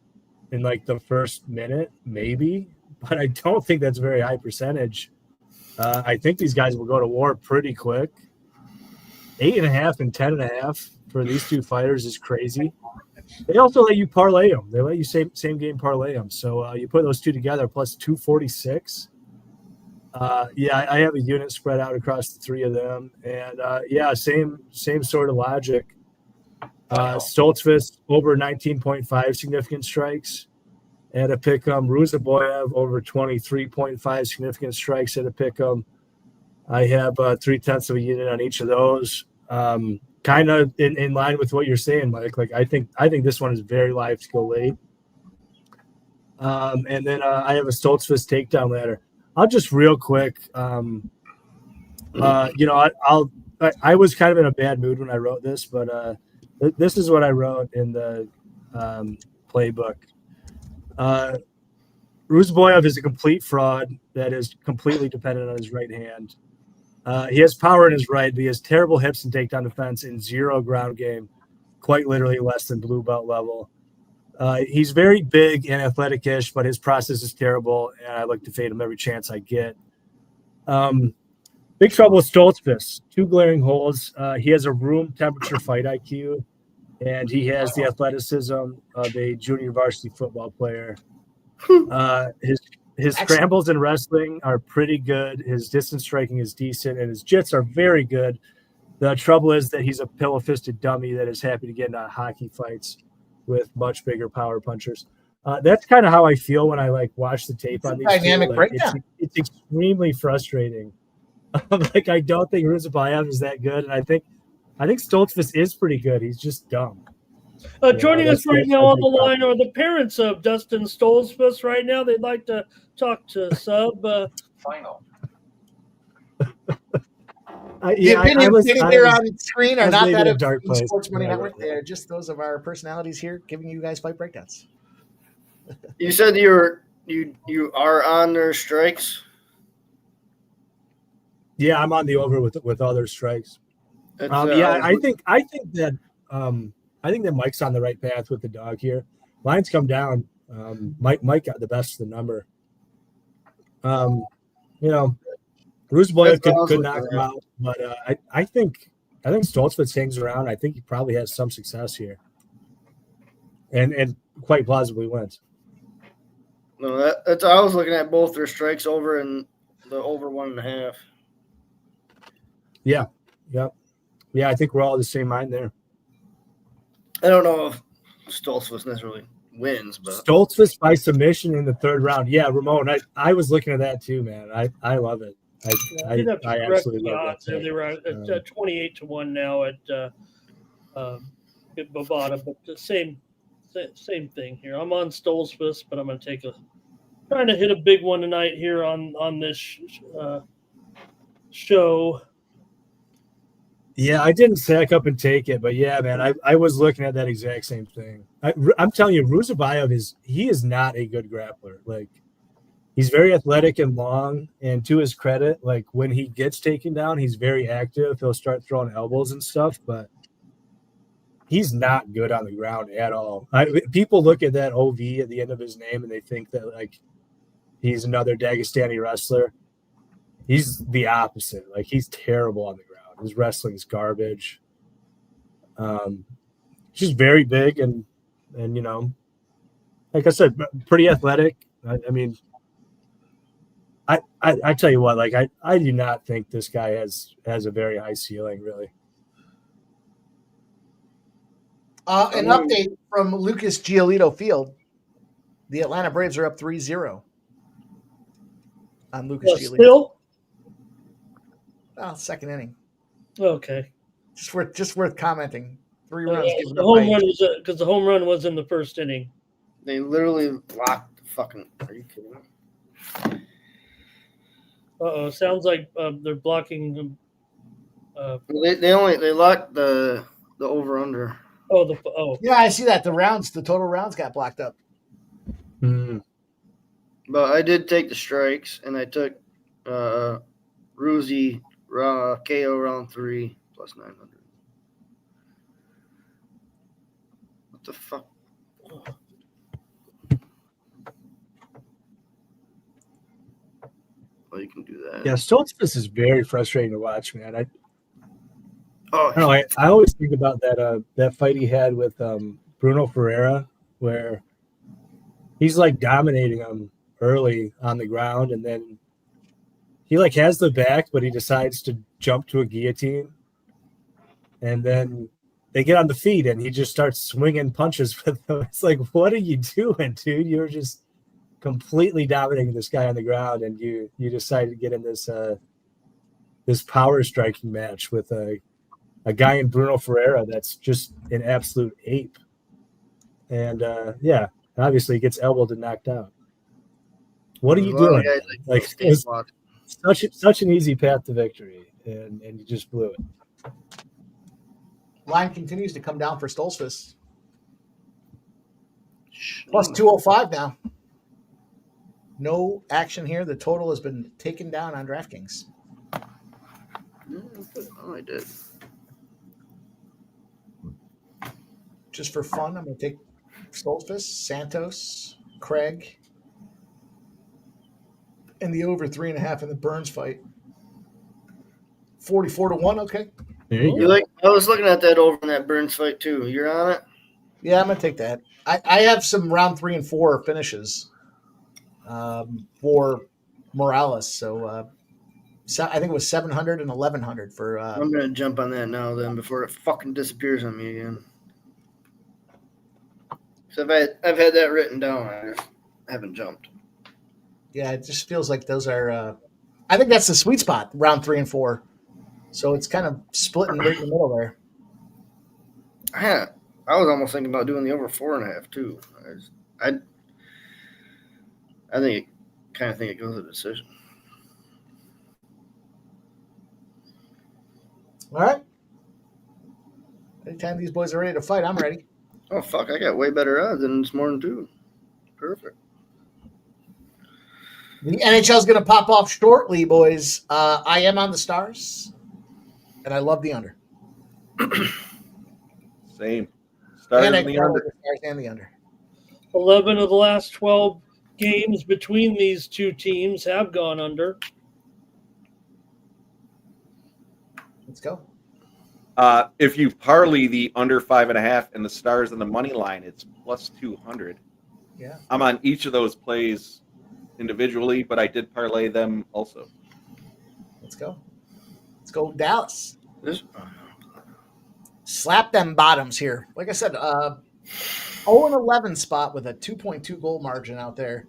Speaker 6: in like the first minute, maybe, but I don't think that's a very high percentage. I think these guys will go to war pretty quick. 8.5 and 10.5 for these two fighters is crazy. They also let you parlay them. They let you same game parlay them. So you put those two together plus 246. I have a unit spread out across the three of them, and same sort of logic. Stoltzfus over 19.5 significant strikes at a pick'em. Ruzabayev over 23.5 significant strikes at a pick'em. I have 0.3 of a unit on each of those. Kind of in line with what you're saying, Mike. Like I think this one is very live to go late. And then I have a Stoltzfus takedown ladder. I'll just real quick. I was kind of in a bad mood when I wrote this, but this is what I wrote in the playbook. Ruzabayev is a complete fraud that is completely dependent on his right hand. He has power in his right, but he has terrible hips and takedown defense and zero ground game, quite literally less than blue belt level. He's very big and athletic-ish, but his process is terrible, and I look to fade him every chance I get. Big trouble with Stoltzfus. 2 glaring holes. He has a room temperature fight IQ, and he has the athleticism of a junior varsity football player. His scrambles in wrestling are pretty good. His distance striking is decent, and his jits are very good. The trouble is that he's a pillow-fisted dummy that is happy to get into hockey fights with much bigger power punchers. That's kind of how I feel when I watch the tape on these
Speaker 4: dynamic
Speaker 6: two.
Speaker 4: breakdown.
Speaker 6: It's extremely frustrating. I don't think Ruzabayev is that good, and I think Stoltzfus is pretty good. He's just dumb.
Speaker 3: Joining us right now on the line are the parents of Dustin Stoltzfus. Right now, they'd like to talk to Sub.
Speaker 13: Final.
Speaker 4: The opinions sitting there on screen are not that of
Speaker 6: Dark Place.
Speaker 4: Sports Money Network. They're just those of our personalities here giving you guys fight breakdowns.
Speaker 8: You said you are on their strikes.
Speaker 6: Yeah, I'm on the over with other strikes. I think that Mike's on the right path with the dog here. Lines come down. Mike got the best of the number. Ruzabayev could knock him out, but I think Stoltzfus hangs around. I think he probably has some success here, and quite plausibly wins.
Speaker 8: No, that's I was looking at both their strikes over and the over 1.5.
Speaker 6: Yeah. I think we're all of the same mind there.
Speaker 8: I don't know if Stoltzfus necessarily wins, but
Speaker 6: Stoltzfus by submission in the third round. Yeah, Ramon, I was looking at that too, man. I love it. I absolutely love that.
Speaker 3: They were at 28-1 now at Bovada, but the same thing here. I'm on Stoltzfus, but I'm going to trying to hit a big one tonight here on this show.
Speaker 6: Yeah, I didn't sack up and take it, but yeah, man, I was looking at that exact same thing. I'm telling you, Ruzabayev is not a good grappler. He's very athletic and long, and to his credit, when he gets taken down, he's very active. He'll start throwing elbows and stuff, but he's not good on the ground at all. People look at that OV at the end of his name and they think that he's another Dagestani wrestler. He's the opposite. He's terrible on the ground. His wrestling is garbage. Just very big and like I said, pretty athletic. I mean, I tell you what, I do not think this guy has a very high ceiling, really.
Speaker 4: An update from Lucas Giolito Field. The Atlanta Braves are up 3-0 on Lucas Giolito.
Speaker 3: Still?
Speaker 4: Second inning.
Speaker 3: Okay.
Speaker 4: Just worth commenting. 3 runs.
Speaker 3: The home run was because the home run was in the first inning.
Speaker 8: They literally locked the fucking. Are you kidding me?
Speaker 3: Sounds like they're blocking.
Speaker 8: They locked the over under.
Speaker 4: Yeah, I see that. The total rounds got blocked up.
Speaker 8: But I did take the strikes, and I took Ruzi KO round 3 plus 900. What the fuck? Well, you can do that.
Speaker 6: Yeah, Stoltzfus is very frustrating to watch, man. I
Speaker 8: don't
Speaker 6: know. I always think about that fight he had with Bruno Ferreira, where he's dominating him early on the ground, and then he has the back, but he decides to jump to a guillotine, and then they get on the feet, and he just starts swinging punches with them. It's what are you doing, dude? You're just completely dominating this guy on the ground, and you decide to get in this power striking match with a guy in Bruno Ferreira that's just an absolute ape. And obviously he gets elbowed and knocked out. What are you doing? Such an easy path to victory, and you just blew it.
Speaker 4: Line continues to come down for Stoltzfus. Plus 205 now. No action here. The total has been taken down on DraftKings.
Speaker 8: Oh, I did.
Speaker 4: Just for fun, I'm going to take Stoltzfus, Santos, Craig, and the over 3.5 in the Burns fight. 44-1. Okay.
Speaker 8: I was looking at that over in that Burns fight too. You're on it?
Speaker 4: Yeah, I'm going to take that. I have some round 3 and 4 finishes for Morales. So I think it was 700 and 1100 for.
Speaker 8: I'm gonna jump on that now then before it fucking disappears on me again. So I've had that written down. I haven't jumped.
Speaker 4: Yeah, it just feels like those are. I think that's the sweet spot, round 3 and 4. So it's kind of splitting right in the middle there.
Speaker 8: I was almost thinking about doing the over 4.5 too. I think it goes to decision.
Speaker 4: All right. Anytime these boys are ready to fight, I'm ready.
Speaker 8: Oh fuck! I got way better odds than this morning too. Perfect.
Speaker 4: The NHL is going to pop off shortly, boys. I am on the Stars, and I love the under.
Speaker 5: Same. Stars
Speaker 4: and
Speaker 5: and the under.
Speaker 4: The Stars and the under.
Speaker 3: 11 of the last 12 games between these two teams have gone under.
Speaker 4: Let's go.
Speaker 5: If you parlay the under 5.5 and the Stars and the money line, it's plus 200.
Speaker 4: Yeah.
Speaker 5: I'm on each of those plays individually, but I did parlay them also.
Speaker 4: Let's go. Let's go, Dallas. Slap them bottoms here. Like I said, 0-11 spot with a 2.2 goal margin out there.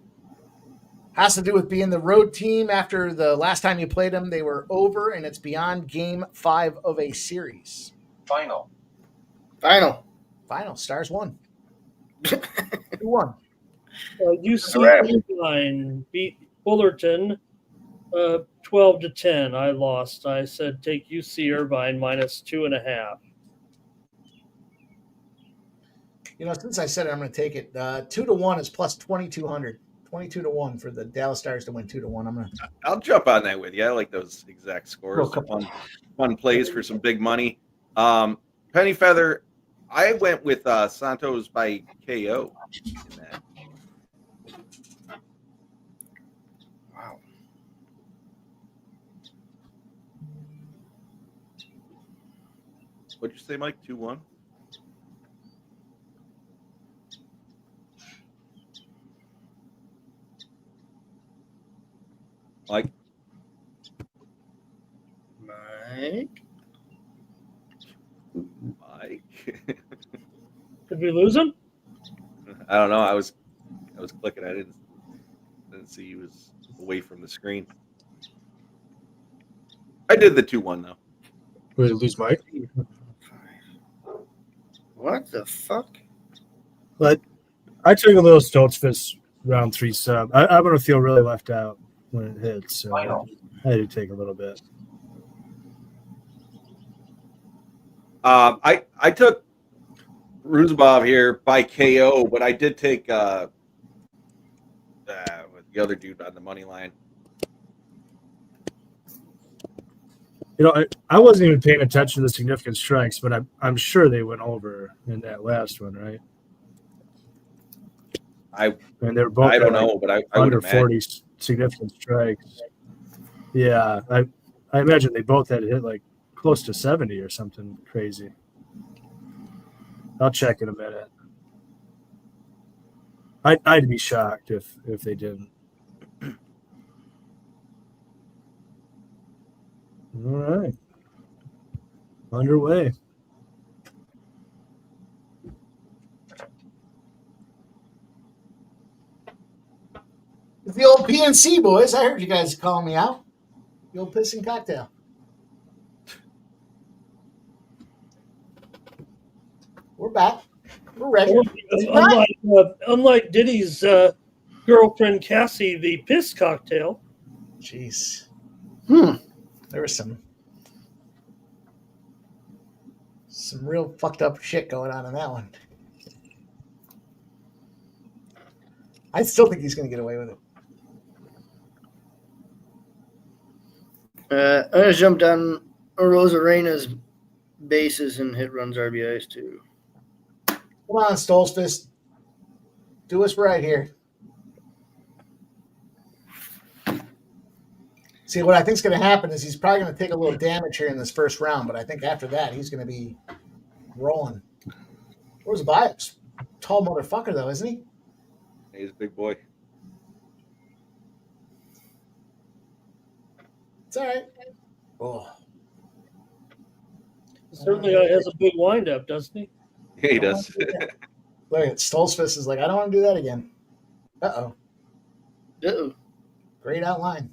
Speaker 4: Has to do with being the road team. After the last time you played them, they were over, and it's beyond game 5 of a series.
Speaker 13: Final.
Speaker 4: Stars won. 2-1.
Speaker 3: UC line beat Fullerton 12-10. I lost. I said take UC Irvine minus 2.5.
Speaker 4: Since I said it, I'm going to take it. 2-1 is plus 2,200. 22-1 for the Dallas Stars to win 2-1.
Speaker 5: I'll jump on that with you. I like those exact scores. Fun plays for some big money. Penny Feather, I went with Santos by KO in that.
Speaker 8: Wow.
Speaker 5: What'd you say, Mike? 2-1? Mike?
Speaker 3: Did we lose him?
Speaker 5: I don't know. I was clicking. I didn't see he was away from the screen. I did the 2-1 though.
Speaker 6: Did we lose Mike?
Speaker 8: What the fuck?
Speaker 6: But I took a little Stoltz Fist round 3 sub. I'm going to feel really left out when it hits. So I do take a little bit.
Speaker 5: I took Ruzabov here by KO, but I did take with the other dude on the money line.
Speaker 6: I wasn't even paying attention to the significant strikes, but I'm sure they went over in that last one, right? And they were both.
Speaker 5: I don't know, but I
Speaker 6: under
Speaker 5: would
Speaker 6: 40 significant strikes. Yeah, I imagine they both had to hit like close to 70 or something crazy. I'll check in a minute. I'd be shocked if they didn't. All right. Underway.
Speaker 4: It's the old PNC, boys. I heard you guys calling me out. The old pissing cocktail. We're back. We're ready.
Speaker 3: Unlike Diddy's girlfriend Cassie, the piss cocktail.
Speaker 4: Jeez. There was some real fucked up shit going on in that one. I still think he's going to get away with it.
Speaker 8: I'm going to jump down Rosarena's bases and hit runs RBIs too.
Speaker 4: Come on, Stolzfist. Do us right here. See, what I think is going to happen is he's probably going to take a little damage here in this first round, but I think after that, he's going to be rolling. Where's Bias? Tall motherfucker, though, isn't he?
Speaker 5: He's a big boy.
Speaker 4: It's all right. Oh.
Speaker 3: Certainly has a big windup, doesn't he?
Speaker 5: Yeah, he does.
Speaker 4: Look at Stolzfus is like, I don't want to do that again. Uh-oh.
Speaker 8: Uh-oh.
Speaker 4: Great outline.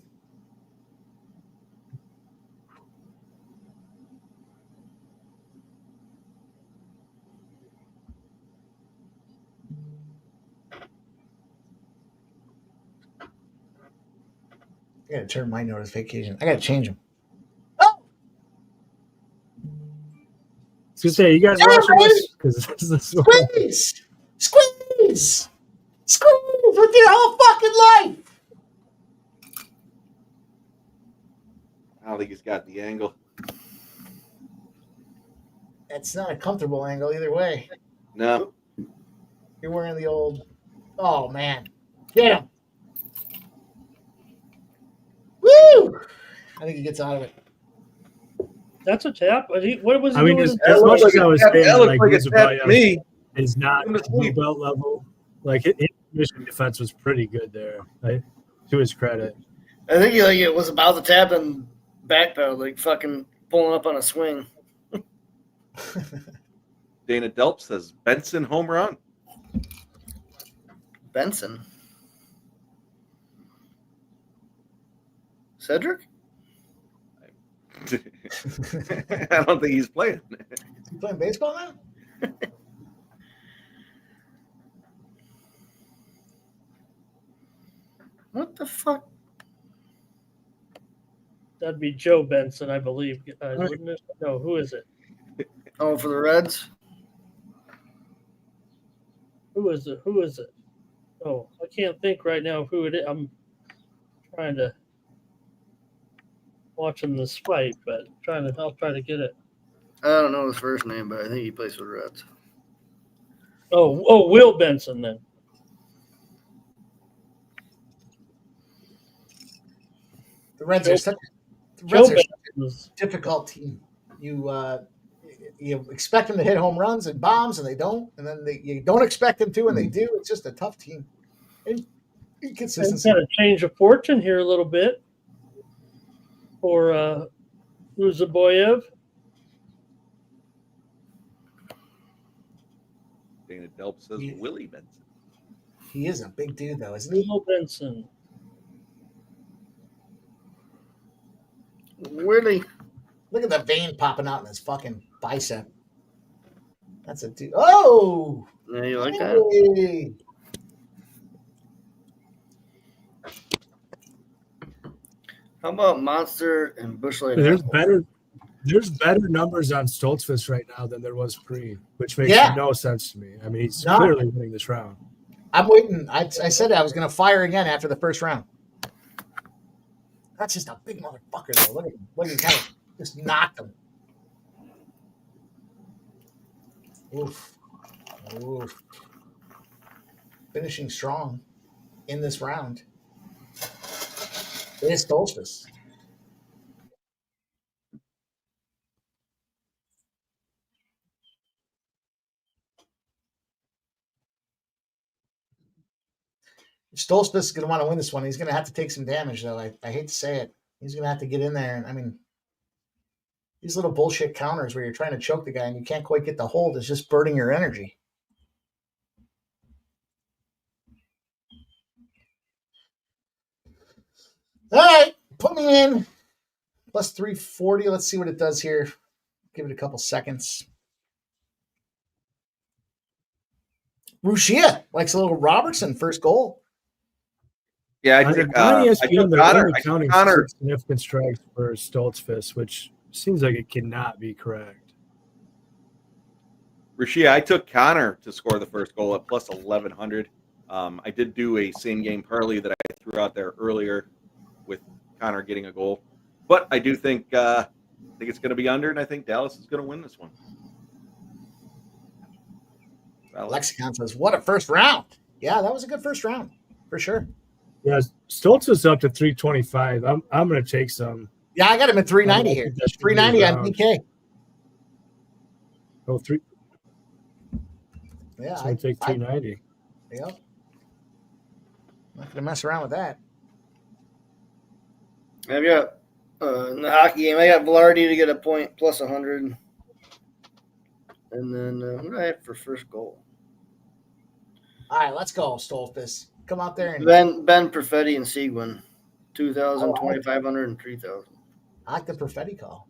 Speaker 4: I gotta turn my notification. I gotta change them.
Speaker 6: I was gonna say, you guys watching this? Because this is
Speaker 4: Squeeze! Squeeze! Squeeze with your whole fucking life!
Speaker 5: I don't think he's got the angle.
Speaker 4: It's not a comfortable angle either way.
Speaker 5: No.
Speaker 4: You're wearing the old. Oh, man. Get him. Woo! I think he gets out of it.
Speaker 3: That's a tap. What was he
Speaker 6: I mean,
Speaker 3: doing?
Speaker 6: as much as I was saying,
Speaker 5: that looked
Speaker 6: like
Speaker 5: like a tap to me.
Speaker 6: is not blue belt level. Like his mission defense was pretty good there, right? To his credit.
Speaker 8: I think it was about the tap and backpedal, like fucking pulling up on a swing.
Speaker 5: Dana Delp says Benson home run.
Speaker 8: Benson. Cedric?
Speaker 5: I don't think he's playing.
Speaker 4: You playing baseball now?
Speaker 8: What the fuck?
Speaker 3: That'd be Joe Benson, I believe. Wouldn't it? No, who is it?
Speaker 8: Oh, for the Reds?
Speaker 3: Who is it? Who is it? Oh, I can't think right now who it is. I'm trying to watching this fight, but I'll try to get it.
Speaker 8: I don't know his first name, but I think he plays for the Reds.
Speaker 3: Oh, Will Benson then.
Speaker 4: The Reds are such a difficult team. You expect them to hit home runs and bombs, and they don't. And then you don't expect them to, and they do. It's just a tough team. Inconsistency.
Speaker 3: Kind of change of fortune here a little bit for Ruzaboyev.
Speaker 5: Dana Delp says Willie Benson.
Speaker 4: He is a big dude, though, isn't he?
Speaker 3: Will Benson.
Speaker 8: Willie.
Speaker 4: Look at the vein popping out in his fucking bicep. That's a dude. Oh!
Speaker 8: Yeah, you like that?
Speaker 4: Hey.
Speaker 8: How about Monster and Bush Light?
Speaker 6: There's better numbers on Stoltzfus right now than there was pre, which makes no sense to me. I mean, he's clearly winning this round.
Speaker 4: I'm waiting. I said I was going to fire again after the first round. That's just a big motherfucker, though. Look at him. Look at him kind of just knocked him. Oof. Oof. Finishing strong in this round. It is Stoltzfus. If Stoltzfus is going to want to win this one, he's going to have to take some damage, though. I hate to say it. He's going to have to get in there. And I mean, these little bullshit counters where you're trying to choke the guy and you can't quite get the hold is just burning your energy. All right, put me in. Plus 340. Let's see what it does here. Give it a couple seconds. Rushia likes a little Robertson first goal.
Speaker 5: Yeah, I took Connor.
Speaker 6: Significant strikes for Stoltzfus, which seems like it cannot be correct.
Speaker 5: Rashia, I took Connor to score the first goal at plus 1,100. I did do a same game parlay that I threw out there earlier with Connor getting a goal, but I do think it's going to be under, and I think Dallas is going to win this one.
Speaker 4: Lexicon says, "What a first round!" Yeah, that was a good first round for sure.
Speaker 6: Yeah, Stoltz is up to 325. I'm going to take some.
Speaker 4: Yeah, I got him at 390 here. 390 on PK.
Speaker 6: Oh, three.
Speaker 4: Yeah,
Speaker 6: I take 390.
Speaker 4: Yep. Not going to mess around with that.
Speaker 8: I've got In the hockey game, I got Velarde to get a point plus 100. And then who do I have for first goal?
Speaker 4: All right, let's go, Stolfus. Come out there and
Speaker 8: Ben Perfetti and Seguin. 2,000, 2,500, and 3,000.
Speaker 4: I like the Perfetti call.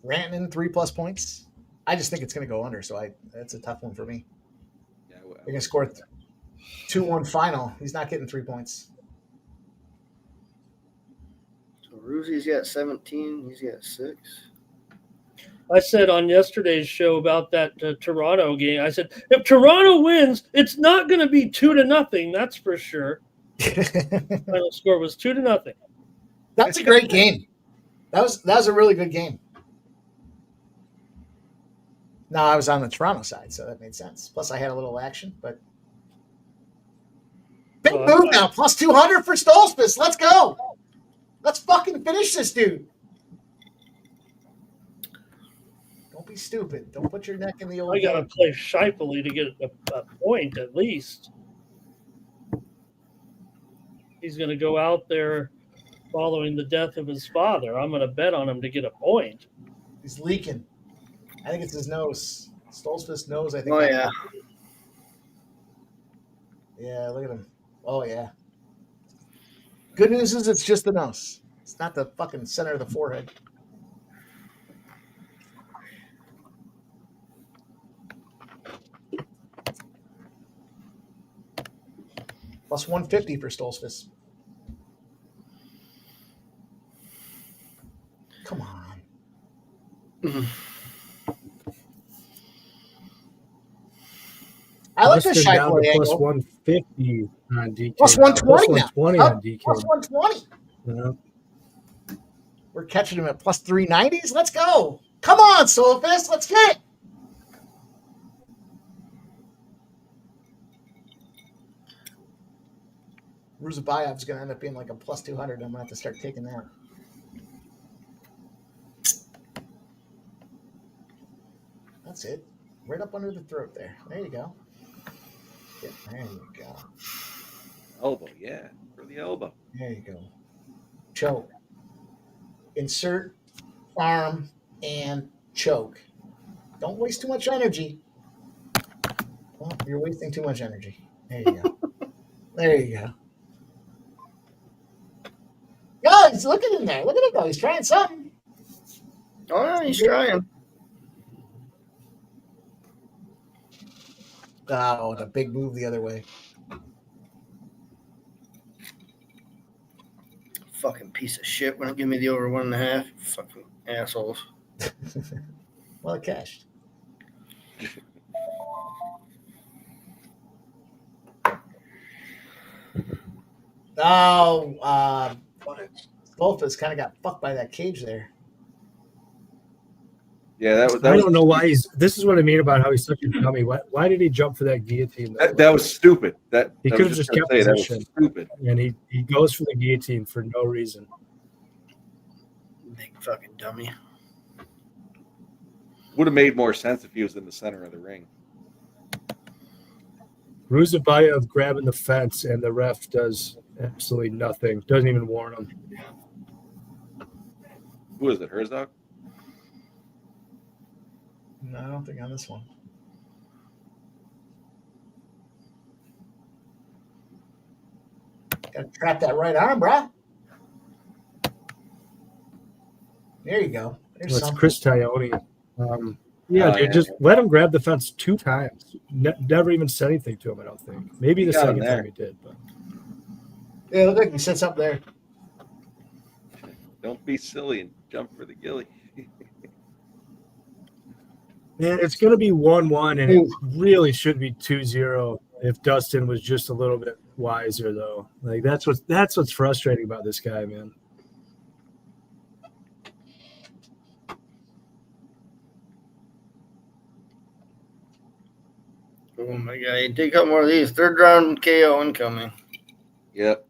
Speaker 4: Rantanen 3+ points. I just think it's going to go under, so that's a tough one for me.
Speaker 5: Yeah,
Speaker 4: They're going to score 2-1 final. He's not getting 3 points.
Speaker 8: So Ruzi's got 17. He's got 6.
Speaker 3: I said on yesterday's show about that Toronto game, I said, if Toronto wins, it's not going to be 2-0. That's for sure. Final score was 2-0.
Speaker 4: That's a great game. That was a really good game. No, I was on the Toronto side, so that made sense. Plus, I had a little action, but big move now. Plus 200 for Stolfus. Let's go. Let's fucking finish this dude. Don't be stupid. Don't put your neck in the old.
Speaker 3: I got to play Scheifele to get a point at least. He's going to go out there following the death of his father. I'm going to bet on him to get a point.
Speaker 4: He's leaking. I think it's his nose. Stolfus' nose, I think.
Speaker 8: Oh, yeah.
Speaker 4: Yeah, look at him. Oh, yeah. Good news is it's just the nose. It's not the fucking center of the forehead. Plus 150 for Stolfus. Come on. I like the Scheifele angle.
Speaker 6: Plus 150 on DK.
Speaker 4: Plus 120
Speaker 6: Plus 120 on DK.
Speaker 4: Plus 120.
Speaker 6: Yeah.
Speaker 4: We're catching him at plus 390s. Let's go. Come on, Stolfus. Let's get it. Ruzabayev's going to end up being like a plus 200. I'm going to have to start taking that. That's it. Right up under the throat there. There you go. Yeah, there you go.
Speaker 5: Elbow, yeah. For the elbow.
Speaker 4: There you go. Choke. Insert arm and choke. Don't waste too much energy. Well, you're wasting too much energy. There you go. There you go. Guys, look at him there. Look at him go. He's trying something.
Speaker 8: Oh, yeah, he's trying.
Speaker 4: Oh, the big move the other way.
Speaker 8: Fucking piece of shit. Wouldn't give me the over 1.5. Fucking assholes.
Speaker 4: Well, it cashed. Oh, Stolfus kind of got fucked by that cage there.
Speaker 5: Yeah, that was.
Speaker 6: I don't know why he's. This is what I mean about how he's such a dummy. Why did he jump for that guillotine?
Speaker 5: That was stupid.
Speaker 6: He could have just kept position.
Speaker 5: That was stupid.
Speaker 6: And he goes for the guillotine for no reason.
Speaker 8: Big fucking dummy.
Speaker 5: Would have made more sense if he was in the center of the ring.
Speaker 6: Ruzabayev grabbing the fence, and the ref does absolutely nothing. Doesn't even warn him.
Speaker 5: Who is it? Herzog?
Speaker 4: No, I don't think on this one. Gotta trap that right arm, bruh. There you go. There's
Speaker 6: It's
Speaker 4: something.
Speaker 6: Chris Tione. Dude, just let him grab the fence 2 times. Never even said anything to him, I don't think. Maybe the second time he did. But.
Speaker 4: Yeah, look like you said something there.
Speaker 5: Don't be silly and jump for the gilly.
Speaker 6: Man, it's going to be 1-1, and it really should be 2-0 if Dustin was just a little bit wiser, though. Like that's what's frustrating about this guy, man.
Speaker 8: Oh my god, you take out more of these. 3rd round KO incoming.
Speaker 5: Yep.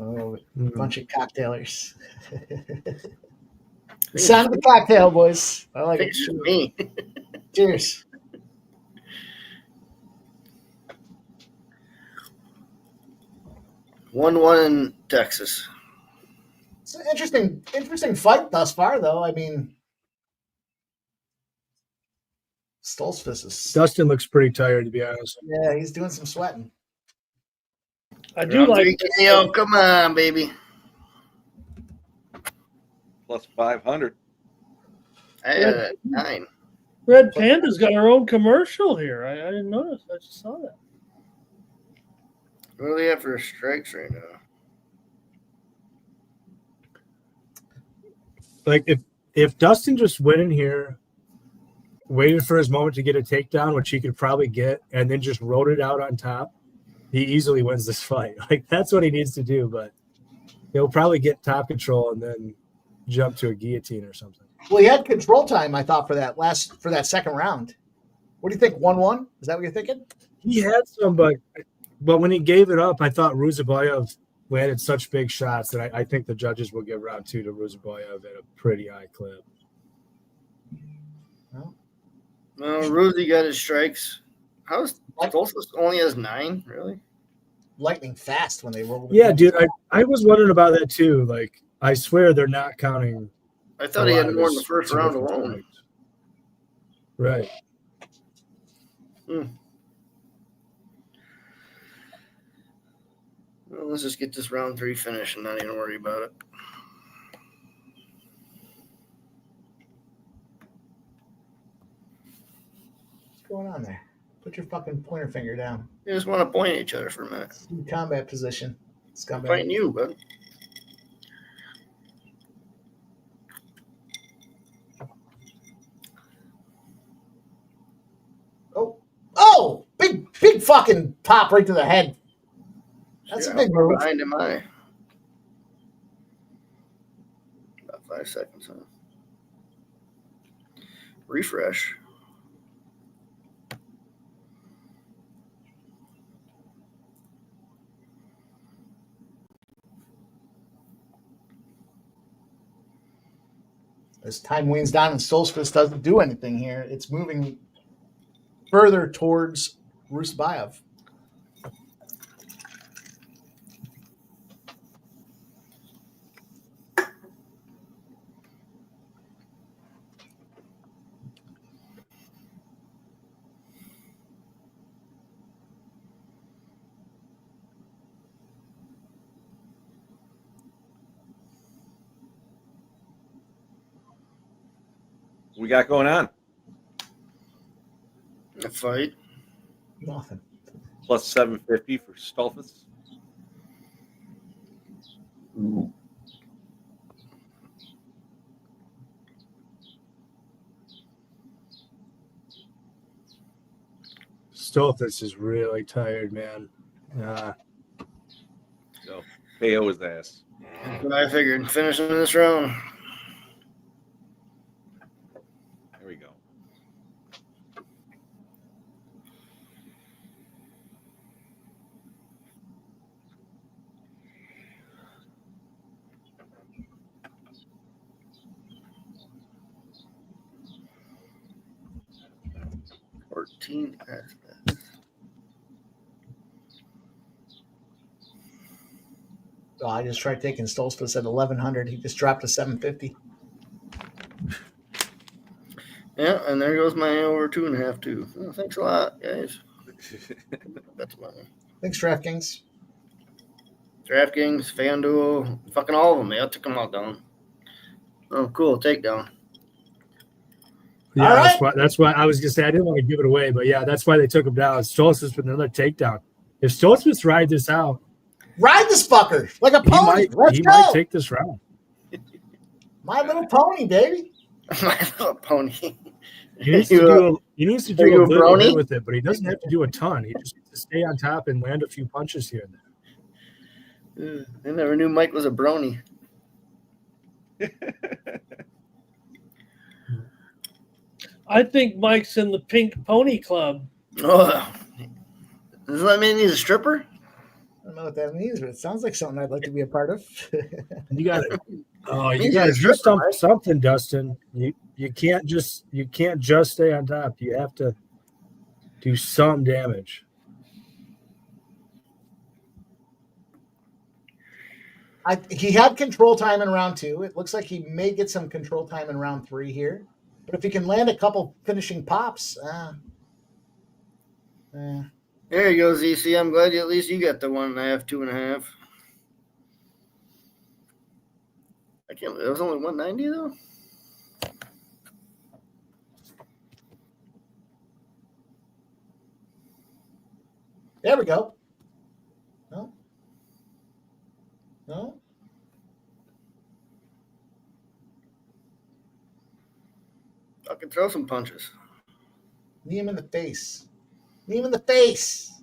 Speaker 4: Oh, bunch of cocktailers. Sound of the cocktail, boys. I like it.
Speaker 8: It's me.
Speaker 4: Cheers.
Speaker 8: One in Texas.
Speaker 4: It's an interesting fight thus far, though. I mean, Stoltzfus is.
Speaker 6: Dustin looks pretty tired, to be honest.
Speaker 4: Yeah, he's doing some sweating.
Speaker 3: I do like.
Speaker 8: Yo, come on, baby.
Speaker 5: Plus 500.
Speaker 8: I had a 9.
Speaker 3: Red Panda's got her own commercial here. I didn't notice. I just saw that.
Speaker 8: What do they have for strikes right now?
Speaker 6: Like if Dustin just went in here, waited for his moment to get a takedown, which he could probably get, and then just rode it out on top, he easily wins this fight. Like that's what he needs to do, but he'll probably get top control and then jump to a guillotine or something.
Speaker 4: Well, he had control time, I thought, for that second round. What do you think? 1-1? Is that what you're thinking?
Speaker 6: He had some, but when he gave it up, I thought Ruziboyev landed such big shots that I think the judges will give round 2 to Ruziboyev at a pretty high clip.
Speaker 8: Well, Ruzi got his strikes. How's Stoltzfus only has 9? Really?
Speaker 4: Lightning fast when they roll.
Speaker 6: Yeah, dude, I was wondering about that too. Like, I swear they're not counting.
Speaker 8: I thought he had more in the first round alone.
Speaker 6: Right.
Speaker 8: Well, let's just get this round 3 finished and not even worry about it.
Speaker 4: What's going on there? Put your fucking pointer finger down.
Speaker 8: You just want to point at each other for a minute.
Speaker 4: In combat position.
Speaker 8: I'm fighting you, bud.
Speaker 4: Oh, big fucking pop right to the head. That's a big move.
Speaker 8: Behind him, about 5 seconds, huh? Refresh.
Speaker 4: As time wanes down and Stoltzfus doesn't do anything here, it's moving further towards Ruziboyev.
Speaker 5: We got going on.
Speaker 8: A fight.
Speaker 4: Nothing.
Speaker 5: Plus 750 for Stoltzfus.
Speaker 6: Stoltzfus is really tired, man.
Speaker 5: So KO his ass.
Speaker 8: That's what I figured. Finishing this round.
Speaker 5: There we go.
Speaker 4: Oh, I just tried taking Stoltzfus at 1,100. He just dropped to 750.
Speaker 8: Yeah, and there goes my over 2.5 too. Oh, thanks a lot, guys. That's mine.
Speaker 4: Thanks, DraftKings.
Speaker 8: DraftKings, FanDuel, fucking all of them. I took them all down. Oh, cool. Takedown.
Speaker 6: Yeah,
Speaker 4: All right.
Speaker 6: that's why I was just saying I didn't want to give it away, but yeah, that's why they took him down. Stoltzfus with another takedown. If Stoltzfus rides this out,
Speaker 4: ride this fucker like a pony. Let's
Speaker 6: he
Speaker 4: go.
Speaker 6: might take this round.
Speaker 4: My Little Pony, baby.
Speaker 8: My Little Pony.
Speaker 6: He needs to do a little bit with it, but he doesn't have to do a ton. He just needs to stay on top and land a few punches here and there.
Speaker 8: I never knew Mike was a brony.
Speaker 3: I think Mike's in the Pink Pony Club.
Speaker 8: Oh, does that mean he's a stripper?
Speaker 4: don't know what that means, but it sounds like something I'd like to be a part of.
Speaker 6: You got to. Oh, you got to do something, Dustin. You can't just stay on top. You have to do some damage.
Speaker 4: He had control time in round 2. It looks like he may get some control time in round 3 here. But if he can land a couple finishing pops,
Speaker 8: There you go, ZC. I'm glad at least you got the 1.5, 2.5. I can't. It was only 190 though.
Speaker 4: There we go. No.
Speaker 8: I can throw some punches.
Speaker 4: Knee him in the face. Knee him in the face.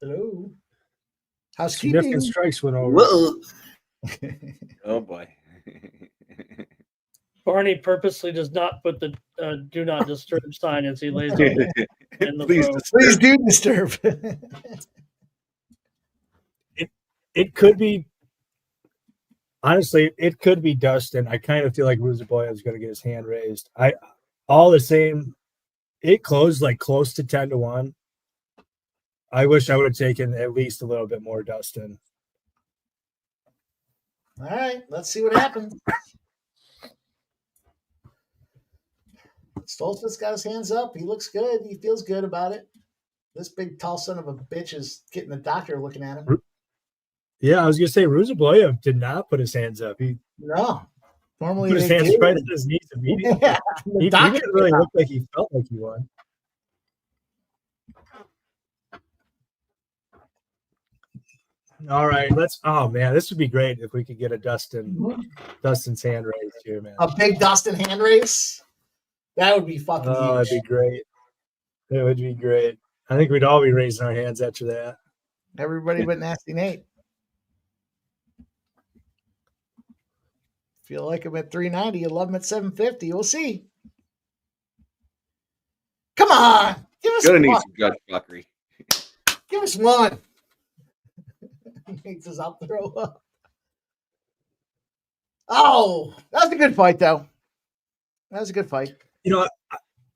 Speaker 4: Hello. Housekeeping.
Speaker 6: Significant strikes went over.
Speaker 8: Whoa.
Speaker 5: Oh boy.
Speaker 3: Barney purposely does not put the "do not disturb" sign as he lays in the
Speaker 4: Please do disturb.
Speaker 6: It could be, honestly, it could be Dustin. I kind of feel like Ruzaboyev is going to get his hand raised. All the same, it closed like close to 10-1. I wish I would have taken at least a little bit more Dustin.
Speaker 4: All right, let's see what happens. Stoltzfus got his hands up. He looks good. He feels good about it. This big, tall son of a bitch is getting the doctor looking at him.
Speaker 6: Yeah, I was going to say Ruzaboyev did not put his hands up.
Speaker 4: No. Normally,
Speaker 6: He put his hands right at his knees immediately.
Speaker 4: Yeah,
Speaker 6: he didn't really look like he felt like he won. All right, oh man, this would be great if we could get a Dustin's hand raised here, man.
Speaker 4: A big Dustin hand raise? That would be fucking huge.
Speaker 6: That'd be great. It would be great. I think we'd all be raising our hands after that.
Speaker 4: Everybody but Nasty Nate. Feel like I'm at 390. You love him at 750. We'll see. Come on. Give us
Speaker 5: Gonna need
Speaker 4: one.
Speaker 5: some gut fuckery.
Speaker 4: Give us one. He makes us up throw up. Oh, that was a good fight, though. That was a good fight.
Speaker 6: You know,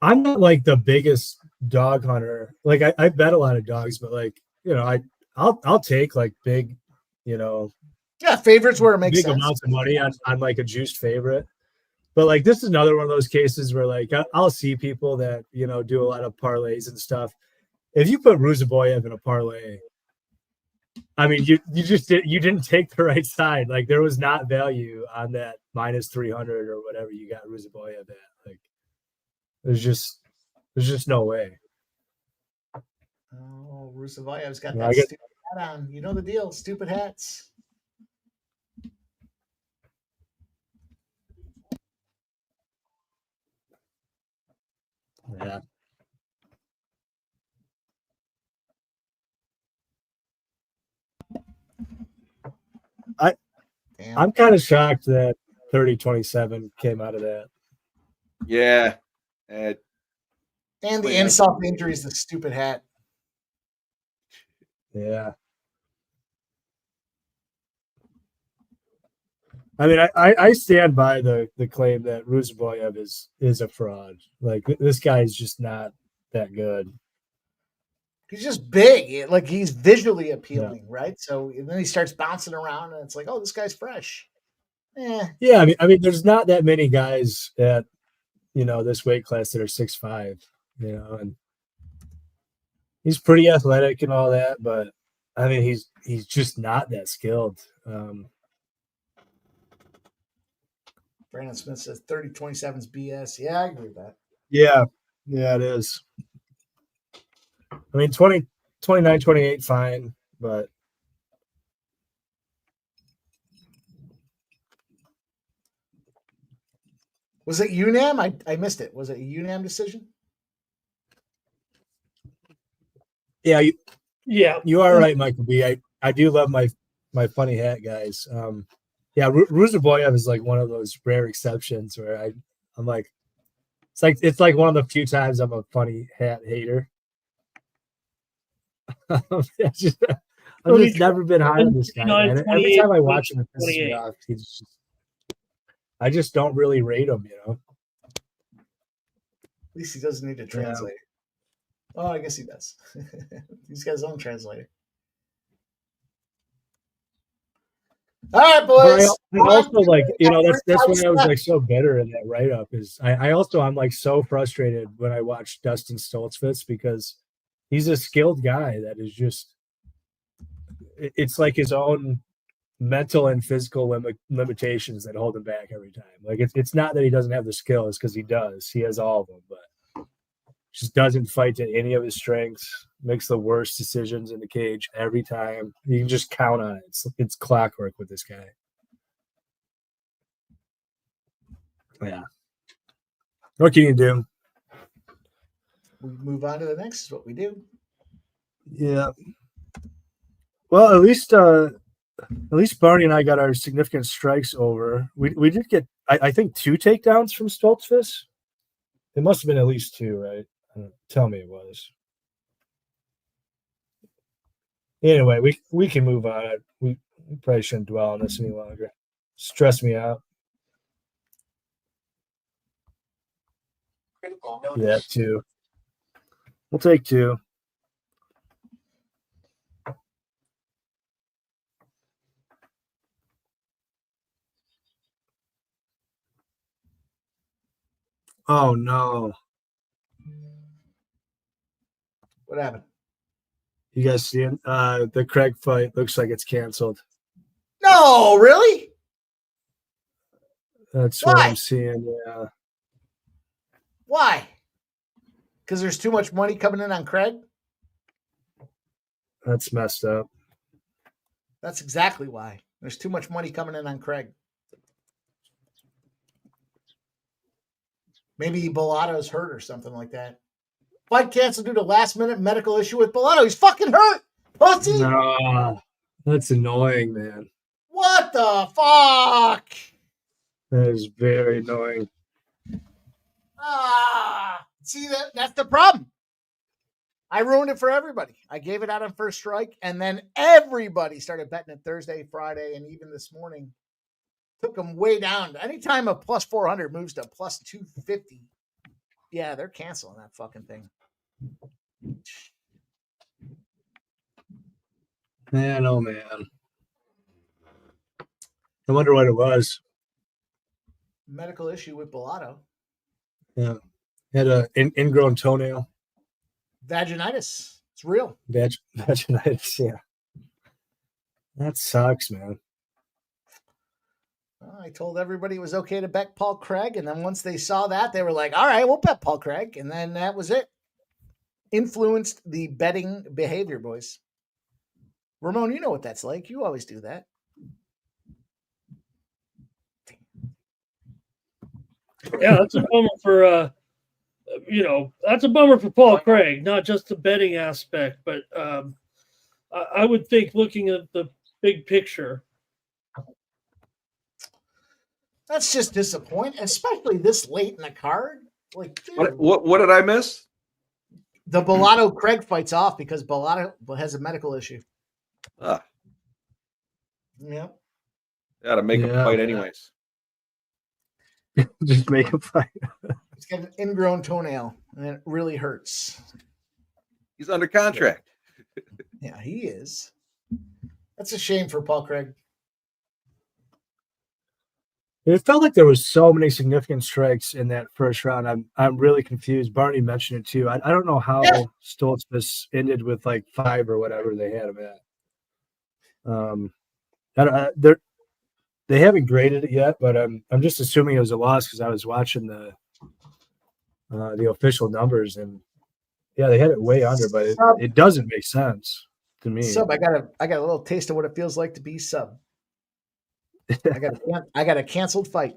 Speaker 6: I'm not like the biggest dog hunter. Like I bet a lot of dogs, but like, you know, I'll take like big, you know,
Speaker 4: yeah, favorites where it makes
Speaker 6: big
Speaker 4: sense.
Speaker 6: amounts of money on like a juiced favorite. But like this is another one of those cases where like I'll see people that, you know, do a lot of parlays and stuff. If you put Ruzaboyev in a parlay, I mean, you didn't take the right side. Like there was not value on that minus 300 or whatever you got Ruzaboyev at. Like there's just no way.
Speaker 4: Oh, Ruzaboyev's got
Speaker 6: Yeah,
Speaker 4: that stupid hat on. You know the deal. Stupid hats.
Speaker 6: Yeah. I'm kind of shocked that 30-27 came out of that.
Speaker 5: Yeah.
Speaker 4: And the insult to injury is the stupid hat.
Speaker 6: Yeah. I mean, I stand by the claim that Ruzaboyev is a fraud. Like this guy is just not that good.
Speaker 4: He's just big. Like he's visually appealing, right? So and then he starts bouncing around, and it's like, oh, this guy's fresh.
Speaker 6: Yeah, I mean, there's not that many guys at this weight class that are 6'5", and he's pretty athletic and all that, but I mean, he's just not that skilled.
Speaker 4: Brandon Smith says 30-27's BS. Yeah, I agree with that.
Speaker 6: Yeah, it is. I mean, 29-28, fine, but
Speaker 4: was it UNAM? I missed it. Was it a UNAM decision?
Speaker 6: Yeah,
Speaker 3: yeah,
Speaker 6: you are right, Michael B. I do love my funny hat guys. Yeah, Ruzaboyev is like one of those rare exceptions where I'm like, it's like one of the few times I'm a funny hat hater. I've just never been high on this guy, man. Every time I watch him, it pisses me off. I just don't really rate him, you know.
Speaker 4: At least he doesn't need a translator. Oh, I guess he does. He's got his own translator. All right, boys.
Speaker 6: I also like, you know, that's why I was like so bitter in that write up. Is I'm like so frustrated when I watch Dustin Stoltzfus because he's a skilled guy that is just, it's like his own mental and physical limitations that hold him back every time. Like it's not that he doesn't have the skills, because he does. He has all of them, but just doesn't fight to any of his strengths. Makes the worst decisions in the cage every time. You can just count on it. It's clockwork with this guy. Yeah. What can you do?
Speaker 4: We move on to the next. Is what we do.
Speaker 6: Yeah. Well, at least Barney and I got our significant strikes over. We did get, I think, 2 takedowns from Stoltzfus. It must have been at least 2, right? Tell me it was. Anyway, we can move on. We probably shouldn't dwell on this any longer. Stress me out. Yeah, 2. We'll take 2. Oh no.
Speaker 4: What happened?
Speaker 6: You guys see it? The Craig fight looks like it's canceled.
Speaker 4: No, really?
Speaker 6: That's what I'm seeing. Yeah.
Speaker 4: Why? Because there's too much money coming in on Craig?
Speaker 6: That's messed up.
Speaker 4: That's exactly why. There's too much money coming in on Craig. Maybe Bellato's hurt or something like that. Fight canceled due to last-minute medical issue with Bellato. He's fucking hurt, pussy.
Speaker 6: No, that's annoying, man.
Speaker 4: What the fuck?
Speaker 6: That is very annoying.
Speaker 4: See, that's the problem. I ruined it for everybody. I gave it out on first strike, and then everybody started betting it Thursday, Friday, and even this morning. Took them way down. Anytime a plus 400 moves to plus 250, yeah, they're canceling that fucking thing.
Speaker 6: Man, oh man. I wonder what it was.
Speaker 4: Medical issue with Bellato.
Speaker 6: Yeah. Had an ingrown toenail.
Speaker 4: Vaginitis. It's real.
Speaker 6: Vaginitis, yeah. That sucks, man.
Speaker 4: I told everybody it was okay to bet Paul Craig, and then once they saw that, they were like, all right, we'll bet Paul Craig. And then that was it. Influenced the betting behavior, boys. Ramon, you know what that's like. You always do that.
Speaker 3: Yeah, that's a bummer for, that's a bummer for Paul Craig, not just the betting aspect, but I would think looking at the big picture.
Speaker 4: That's just disappointing, especially this late in the card. Like, dude,
Speaker 5: what did I miss?
Speaker 4: The Bellato Craig fights off because Bellato has a medical issue. Yeah.
Speaker 5: Got to make him fight anyways.
Speaker 6: Just make him fight.
Speaker 4: He's got an ingrown toenail, and it really hurts.
Speaker 5: He's under contract.
Speaker 4: Yeah, he is. That's a shame for Paul Craig.
Speaker 6: It felt like there was so many significant strikes in that first round. I'm really confused. Barney mentioned it too. I don't know how Stoltzfus ended with like 5 or whatever they had him at. They haven't graded it yet, but I'm just assuming it was a loss because I was watching the official numbers, and yeah, they had it way under, but it doesn't make sense to me.
Speaker 4: Sub, I got a little taste of what it feels like to be sub. I got a canceled fight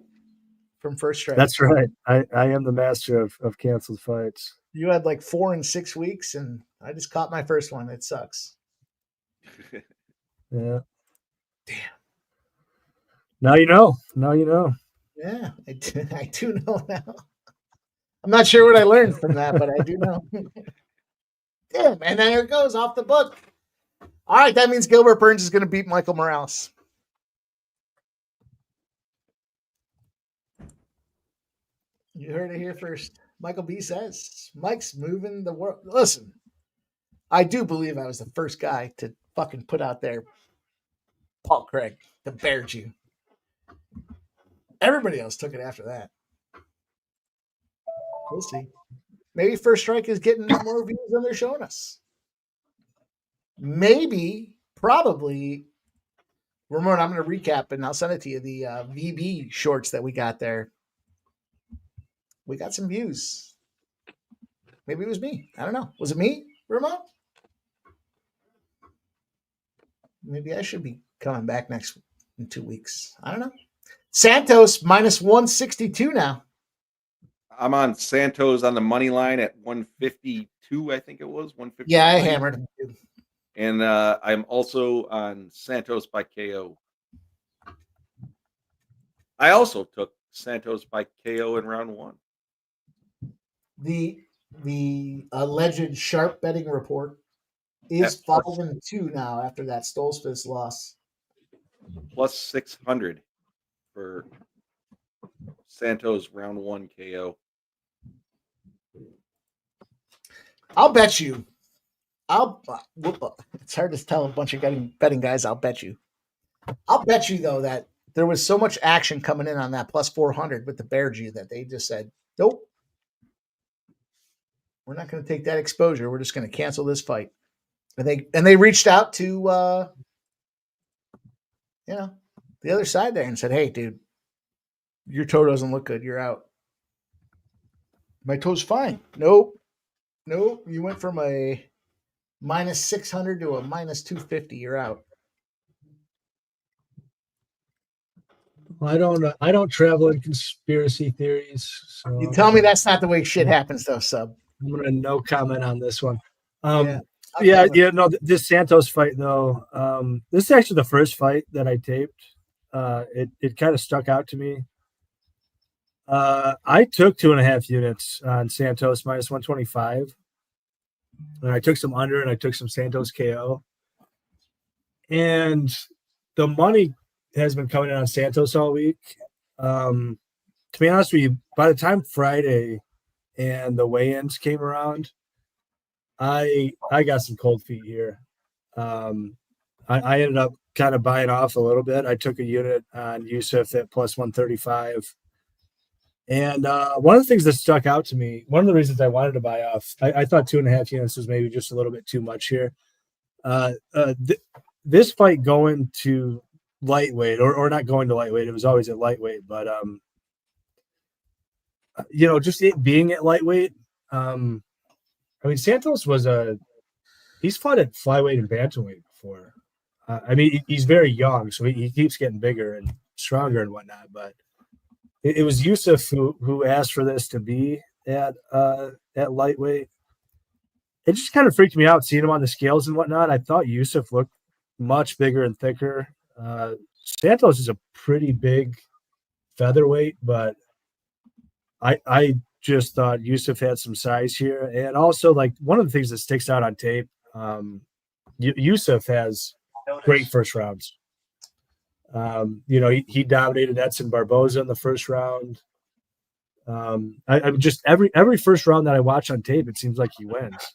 Speaker 4: from first strike.
Speaker 6: That's right. I am the master of canceled fights.
Speaker 4: You had like 4 in 6 weeks, and I just caught my first one. It sucks.
Speaker 6: Yeah. Damn. Now you know.
Speaker 4: Yeah, I do know now. I'm not sure what I learned from that, but I do know. Damn, and then there it goes off the book. All right, that means Gilbert Burns is going to beat Michael Morales. You heard it here first. Michael B says, Mike's moving the world. Listen, I do believe I was the first guy to fucking put out there Paul Craig, the Bear Jew. Everybody else took it after that. We'll see. Maybe First Strike is getting more views than they're showing us. Maybe, probably, Ramon, I'm going to recap and I'll send it to you. The VB shorts that we got there. We got some views. Maybe it was me. I don't know. Was it me, Ramon? Maybe I should be coming back in 2 weeks. I don't know. Santos minus 162 now.
Speaker 5: I'm on Santos on the money line at 152, I think it was. 150.
Speaker 4: Yeah, I hammered him.
Speaker 5: And I'm also on Santos by KO. I also took Santos by KO in round 1.
Speaker 4: The alleged sharp betting report is 5-2 now after that Stolzfus loss.
Speaker 5: Plus 600 for Santos round 1 KO.
Speaker 4: I'll bet you. It's hard to tell a bunch of betting guys. I'll bet you. I'll bet you though that there was so much action coming in on that plus 400 with the Bear Jew that they just said, nope. We're not going to take that exposure. We're just going to cancel this fight. And they reached out to the other side there and said, hey, dude, your toe doesn't look good. You're out. My toe's fine. Nope. You went from a minus 600 to a minus 250. You're out.
Speaker 6: Well, I don't travel in conspiracy theories. So
Speaker 4: you tell me that's not the way shit happens, though, Sub.
Speaker 6: I'm gonna no comment on this one. This Santos fight though. This is actually the first fight that I taped. It kind of stuck out to me. I took 2.5 units on Santos minus 125, and I took some under, and I took some Santos KO. And the money has been coming in on Santos all week. To be honest with you, by the time Friday and the weigh-ins came around, I got some cold feet here. I ended up kind of buying off a little bit. I took a unit on Yusuf at plus 135. And one of the things that stuck out to me, one of the reasons I wanted to buy off, I thought 2.5 units was maybe just a little bit too much here. This fight going to lightweight, or not going to lightweight, it was always at lightweight, but just it being at lightweight. Santos he's fought at flyweight and bantamweight before. He's very young, so he keeps getting bigger and stronger and whatnot. But it was Yusuf who asked for this to be at lightweight. It just kind of freaked me out seeing him on the scales and whatnot. I thought Yusuf looked much bigger and thicker. Santos is a pretty big featherweight, but I just thought Yusuf had some size here. And also, like, one of the things that sticks out on tape, Yusuf has great first rounds. He dominated Edson Barboza in the first round. I'm just every first round that I watch on tape, it seems like he wins.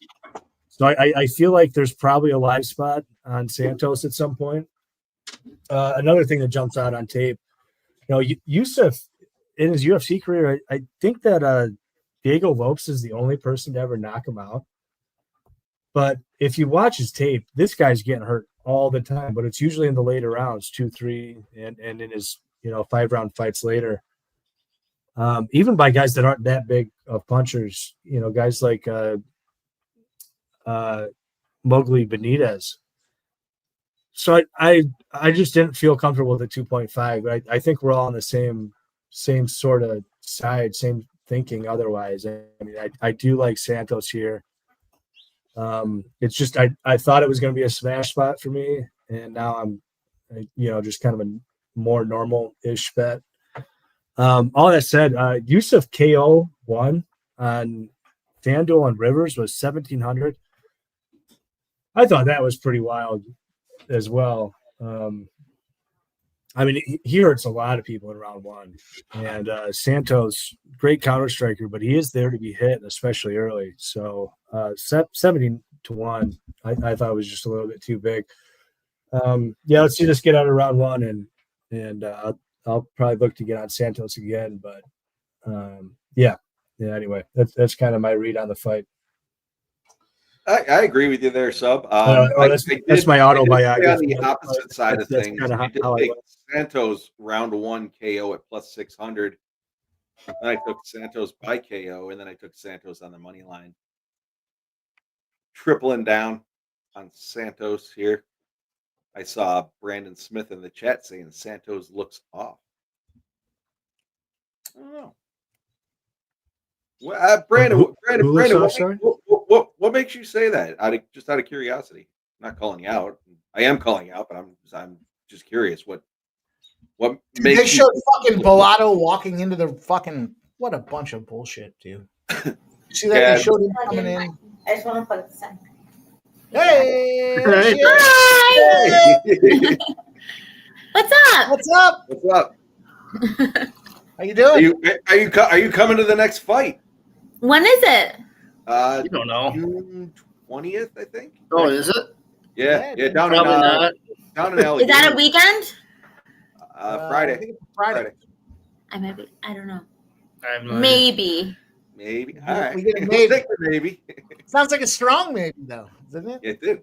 Speaker 6: So I feel like there's probably a live spot on Santos at some point. Another thing that jumps out on tape, Yusuf in his UFC career, I think that Diego Lopes is the only person to ever knock him out. But if you watch his tape, this guy's getting hurt all the time, but it's usually in the later rounds, 2, 3, and in his 5-round fights later. Even by guys that aren't that big of punchers, guys like Mowgli Benitez. So I just didn't feel comfortable with the 2.5. But I think we're all on the same sort of side, same thinking. Otherwise, I do like Santos here. It's just I thought it was going to be a smash spot for me, and now I'm just kind of a more normal-ish bet. All that said, Yusuf KO won on FanDuel and Rivers was 1,700. I thought that was pretty wild as well. I mean, he hurts a lot of people in round one. And Santos, great counter striker, but he is there to be hit, especially early. So 70-1, I thought was just a little bit too big. Yeah, let's see this get out of round one, and I'll probably look to get on Santos again. But yeah. Anyway, that's kind of my read on the fight.
Speaker 5: I agree with you there, Sub.
Speaker 6: That's my autobiography.
Speaker 5: On the opposite side of things,
Speaker 6: I
Speaker 5: did take Santos round one KO at plus 600. Then I took Santos by KO, and then I took Santos on the money line. Tripling down on Santos here. I saw Brandon Smith in the chat saying Santos looks off. I don't know. Well, Brandon, what makes you say that? Out of curiosity. I'm not calling you out. I am calling you out, but I'm just curious. What makes
Speaker 4: they showed fucking Bellato walking into the fucking what a bunch of bullshit, dude. You see that?
Speaker 5: Yeah.
Speaker 4: They showed him coming in.
Speaker 10: I just want to plug this in.
Speaker 4: Hey!
Speaker 10: Hi! What's up?
Speaker 4: What's up?
Speaker 5: What's up?
Speaker 4: How you doing?
Speaker 5: Are you coming to the next fight?
Speaker 10: When is it?
Speaker 8: You don't know.
Speaker 5: June 20th, I think.
Speaker 8: Oh, is it?
Speaker 5: Yeah, down
Speaker 8: Probably
Speaker 5: in
Speaker 8: not.
Speaker 5: down in
Speaker 10: Is
Speaker 5: Allegheny.
Speaker 10: that a weekend?
Speaker 5: Friday.
Speaker 4: I think it's Friday.
Speaker 10: I might be. I don't know.
Speaker 8: I have no idea.
Speaker 10: Maybe.
Speaker 5: Maybe. All right.
Speaker 4: We get a
Speaker 5: We'll
Speaker 4: maybe.
Speaker 5: take the maybe.
Speaker 4: Sounds like a strong maybe, though, doesn't it?
Speaker 5: It did.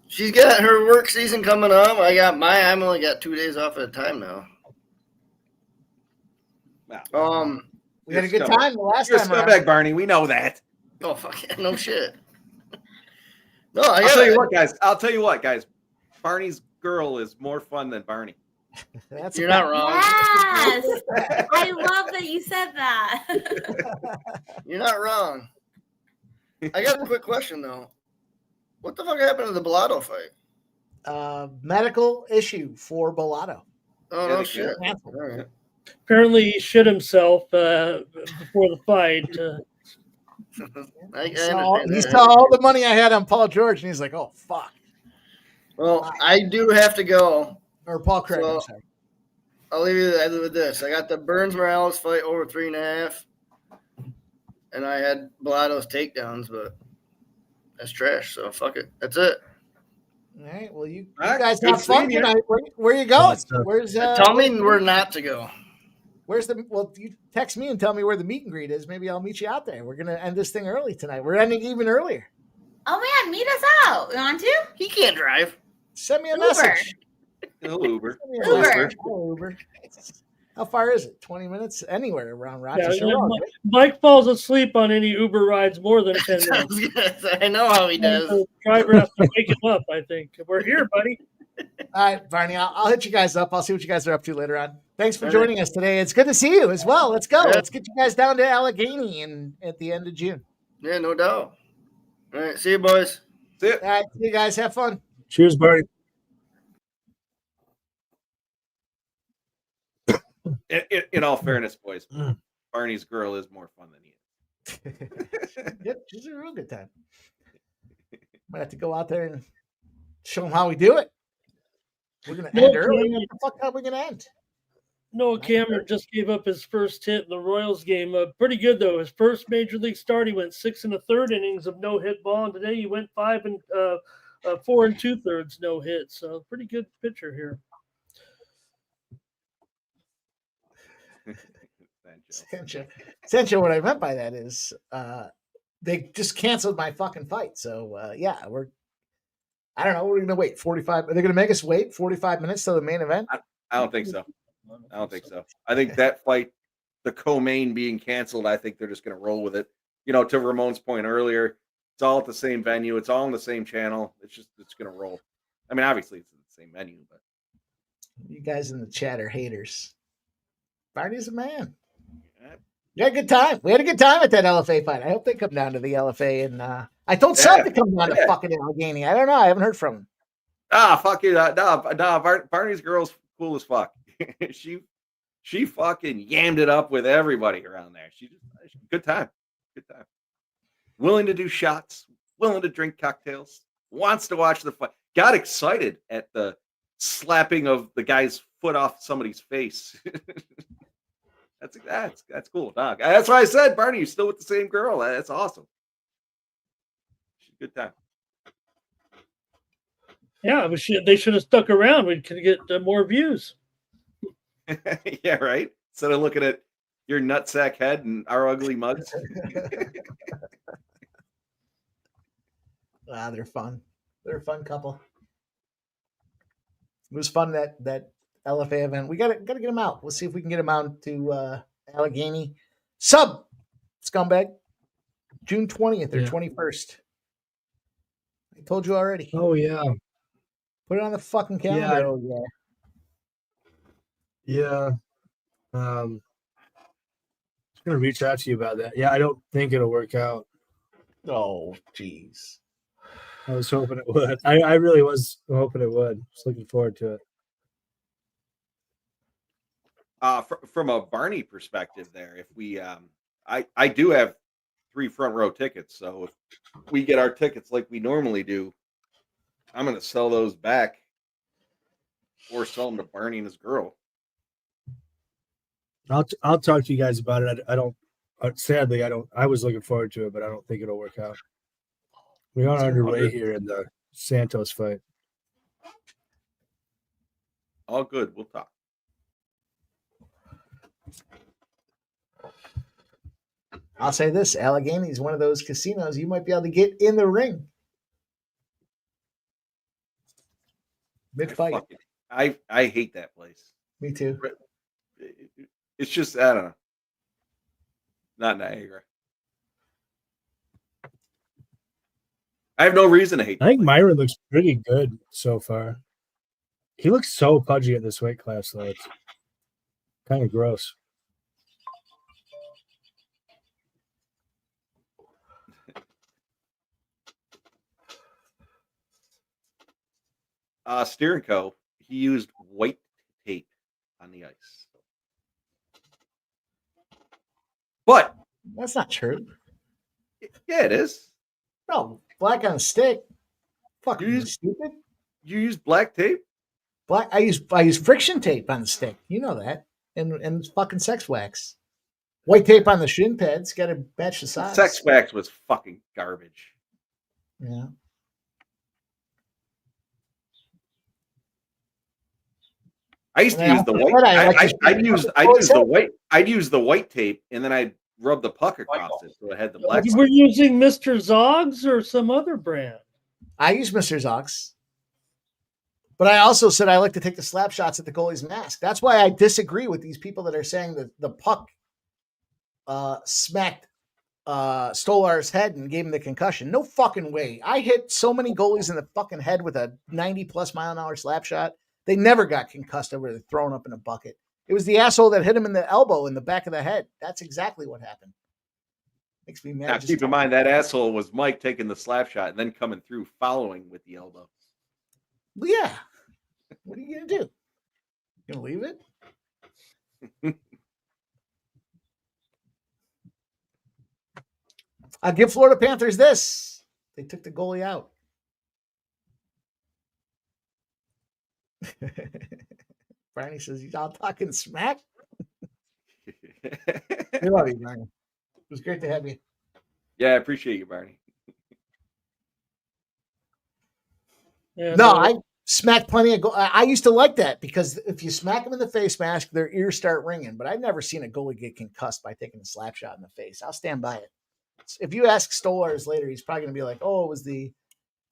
Speaker 8: She's got her work season coming up. I got mine. I'm only got 2 days off at a time now.
Speaker 5: Wow.
Speaker 4: We had a good time the last
Speaker 5: You're a
Speaker 4: time around.
Speaker 5: scumbag, Barney. We know that.
Speaker 8: Oh fuck yeah, no shit. No,
Speaker 5: I'll tell you what, guys. Barney's girl is more fun than Barney.
Speaker 4: That's
Speaker 8: You're not wrong.
Speaker 10: Yes. I love that you said that.
Speaker 8: You're not wrong. I got a quick question though. What the fuck happened to the Bellato fight?
Speaker 4: Medical issue for Bellato.
Speaker 8: Oh no shit.
Speaker 4: Canceled.
Speaker 8: All right.
Speaker 3: Apparently, he shit himself before the fight.
Speaker 8: I
Speaker 4: He saw
Speaker 8: understand that.
Speaker 4: all the money I had on Paul George, and he's like, "Oh fuck."
Speaker 8: Well, I do have to go.
Speaker 4: Or Paul Craig.
Speaker 8: So,
Speaker 4: I'm sorry.
Speaker 8: I'll leave you with this. I got the Burns Morales fight over 3.5, and I had Bellato's takedowns, but that's trash. So fuck it. That's it.
Speaker 4: All right. Well, you
Speaker 5: All right,
Speaker 4: guys
Speaker 5: good
Speaker 4: have fun
Speaker 5: seeing you.
Speaker 4: tonight. Where you going? Where's
Speaker 8: Tell me where not to go.
Speaker 4: Where's the? Well, you text me and tell me where the meet and greet is. Maybe I'll meet you out there. We're gonna end this thing early tonight. We're ending even earlier.
Speaker 10: Oh man, meet us out. You want to?
Speaker 8: He can't drive.
Speaker 4: Send me a
Speaker 10: Uber.
Speaker 4: message.
Speaker 5: Little Uber.
Speaker 4: Send me a
Speaker 10: Uber.
Speaker 4: message. Oh, Uber. How far is it? 20 minutes? Anywhere around
Speaker 3: Yeah,
Speaker 4: Rochester.
Speaker 3: Mike falls asleep on any Uber rides more than 10 minutes.
Speaker 8: I know how he does.
Speaker 3: The driver has to wake him up, I think. We're here, buddy.
Speaker 4: All right, Barney, I'll hit you guys up. I'll see what you guys are up to later on. Thanks for joining us today. It's good to see you as well. Let's go.
Speaker 8: Yeah.
Speaker 4: Let's get you guys down to Allegheny at the end of June.
Speaker 8: Yeah, no doubt. All right, see you, boys.
Speaker 5: See ya.
Speaker 4: All right, see you guys. Have fun.
Speaker 6: Cheers, Barney.
Speaker 5: In all fairness, boys, Barney's girl is more fun than he is.
Speaker 4: Yep, she's a real good time. Might have to go out there and show them how we do it. We're gonna end early. What the fuck are we gonna end?
Speaker 3: Noah Cameron just gave up his first hit in the Royals game. Pretty good though. His first major league start, he went 6 1/3 innings of no hit ball, and today he went 4 2/3 no hit. So pretty good pitcher here.
Speaker 4: Sancho, what I meant by that is they just canceled my fucking fight. So yeah, I don't know. We're gonna wait 45. Are they gonna make us wait 45 minutes till the main event?
Speaker 5: I don't think so. I think that fight, the co-main being canceled, I think they're just going to roll with it. You know, to Ramon's point earlier, it's all at the same venue. It's all on the same channel. It's going to roll. I mean, obviously it's the same venue, but
Speaker 4: you guys in the chat are haters. Barney's a man. We had a good time. We had a good time at that LFA fight. I hope they come down to the LFA. And I told Sub to come down to fucking Allegheny. I don't know. I haven't heard from him.
Speaker 5: Fuck you. Barney's girl's cool as fuck. She fucking yammed it up with everybody around there. Good time. Willing to do shots, willing to drink cocktails. wants to watch the fight. Got excited at the slapping of the guy's foot off somebody's face. That's cool, dog. That's why I said, Barney, you're still with the same girl. That's awesome. Good time.
Speaker 3: Yeah, but they should have stuck around. We could get more views.
Speaker 5: Yeah, right. Instead of looking at your nutsack head and our ugly mugs.
Speaker 4: They're fun. They're a fun couple. It was fun that LFA event. We gotta get them out. We'll see if we can get them out to Allegheny. Sub scumbag. June 20th or 21st. I told you already.
Speaker 6: Oh yeah.
Speaker 4: Put it on the fucking calendar.
Speaker 6: Yeah. I'm just gonna reach out to you about that. Yeah, I don't think it'll work out.
Speaker 4: Oh, jeez.
Speaker 6: I was hoping it would. I really was hoping it would. Just looking forward to it.
Speaker 5: From a Barney perspective, there, if we, I do have 3 front row tickets, so if we get our tickets like we normally do, I'm going to sell those back or sell them to Barney and his girl.
Speaker 6: I'll talk to you guys about it. I don't. Sadly, I don't. I was looking forward to it, but I don't think it'll work out. We are underway here in the Santos fight.
Speaker 5: All good. We'll talk.
Speaker 4: I'll say this: Allegheny is one of those casinos you might be able to get in the ring. Mid fight.
Speaker 5: I hate that place.
Speaker 4: Me too.
Speaker 5: It's just, I don't know. Not Niagara. I have no reason to hate.
Speaker 6: I think Myron looks pretty good so far. He looks so pudgy at this weight class, though. It's kind of gross.
Speaker 5: Steering Co. He used white tape on the ice. But
Speaker 4: that's not true.
Speaker 5: Yeah, it is.
Speaker 4: No, black on a stick. Fuck, you stupid.
Speaker 5: You use black tape?
Speaker 4: Black. I use friction tape on the stick. You know that, and fucking sex wax. White tape on the shin pads. Got to match the size.
Speaker 5: Sex wax was fucking garbage.
Speaker 4: Yeah.
Speaker 5: I used to use the white. I'd use the white tape, and then I'd rub the puck across it, so it had the black.
Speaker 3: You were using Mr. Zoggs or some other brand?
Speaker 4: I use Mr. Zoggs, but I also said I like to take the slap shots at the goalie's mask. That's why I disagree with these people that are saying that the puck smacked Stolar's head and gave him the concussion. No fucking way. I hit so many goalies in the fucking head with a 90+ mile an hour slap shot. They never got concussed over thrown up in a bucket. It was the asshole that hit him in the elbow in the back of the head. That's exactly what happened. Makes me mad.
Speaker 5: Now, keep in mind that asshole was Mike taking the slap shot and then coming through following with the elbow.
Speaker 4: Well, yeah. What are you going to do? You going to leave it? I'll give Florida Panthers this. They took the goalie out. Barney says he's all talking smack. We love you, Barney. It was great to have you.
Speaker 5: Yeah, I appreciate you, Barney.
Speaker 3: Yeah,
Speaker 4: no, I smacked plenty of goals. I used to like that because if you smack them in the face mask, their ears start ringing. But I've never seen a goalie get concussed by taking a slap shot in the face. I'll stand by it. If you ask Stolars later, he's probably going to be like, oh, it was the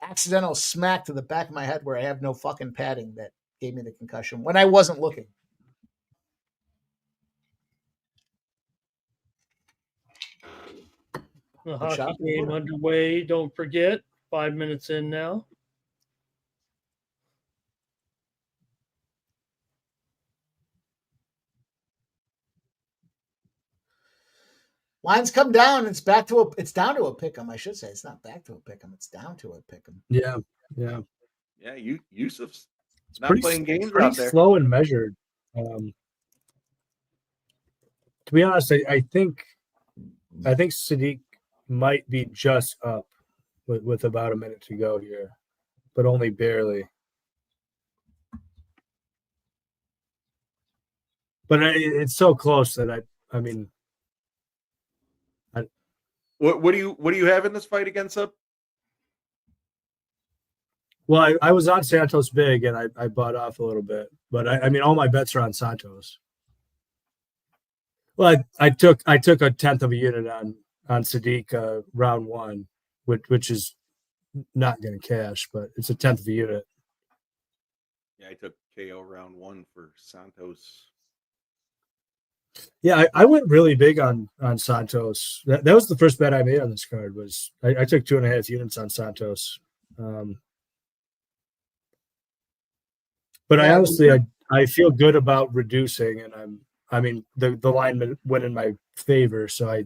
Speaker 4: accidental smack to the back of my head where I have no fucking padding that gave me the concussion when I wasn't looking.
Speaker 3: The hockey game underway. Don't forget, 5 minutes in now.
Speaker 4: Lines come down. It's down to a pick'em. I should say it's not back to a pick'em. It's down to a pick'em.
Speaker 6: Yeah.
Speaker 5: Yusuf's
Speaker 6: it's
Speaker 5: not playing games
Speaker 6: pretty
Speaker 5: out there.
Speaker 6: Slow and measured. To be honest, I think Sadiq might be just up with about a minute to go here. but only barely. But it's so close that I mean,
Speaker 5: what do you have in this fight against him?
Speaker 6: well, I was on Santos big and I bought off a little bit, but I mean, all my bets are on Santos. Well, I took a tenth of a unit on Sadiq round one, which is not going to cash, but it's a tenth of a unit.
Speaker 5: Yeah, I took KO round one for Santos.
Speaker 6: Yeah, I went really big on Santos. That was the first bet I made on this card. Was I took 2.5 units on Santos. But I honestly I feel good about reducing, and I mean the line went in my favor, so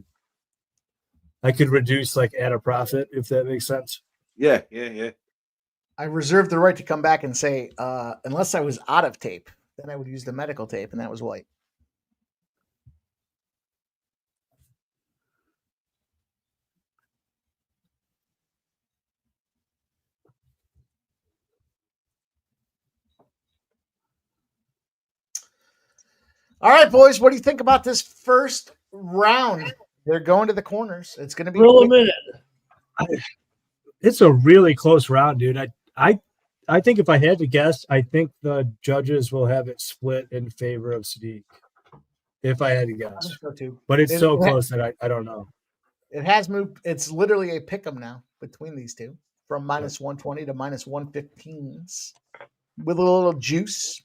Speaker 6: I could reduce like at a profit, if that makes sense.
Speaker 5: Yeah.
Speaker 4: I reserve the right to come back and say, unless I was out of tape, then I would use the medical tape, and that was white. All right, boys, what do you think about this first round? They're going to the corners. It's going to be
Speaker 3: Roll a minute.
Speaker 6: It's a really close round, dude. I think if I had to guess, I think the judges will have it split in favor of Sadiq. If I had to guess,
Speaker 4: so too.
Speaker 6: But it's so close that I don't know.
Speaker 4: It has moved. It's literally a pick 'em now between these two, from minus 120 to minus 115s, with a little juice.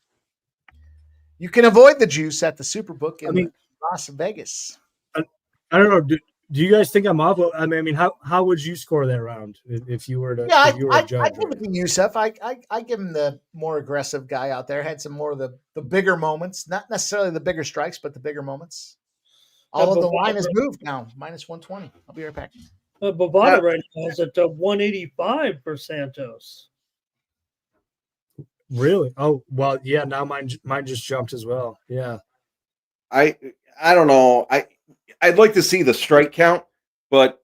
Speaker 4: You can avoid the juice at the Superbook in Las Vegas.
Speaker 6: I don't know. Do you guys think I'm off? I mean, how would you score that round if you were to?
Speaker 4: Yeah,
Speaker 6: if you were a judge?
Speaker 4: I give it to Yusuf. I give him the more aggressive guy out there. Had some more of the bigger moments, not necessarily the bigger strikes, but the bigger moments. Although the line has moved now, minus 120. I'll be right back.
Speaker 3: Bovada right now is at 185 for Santos.
Speaker 6: Really? Oh, well, yeah. Now mine just jumped as well. Yeah.
Speaker 5: I don't know. I'd like to see the strike count, but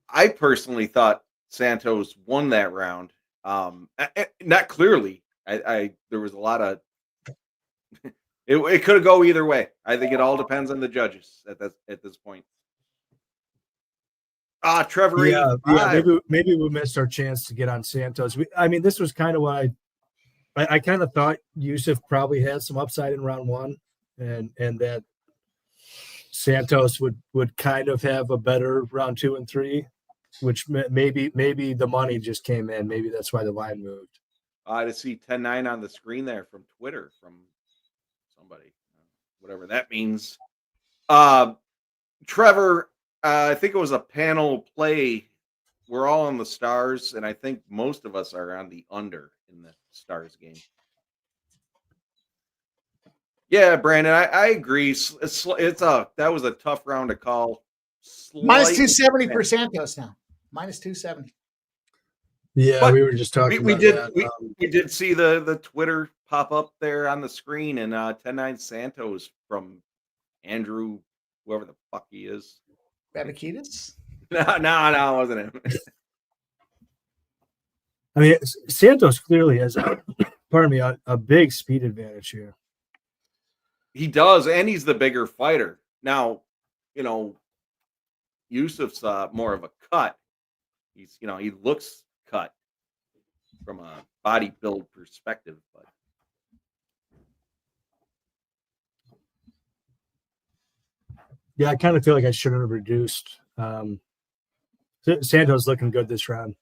Speaker 5: I personally thought Santos won that round. Not clearly. There was a lot of. It could go either way. I think it all depends on the judges at this point. Trevor.
Speaker 6: Yeah. Maybe we missed our chance to get on Santos. I mean, this was kind of what I kind of thought Yusuf probably had some upside in round one, and that Santos would kind of have a better round 2 and 3, which maybe the money just came in. Maybe that's why the line moved.
Speaker 5: To see 10-9 on the screen there from Twitter from somebody, whatever that means. Trevor, I think it was a panel play. We're all on the Stars, and I think most of us are on the under in the Stars game. Yeah, Brandon, I agree. That was a tough round to call.
Speaker 4: Minus 270 for Santos now. Minus 270.
Speaker 6: Yeah, but we were just talking.
Speaker 5: We
Speaker 6: about
Speaker 5: did.
Speaker 6: That.
Speaker 5: We did see the Twitter pop up there on the screen, and 10-9 Santos from Andrew, whoever the fuck he is.
Speaker 4: Babakitis?
Speaker 5: No, it wasn't him.
Speaker 6: I mean, Santos clearly has, a big speed advantage here.
Speaker 5: He does, and he's the bigger fighter. Now, Yusuf's more of a cut. He's, he looks cut from a body build perspective, but
Speaker 6: yeah, I kind of feel like I shouldn't have reduced. Santos looking good this round.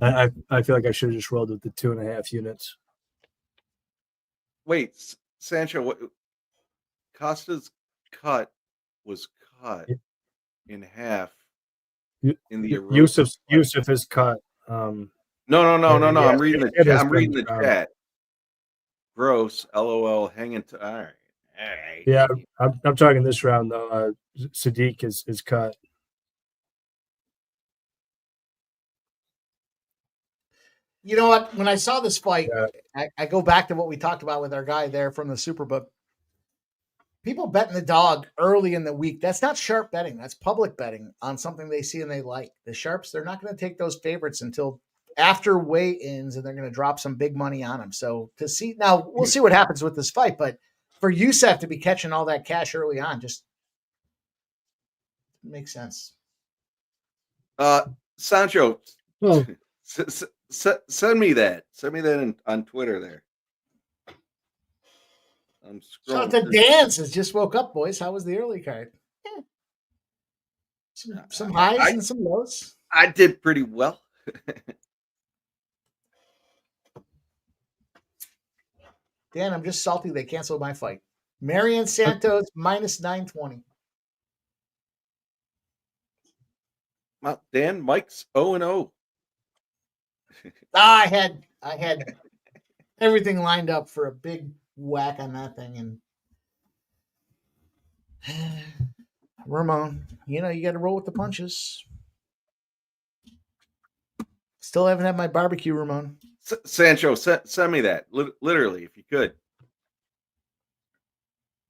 Speaker 6: I feel like I should have just rolled with the 2.5 units.
Speaker 5: Wait, Sancho, Costa's cut was cut in half in the
Speaker 6: Yusuf is cut.
Speaker 5: No. I'm reading the chat. Gross. LOL. Hanging to. All right.
Speaker 6: Yeah, I'm talking this round though. Sadiq is cut.
Speaker 4: You know what? When I saw this fight, I go back to what we talked about with our guy there from the Superbook. People betting the dog early in the week. That's not sharp betting. That's public betting on something they see and they like. The sharps, they're not going to take those favorites until after weigh-ins, and they're going to drop some big money on him. So to see now, we'll see what happens with this fight. But for Youssef to be catching all that cash early on, just makes sense.
Speaker 5: Sancho,
Speaker 6: Well,
Speaker 5: send me that. Send me that on Twitter there. I'm
Speaker 4: So
Speaker 5: scrolling.
Speaker 4: the dances just woke up, boys. How was the early card? Some highs and some lows.
Speaker 5: I did pretty well.
Speaker 4: Dan, I'm just salty they canceled my fight. Marion Santos minus 920.
Speaker 5: Dan, Mike's 0-0.
Speaker 4: I had everything lined up for a big whack on that thing, and Ramon, you got to roll with the punches. Still haven't had my barbecue, Ramon.
Speaker 5: Sancho, send me that. Literally, if you could.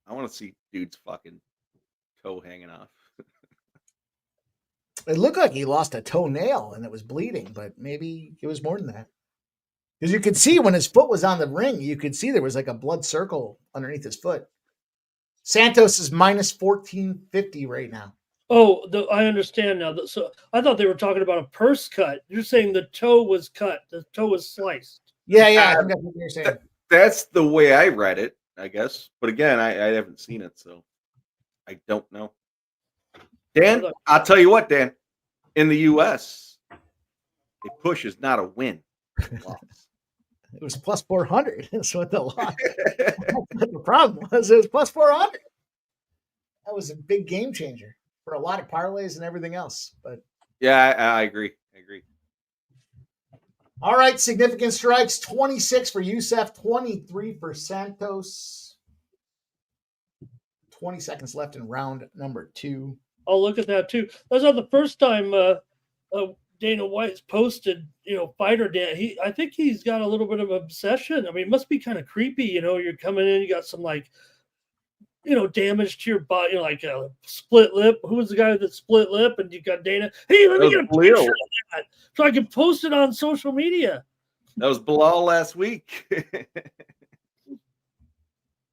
Speaker 5: I want to see dude's fucking toe hanging off.
Speaker 4: It looked like he lost a toenail and it was bleeding, but maybe it was more than that. Because you could see when his foot was on the ring, you could see there was like a blood circle underneath his foot. Santos is minus 1450 right now.
Speaker 3: Oh, I understand now. So I thought they were talking about a purse cut. You're saying the toe was cut. The toe was sliced.
Speaker 4: Yeah, I think that's what you're saying.
Speaker 5: That's the way I read it, I guess. But again, I haven't seen it, so I don't know. Dan, I'll tell you what, Dan. In the U.S., a push is not a win.
Speaker 4: It was plus 400. That's what the loss. The problem was it was plus 400. That was a big game changer for a lot of parlays and everything else. But
Speaker 5: yeah, I agree.
Speaker 4: All right, significant strikes, 26 for Youssef, 23 for Santos. 20 seconds left in round number 2.
Speaker 3: I'll look at that too. That's not the first time Dana White's posted, fighter Dan. I think he's got a little bit of obsession. I mean, it must be kind of creepy. You're coming in, you got some damage to your body, like a split lip. Who was the guy with the split lip? And you got Dana. Hey, let me get a picture of that so I can post it on social media.
Speaker 5: That was Bilal last week.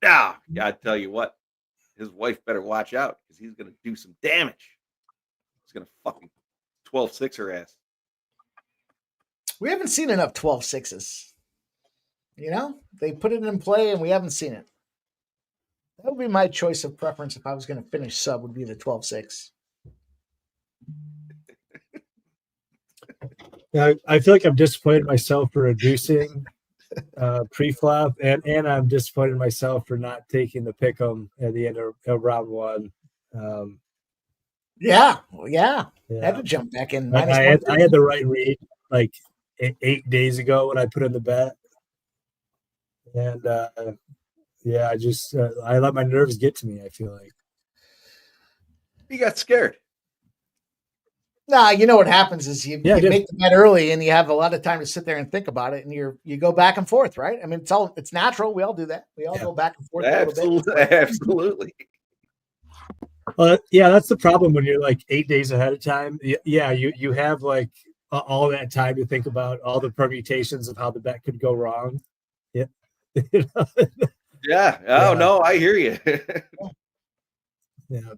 Speaker 5: Now, I tell you what, his wife better watch out because he's going to do some damage. He's going to fucking 12-6 her ass.
Speaker 4: We haven't seen enough 12-6s. They put it in play and we haven't seen it. That would be my choice of preference if I was going to finish sub, would be the 12-6.
Speaker 6: I feel like I'm disappointed in myself for reducing pre-flop, and I'm disappointed in myself for not taking the pick'em at the end of round 1.
Speaker 4: Yeah. Had to jump back in.
Speaker 6: I had the right read like 8 days ago when I put in the bet, and I just I let my nerves get to me. I feel like
Speaker 5: you got scared.
Speaker 4: Nah, you know what happens is you make the bet early and you have a lot of time to sit there and think about it, and you go back and forth, right? I mean, it's natural. We all do that. We all go back and forth.
Speaker 5: Absolutely.
Speaker 6: That's the problem when you're like 8 days ahead of time. Yeah, you have like all that time to think about all the permutations of how the bet could go wrong. Yeah.
Speaker 5: Yeah. Oh no, I hear you.
Speaker 6: Yeah.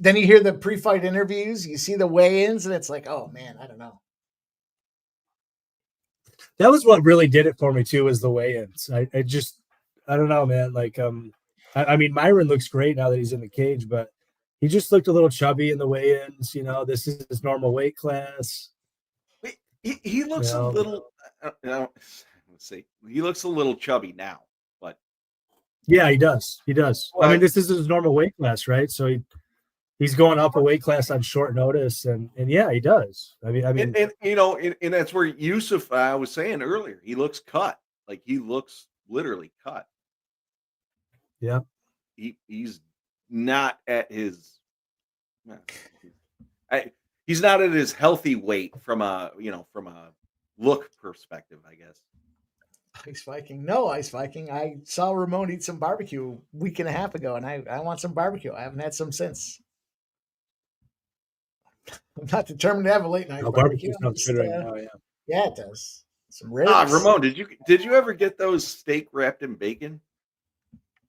Speaker 4: Then you hear the pre-fight interviews, you see the weigh-ins, and it's like, oh man, I don't know.
Speaker 6: That was what really did it for me too, was the weigh-ins. I don't know, man. Like, I mean, Myron looks great now that he's in the cage, but he just looked a little chubby in the weigh-ins. This is his normal weight class.
Speaker 5: He looks a little. Let's see. He looks a little chubby now, but
Speaker 6: yeah, he does.
Speaker 5: Well,
Speaker 6: I mean, this is his normal weight class, right? So he's going up a weight class on short notice, and yeah, he does. I mean,
Speaker 5: and that's where Youssef, I was saying earlier, he looks cut. Like he looks literally cut.
Speaker 6: Yeah,
Speaker 5: he's not at his. He's not at his healthy weight from a look perspective, I guess.
Speaker 4: Ice Viking. No, Ice Viking. I saw Ramon eat some barbecue a week and a half ago, and I want some barbecue. I haven't had some since. I'm not determined to have a late night barbecue.
Speaker 6: Sounds good right now, yeah.
Speaker 4: Yeah, it does. Some ribs.
Speaker 5: Ramon, did you ever get those steak wrapped in bacon?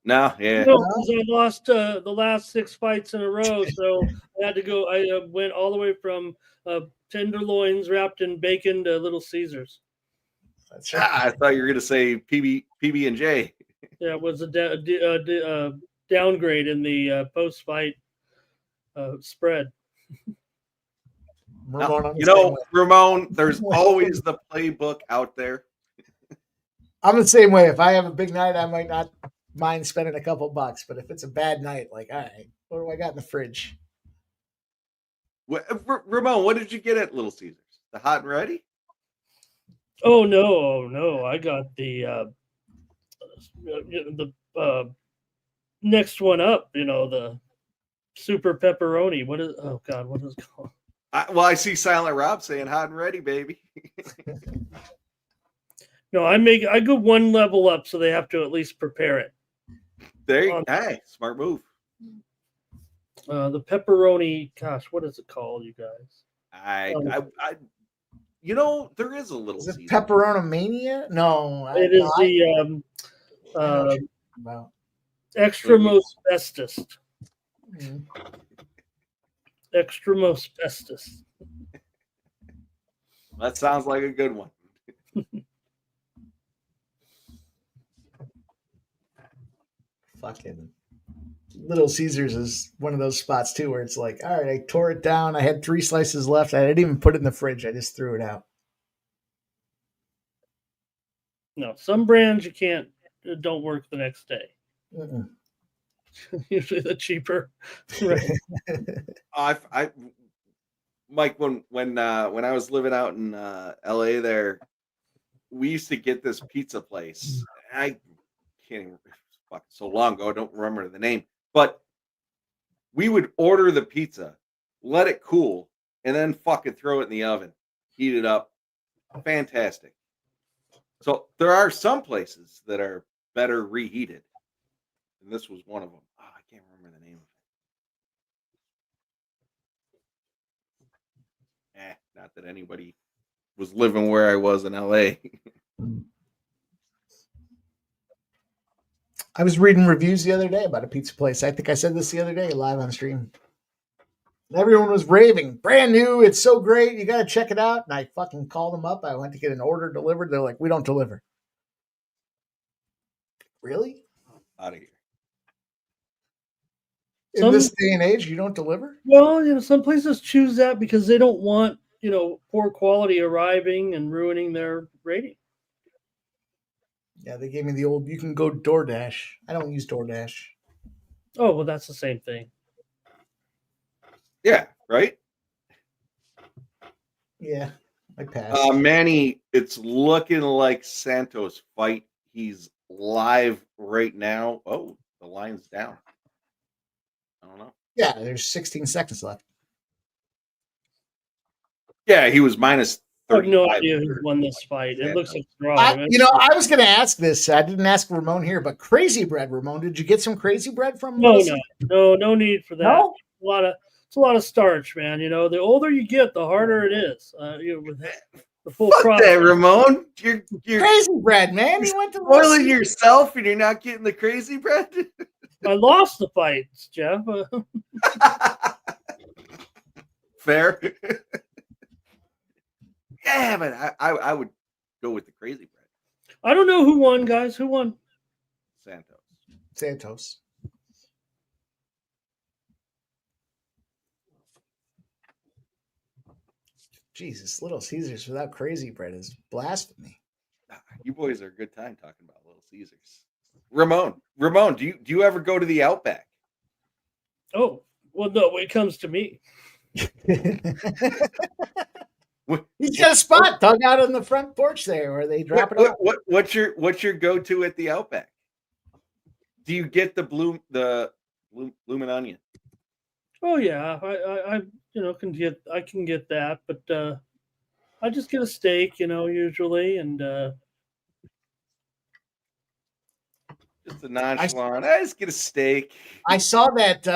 Speaker 5: No, yeah.
Speaker 3: No, because I lost the last 6 fights in a row, so I had to go. I went all the way from tenderloins wrapped in bacon to Little Caesars.
Speaker 4: That's right.
Speaker 5: I thought you were gonna say PB and J.
Speaker 3: Yeah, it was a downgrade in the post-fight spread.
Speaker 5: Ramon, there's always the playbook out there.
Speaker 4: I'm the same way. If I have a big night, I might not mind spending a couple bucks, but if it's a bad night, like, all right, what do I got in the fridge?
Speaker 5: Ramon, what did you get at Little Caesars? The hot and ready?
Speaker 3: Oh no! I got the next one up. The super pepperoni. What is? Oh God, what is it called?
Speaker 5: I see Silent Rob saying hot and ready, baby.
Speaker 3: No, I go one level up, so they have to at least prepare it.
Speaker 5: There you go. Hey, smart move.
Speaker 3: The pepperoni, gosh, what is it called, you guys?
Speaker 5: There is a Little
Speaker 4: Caesars. Pepperonomania? No.
Speaker 3: It is the extra most bestest.
Speaker 4: Mm-hmm.
Speaker 3: Extra most bestest.
Speaker 5: That sounds like a good one.
Speaker 4: Fucking Little Caesars is one of those spots too where it's like, all right, I tore it down. I had 3 slices left. I didn't even put it in the fridge. I just threw it out.
Speaker 3: No, some brands don't work the next day. Usually the cheaper. Right.
Speaker 5: Mike, when I was living out in LA there, we used to get this pizza place. I can't even so long ago, I don't remember the name, but we would order the pizza, let it cool, and then fucking throw it in the oven, heat it up. Fantastic. So there are some places that are better reheated, and this was one of them. Oh, I can't remember the name of it. Not that anybody was living where I was in LA.
Speaker 4: I was reading reviews the other day about a pizza place. I think I said this the other day live on stream. Everyone was raving. Brand new. It's so great. You got to check it out. And I fucking called them up. I went to get an order delivered. They're like, we don't deliver. Really?
Speaker 5: Out of here.
Speaker 4: In this day and age, you don't deliver?
Speaker 3: Well, some places choose that because they don't want, poor quality arriving and ruining their rating.
Speaker 4: Yeah, they gave me the old, you can go DoorDash. I don't use DoorDash.
Speaker 3: Oh, well, that's the same thing.
Speaker 5: Yeah, right?
Speaker 4: Yeah, I passed.
Speaker 5: Manny, it's looking like Santos' fight. He's live right now. Oh, the line's down. I don't know.
Speaker 4: Yeah, there's 16 seconds left.
Speaker 5: Yeah, he was minus 35.
Speaker 3: I have no idea who won this fight. It looks like draw.
Speaker 4: I was going to ask this. I didn't ask Ramon here, but Crazy Bread, Ramon, did you get some Crazy Bread from?
Speaker 3: No need for that. No? It's a lot of starch, man. The older you get, the harder it is. With the full process.
Speaker 5: That, Ramon, you're
Speaker 4: Crazy Bread, man. You went to
Speaker 5: spoiling yourself, and you're not getting the Crazy Bread.
Speaker 3: I lost the fights, Jeff.
Speaker 5: Fair. Yeah, but I would go with the Crazy Bread.
Speaker 3: I don't know who won, guys. Who won?
Speaker 4: Santos. Jesus, Little Caesars without Crazy Bread is blasphemy.
Speaker 5: You boys are a good time talking about Little Caesars. Ramon, do you ever go to the Outback?
Speaker 3: Oh, well, no, it comes to me.
Speaker 4: He's got a spot dug out on the front porch there where they drop it off.
Speaker 5: What's your go-to at the Outback? Do you get the bloomin' onion?
Speaker 3: Oh yeah, I can get that, but I just get a steak, usually, and
Speaker 5: just a nonchalant. I just get a steak.
Speaker 4: I saw that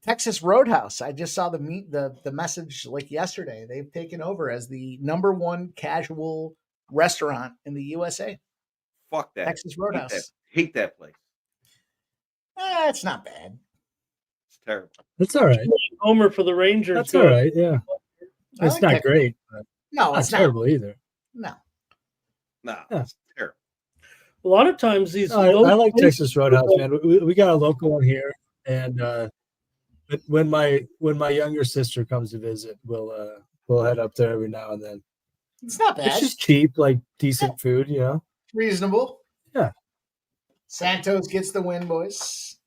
Speaker 4: Texas Roadhouse. I just saw the message like yesterday. They've taken over as the #1 casual restaurant in the USA.
Speaker 5: Fuck that.
Speaker 4: Texas Roadhouse.
Speaker 5: Hate that place.
Speaker 4: It's not bad.
Speaker 5: It's terrible.
Speaker 6: It's all right.
Speaker 3: Homer for the Rangers.
Speaker 6: That's all right. Yeah.
Speaker 4: I
Speaker 6: It's
Speaker 4: like
Speaker 6: not
Speaker 4: Texas.
Speaker 6: great. But
Speaker 4: No,
Speaker 6: not
Speaker 4: it's not
Speaker 6: terrible either.
Speaker 4: No.
Speaker 5: No,
Speaker 6: Yeah.
Speaker 5: it's terrible.
Speaker 3: A lot of times these.
Speaker 6: I like Texas Roadhouse, man. We got a local one here, and when my younger sister comes to visit, we'll head up there every now and then.
Speaker 4: It's not bad.
Speaker 6: It's just cheap, like decent food, you know.
Speaker 4: Reasonable.
Speaker 6: Yeah.
Speaker 4: Santos gets the win, boys.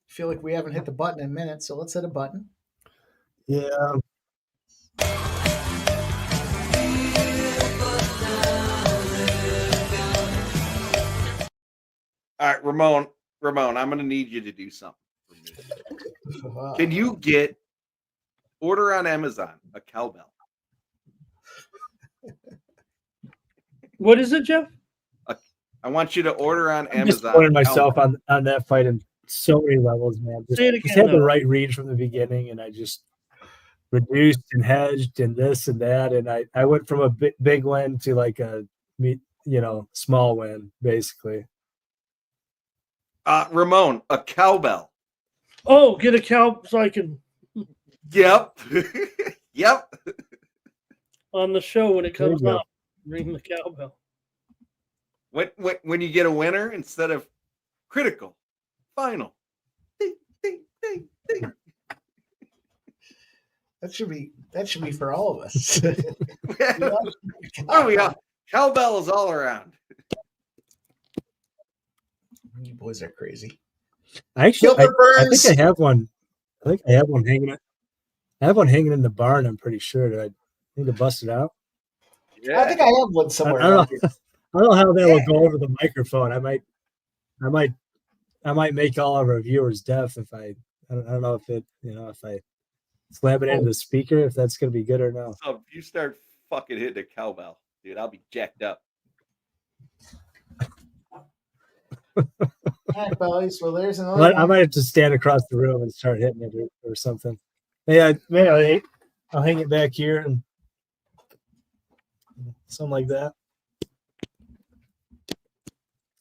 Speaker 4: I feel like we haven't hit the button in a minute, so let's hit a button.
Speaker 6: Yeah.
Speaker 5: All right, Ramon, I'm going to need you to do something for me. Can you order on Amazon a cowbell?
Speaker 6: What is it, Jeff?
Speaker 5: I want you to order on Amazon.
Speaker 6: Disappointed myself on that fight in so many levels, man.
Speaker 3: Say it
Speaker 6: Just
Speaker 3: again,
Speaker 6: had the
Speaker 3: though.
Speaker 6: right read from the beginning, and I just reduced and hedged and this and that, and I went from a big win to like a small win, basically.
Speaker 5: Ramon, a cowbell.
Speaker 3: Oh, get a cow so I can.
Speaker 5: Yep. Yep.
Speaker 3: On the show when it
Speaker 6: There you
Speaker 3: comes
Speaker 6: go.
Speaker 3: up, ring the cowbell.
Speaker 5: When you get a winner instead of critical, final. Ding, ding, ding, ding.
Speaker 4: That should be for all of us.
Speaker 5: Oh yeah, cowbell is all around.
Speaker 4: You boys are crazy.
Speaker 6: Actually,
Speaker 4: Gilbert
Speaker 6: I
Speaker 4: Burns.
Speaker 6: think I have one. I think I have one hanging. I have one hanging in the barn. I'm pretty sure. Do I need to bust it out?
Speaker 4: I think I have one
Speaker 6: I
Speaker 4: somewhere.
Speaker 6: don't
Speaker 4: around
Speaker 6: know.
Speaker 4: here.
Speaker 6: I don't know how that will go over the microphone. I might make all of our viewers deaf if I don't know if it if I slam it into the speaker, if that's gonna be good or no.
Speaker 5: So if you start fucking hitting a cowbell, dude, I'll be jacked up.
Speaker 4: All right, fellas. Well, there's another.
Speaker 6: I might have to stand across the room and start hitting it or something. Maybe I'll hang it back here and something like that.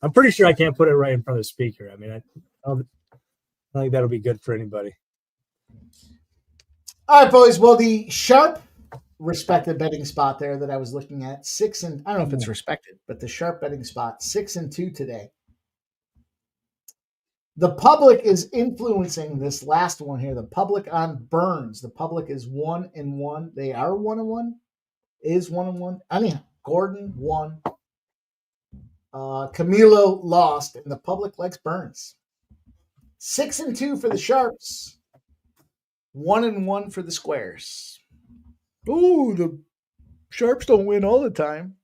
Speaker 6: I'm pretty sure I can't put it right in front of the speaker. I mean, I don't think that'll be good for anybody.
Speaker 4: All right, boys. Well, the sharp respected betting spot there that I was looking at, 6 and I don't know if it's respected, but the sharp betting spot, 6-2 today. The public is influencing this last one here. The public on Burns. The public is 1-1. They are 1-1. Is 1-1. Anyhow, Gordon won. Camilo lost, and the public likes Burns. 6-2 for the Sharps. 1-1 for the Squares. Ooh, the Sharps don't win all the time.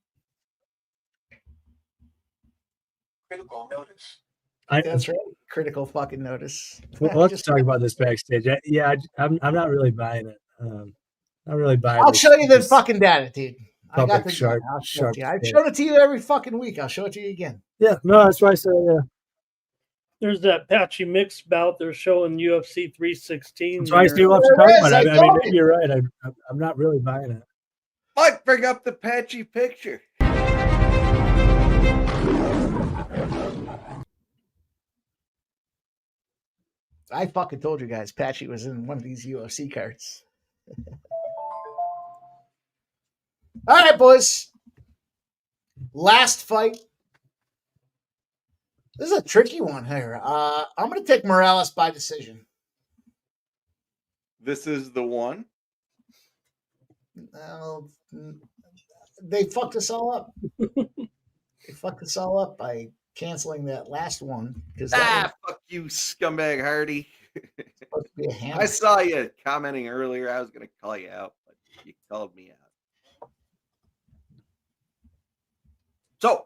Speaker 14: Critical notice.
Speaker 4: That's right. Critical fucking notice.
Speaker 6: Well, let's talk about this backstage. I'm not really buying it. Not really buying.
Speaker 4: I'll show you the fucking data, dude. I got
Speaker 6: Public
Speaker 4: the
Speaker 6: sharp.
Speaker 4: data. I'll show it to you. I've
Speaker 6: sharp
Speaker 4: shown it to you every fucking week. I'll show it to you again.
Speaker 6: Yeah, no, that's why I said yeah.
Speaker 3: There's that patchy mix bout they're showing UFC 316.
Speaker 6: That's why I still have to
Speaker 4: There
Speaker 6: talk
Speaker 4: is,
Speaker 6: about it.
Speaker 4: I
Speaker 6: I mean,
Speaker 4: told
Speaker 6: maybe you're right. I'm not really buying it.
Speaker 5: Might bring up the patchy picture.
Speaker 4: I fucking told you guys Patchy was in one of these UFC cards. All right, boys. Last fight. This is a tricky one here. I'm going to take Morales by decision.
Speaker 5: This is the one.
Speaker 4: They fucked us all up. They fucked us all up by canceling that last one.
Speaker 5: Fuck you, scumbag Hardy.
Speaker 4: Supposed to be a hammer.
Speaker 5: I saw you commenting earlier. I was going to call you out, but you called me out. So,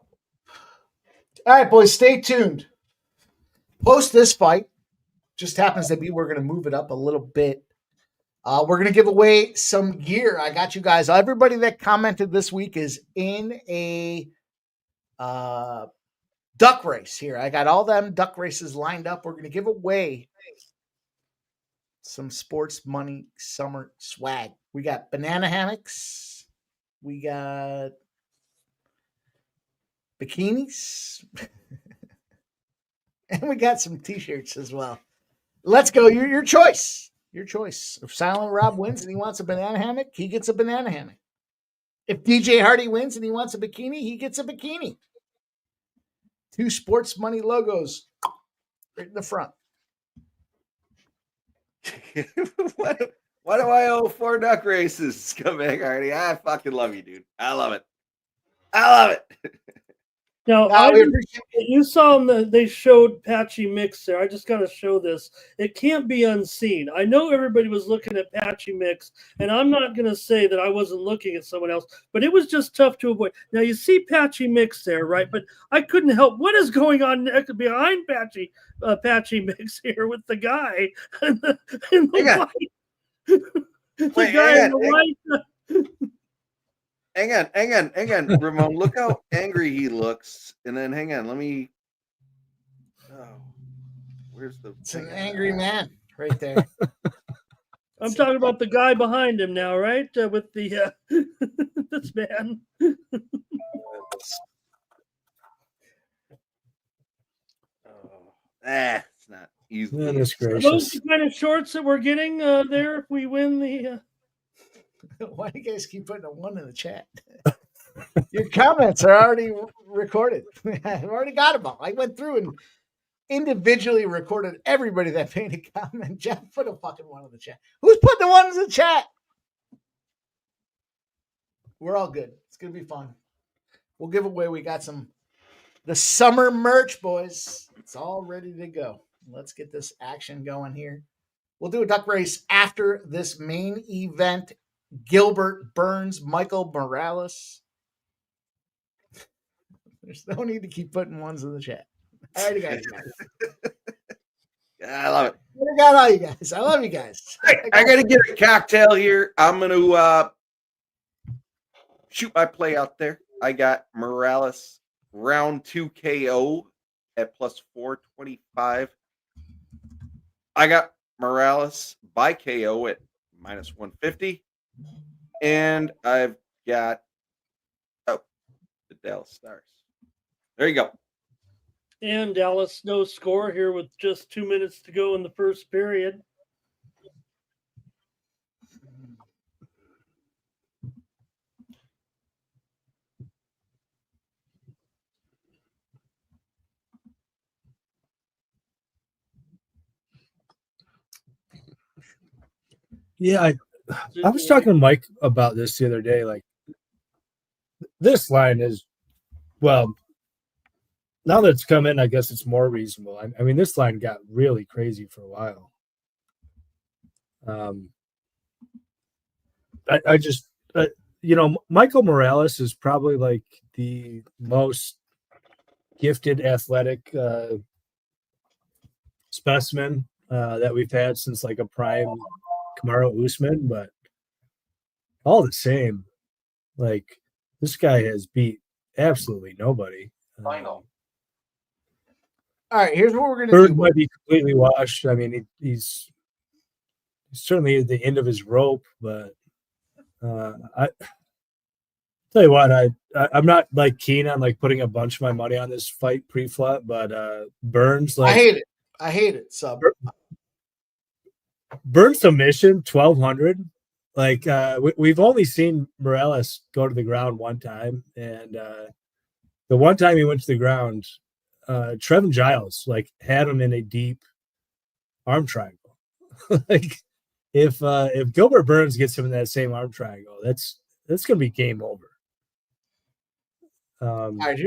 Speaker 4: all right, boys, stay tuned. Post this fight. Just happens to be we're going to move it up a little bit. We're going to give away some gear. I got you guys. Everybody that commented this week is in a duck race here. I got all them duck races lined up. We're going to give away some sports money summer swag. We got banana hammocks. We got bikinis. And we got some t-shirts as well. Let's go. Your choice. Your choice. If Silent Rob wins and he wants a banana hammock, he gets a banana hammock. If DJ Hardy wins and he wants a bikini, he gets a bikini. 2 sports money logos right in the front.
Speaker 5: Why do I owe 4 duck races, scumbag Hardy? I fucking love you, dude. I love it.
Speaker 3: Now, you saw they showed Patchy Mix there. I just got to show this. It can't be unseen. I know everybody was looking at Patchy Mix, and I'm not going to say that I wasn't looking at someone else, but it was just tough to avoid. Now, you see Patchy Mix there, right? But I couldn't help. What is going on behind Patchy Mix here with the guy in the white? The guy in the white.
Speaker 5: Hang on, Ramon. Look how angry he looks. And then hang on, let me. Oh, where's the?
Speaker 4: It's an angry man right there.
Speaker 3: I'm talking about the guy behind him now, right? With the this man.
Speaker 5: It's not easy.
Speaker 6: Goodness
Speaker 3: Are
Speaker 6: gracious.
Speaker 3: those the kind of shorts that we're getting there if we win the?
Speaker 4: Why do you guys keep putting a 1 in the chat? Your comments are already recorded. I've already got them all. I went through and individually recorded everybody that made a comment. Jeff put a fucking 1 in the chat. Who's putting the 1s in the chat? We're all good. It's going to be fun. We'll give away. We got the summer merch, boys. It's all ready to go. Let's get this action going here. We'll do a duck race after this main event. Gilbert Burns, Michael Morales. There's no need to keep putting 1s in the chat. I already got you guys.
Speaker 5: I love it.
Speaker 4: I got all you guys. I love you guys.
Speaker 5: I got to get a cocktail here. I'm going to shoot my play out there. I got Morales round 2 KO at plus 425. I got Morales by KO at minus 150. And I've got the Dallas Stars. There you go.
Speaker 3: And Dallas, no score here with just 2 minutes to go in the first period.
Speaker 6: Yeah, I was talking to Mike about this the other day. Like, this line is, well, now that it's come in, I guess it's more reasonable. I mean, this line got really crazy for a while. I just, Michael Morales is probably like the most gifted athletic specimen that we've had since like a prime Kamaru Usman, but all the same, like, this guy has beat absolutely nobody.
Speaker 13: Final.
Speaker 4: All right, here's what we're going to
Speaker 6: Bird
Speaker 4: do.
Speaker 6: might be completely washed. I mean, he's certainly at the end of his rope, but I tell you what, I'm not like keen on like putting a bunch of my money on this fight pre-flop, but Burns, like,
Speaker 4: I hate it. Sub.
Speaker 6: Burns submission 1,200. Like, we've only seen Morales go to the ground one time, and the one time he went to the ground, Trevin Giles like had him in a deep arm triangle. Like, if Gilbert Burns gets him in that same arm triangle, that's gonna be game over.
Speaker 4: All right,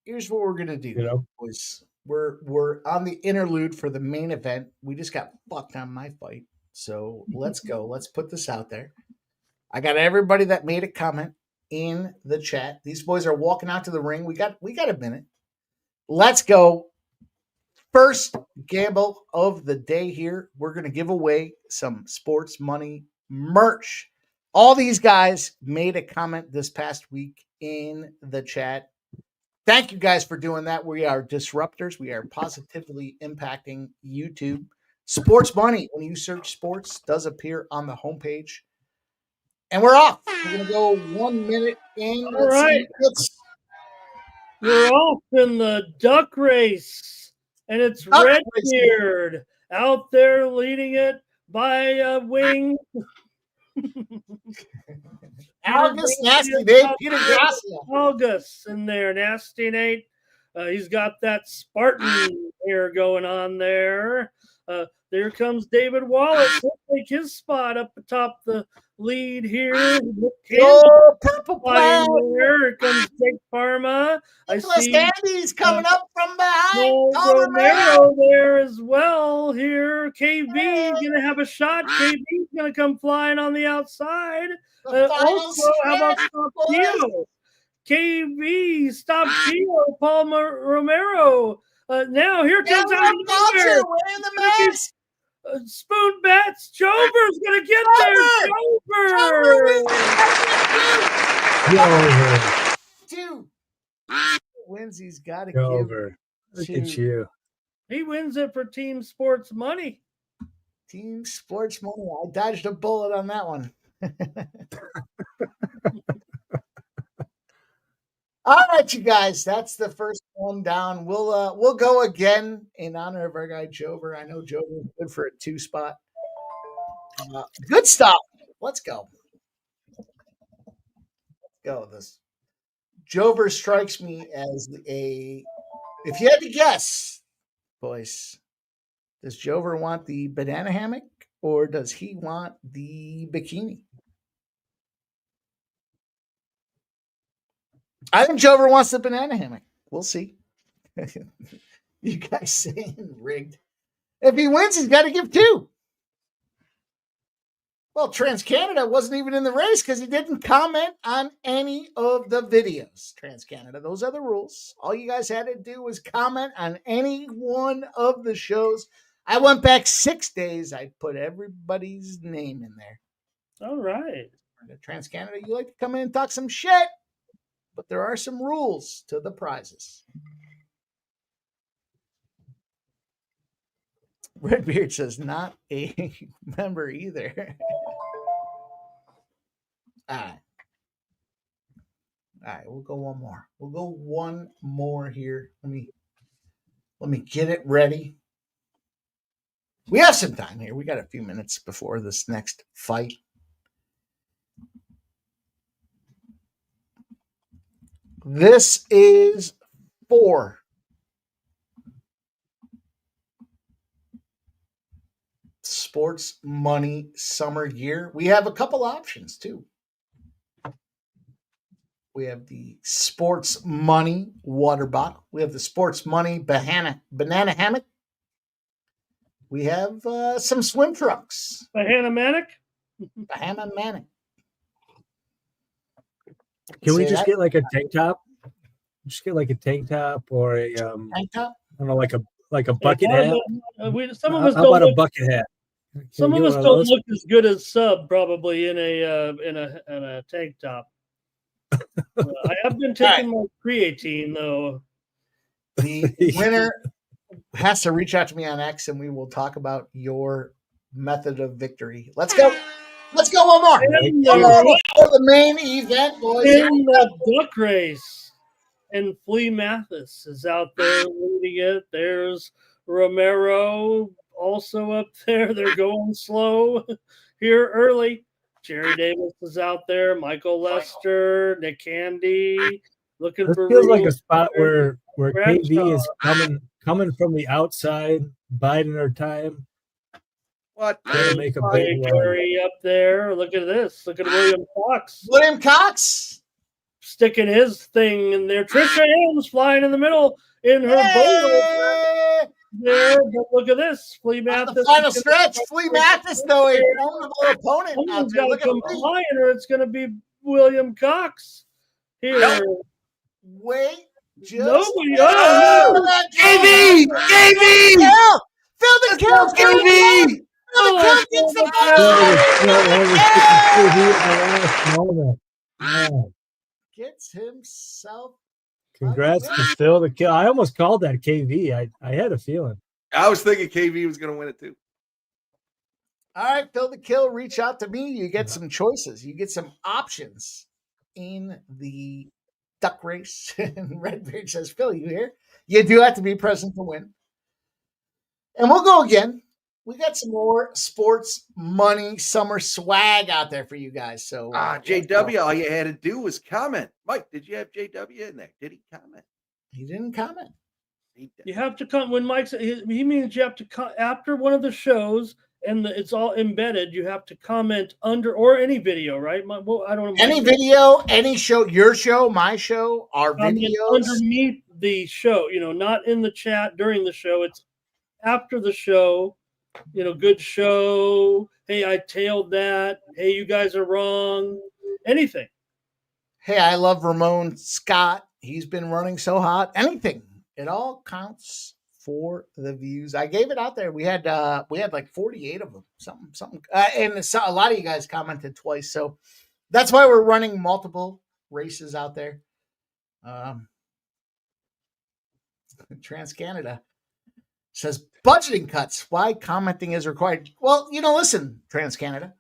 Speaker 4: here's what we're gonna do, boys. We're on the interlude for the main event. We just got fucked on my fight, so let's go. Let's put this out there. I got everybody that made a comment in the chat. These boys are walking out to the ring. We got a minute. Let's go. First gamble of the day here. We're going to give away some sports money merch. All these guys made a comment this past week in the chat. Thank you guys for doing that. We are disruptors. We are positively impacting YouTube. Sports Money, when you search sports, does appear on the homepage. And we're off. We're going to go 1 minute in.
Speaker 3: All right. We're off in the duck race, and it's Redbeard out there leading it by a wing.
Speaker 4: August, Nasty Nate, Peter Gracia.
Speaker 3: August in there, Nasty Nate. He's got that Spartan hair going on there. There comes David Wallace. He'll take his spot up atop the lead here.
Speaker 4: Purple Cloud.
Speaker 3: Here comes Jake Parma.
Speaker 4: Nicholas Andy's coming up from behind.
Speaker 3: Romero there as well. Here, KB gonna have a shot. KB's gonna come flying on the outside. Also, how about Stop KB, Stop Gio, Paul Romero. Now here comes out of nowhere.
Speaker 4: Wearing the mask.
Speaker 3: Spoon Bets. Jover's gonna get there.
Speaker 4: Jover. Two wins. He's got to
Speaker 6: Jover. Look at you.
Speaker 3: He wins it for Team Sports Money.
Speaker 4: Team Sports Money. I dodged a bullet on that one. All right, you guys. That's the first one down. We'll go again in honor of our guy Jover. I know Jover is good for a 2 spot. Good stuff. Let's go. Let's go with this. Jover strikes me as if you had to guess, boys, does Jover want the banana hammock or does he want the bikini? I think Jover wants the banana hammock. We'll see. You guys saying rigged. If he wins, he's got to give 2. Well, TransCanada wasn't even in the race because he didn't comment on any of the videos. TransCanada, those are the rules. All you guys had to do was comment on any one of the shows. I went back 6 days. I put everybody's name in there.
Speaker 3: All right.
Speaker 4: TransCanada, you like to come in and talk some shit, but there are some rules to the prizes. Redbeard says not a member either. All right, we'll go one more. We'll go one more here. Let me get it ready. We have some time here. We got a few minutes before this next fight. This is for Sports Money Summer Gear. We have a couple options too. We have the Sports Money water bottle. We have the Sports Money banana hammock. We have some swim trunks.
Speaker 3: Bahama Manic?
Speaker 4: Bahama Manic.
Speaker 6: Can we just get like a tank top? Just get like a tank top or a
Speaker 4: tank top?
Speaker 6: I don't know, like a bucket hat.
Speaker 3: Some of us
Speaker 6: How
Speaker 3: don't
Speaker 6: about a
Speaker 3: look,
Speaker 6: bucket hat?
Speaker 3: some of us don't look as good as Sub probably in a tank top. I have been taking my creatine though.
Speaker 4: The winner has to reach out to me on X, and we will talk about your method of victory. Let's go. Let's go one more. For the main event, boys.
Speaker 3: In the duck race. And Flea Mathis is out there leading it. There's Romero also up there. They're going slow here early. Jerry Davis is out there. Michael Lester, Nick Candy, looking
Speaker 6: This
Speaker 3: for.
Speaker 6: feels like a spot where KV is coming from the outside, biding her time.
Speaker 5: What?
Speaker 6: To make a big run.
Speaker 3: Gary up there. Look at this. Look at William Cox.
Speaker 4: William Cox
Speaker 3: sticking his thing in there. Trisha Ames flying in the middle in her bowl there. But look at this. Flea Mathis.
Speaker 4: The final stretch. Flea Mathis, though, a formidable opponent.
Speaker 3: Someone's got to come flying, or it's going to be William Cox here.
Speaker 4: Nope. Wait. Just
Speaker 3: nobody. Oh,
Speaker 4: KV! KV! Fill the count, KV! Fill the count, gets the Gets himself.
Speaker 6: Congrats to Phil the kill. I almost called that KV. I had a feeling.
Speaker 5: I was thinking KV was going to win it too.
Speaker 4: All right, Phil the Kill, reach out to me. You get some choices. You get some options in the duck race. And Redbeard says, Phil, you here? You do have to be present to win. And we'll go again. We got some more sports money summer swag out there for you guys. So
Speaker 5: JW, all you had to do was comment. Mike, did you have JW in there? Did he comment?
Speaker 4: He didn't comment.
Speaker 3: You have to come when Mike said he means you have to come after one of the shows and it's all embedded. You have to comment under or any video, right? Well, I don't know.
Speaker 4: Any video, any show, your show, my show, our videos
Speaker 3: underneath the show. Not in the chat during the show. It's after the show. Good show. Hey, I tailed that. Hey, you guys are wrong. Anything.
Speaker 4: Hey, I love Ramon Scott. He's been running so hot. Anything. It all counts for the views. I gave it out there. We had like 48 of them. Something. And a lot of you guys commented twice. So that's why we're running multiple races out there. Trans Canada says budgeting cuts. Why commenting is required? Well, listen, Trans Canada.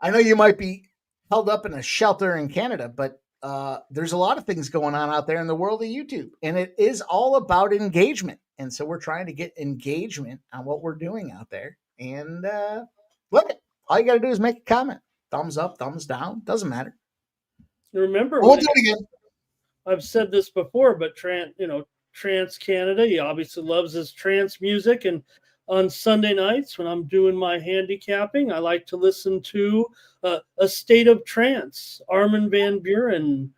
Speaker 4: I know you might be held up in a shelter in Canada, but there's a lot of things going on out there in the world of YouTube, and it is all about engagement. And so we're trying to get engagement on what we're doing out there. And look, all you got to do is make a comment. Thumbs up, thumbs down, doesn't matter.
Speaker 3: Remember,
Speaker 4: we'll do it again.
Speaker 3: I've said this before, but Trans Canada, he obviously loves his trance music, and on Sunday nights when I'm doing my handicapping, I like to listen to A State of Trance, Armin van Buuren.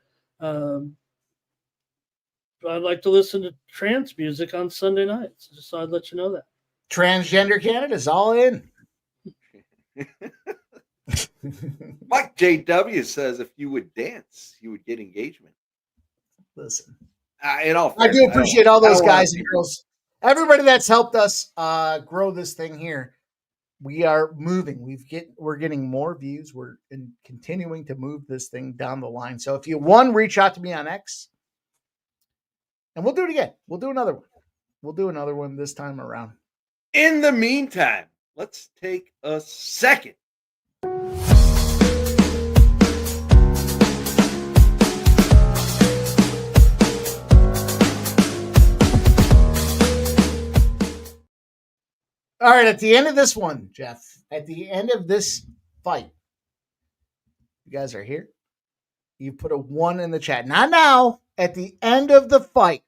Speaker 3: I like to listen to trance music on Sunday nights. Just so I'd let you know that.
Speaker 4: Transgender Canada's all in.
Speaker 5: Mike JW says if you would dance, you would get engagement.
Speaker 4: Listen.
Speaker 5: I
Speaker 4: do appreciate all those guys and girls. Everybody that's helped us grow this thing here. We are moving. We're getting more views. We're continuing to move this thing down the line. So if you reach out to me on X, and we'll do it again. We'll do another one. We'll do another one this time around.
Speaker 5: In the meantime, let's take a second.
Speaker 4: All right, at the end of this one, Jeff, at the end of this fight, you guys are here. You put a 1 in the chat. Not now. At the end of the fight,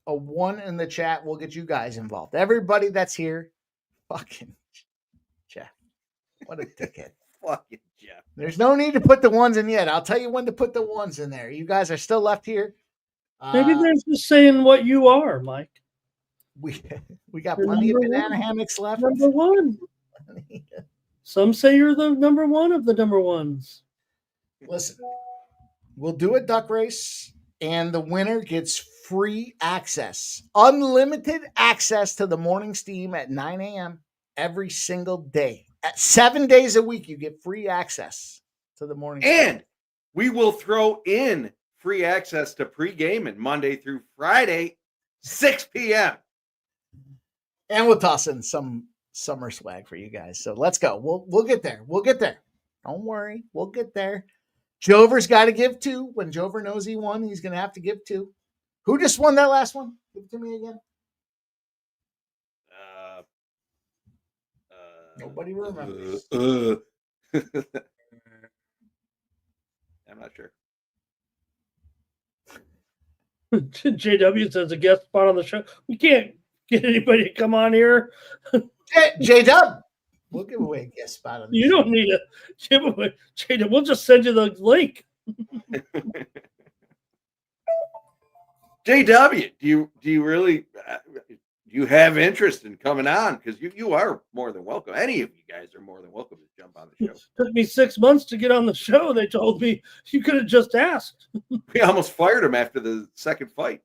Speaker 4: a 1 in the chat will get you guys involved. Everybody that's here, fucking Jeff. What a dickhead.
Speaker 5: Fucking Jeff.
Speaker 4: There's no need to put the 1s in yet. I'll tell you when to put the 1s in there. You guys are still left here.
Speaker 3: Maybe they're just saying what you are, Mike.
Speaker 4: We got plenty of banana hammocks left.
Speaker 3: Number 1. Some say you're the number 1 of the number 1s.
Speaker 4: Listen, we'll do a duck race, and the winner gets free access, unlimited access to the morning steam at 9 a.m. every single day. At 7 days a week, you get free access to the morning steam.
Speaker 5: And we will throw in free access to pre-gaming Monday through Friday, 6 p.m.
Speaker 4: And we'll toss in some summer swag for you guys. So let's go. We'll get there. We'll get there. Don't worry. We'll get there. Jover's got to give 2. When Jover knows he won, he's going to have to give 2. Who just won that last one? Give it to me again. Nobody remembers.
Speaker 5: I'm not sure.
Speaker 3: JW says a guest spot on the show. We can't get anybody to come on here.
Speaker 4: J-Dub. We'll give away a guest spot on the
Speaker 3: You
Speaker 4: show.
Speaker 3: don't need a giveaway. J-Dub, we'll just send you the link.
Speaker 5: JW, do you really do you have interest in coming on? Because you are more than welcome. Any of you guys are more than welcome to jump on the show.
Speaker 3: Took me 6 months to get on the show. They told me you could have just asked.
Speaker 5: We almost fired him after the second fight.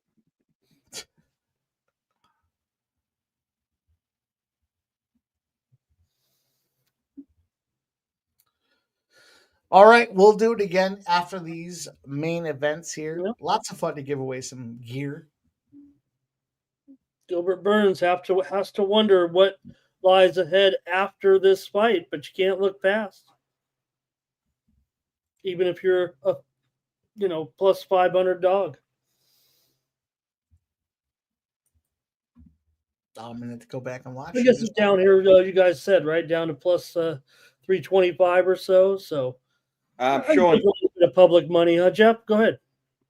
Speaker 4: All right, we'll do it again after these main events here. Yep. Lots of fun to give away some gear.
Speaker 3: Gilbert Burns has to wonder what lies ahead after this fight, but you can't look past. Even if you're a plus 500 dog.
Speaker 4: I'm going to go back and watch.
Speaker 3: I guess it's down here. You guys said right down to plus 325 or so. So
Speaker 5: I'm showing
Speaker 3: the public money, huh, Jeff? Go ahead.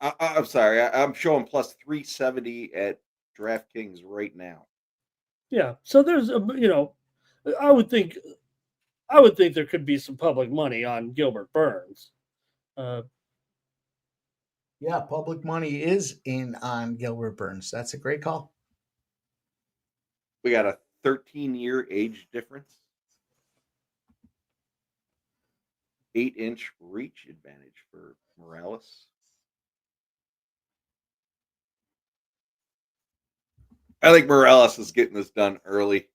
Speaker 5: I'm sorry. I'm showing plus 370 at DraftKings right now.
Speaker 3: Yeah. So there's I would think there could be some public money on Gilbert Burns.
Speaker 4: Yeah, public money is in on Gilbert Burns. That's a great call.
Speaker 5: We got a 13-year age difference. 8-inch reach advantage for Morales. I think Morales is getting this done early.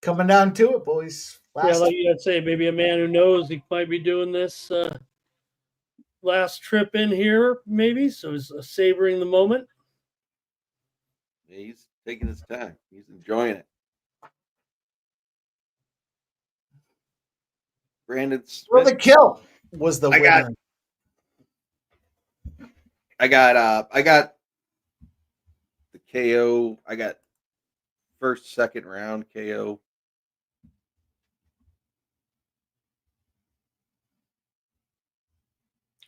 Speaker 4: Coming down to it, boys.
Speaker 3: Like you say, maybe a man who knows he might be doing this last trip in here, maybe. So he's savoring the moment.
Speaker 5: Yeah, he's taking his time. He's enjoying it. Brandon Smith.
Speaker 4: For the kill was the winner.
Speaker 5: I got the KO. I got first, second round KO.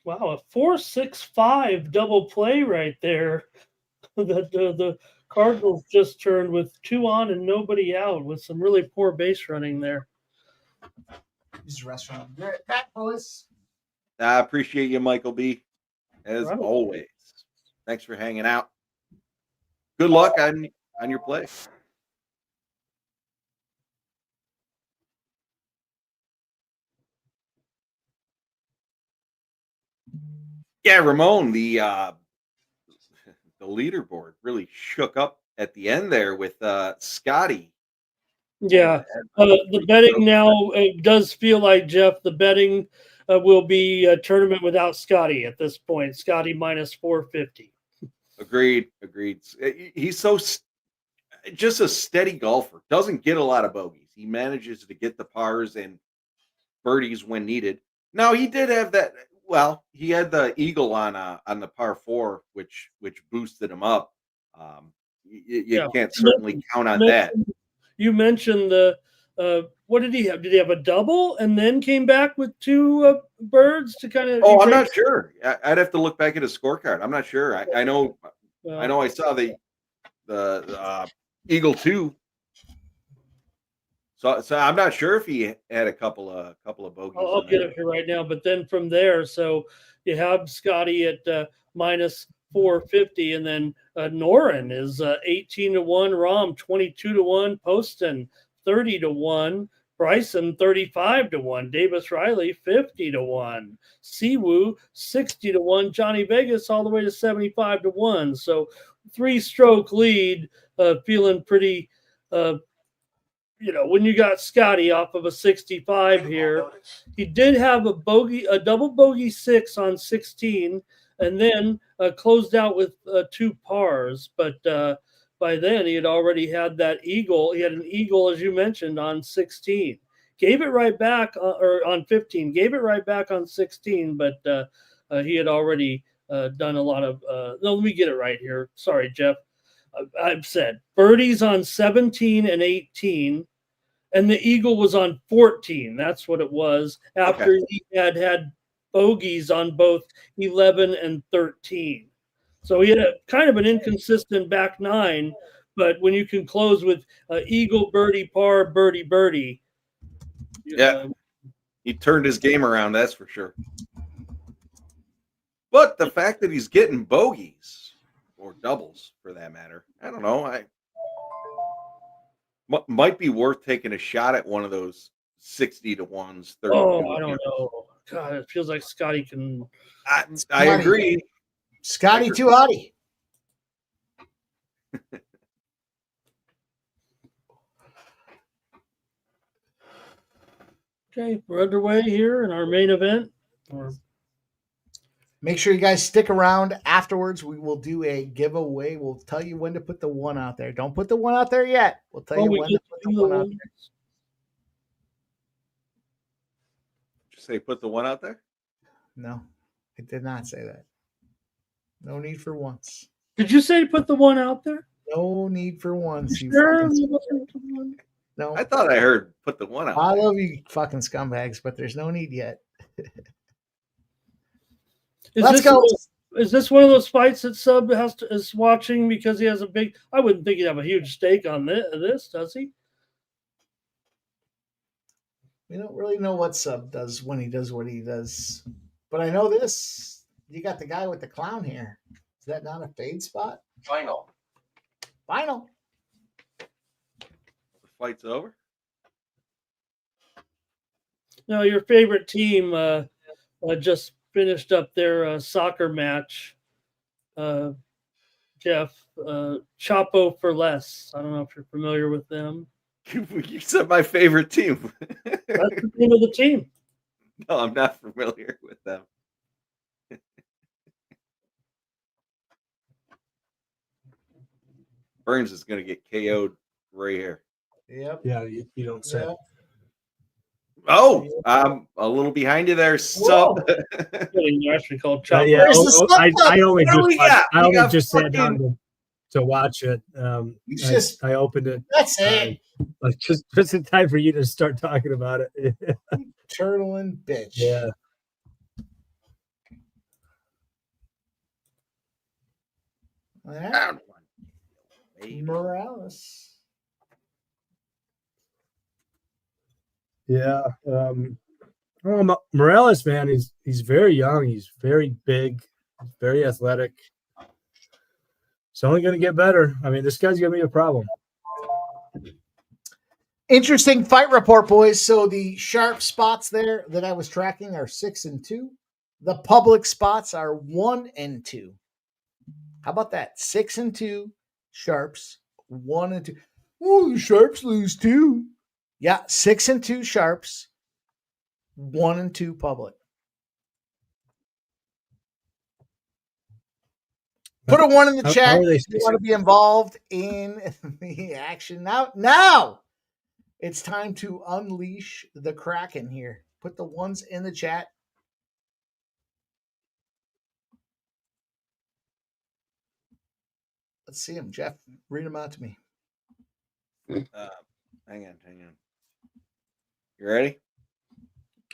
Speaker 3: Wow, a 4-6-5 double play right there. That the Cardinals just turned with 2 on and nobody out with some really poor base running there.
Speaker 4: This restaurant. Back, boys.
Speaker 5: I appreciate you, Michael B. As always. Thanks for hanging out. Good luck on your play. Yeah, Ramon, the leaderboard really shook up at the end there with Scotty.
Speaker 3: Yeah, the betting now does feel like, Jeff, the betting will be a tournament without Scotty at this point. Scotty minus 450.
Speaker 5: Agreed. He's just a steady golfer. Doesn't get a lot of bogeys. He manages to get the pars and birdies when needed. Now, he did have that. Well, he had the eagle on the par 4, which boosted him up. You can't certainly count on that.
Speaker 3: You mentioned the what did he have? Did he have a double and then came back with 2 birds to kind of?
Speaker 5: Oh, I'm not sure. I'd have to look back at his scorecard. I'm not sure. I know. I saw the eagle 2. So I'm not sure if he had a couple of bogeys.
Speaker 3: I'll get it here right now. But then from there, so you have Scotty at minus 450, and then Norin is 18-1, Rom 22-1, Poston 30-1, Bryson 35-1, Davis Riley 50-1, Siwoo 60-1, Johnny Vegas all the way to 75-1. So 3-stroke lead, feeling pretty. When you got Scotty off of a 65 here, he did have a double bogey 6 on 16, and then closed out with 2 pars. But by then he had already had that eagle. He had an eagle, as you mentioned, on 16. Gave it right back, or on 15. Gave it right back on 16, but he had already done a lot of. No, let me get it right here. Sorry, Jeff. I've said birdies on 17 and 18, and the eagle was on 14. That's what it was after he had bogeys on both 11 and 13. So he had a kind of an inconsistent back 9, But when you can close with eagle, birdie, par, birdie, birdie.
Speaker 5: Yeah. He turned his game around, that's for sure. But the fact that he's getting bogeys or doubles for that matter, I don't know. Might be worth taking a shot at one of those 60 to 1s. 30
Speaker 3: I don't know. God, it feels like Scotty can.
Speaker 5: I agree.
Speaker 4: Scotty too hotty.
Speaker 3: Okay, we're underway here in our main event.
Speaker 4: Make sure you guys stick around afterwards. We will do a giveaway. We'll tell you when to put the one out there. Don't put the one out there yet. We'll tell you when to put the one out there.
Speaker 5: Did you say put the one out there?
Speaker 4: No, I did not say that. No need for once.
Speaker 3: Did you say put the one out there?
Speaker 4: No need for once.
Speaker 3: Sure.
Speaker 4: No.
Speaker 5: I thought I heard put the one out.
Speaker 4: I love you fucking scumbags, but there's no need yet. Let's go.
Speaker 3: Is this one of those fights that Sub is watching because he has a big? I wouldn't think he'd have a huge stake on this, does he?
Speaker 4: We don't really know what Sub does when he does what he does, but I know this. You got the guy with the clown hair. Is that not a fade spot?
Speaker 13: Final.
Speaker 5: The fight's over.
Speaker 3: No, your favorite team just finished up their soccer match. Jeff, Chapo for Less. I don't know if you're familiar with them.
Speaker 5: You said my favorite team.
Speaker 3: That's the name of the team.
Speaker 5: No, I'm not familiar with them. Burns is going to get KO'd right here.
Speaker 4: Yep.
Speaker 6: Yeah, you don't say.
Speaker 4: Yep.
Speaker 5: Oh, I'm a little behind you there, Sub.
Speaker 3: You actually called Chapo.
Speaker 6: I only just sat
Speaker 5: fucking...
Speaker 6: down to watch it. I opened it.
Speaker 4: That's it.
Speaker 6: Just in time for you to start talking about it.
Speaker 4: Turtling bitch.
Speaker 6: Yeah.
Speaker 4: Morales.
Speaker 6: Yeah. Morales, man, he's very young. He's very big. He's very athletic. It's only going to get better. I mean, this guy's going to be a problem.
Speaker 4: Interesting fight report, boys. So the sharp spots there that I was tracking are 6 and 2. The public spots are 1 and 2. How about that? 6 and 2 sharps, 1 and 2. Oh, the sharps lose too. Yeah, 6 and 2 sharps, 1 and 2 public. Put a 1 in the chat if you want to be involved in the action. Now it's time to unleash the Kraken here. Put the ones in the chat. Let's see them, Jeff. Read them out to me.
Speaker 5: Hang on. You ready?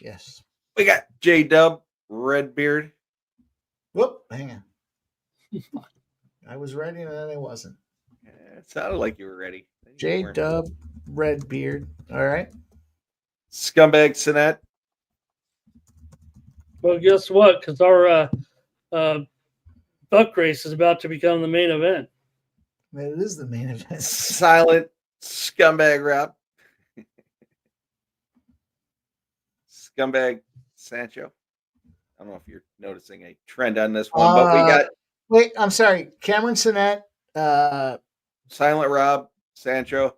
Speaker 4: Yes.
Speaker 5: We got J-Dub, Redbeard.
Speaker 4: Whoop, hang on. I was ready and then I wasn't.
Speaker 5: Yeah, it sounded like you were ready.
Speaker 4: J-Dub, Redbeard. All right.
Speaker 5: Scumbag Sinette.
Speaker 3: Well, guess what? Because our buck race is about to become the main event.
Speaker 4: It is the main event.
Speaker 5: Silent Scumbag Rob. Scumbag Sancho. I don't know if you're noticing a trend on this one, but we got.
Speaker 4: Wait, I'm sorry. Cameron Sinette.
Speaker 5: Silent Rob, Sancho.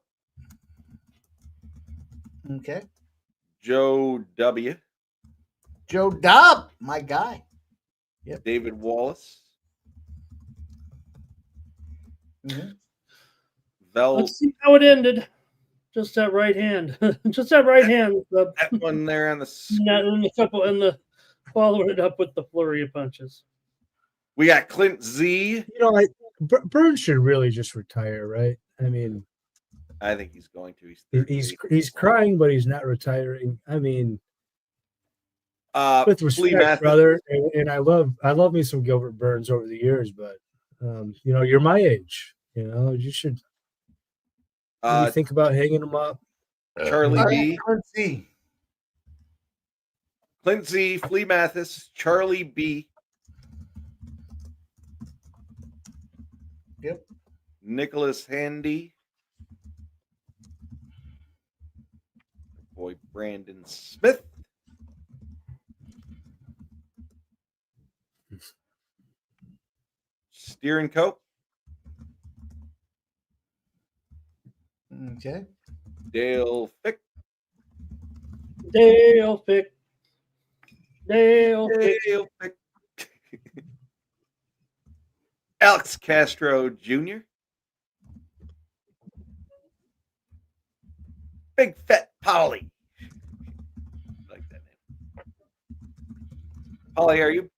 Speaker 4: Okay.
Speaker 5: Joe W.
Speaker 4: Joe Dub, my guy.
Speaker 5: Yep. David Wallace.
Speaker 4: Mm-hmm.
Speaker 3: Let's see how it ended. Just that right hand. Just that right hand.
Speaker 5: That one there on the
Speaker 3: and the following it up with the flurry of punches.
Speaker 5: We got Clint Z.
Speaker 6: Burns should really just retire, right? I mean,
Speaker 5: I think he's going to.
Speaker 6: He's crying, but he's not retiring. I mean, with respect,
Speaker 5: Matthews.
Speaker 6: brother, and I love me some Gilbert Burns over the years, but you're my age. You should What do you think about hanging them up?
Speaker 5: Charlie B.
Speaker 4: Quincy.
Speaker 5: Clint Z, Flea Mathis, Charlie B.
Speaker 4: Yep.
Speaker 5: Nicholas Handy. Boy Brandon Smith. Steering Co.
Speaker 4: Okay.
Speaker 5: Dale Fick.
Speaker 3: Dale Fick. Dale Fick.
Speaker 5: Dale Fick. Alex Castro Jr. Big Fat Polly. Like that name. Polly, are you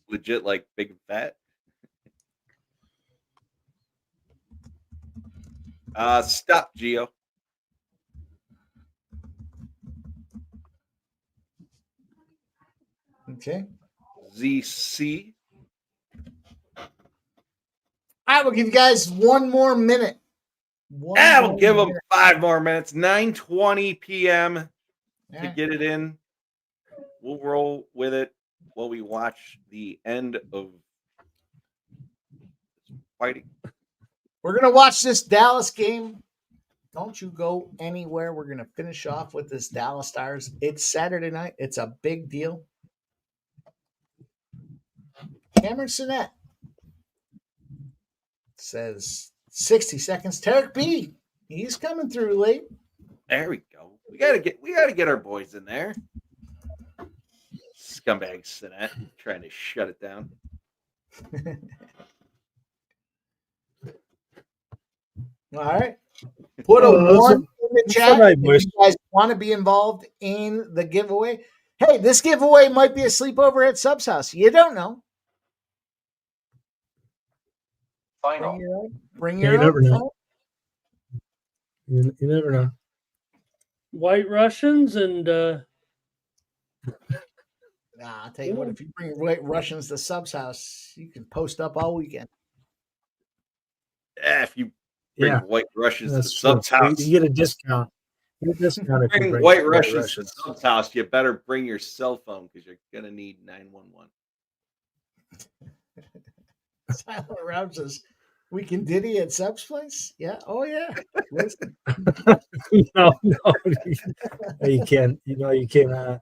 Speaker 5: legit like big and fat? Stop, Geo.
Speaker 4: Okay.
Speaker 5: ZC.
Speaker 4: All right, we'll give you guys one more minute.
Speaker 5: We'll give them 5 more minutes. 9:20 p.m. to get it in. We'll roll with it while we watch the end of fighting.
Speaker 4: We're going to watch this Dallas game. Don't you go anywhere. We're going to finish off with this Dallas Stars. It's Saturday night. It's a big deal. Cameron Sinnett says 60 seconds. Tarek B. He's coming through late.
Speaker 5: There we go. We gotta get our boys in there. Scumbag Sinnett trying to shut it down.
Speaker 4: All right. Put a one in the chat
Speaker 6: right,
Speaker 4: if you guys want to be involved in the giveaway. Hey, this giveaway might be a sleepover at Sub's house. You don't know.
Speaker 13: Final.
Speaker 4: Bring
Speaker 6: Yeah,
Speaker 4: your
Speaker 6: you never
Speaker 4: own
Speaker 6: know.
Speaker 4: phone.
Speaker 6: You never know.
Speaker 3: White Russians and
Speaker 4: I'll tell you what, if you bring White Russians to Sub's house, you can post up all weekend.
Speaker 5: Yeah, if you bring White Russians to
Speaker 6: That's
Speaker 5: Sub's
Speaker 6: true.
Speaker 5: house,
Speaker 6: You get a discount. You get a discount if you
Speaker 5: bring
Speaker 6: bring
Speaker 5: White Russians to Sub's house. You better bring your cell phone because you're gonna need 911.
Speaker 4: Silent Rob says, we can Diddy at Sub's place? Yeah. Oh, yeah. Listen.
Speaker 6: No, you can't. You can't.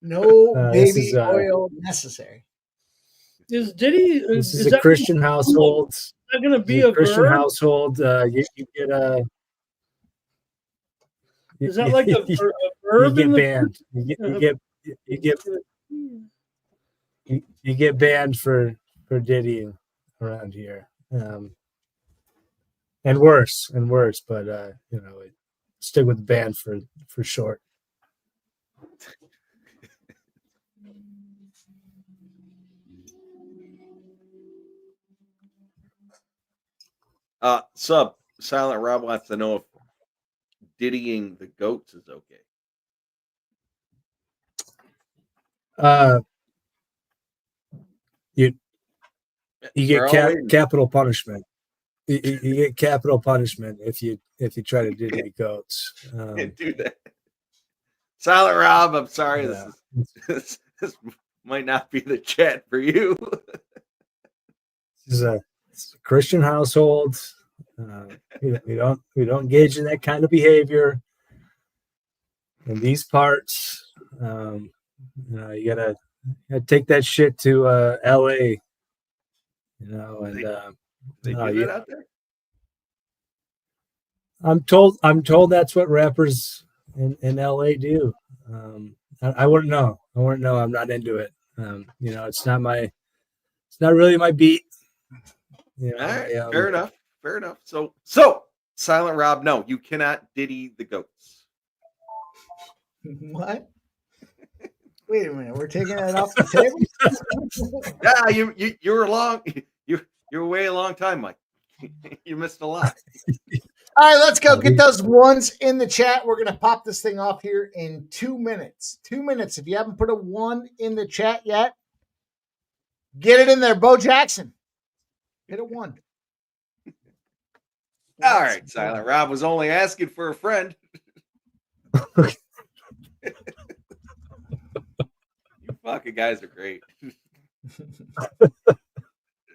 Speaker 4: No
Speaker 6: this
Speaker 4: baby
Speaker 6: is,
Speaker 4: oil necessary.
Speaker 3: is Diddy?
Speaker 6: This is
Speaker 3: is
Speaker 6: a Christian household.
Speaker 3: Is that going to be
Speaker 6: It's
Speaker 3: a
Speaker 6: Christian
Speaker 3: verb?
Speaker 6: household. You get a.
Speaker 3: Is that like a
Speaker 6: you
Speaker 3: verb?
Speaker 6: get
Speaker 3: in the
Speaker 6: banned. You get banned for Diddy around here, and worse. But stick with the ban for short.
Speaker 5: Sub Silent Rob wants to know if diddying the goats is okay.
Speaker 6: You get capital punishment. You get capital punishment if you try to diddy the goats.
Speaker 5: Can't do that. Silent Rob, I'm sorry. This might not be the chat for you.
Speaker 6: It's a Christian household. We don't engage in that kind of behavior in these parts. You gotta take that shit to LA. And
Speaker 5: they do that out there.
Speaker 6: I'm told that's what rappers in LA do. I wouldn't know. I'm not into it. It's not really my beat.
Speaker 5: All right, fair enough. So Silent Rob, no, you cannot diddy the goats.
Speaker 4: What? Wait a minute, we're taking that off the table.
Speaker 5: Yeah, you were long. You're way a long time, Mike. You missed a lot.
Speaker 4: All right, let's go get those ones in the chat. We're gonna pop this thing off here in 2 minutes. 2 minutes. If you haven't put a 1 in the chat yet, get it in there. Bo Jackson, hit a 1.
Speaker 5: All right, Silent Rob was only asking for a friend. You fucking guys are great.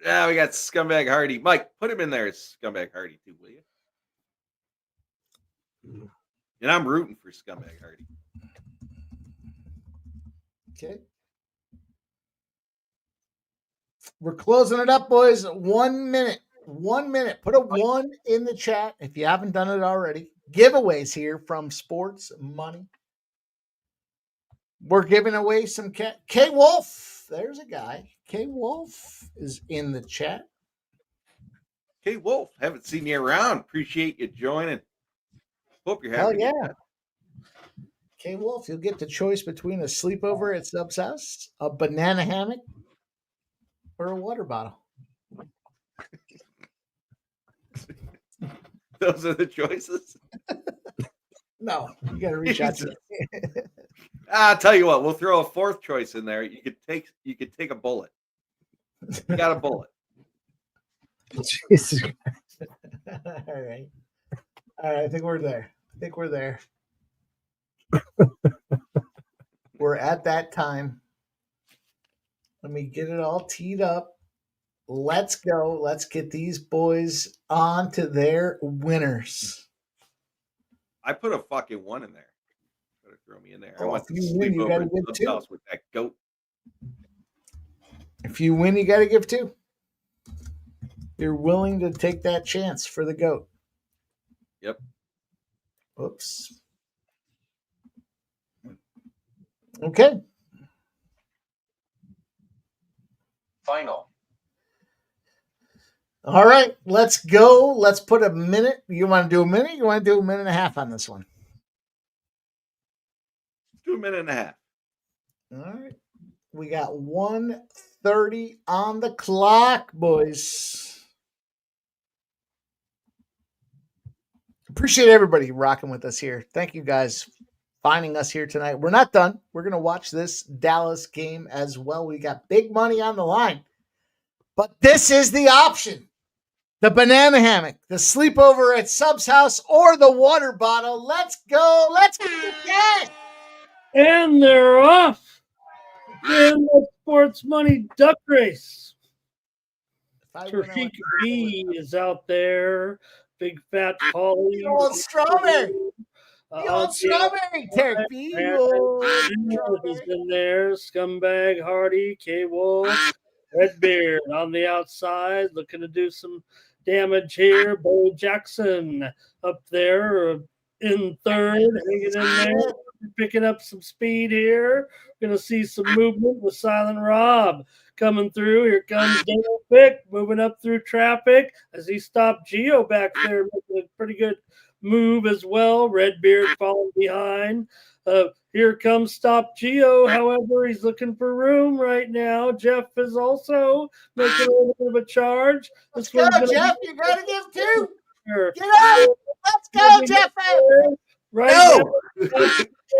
Speaker 5: Now we got Scumbag Hardy. Mike, put him in there as Scumbag Hardy too, will you? And I'm rooting for Scumbag Hardy.
Speaker 4: Okay. We're closing it up, boys. 1 minute. 1 minute. Put a 1 in the chat if you haven't done it already. Giveaways here from Sports Money. We're giving away some K Wolf. There's a guy. K Wolf is in the chat.
Speaker 5: K Wolf, haven't seen you around. Appreciate you joining. Hope you're having
Speaker 4: Hell
Speaker 5: a good
Speaker 4: yeah.
Speaker 5: time.
Speaker 4: K Wolf, you'll get the choice between a sleepover at Sub's house, a banana hammock, or a water bottle.
Speaker 5: Those are the choices.
Speaker 4: No, you got to reach out to me.
Speaker 5: I'll tell you what, we'll throw a fourth choice in there. You could take a bullet. You got a bullet.
Speaker 4: Jesus Christ. All right. I think we're there. We're at that time. Let me get it all teed up. Let's go. Let's get these boys on to their winners.
Speaker 5: I put a fucking 1 in there. Better throw me in there. I
Speaker 4: Oh,
Speaker 5: want
Speaker 4: if
Speaker 5: to
Speaker 4: you
Speaker 5: sleep
Speaker 4: win, you
Speaker 5: over
Speaker 4: gotta
Speaker 5: at
Speaker 4: give
Speaker 5: Sub's
Speaker 4: 2.
Speaker 5: house with that goat.
Speaker 4: If you win, you got to give 2. You're willing to take that chance for the goat.
Speaker 5: Yep.
Speaker 4: Oops. Okay.
Speaker 13: Final.
Speaker 4: All right, let's go. Let's put a minute. You want to do a minute? You want to do a minute and a half on this one?
Speaker 5: Do a minute and a half.
Speaker 4: All right. We got 1:30 on the clock, boys. Appreciate everybody rocking with us here. Thank you guys finding us here tonight. We're not done. We're going to watch this Dallas game as well. We got big money on the line. But this is the option. The banana hammock, the sleepover at Sub's house, or the water bottle. Let's go. Let's get the cash.
Speaker 3: And they're off in the Sports Money Duck Race. Tariq B is out there. Big Fat Polly.
Speaker 4: You want strawberry. You want strawberry, Tariq B.
Speaker 3: is in there. Scumbag Hardy, K Wolf, Redbeard on the outside, looking to do some damage here. Bo Jackson up there in third, hanging in there, picking up some speed here. Going to see some movement with Silent Rob coming through. Here comes Dale Pick moving up through traffic as he stopped Gio back there, making a pretty good move as well. Redbeard falling behind. Here comes Stop Geo. However, he's looking for room right now. Jeff is also making a little bit of a charge.
Speaker 4: Let's go, Jeff. You got to give 2. Get up. Let's go, Jeff.
Speaker 3: Right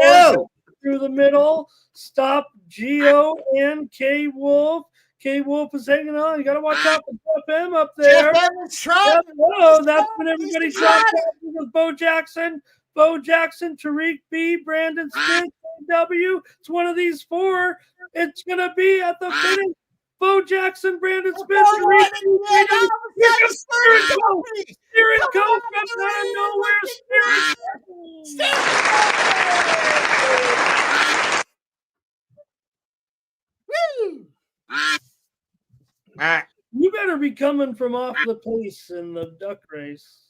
Speaker 3: no. Through the middle. Stop Geo and K Wolf. K Wolf is hanging on. You got to watch out for Jeff M up there.
Speaker 4: Jeff M is trying.
Speaker 3: Oh, that's when everybody shot with Bo Jackson. Bo Jackson, Tariq B, Brandon Smith, W. It's one of these 4. It's going to be at the finish. Bo Jackson, Brandon Smith, Tariq B. Steering coach from out of nowhere. You better be coming from off the pace in the duck race.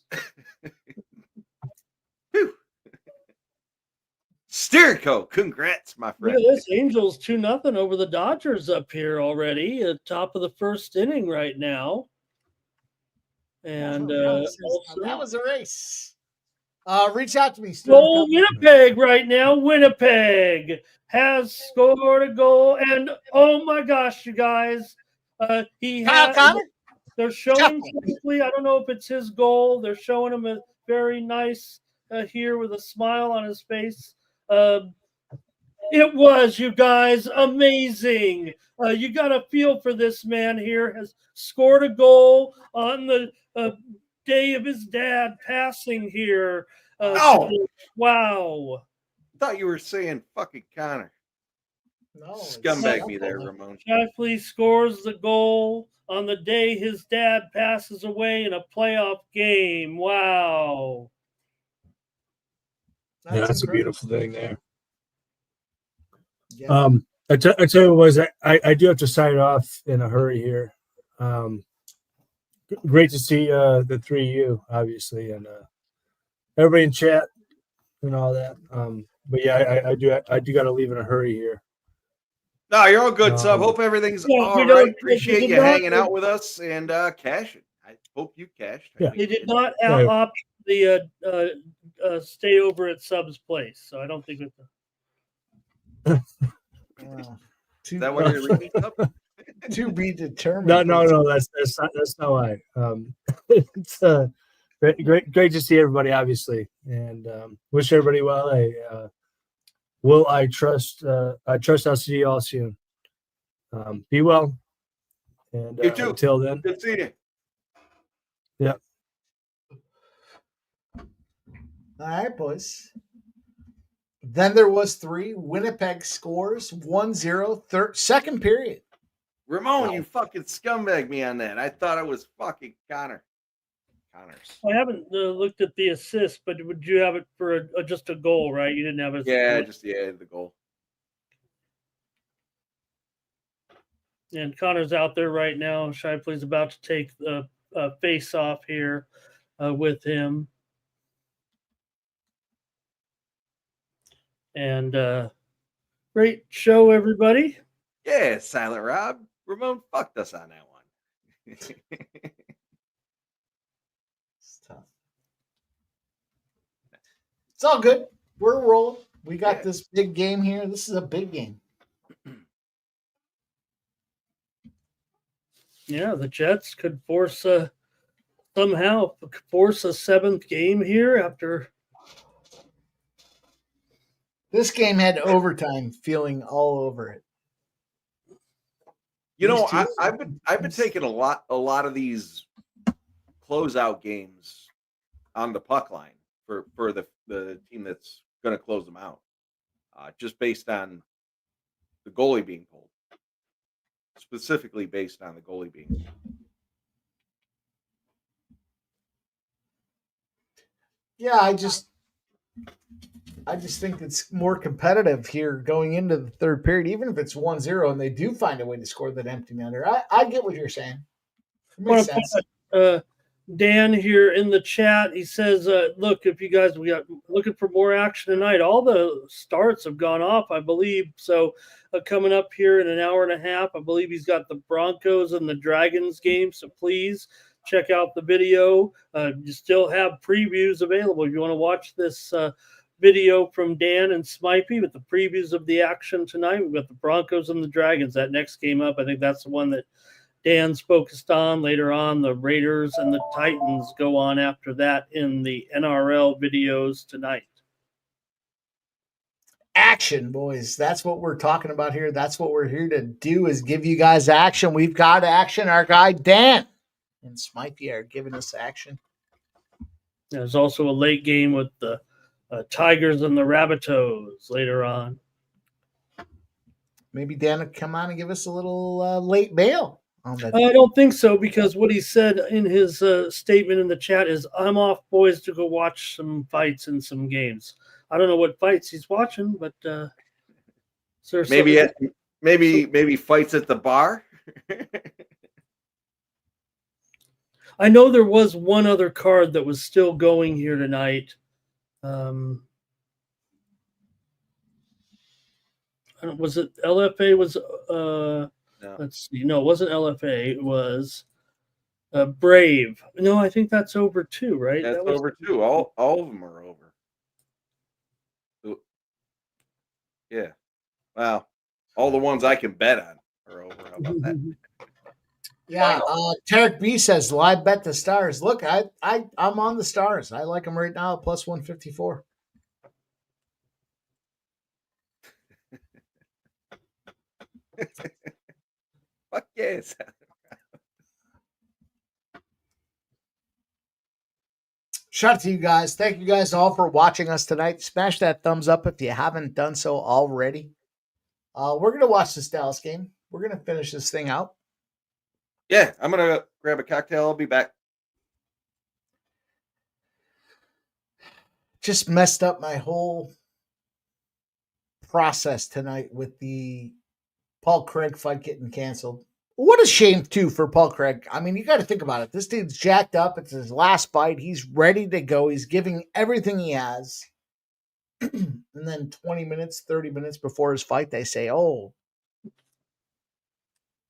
Speaker 5: Steerico, congrats, my friend.
Speaker 3: Look at this. Angels 2-0 over the Dodgers up here already at top of the first inning right now. And
Speaker 4: that was a race. Reach out to me,
Speaker 3: Goal Winnipeg right now. Winnipeg has scored a goal. And oh my gosh, you guys. They're showing quickly. I don't know if it's his goal. They're showing him a very nice here with a smile on his face. It was, you guys, amazing. You got a feel for this man here. Has scored a goal on the day of his dad passing here.
Speaker 5: Oh!
Speaker 3: Wow.
Speaker 5: Thought you were saying fucking Connor.
Speaker 4: No,
Speaker 5: Scumbag me there, Ramon.
Speaker 3: Shifley scores the goal on the day his dad passes away in a playoff game. Wow.
Speaker 6: That's a beautiful thing there.
Speaker 4: Yeah.
Speaker 6: I tell you what, boys, I do have to sign off in a hurry here. Great to see the three of you, obviously, and everybody in chat and all that. But yeah, I do got to leave in a hurry here.
Speaker 5: No, you're all good, Sub. Hope everything's all right. Appreciate you hanging out with us and cashing. I hope you cashed.
Speaker 6: Yeah.
Speaker 3: They did not opt the stay over at Sub's place, so I don't think it's.
Speaker 5: Is that what you're reading?
Speaker 4: To be determined.
Speaker 6: No. That's not why. It's great to see everybody, obviously, and wish everybody well. I trust I'll see you all soon. Be well. And
Speaker 5: You too.
Speaker 6: Until then.
Speaker 5: Good seeing you.
Speaker 6: Yeah.
Speaker 4: All right, boys. Then there was 3. Winnipeg scores 1-0, second period.
Speaker 5: Ramon, you fucking scumbag me on that. I thought it was fucking Connors.
Speaker 3: I haven't looked at the assist, but would you have it for just a goal, right? You didn't have it.
Speaker 5: Yeah, the goal.
Speaker 3: And Connor's out there right now. Shifley's about to take the face off here with him. And great show, everybody.
Speaker 5: Yeah, Silent Rob. Ramon fucked us on that one.
Speaker 4: It's tough. It's all good. We're rolling. We got this big game here. This is a big game.
Speaker 3: Yeah, the Jets could somehow force a 7th game here after.
Speaker 4: This game had overtime feeling all over it.
Speaker 5: You know, I've been taking a lot of these closeout games on the puck line for the team that's going to close them out, just based on the goalie being pulled, specifically based on the goalie being pulled.
Speaker 4: Yeah, I just think it's more competitive here going into the third period, even if it's 1-0 and they do find a way to score that empty netter. I get what you're saying. It makes sense.
Speaker 3: Dan here in the chat, he says, look, if you guys we got looking for more action tonight, all the starts have gone off, I believe. So coming up here in an hour and a half, I believe he's got the Broncos and the Dragons game. So please check out the video. You still have previews available if you want to watch this video from Dan and Smipey with the previews of the action tonight. We've got the Broncos and the Dragons. That next game up, I think that's the one that Dan's focused on. Later on, the Raiders and the Titans go on after that in the NRL videos tonight.
Speaker 4: Action, boys. That's what we're talking about here. That's what we're here to do, is give you guys action. We've got action. Our guy Dan and Smipey are giving us action.
Speaker 3: There's also a late game with the Tigers and the Rabbitohs later on.
Speaker 4: Maybe Dan will come on and give us a little late bail on that.
Speaker 3: I don't think so, because what he said in his statement in the chat is, I'm off, boys, to go watch some fights and some games. I don't know what fights he's watching, but
Speaker 5: maybe fights at the bar.
Speaker 3: I know there was one other card that was still going here tonight. Was it LFA?
Speaker 5: No.
Speaker 3: Let's see. No, it wasn't LFA. It was Brave. No, I think that's over too, right?
Speaker 5: That's over too. All of them are over. Yeah. Wow. All the ones I can bet on are over. How about that?
Speaker 4: Yeah. Tarek B says live bet the Stars. Look, I'm on the Stars. I like them right now at plus 154.
Speaker 5: Fuck yes.
Speaker 4: Shout out to you guys. Thank you guys all for watching us tonight. Smash that thumbs up if you haven't done so already. We're going to watch this Dallas game. We're going to finish this thing out.
Speaker 5: Yeah, I'm going to grab a cocktail. I'll be back.
Speaker 4: Just messed up my whole process tonight with the Paul Craig fight getting canceled. What a shame, too, for Paul Craig. I mean, you got to think about it. This dude's jacked up. It's his last fight. He's ready to go. He's giving everything he has. And then 20 minutes, 30 minutes before his fight, they say, oh,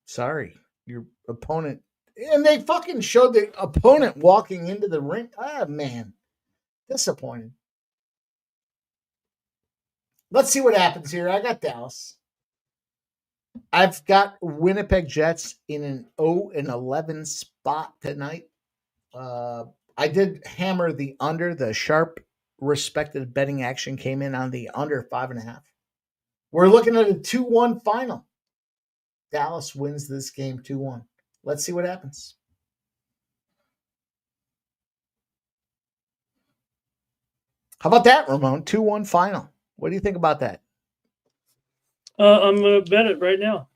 Speaker 4: sorry, your opponent. And they fucking showed the opponent walking into the ring. Ah, man. Disappointed. Let's see what happens here. I got Dallas. I've got Winnipeg Jets in an 0-11 spot tonight. I did hammer the under. The sharp, respected betting action came in on the under 5.5. We're looking at a 2-1 final. Dallas wins this game 2-1. Let's see what happens. How about that, Ramon? 2-1 final. What do you think about that?
Speaker 3: I'm going to bet it right now.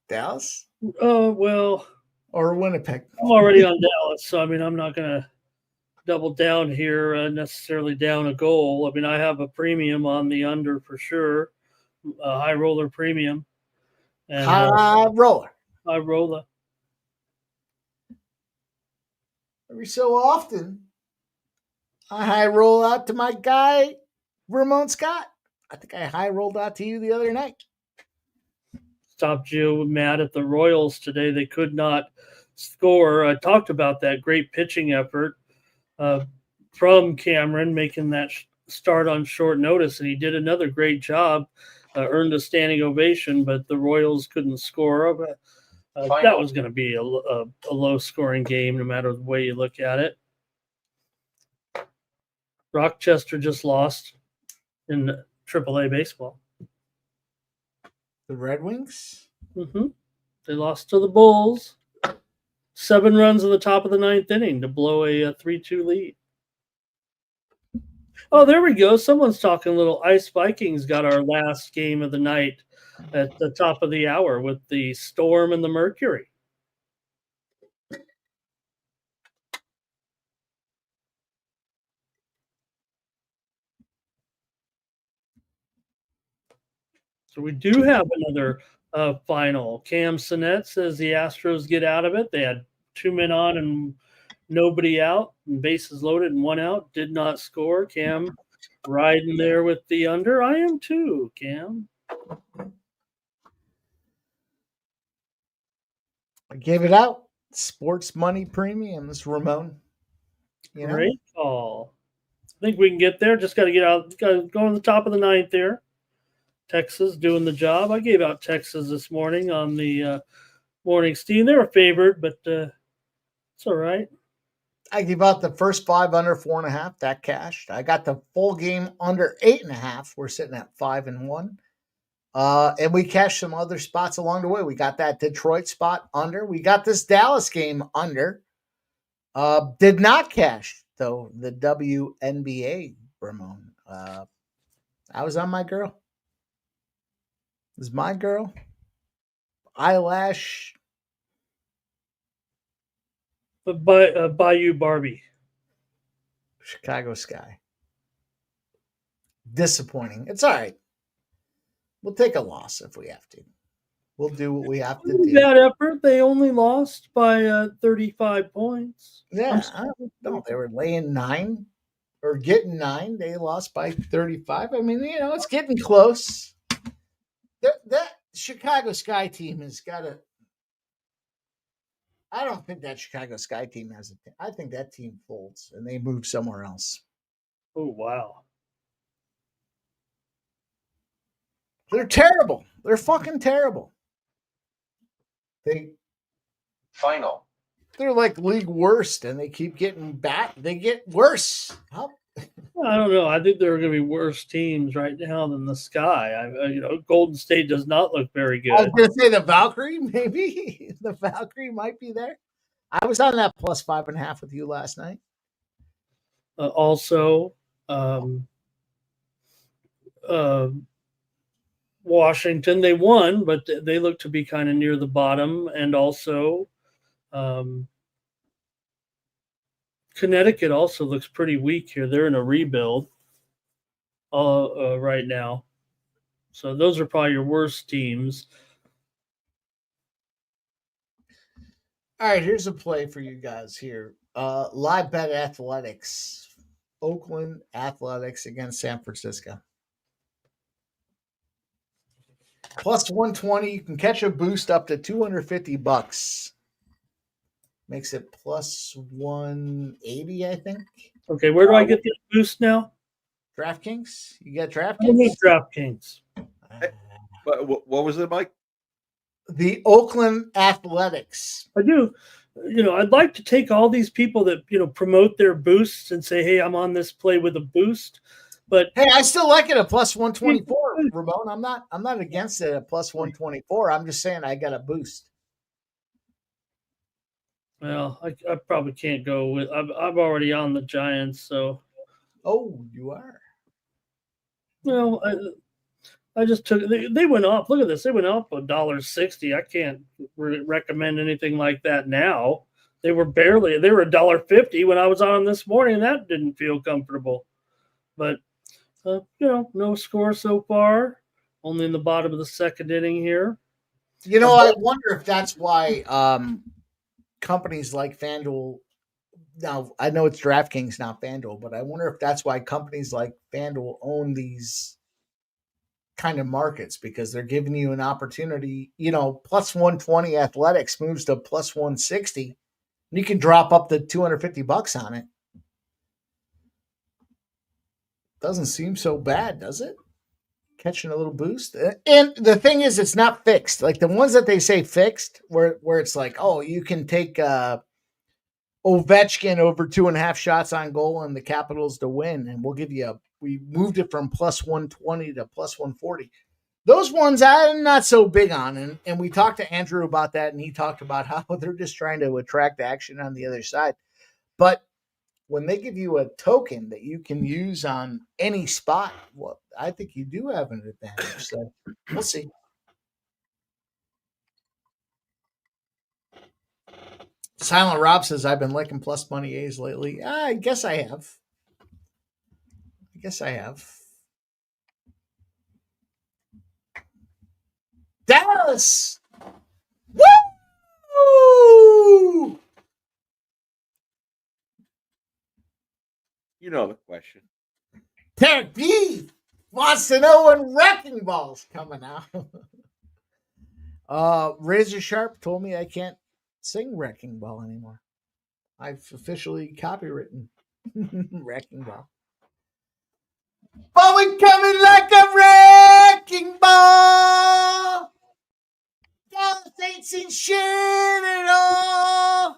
Speaker 4: Dallas?
Speaker 3: Well.
Speaker 4: Or Winnipeg?
Speaker 3: I'm already on Dallas, so I mean, I'm not going to double down here, necessarily down a goal. I mean, I have a premium on the under for sure, a high roller premium. And,
Speaker 4: high roller.
Speaker 3: High roller.
Speaker 4: Every so often, I high roll out to my guy, Ramon Scott. I think I high rolled out to you the other night.
Speaker 3: Stopped you mad at the Royals today. They could not score. I talked about that great pitching effort from Cameron, making that start on short notice, and he did another great job, earned a standing ovation, but the Royals couldn't score. That was going to be a low-scoring game no matter the way you look at it. Rochester just lost in AAA baseball.
Speaker 4: The Red Wings?
Speaker 3: Mm-hmm. They lost to the Bulls. 7 runs in the top of the 9th inning to blow a 3-2 lead. Oh, there we go. Someone's talking a little. Ice Vikings got our last game of the night at the top of the hour with the Storm and the Mercury. So we do have another final. Cam Sinnett says the Astros get out of it. They had 2 men on and nobody out, and bases loaded and 1 out. Did not score. Cam riding there with the under. I am too, Cam.
Speaker 4: I gave it out. Sports money premiums, Ramon.
Speaker 3: You know? Great call. I think we can get there. Just got to get out. Got to go on the top of the 9th there. Texas doing the job. I gave out Texas this morning on the morning steam. They were favored, but it's all right.
Speaker 4: I gave out the first 5 under 4.5. That cashed. I got the full game under 8.5. We're sitting at 5-1. And we cashed some other spots along the way. We got that Detroit spot under. We got this Dallas game under. Did not cash, though, the WNBA, Ramon. I was on my girl. It was my girl. Eyelash.
Speaker 3: But Bayou Barbie.
Speaker 4: Chicago Sky. Disappointing. It's all right. We'll take a loss if we have to. We'll do what we have to do.
Speaker 3: Bad effort. They only lost by 35 points.
Speaker 4: Yeah. No, they were laying 9 or getting 9. They lost by 35. I mean, you know, it's getting close. That Chicago Sky team has got to. I don't think that Chicago Sky team has a. I think that team folds and they move somewhere else.
Speaker 3: Oh, wow.
Speaker 4: They're terrible. They're fucking terrible.
Speaker 13: Final.
Speaker 4: They're like league worst, and they keep getting back. They get worse. Oh.
Speaker 3: I don't know. I think there are going to be worse teams right now than the Sky. Golden State does not look very good.
Speaker 4: I was going to say the Valkyrie, maybe. The Valkyrie might be there. I was on that plus 5.5 with you last night.
Speaker 3: Also, Washington, they won, but they look to be kind of near the bottom. And also, Connecticut also looks pretty weak here. They're in a rebuild right now. So those are probably your worst teams.
Speaker 4: All right, here's a play for you guys here. Live bet athletics. Oakland Athletics against San Francisco. Plus 120. You can catch a boost up to $250. Makes it plus 180, I think.
Speaker 3: Okay, where do I get the boost now?
Speaker 4: DraftKings. You get
Speaker 3: I
Speaker 4: DraftKings?
Speaker 3: need DraftKings.
Speaker 5: What was it, Mike?
Speaker 4: The Oakland Athletics.
Speaker 3: I do. I'd like to take all these people that, promote their boosts and say, hey, I'm on this play with a boost. But
Speaker 4: hey, I still like it at plus 124, Ramon. I'm not against it at plus 124. I'm just saying I got a boost.
Speaker 3: Well, I probably can't go with. I'm already on the Giants, so.
Speaker 4: Oh, you are.
Speaker 3: Well, I just took. They went up. Look at this. They went up $1.60. I can't recommend anything like that now. They were $1.50 when I was on this morning, and that didn't feel comfortable. But no score so far. Only in the bottom of the second inning here.
Speaker 4: I wonder if that's why companies like FanDuel. Now, I know it's DraftKings, not FanDuel, but I wonder if that's why companies like FanDuel own these kind of markets, because they're giving you an opportunity. Plus 120 athletics moves to plus 160. And you can drop up to $250 on it. Doesn't seem so bad, does it? Catching a little boost. And the thing is, it's not fixed. Like the ones that they say fixed, where it's like, oh, you can take Ovechkin over 2.5 shots on goal and the Capitals to win, and we moved it from plus 120 to plus 140. Those ones I'm not so big on, and we talked to Andrew about that, and he talked about how they're just trying to attract action on the other side. But when they give you a token that you can use on any spot, well, I think you do have an advantage. So we'll see. Silent Rob says, I've been liking plus money A's lately. I guess I have. Dallas! Woo!
Speaker 5: You know the question.
Speaker 4: Derek B wants to know when Wrecking Ball's coming out. Razor Sharp told me I can't sing Wrecking Ball anymore. I've officially copywritten Wrecking Ball. But we coming like a wrecking ball. Dallas ain't seen shit at all.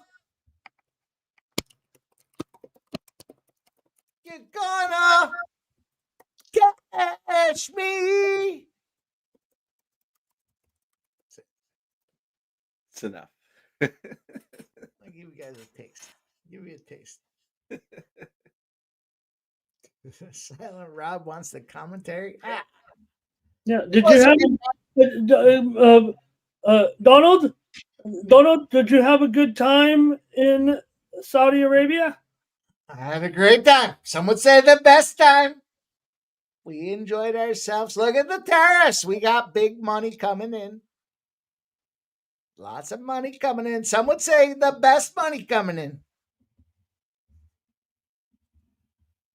Speaker 4: You're gonna catch me.
Speaker 5: It's enough.
Speaker 4: I'll give you guys a taste. Give me a taste. Silent Rob wants the commentary.
Speaker 3: Yeah. Did you have Donald? Donald, did you have a good time in Saudi Arabia?
Speaker 4: I had a great time. Some would say the best time. We enjoyed ourselves. Look at the terrace. We got big money coming in. Lots of money coming in. Some would say the best money coming in.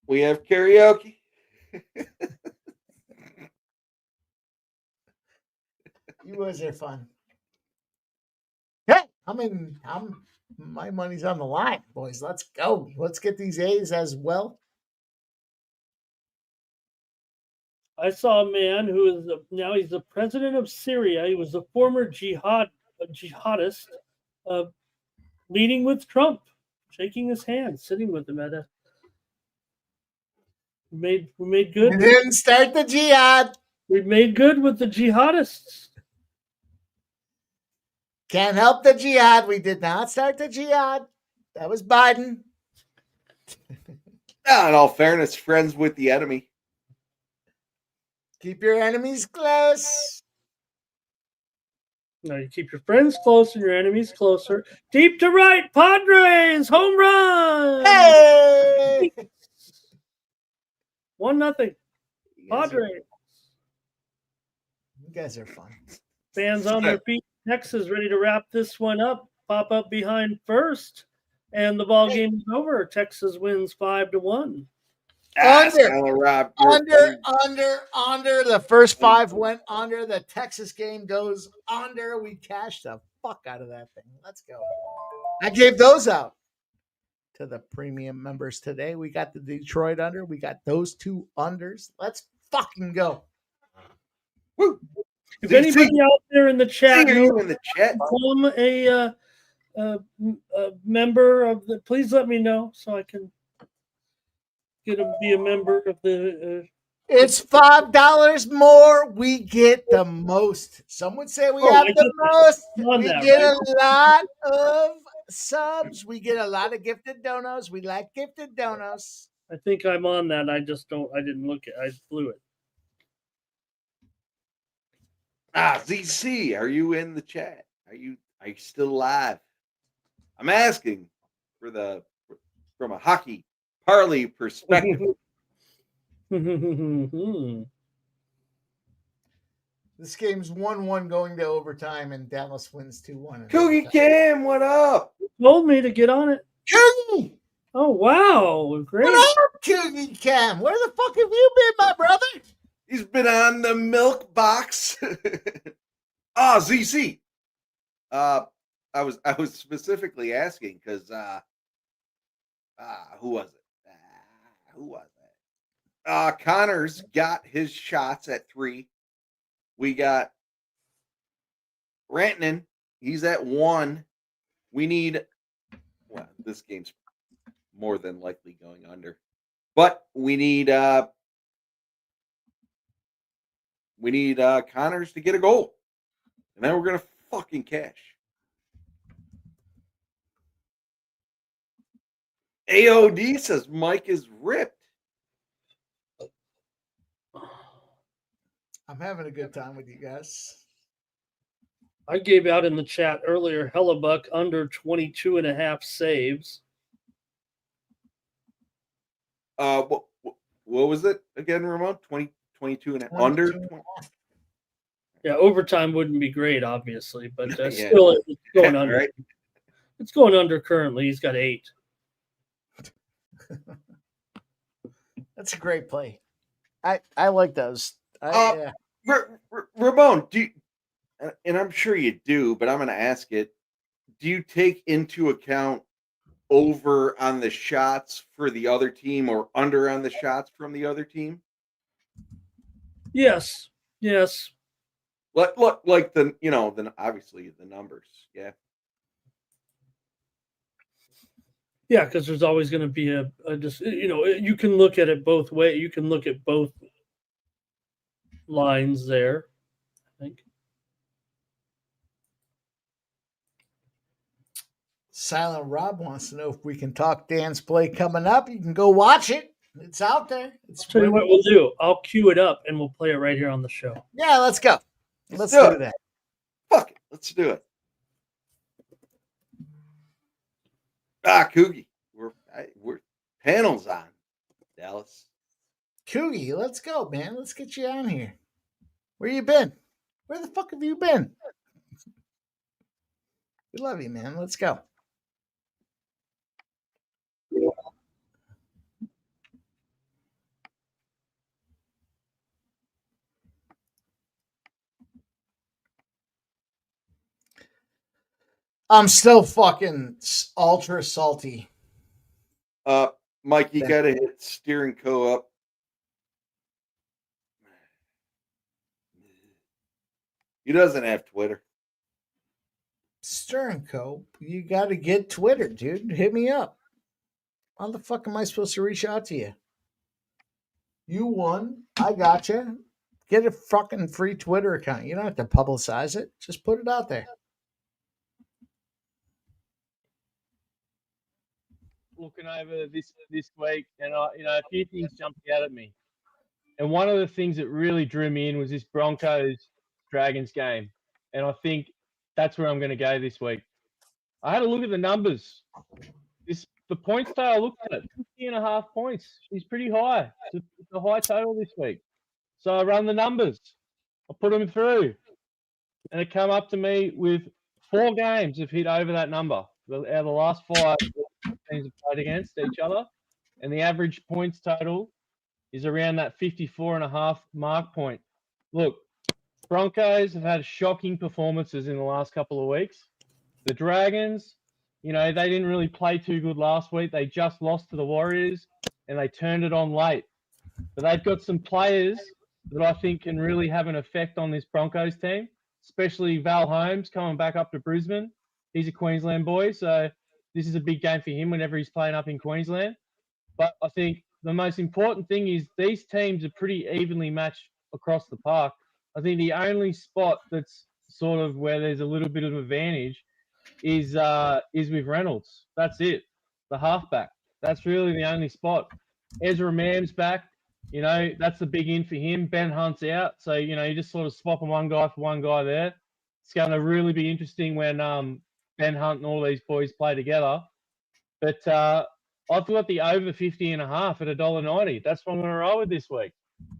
Speaker 5: We have karaoke.
Speaker 4: You guys are fun. Hey, my money's on the line, boys. Let's go. Let's get these A's as well.
Speaker 3: I saw a man who is now he's the president of Syria. He was a former jihadist, meeting with Trump, shaking his hand, sitting with him at a. We made good.
Speaker 4: We didn't start the jihad.
Speaker 3: We made good with the jihadists.
Speaker 4: Can't help the jihad. We did not start the jihad. That was Biden.
Speaker 5: In all fairness, friends with the enemy.
Speaker 4: Keep your enemies close.
Speaker 3: No, you keep your friends close and your enemies closer. Deep to right, Padres, home run.
Speaker 4: Hey!
Speaker 3: 1-0. Padres.
Speaker 4: You guys are fun.
Speaker 3: Fans on their feet. Texas ready to wrap this one up. Pop up behind first. And the ball game is over. Texas wins 5-1.
Speaker 4: Under. The first 5 went under. The Texas game goes under. We cashed the fuck out of that thing. Let's go. I gave those out to the premium members today. We got the Detroit under. We got those 2 unders. Let's fucking go.
Speaker 5: Woo.
Speaker 3: If anybody out there in the chat
Speaker 5: become
Speaker 3: a member of the, please let me know so I can be a member of the.
Speaker 4: It's $5 more. We get the most. Some would say we have the most. We get a lot of subs. We get a lot of gifted donos. We like gifted donos.
Speaker 3: I think I'm on that. I didn't look at. I blew it.
Speaker 5: ZC, are you in the chat? Are you still alive? I'm asking from a hockey parlay perspective.
Speaker 4: This game's 1-1 going to overtime, and Dallas wins 2-1.
Speaker 5: Coogie Cam, what up?
Speaker 3: Told me to get on it.
Speaker 4: Coogie!
Speaker 3: Oh, wow. Great.
Speaker 4: What up, Coogie Cam? Where the fuck have you been, my brother?
Speaker 5: He's been on the milk box. ZC. I was specifically asking because who was it? Connor's got his shots at 3. We got Rantanen. He's at 1. We need, this game's more than likely going under, but we need Connors to get a goal, and then we're gonna fucking cash. AOD says Mike is ripped.
Speaker 4: I'm having a good time with you guys.
Speaker 3: I gave out in the chat earlier, Hellebuck under 22.5 saves.
Speaker 5: What was it again, Ramon? 22 and under? 20?
Speaker 3: Yeah, overtime wouldn't be great, obviously, but
Speaker 5: Yeah.
Speaker 3: still it's going under.
Speaker 5: Right?
Speaker 3: It's going under currently. He's got 8.
Speaker 4: That's a great play. I like those.
Speaker 5: Ramon, do you, and I'm sure you do, but I'm going to ask it. Do you take into account over on the shots for the other team or under on the shots from the other team?
Speaker 3: Yes.
Speaker 5: Look like then obviously the numbers. Yeah.
Speaker 3: Yeah, because there's always going to be a just you can look at it both ways. You can look at both lines there, I think.
Speaker 4: Silent Rob wants to know if we can talk Dan's play coming up. You can go watch it. It's out there.
Speaker 3: Tell you what we'll do. I'll cue it up and we'll play it right here on the show.
Speaker 4: Yeah, let's go. Let's do that.
Speaker 5: Fuck it. Let's do it. Coogie. We're panels on, Dallas.
Speaker 4: Coogie, let's go, man. Let's get you on here. Where you been? Where the fuck have you been? We love you, man. Let's go. I'm still fucking ultra salty.
Speaker 5: Mike, you got to hit Steering Co. up. He doesn't have Twitter.
Speaker 4: Stern Co. You got to get Twitter, dude. Hit me up. How the fuck am I supposed to reach out to you? You won. I got you. Get a fucking free Twitter account. You don't have to publicize it. Just put it out there.
Speaker 15: looking over this week, and a few things jumped out at me. And one of the things that really drew me in was this Broncos Dragons game, and I think that's where I'm going to go this week. I had a look at the numbers. The points total, I looked at it, 50.5 points. She's pretty high. It's a high total this week. So I run the numbers. I put them through. And it came up to me with 4 games have hit over that number. Out of the last 5 teams have played against each other. And the average points total is around that 54.5 mark point. Look, Broncos have had shocking performances in the last couple of weeks. The Dragons, they didn't really play too good last week. They just lost to the Warriors, and they turned it on late. But they've got some players that I think can really have an effect on this Broncos team, especially Val Holmes coming back up to Brisbane. He's a Queensland boy, so this is a big game for him whenever he's playing up in Queensland. But I think the most important thing is these teams are pretty evenly matched across the park. I think the only spot that's sort of where there's a little bit of advantage is with Reynolds. That's it. The halfback. That's really the only spot. Ezra Mann's back. That's the big in for him. Ben Hunt's out. So, you just sort of swapping one guy for one guy there. It's going to really be interesting when Ben Hunt and all these boys play together. But I've got the over 50.5 at $1.90. That's what I'm going to roll with this week.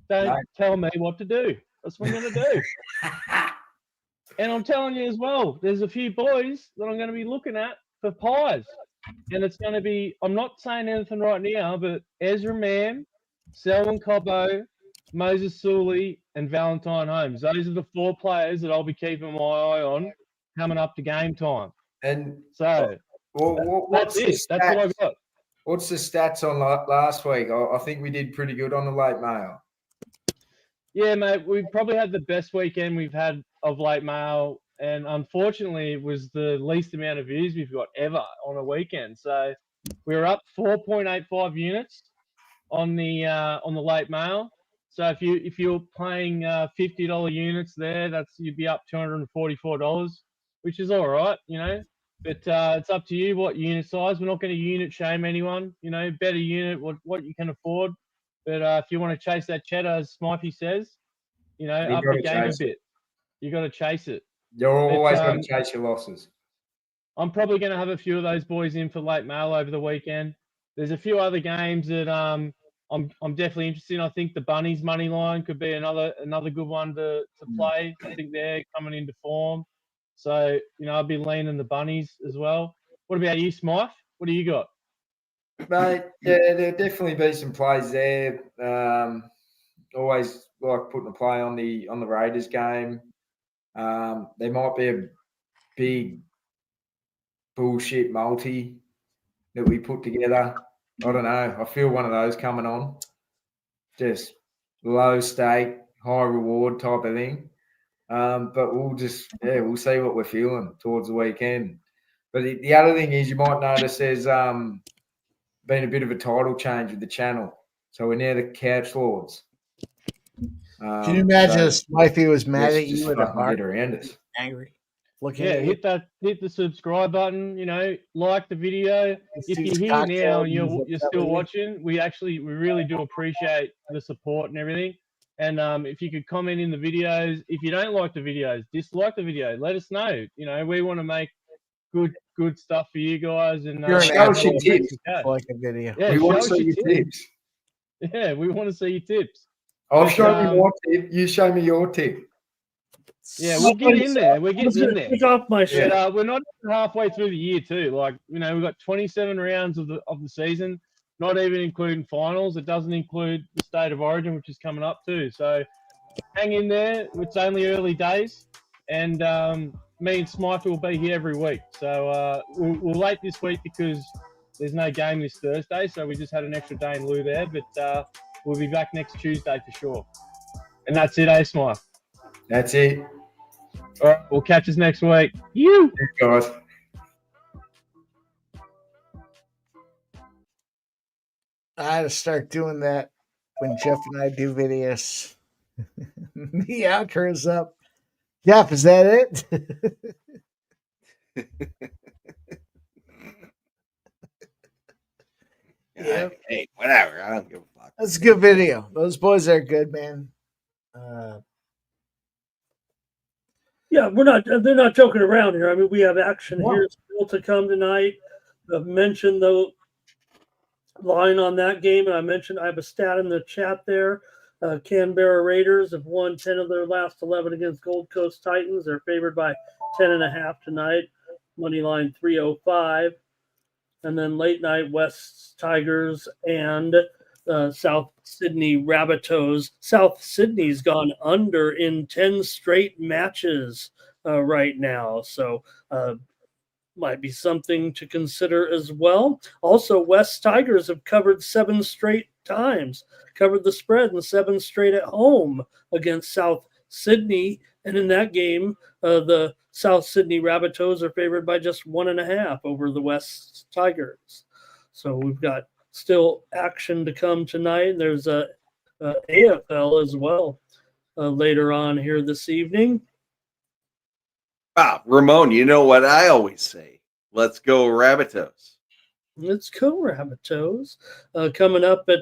Speaker 15: Don't tell me what to do. That's what I'm going to do. And I'm telling you as well, there's a few boys that I'm going to be looking at for pies. And it's going to be, I'm not saying anything right now, but Ezra Mann, Selwyn Cobbo, Moses Sully, and Valentine Holmes. Those are the 4 players that I'll be keeping my eye on coming up to game time.
Speaker 16: And
Speaker 15: so
Speaker 16: what's
Speaker 15: that's it. That's what I got.
Speaker 16: What's the stats on last week? I think we did pretty good on the late mail.
Speaker 15: Yeah, mate, we probably had the best weekend we've had of late mail, and unfortunately, it was the least amount of views we've got ever on a weekend. So we were up 4.85 units on the late mail. So if you're playing $50 units there, you'd be up $244, which is all right, But it's up to you what unit size. We're not going to unit shame anyone. Better unit what you can afford. But if you want to chase that cheddar, as Smythe says, up the game a bit. You got to chase it.
Speaker 16: You're always going to chase your losses.
Speaker 15: I'm probably going to have a few of those boys in for late mail over the weekend. There's a few other games that I'm definitely interested in. I think the Bunnies money line could be another good one to play. I think they're coming into form. So, I'll be leaning the Bunnies as well. What about you, Smythe? What do you got?
Speaker 16: Mate, yeah, there'll definitely be some plays there. Always like putting a play on the Raiders game. There might be a big bullshit multi that we put together. I don't know. I feel one of those coming on. Just low stake, high reward type of thing. But we'll see what we're feeling towards the weekend. But the other thing is you might notice there's been a bit of a title change with the channel. So we're now the Couch Lords.
Speaker 4: Can you imagine if Smythe was mad at you at a heart?
Speaker 16: Around us.
Speaker 4: Angry.
Speaker 15: Hit the subscribe button, like the video. If you're here now and you're still watching, we really do appreciate the support and everything. And if you could comment in the videos, if you don't like the videos, dislike the video. Let us know. We want to make good stuff for you guys. And
Speaker 16: show us your tips.
Speaker 4: Like a video.
Speaker 16: Yeah, we want to see your tips.
Speaker 15: Yeah, we want to see your tips.
Speaker 16: I'll show you my tip. You show me your tip.
Speaker 15: Yeah, we'll get in there. We're getting in there.
Speaker 3: Pick off my shit.
Speaker 15: We're not halfway through the year too. We've got 27 rounds of the season, not even including finals. It doesn't include the State of Origin, which is coming up too. So hang in there. It's only early days, and me and Smythe will be here every week. So we're late this week because there's no game this Thursday, so we just had an extra day in lieu there. But we'll be back next Tuesday for sure. And that's it, Smythe?
Speaker 16: That's it.
Speaker 15: All right, we'll catch us next week. You
Speaker 16: guys.
Speaker 4: I had to start doing that when Jeff and I do videos. The outro up. Jeff, is that it? Yeah.
Speaker 5: Hey, whatever. I don't give a fuck.
Speaker 4: That's a good video. Those boys are good, man.
Speaker 3: Yeah, they're not joking around here. I mean, we have action here still to come tonight. I've mentioned the line on that game, and I have a stat in the chat there. Canberra Raiders have won 10 of their last 11 against Gold Coast Titans. They're favored by 10.5 tonight. Money line 305. And then late night, West Tigers and South Sydney Rabbitohs. South Sydney's gone under in 10 straight matches right now. So might be something to consider as well. Also, West Tigers have covered 7 straight times, covered the spread and 7 straight at home against South Sydney. And in that game, the South Sydney Rabbitohs are favored by just 1.5 over the West Tigers. So we've got still action to come tonight. There's a AFL as well later on here this evening.
Speaker 5: Ramon, you know what I always say. Let's go Rabbitohs.
Speaker 3: Let's go Rabbitohs. Coming up in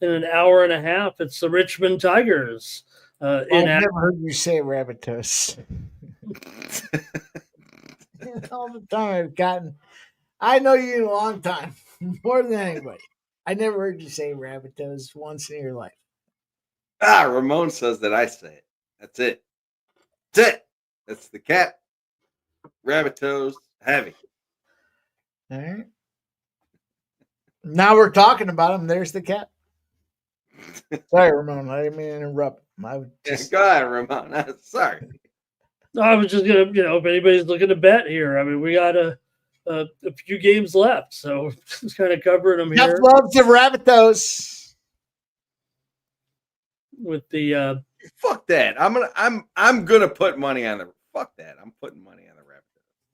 Speaker 3: an hour and a half, it's the Richmond Tigers.
Speaker 4: I've never heard you say Rabbitohs. All the time I've gotten. I know you a long time, more than anybody. I never heard you say Rabbitohs once in your life.
Speaker 5: Ramon says that I say it. That's it. That's it. That's the cat. Rabbitohs heavy.
Speaker 4: All right. Now we're talking about him. There's the cat. Sorry, Ramon. I didn't mean to interrupt.
Speaker 5: Go ahead, Ramon. Sorry.
Speaker 3: I was just gonna, if anybody's looking to bet here, I mean, we got a few games left, so just kind of covering them here.
Speaker 4: Jeff loves the Rabbitohs.
Speaker 3: With the
Speaker 5: fuck that. I'm gonna put money on the fuck that. I'm putting money on the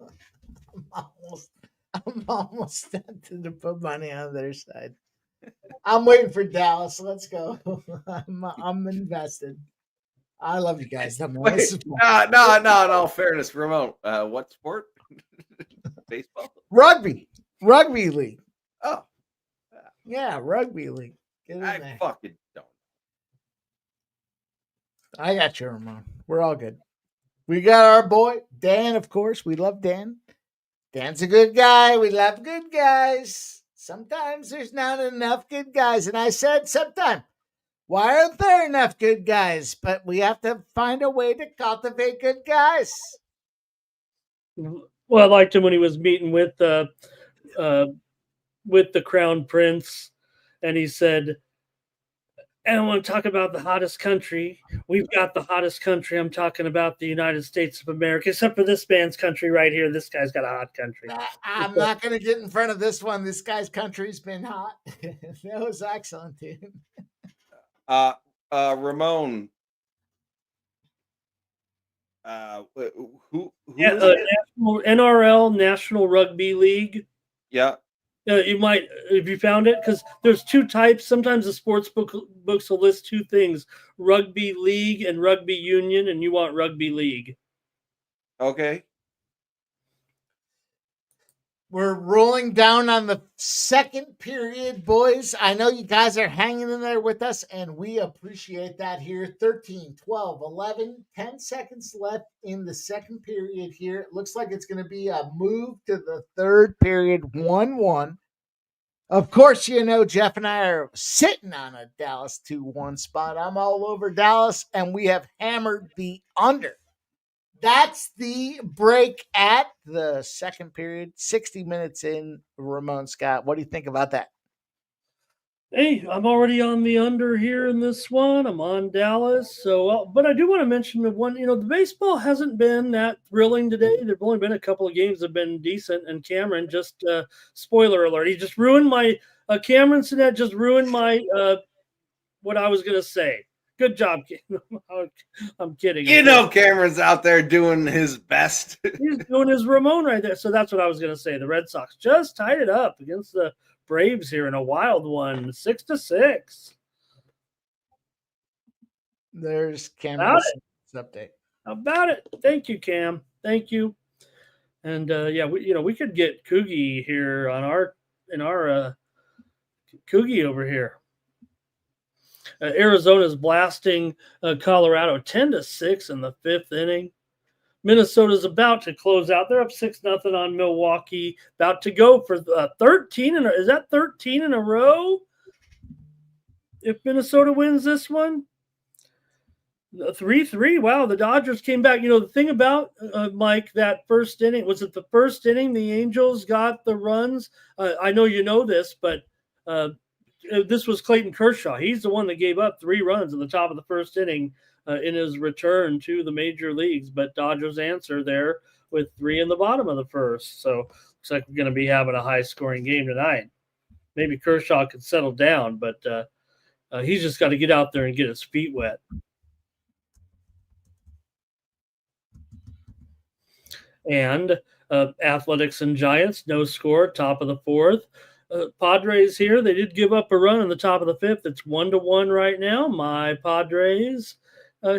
Speaker 5: Rabbitohs.
Speaker 4: I'm almost tempted to put money on their side. I'm waiting for Dallas. Let's go. I'm invested. I love you guys.
Speaker 5: No, in fairness, Ramon. What sport? Baseball?
Speaker 4: Rugby league.
Speaker 5: Oh.
Speaker 4: Yeah, rugby league.
Speaker 5: I fucking don't.
Speaker 4: I got you, Ramon. We're all good. We got our boy, Dan, of course. We love Dan. Dan's a good guy. We love good guys. Sometimes there's not enough good guys. And I said sometime, why aren't there enough good guys? But we have to find a way to cultivate good guys.
Speaker 3: Well, I liked him when he was meeting with the Crown Prince, and he said, I don't want to talk about the hottest country. We've got the hottest country. I'm talking about the United States of America, except for this man's country right here. This guy's got a hot country.
Speaker 4: I'm not going to get in front of this one. This guy's country's been hot. That was excellent, dude.
Speaker 5: Ramon. Who
Speaker 3: NRL, National Rugby League.
Speaker 5: Yeah.
Speaker 3: You might, if you found it, because there's 2 types. Sometimes the sports books will list 2 things: rugby league and rugby union, and you want rugby league.
Speaker 5: Okay.
Speaker 4: We're rolling down on the second period, boys. I know you guys are hanging in there with us, and we appreciate that here. 13, 12, 11, 10 seconds left in the second period here. It looks like it's going to be a move to the third period, 1-1. Of course, Jeff and I are sitting on a Dallas 2-1 spot. I'm all over Dallas, and we have hammered the under. That's the break at the second period, 60 minutes in. Ramon Scott, what do you think about that?
Speaker 3: Hey, I'm already on the under here in this one. I'm on Dallas. So, but I do want to mention the one, the baseball hasn't been that thrilling today. There've only been a couple of games that have been decent. And Cameron, just spoiler alert, he just ruined my, Cameron Sinet just ruined my, what I was going to say. Good job. I'm kidding.
Speaker 5: Cameron's out there doing his best.
Speaker 3: He's doing his Ramon right there. So that's what I was going to say. The Red Sox just tied it up against the Braves here in a wild one, 6-6.
Speaker 4: There's Cameron's update.
Speaker 3: How about it? Thank you, Cam. Thank you. And we could get Coogie here on in our Coogie over here. Arizona's blasting Colorado 10-6 in the 5th inning. Minnesota's about to close out. They're up 6-0 on Milwaukee. About to go for 13. Is that 13 in a row? If Minnesota wins this one? 3-3. Wow, the Dodgers came back. You know, the thing about, Mike, that first inning, was it the first inning the Angels got the runs? I know you know this, but this was Clayton Kershaw. He's the one that gave up 3 runs in the top of the first inning in his return to the major leagues. But Dodgers answer there with 3 in the bottom of the first. So looks like we're going to be having a high-scoring game tonight. Maybe Kershaw could settle down, but he's just got to get out there and get his feet wet. And Athletics and Giants, no score, top of the 4th. Padres here, they did give up a run in the top of the 5th. It's 1-1 right now. My Padres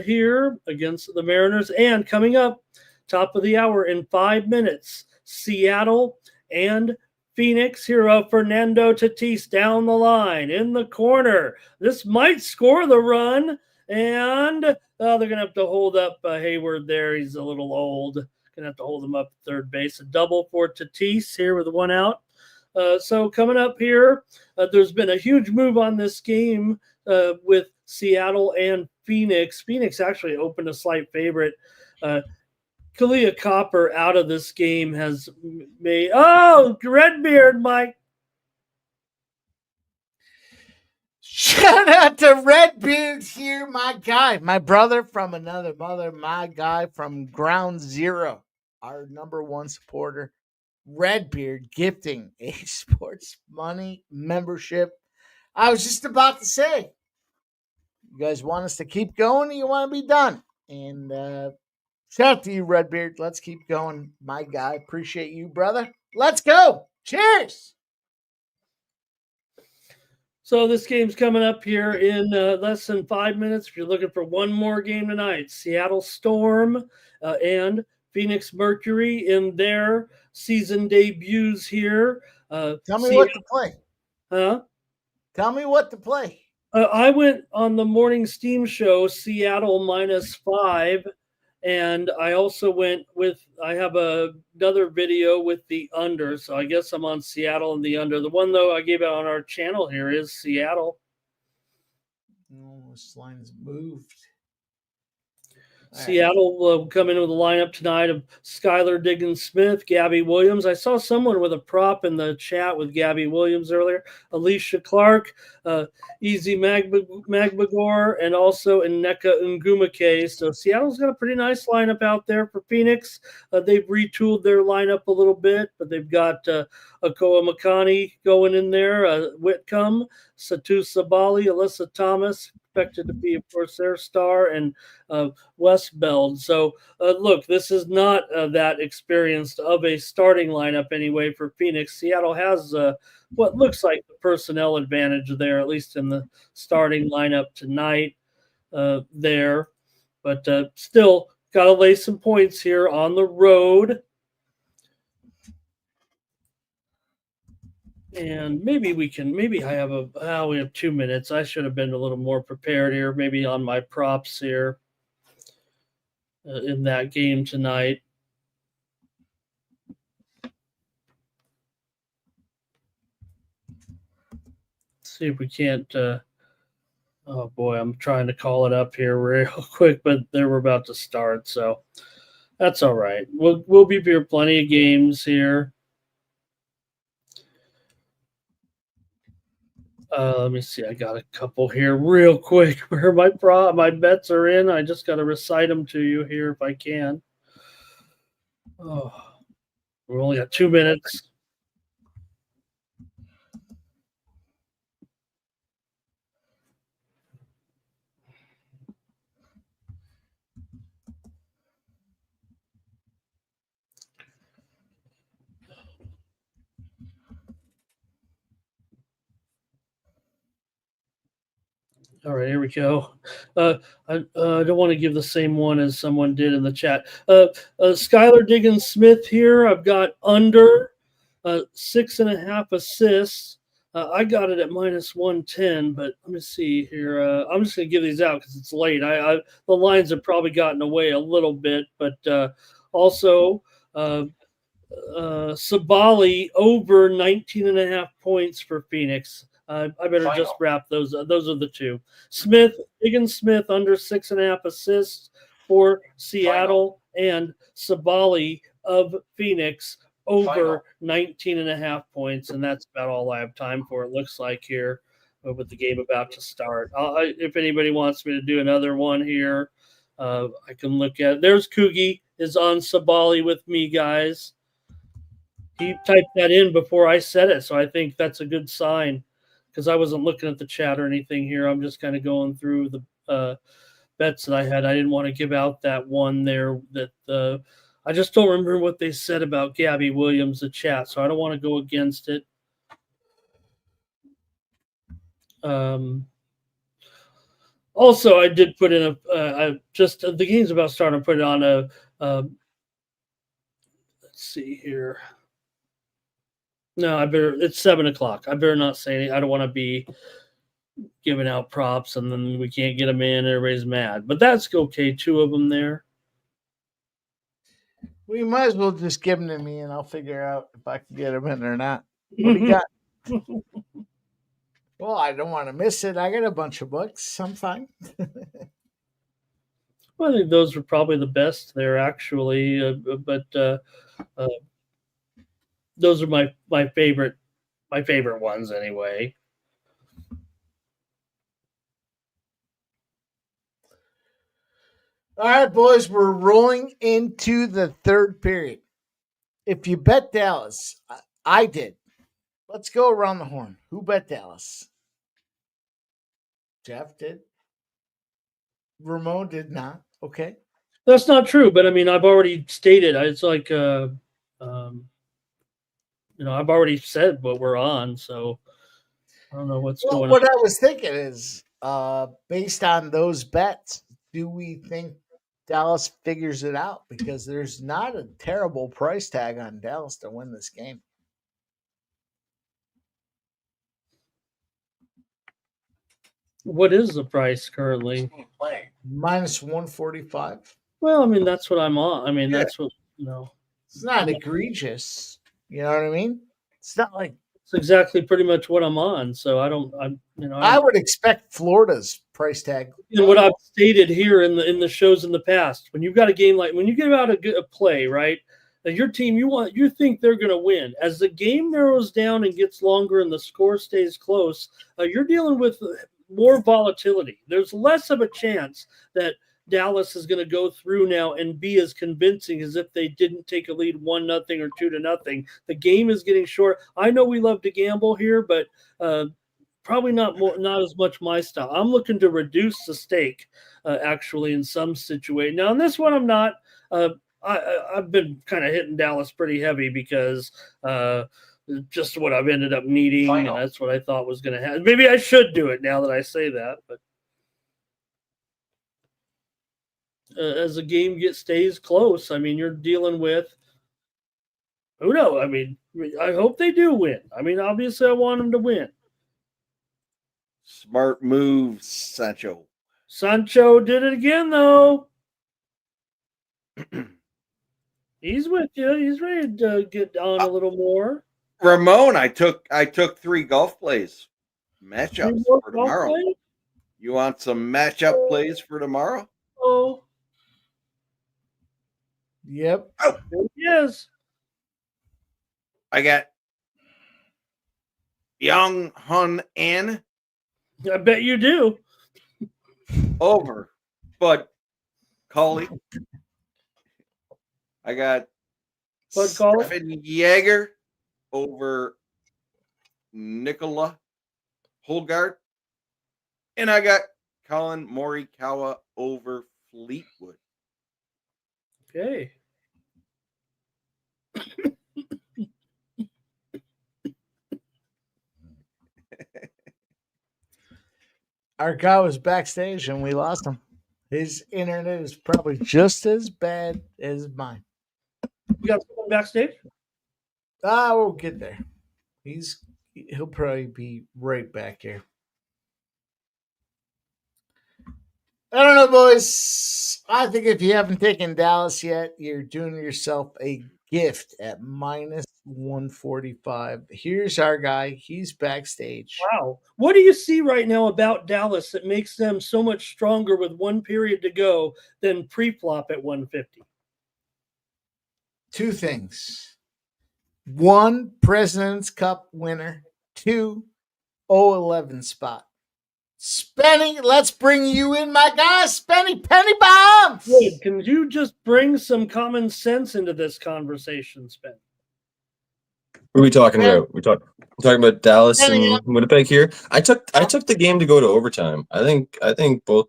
Speaker 3: here against the Mariners. And coming up, top of the hour in 5 minutes, Seattle and Phoenix. Here, Fernando Tatis down the line in the corner. This might score the run, and they're going to have to hold up Hayward there. He's a little old. Going to have to hold him up at third base. A double for Tatis here with 1 out. So coming up here, there's been a huge move on this game with Seattle and Phoenix. Phoenix actually opened a slight favorite. Kalia Copper out of this game has made – oh, Redbeard, Mike.
Speaker 4: Shout out to Redbeard here, my guy, my brother from another mother, my guy from Ground Zero, our #1 supporter. Redbeard gifting a sports money membership. I was just about to say, you guys want us to keep going or you want to be done? And shout out to you, Redbeard. Let's keep going, my guy. Appreciate you, brother. Let's go. Cheers.
Speaker 3: So this game's coming up here in less than 5 minutes. If you're looking for one more game tonight, Seattle Storm and Phoenix Mercury in their season debuts here.
Speaker 4: Tell me what to play.
Speaker 3: Huh?
Speaker 4: Tell me what to play.
Speaker 3: I went on the morning steam show, Seattle -5. And I also went with, I have another video with the under. So I guess I'm on Seattle and the under. The one, though, I gave out on our channel here is Seattle.
Speaker 4: Oh, this line's moved.
Speaker 3: Seattle will come in with a lineup tonight of Skylar Diggins-Smith, Gabby Williams. I saw someone with a prop in the chat with Gabby Williams earlier. Alicia Clark, Easy Magbagor, and also Nneka Ngumake. So Seattle's got a pretty nice lineup out there for Phoenix. They've retooled their lineup a little bit, but they've got Akoa Makani going in there, Whitcomb, Satu Sabali, Alyssa Thomas, expected to be, of course, their star, and Westbeld. So, look, this is not that experienced of a starting lineup anyway for Phoenix. Seattle has what looks like the personnel advantage there, at least in the starting lineup tonight there. But still, got to lay some points here on the road. And maybe we can, we have 2 minutes. I should have been a little more prepared here, maybe on my props here in that game tonight. See if we can't, oh boy, I'm trying to call it up here real quick, but they were about to start. So that's all right. We'll be here plenty of games here. Let me see. I got a couple here real quick where my bets are in. I just got to recite them to you here if I can. Oh, we only got 2 minutes. All right, here we go. I don't want to give the same one as someone did in the chat. Skylar Diggins-Smith here. I've got under 6.5 assists. I got it at minus 110, but let me see here. I'm just going to give these out because it's late. The lines have probably gotten away a little bit, but also Sabali over 19.5 points for Phoenix. I better just wrap those. Those are the two. Higgins Smith under 6.5 assists for Seattle, and Sabali of Phoenix over 19.5 points, and that's about all I have time for. It looks like here with the game about to start. If anybody wants me to do another one here, I can look at it. There's Kugi is on Sabali with me, guys. He typed that in before I said it, so I think that's a good sign because I wasn't looking at the chat or anything here. I'm just kind of going through the bets that I had. I didn't want to give out that one there that I just don't remember what they said about Gabby Williams, the chat, so I don't want to go against it. Also, I did put in just the game's about starting to put it on let's see here. No, it's 7:00. I better not say anything. I don't want to be giving out props and then we can't get them in. Everybody's mad, but that's okay. 2 of them there.
Speaker 4: We might as well just give them to me, and I'll figure out if I can get them in or not. What do you got? Well, I don't want to miss it. I got a bunch of books. I'm fine.
Speaker 3: Well, I think those were probably the best there, actually. But those are my favorite ones, anyway.
Speaker 4: All right, boys, we're rolling into the third period. If you bet Dallas, I did. Let's go around the horn. Who bet Dallas? Jeff did. Ramon did not. Okay.
Speaker 3: That's not true, but I mean, I've already stated. It's like, I've already said what we're on, so I don't know what's going on.
Speaker 4: What I was thinking is, based on those bets, do we think Dallas figures it out? Because there's not a terrible price tag on Dallas to win this game.
Speaker 3: What is the price currently?
Speaker 4: Minus 145.
Speaker 3: Well, I mean, that's what I'm on. I mean, that's what,
Speaker 4: It's not egregious. You know what I mean? It's not like
Speaker 3: it's exactly pretty much what I'm on. So I
Speaker 4: would expect Florida's price tag.
Speaker 3: What I've stated here in the shows in the past, when you've got a game like when you get out a play, right? Your team, you think they're going to win. As the game narrows down and gets longer and the score stays close, you're dealing with more volatility. There's less of a chance that Dallas is going to go through now and be as convincing as if they didn't take a lead 1-0 or 2-0. The game is getting short. I know we love to gamble here, but probably not as much my style. I'm looking to reduce the stake, actually, in some situation. Now, in this one, I'm not. I've been kind of hitting Dallas pretty heavy because just what I've ended up needing, and that's what I thought was going to happen. Maybe I should do it now that I say that, but as the game stays close, I mean, you're dealing with who knows? I mean, I hope they do win. I mean, obviously, I want them to win.
Speaker 5: Smart move, Sancho.
Speaker 3: Sancho did it again, though. He's with you. He's ready to get on a little more.
Speaker 5: Ramon, I took 3 golf plays, matchups for tomorrow. You want some matchup plays for tomorrow?
Speaker 3: Oh,
Speaker 4: yep.
Speaker 5: Oh,
Speaker 3: yes.
Speaker 5: I got Young Hun An.
Speaker 3: I bet you do.
Speaker 5: Over Bud Cauley. I got
Speaker 3: Bud Cauley.
Speaker 5: Stefan Jaeger over Nicola Holgard. And I got Colin Morikawa over Fleetwood.
Speaker 3: Okay.
Speaker 4: Our guy was backstage and we lost him. His internet is probably just as bad as mine.
Speaker 3: You got someone backstage?
Speaker 4: We'll get there. He's He'll probably be right back here. I don't know, boys. I think if you haven't taken Dallas yet, you're doing yourself a gift at minus 145. Here's our guy. He's backstage.
Speaker 3: Wow. What do you see right now about Dallas that makes them so much stronger with one period to go than pre-flop at 150?
Speaker 4: Two things. One, President's Cup winner. Two, 011 spot. Spenny, let's bring you in, my guy. Spenny, penny bombs.
Speaker 3: Wait, can you just bring some common sense into this conversation, Spen?
Speaker 17: What are we talking about? We're talking about Dallas and Winnipeg here. I took the game to go to overtime. I think both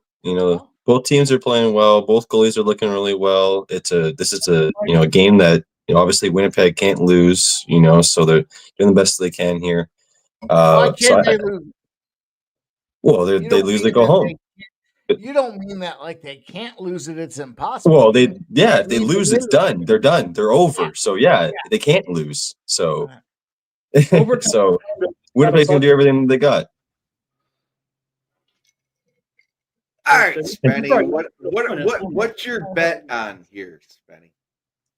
Speaker 17: both teams are playing well. Both goalies are looking really well. This is a game that obviously Winnipeg can't lose. So they're doing the best they can here.
Speaker 4: Why can't they lose?
Speaker 17: Well, they lose, they go home.
Speaker 4: You don't mean that like they can't lose it. It's impossible.
Speaker 17: Well, if they lose, it's done. They're done. They're over. So they can't lose. So so Winnipeg's gonna do everything they got.
Speaker 5: All right, Spenny. What's your bet on here, Spenny?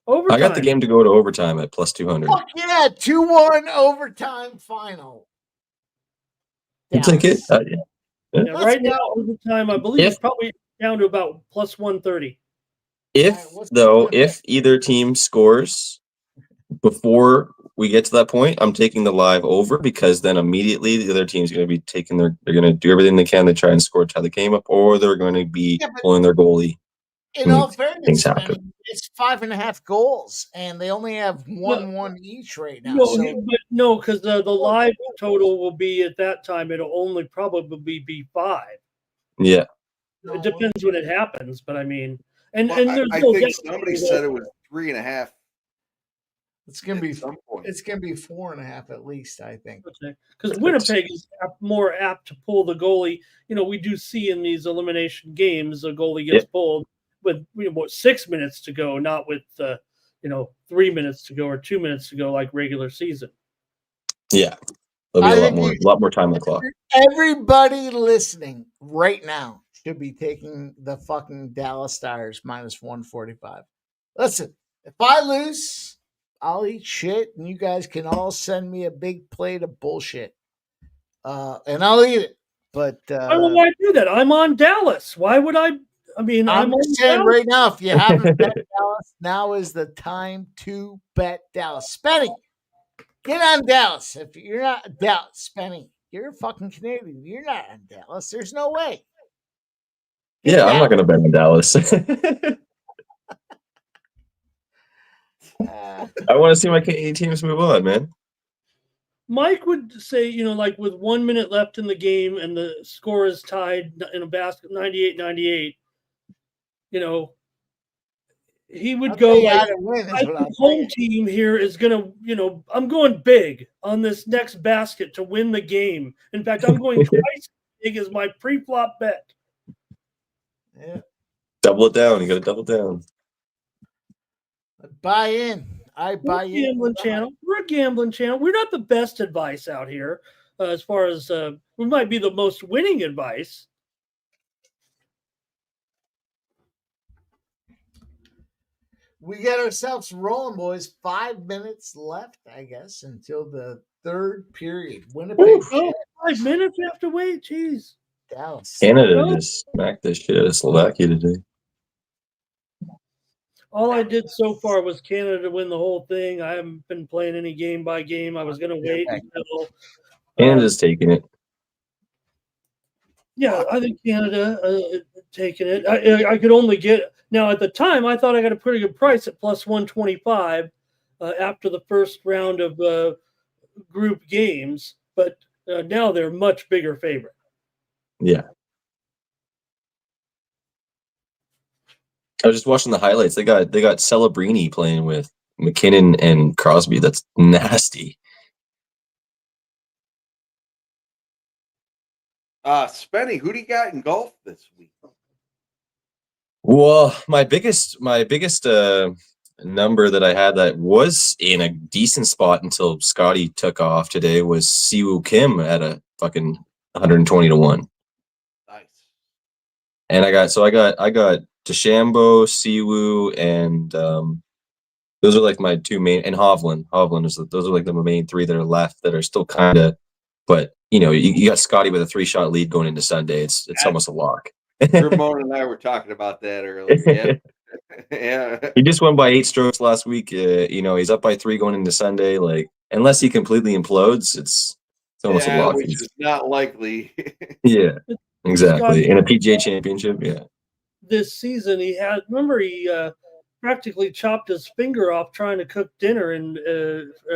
Speaker 3: Overtime.
Speaker 17: I got the game to go to overtime at plus 200.
Speaker 4: Fuck yeah, 2-1 overtime final.
Speaker 17: You take it.
Speaker 3: Yeah, right now, overtime, I believe it's probably down to about plus 130.
Speaker 17: If either team scores before we get to that point, I'm taking the live over, because then immediately the other team's going to be they're going to do everything they can to try and score, tie the game up, or they're going to be pulling their goalie.
Speaker 4: In all fairness, it's 5.5 goals, and they only have 1-1 each right now.
Speaker 3: No, because the live total will be at that time. It'll only probably be 5.
Speaker 17: Yeah,
Speaker 3: it depends when it happens, but I mean, I
Speaker 5: think somebody said it was 3.5.
Speaker 4: It's gonna be 4.5 at least, I think.
Speaker 3: Because Winnipeg is more apt to pull the goalie. We do see in these elimination games a goalie gets pulled with 6 minutes to go, not with 3 minutes to go or 2 minutes to go like regular season.
Speaker 17: Yeah, there'll be a lot more time on the clock.
Speaker 4: Everybody listening right now should be taking the fucking Dallas Stars minus 145. Listen, if I lose, I'll eat shit, and you guys can all send me a big plate of bullshit, and I'll eat it. But
Speaker 3: why would I do that? I'm on Dallas. Why would I? I mean,
Speaker 4: I'm just saying right now, if you haven't bet Dallas, now is the time to bet Dallas. Spenny, get on Dallas. If you're not Dallas, Spenny, you're a fucking Canadian. You're not on Dallas. There's no way.
Speaker 17: I'm not going to bet on Dallas. I want to see my Canadian teams move on, man.
Speaker 3: Mike would say, like with 1 minute left in the game and the score is tied in a basket, 98-98, he would go like, the home team here is going to, I'm going big on this next basket to win the game. In fact, I'm going twice as big as my pre-flop bet.
Speaker 4: Yeah.
Speaker 17: Double it down. You got to double down.
Speaker 4: Buy in. We're a
Speaker 3: gambling channel. We're a gambling channel. We're not the best advice out here as far as we might be the most winning advice.
Speaker 4: We got ourselves rolling, boys. 5 minutes left, I guess, until the third period. Winnipeg.
Speaker 3: 5 minutes you have to wait. Jeez.
Speaker 4: Dallas.
Speaker 17: Canada just smacked this shit out of Slovakia today.
Speaker 3: All I did so far was Canada to win the whole thing. I haven't been playing any game by game. I was going to wait until
Speaker 17: Canada's taking it.
Speaker 3: Yeah, I think Canada taking it. I could only get now at the time. I thought I got a pretty good price at plus 125 after the first round of group games, but now they're much bigger favorite.
Speaker 17: Yeah. I was just watching the highlights. They got Celebrini playing with McKinnon and Crosby. That's nasty.
Speaker 5: Spenny, who do you got in golf this week?
Speaker 17: Well, my biggest number that I had that was in a decent spot until Scotty took off today was Siwoo Kim at a fucking 120-1.
Speaker 5: Nice.
Speaker 17: And I got DeChambeau, Siwoo, and those are like my two main, and Hovland. Those are like the main three that are left that are still kind of, but you got Scotty with a 3-shot lead going into Sunday. It's almost a lock.
Speaker 5: Ramon and I were talking about that earlier. Yeah. Yeah.
Speaker 17: He just won by 8 strokes last week. He's up by 3 going into Sunday. Like, unless he completely implodes, it's almost a lock.
Speaker 5: Which is not likely.
Speaker 17: Yeah, exactly. In a PGA championship, yeah.
Speaker 3: This season, he practically chopped his finger off trying to cook dinner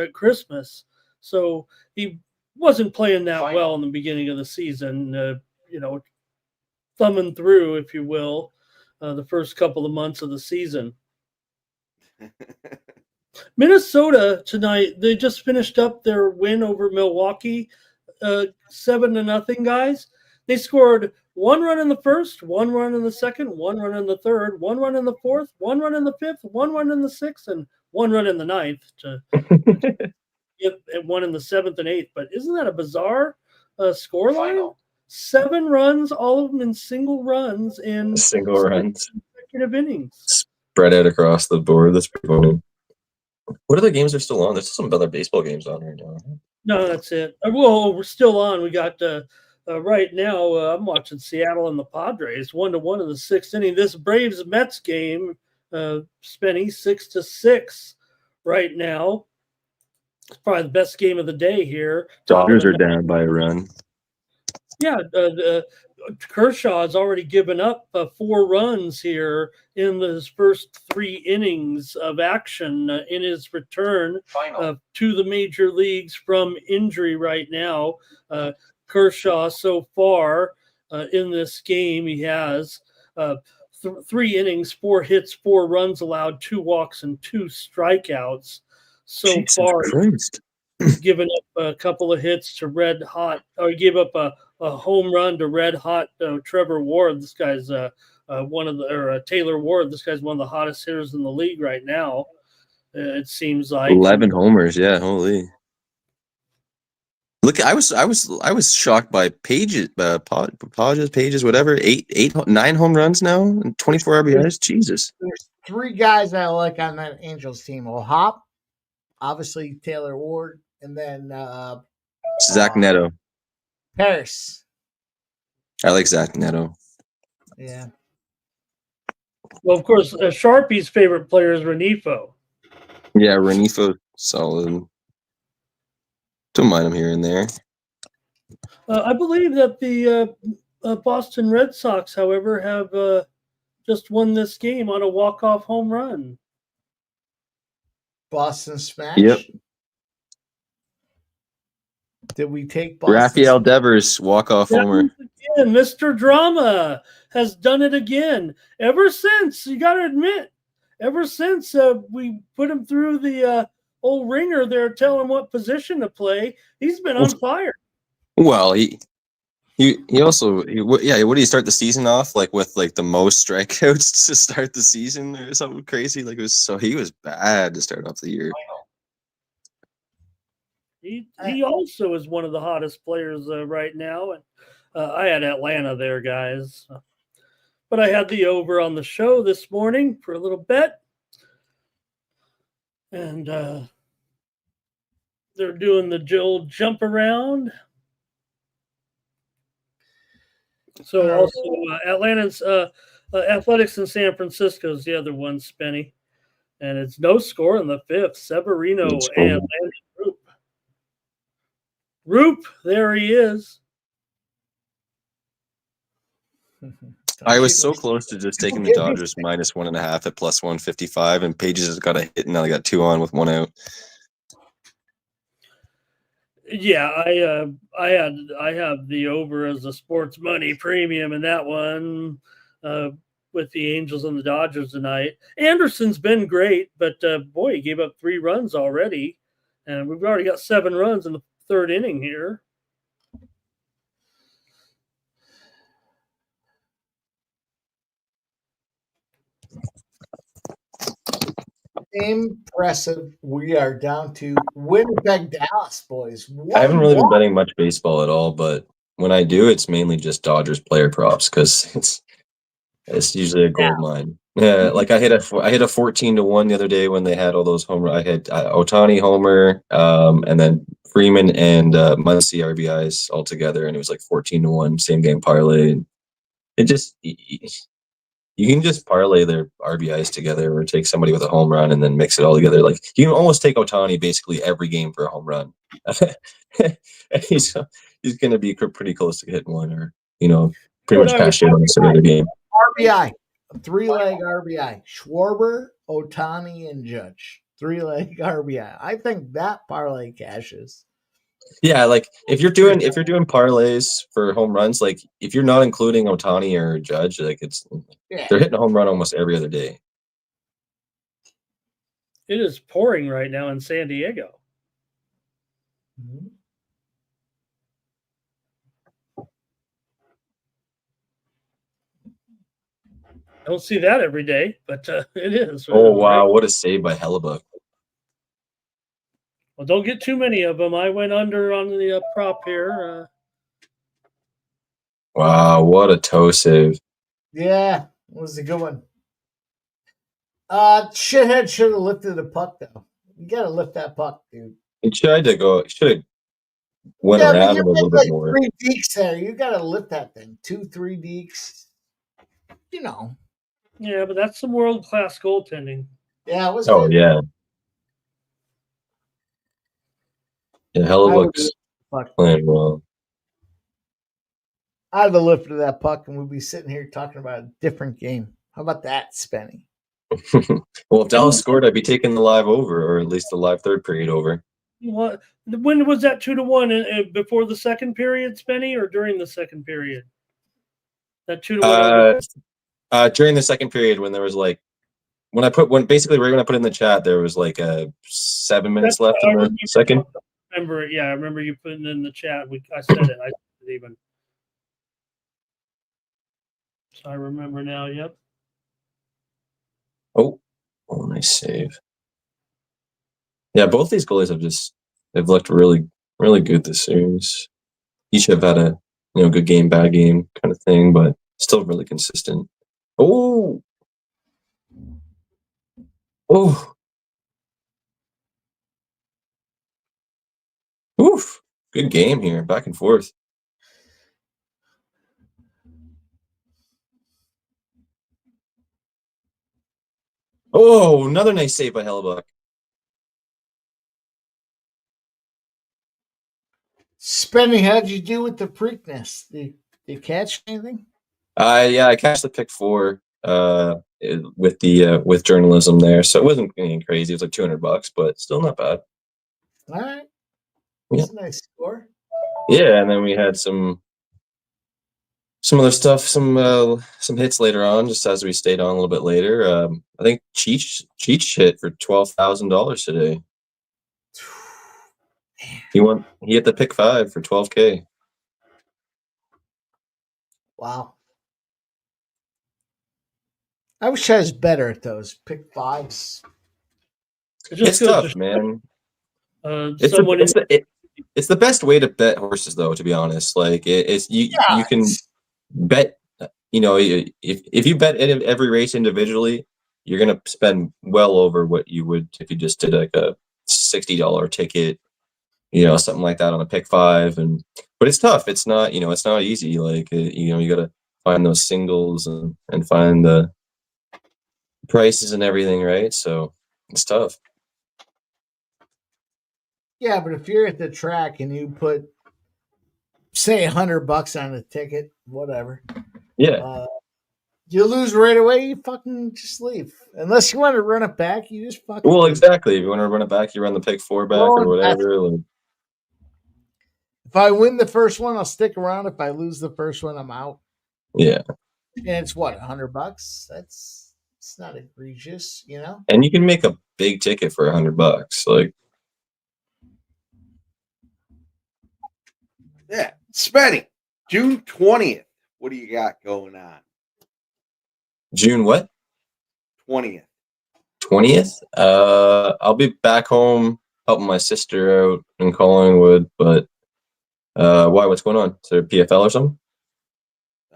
Speaker 3: at Christmas. So he wasn't playing that well in the beginning of the season, thumbing through, if you will, the first couple of months of the season. Minnesota tonight, they just finished up their win over Milwaukee, 7-0, guys. They scored 1 run in the first, 1 run in the second, 1 run in the third, 1 run in the fourth, 1 run in the fifth, 1 run in the sixth, and 1 run in the ninth. And 1 in the seventh and eighth. But isn't that a bizarre scoreline? 7 runs, all of them in single runs in consecutive innings.
Speaker 17: Spread out across the board. That's pretty funny. What other games are still on? There's some other baseball games on right now.
Speaker 3: No, that's it. Well, we're still on. We got right now. I'm watching Seattle and the Padres 1-1 in the 6th inning. This Braves Mets game, Spenny 6-6 right now. It's probably the best game of the day here.
Speaker 17: Dodgers are down by a run.
Speaker 3: Yeah, Kershaw has already given up 4 runs here in his first 3 innings of action in his return to the major leagues from injury right now. Kershaw so far in this game, he has 3 innings, 4 hits, 4 runs allowed, 2 walks, and 2 strikeouts. So
Speaker 17: Jesus
Speaker 3: far,
Speaker 17: Christ.
Speaker 3: he's given up a couple of hits to Red Hot, or he gave up a home run to Red Hot Trevor Ward. This guy's Taylor Ward. This guy's one of the hottest hitters in the league right now. It seems like
Speaker 17: 11 homers. Yeah, holy. Look, I was shocked by Pages, whatever. 9 home runs now and 24 RBIs. Jesus.
Speaker 4: There's 3 guys I like on that Angels team. Hop, obviously Taylor Ward, and then
Speaker 17: Zach Neto.
Speaker 4: Paris.
Speaker 17: I like Zach Neto.
Speaker 4: Yeah.
Speaker 3: Well, of course, Sharpie's favorite player is Renifo.
Speaker 17: Yeah, Renifo, solid. Don't mind him here and there.
Speaker 3: I believe that the Boston Red Sox, however, have just won this game on a walk-off home run.
Speaker 4: Boston Smash?
Speaker 17: Yep.
Speaker 4: Did we take Boston?
Speaker 17: Rafael Devers, walk-off homer.
Speaker 3: Again, Mr. Drama has done it again. Ever since, you got to admit, ever since we put him through the old ringer there, tell him what position to play, he's been on fire.
Speaker 17: Well, he also what did he start the season off like with like the most strikeouts to start the season or something crazy? Like he was bad to start off the year.
Speaker 3: He also is one of the hottest players right now, and I had Atlanta there, guys. But I had the over on the show this morning for a little bet, and they're doing the old jump around. So also Atlanta's Athletics in San Francisco is the other one, Spenny, and it's no score in the 5th. Severino and Landon Roop, there he is.
Speaker 17: I was so close to just taking the Dodgers -1.5 at +155, and Pages has got a hit, and now they got 2 on with 1 out.
Speaker 3: Yeah, I have the over as a sports money premium in that one with the Angels and the Dodgers tonight. Anderson's been great, but boy, he gave up 3 runs already, and we've already got 7 runs in the 3rd inning here.
Speaker 4: Impressive. We are down to Winnipeg, Dallas, boys.
Speaker 17: I haven't really been
Speaker 4: 1-1.
Speaker 17: betting much baseball at all, but when I do, it's mainly just Dodgers player props because it's usually a gold mine. Yeah, like I hit a 14-1 the other day when they had all those homer. I had Otani homer, and then Freeman and Muncy RBIs all together, and it was like 14-1 same game parlay. It just you can just parlay their RBIs together, or take somebody with a home run and then mix it all together. Like you can almost take Otani basically every game for a home run. he's going to be pretty close to hitting one, or pretty much cash in on this other game.
Speaker 4: RBI, 3-leg RBI. Schwarber, Otani, and Judge. 3-leg RBI. I think that parlay cashes.
Speaker 17: Yeah, like if you're doing parlays for home runs, like if you're not including Otani or Judge, like they're hitting a home run almost every other day.
Speaker 3: It is pouring right now in San Diego.
Speaker 4: Mm-hmm.
Speaker 3: I don't see that every day, but it is.
Speaker 17: Oh wow, what a save by Hellebuck!
Speaker 3: Well, don't get too many of them. I went under on the prop here.
Speaker 17: Wow, what a toe save!
Speaker 4: Yeah, it was a good one. Shithead should have lifted the puck though. You gotta lift that puck, dude.
Speaker 17: He tried to go. Should have went around him a little bit more.
Speaker 4: 3 deeks there. You gotta lift that thing. 2-3 deeks.
Speaker 3: Yeah, but that's some world-class goaltending.
Speaker 4: Yeah, it was.
Speaker 17: Oh
Speaker 4: good.
Speaker 17: yeah. Yeah, Hellebuck's playing well.
Speaker 4: I'd have lifted that puck and we'd be sitting here talking about a different game. How about that, Spenny?
Speaker 17: Well, if Dallas scored, I'd be taking the live over, or at least the live third period over.
Speaker 3: What? When was that 2-1? Before the second period, Spenny, or during the second period? That 2-1.
Speaker 17: During the second period, when there was like, basically right when I put it in the chat, there was like 7 minutes left in the second.
Speaker 3: I remember you putting it in the chat. I said it. I said it even. So I remember now. Yep.
Speaker 17: Oh, nice save. Yeah, both these goalies they've looked really, really good this series. Each have had a good game, bad game kind of thing, but still really consistent. Oh. Oof. Good game here, back and forth. Oh, another nice save by Hellebuck.
Speaker 4: Spenny, how'd you do with the Preakness? Did you catch anything?
Speaker 17: Yeah, I catched the pick 4 with journalism there, so it wasn't anything crazy. It was like $200, but still not bad.
Speaker 4: All right, that's a nice score.
Speaker 17: Yeah, and then we had some other stuff, some hits later on, just as we stayed on a little bit later. I think Cheech hit for $12,000 today. He hit the pick 5 for $12K.
Speaker 4: Wow. I wish I was better at those pick 5s.
Speaker 17: It's tough, man. It's the best way to bet horses, though. To be honest, like you can bet. If you bet every race individually, you're gonna spend well over what you would if you just did like a $60 ticket, something like that on a pick 5. But it's tough. It's not it's not easy. Like you got to find those singles and find the prices and everything, right? So it's tough.
Speaker 4: Yeah, but if you're at the track and you put, say, $100 on a ticket, whatever.
Speaker 17: Yeah.
Speaker 4: You lose right away, you fucking just leave. Unless you want to run it back, you just fucking
Speaker 17: Well,
Speaker 4: leave.
Speaker 17: exactly. If you want to run it back, you run the pick 4 back or whatever. Like,
Speaker 4: if I win the first one, I'll stick around. If I lose the first one, I'm out.
Speaker 17: Yeah.
Speaker 4: And it's what, $100? It's not egregious,
Speaker 17: And you can make a big ticket for $100. Like,
Speaker 5: yeah, Spenny, June 20th. What do you got going on?
Speaker 17: June what?
Speaker 5: 20th.
Speaker 17: 20th. I'll be back home helping my sister out in Collingwood, but why? What's going on? Is there PFL or something?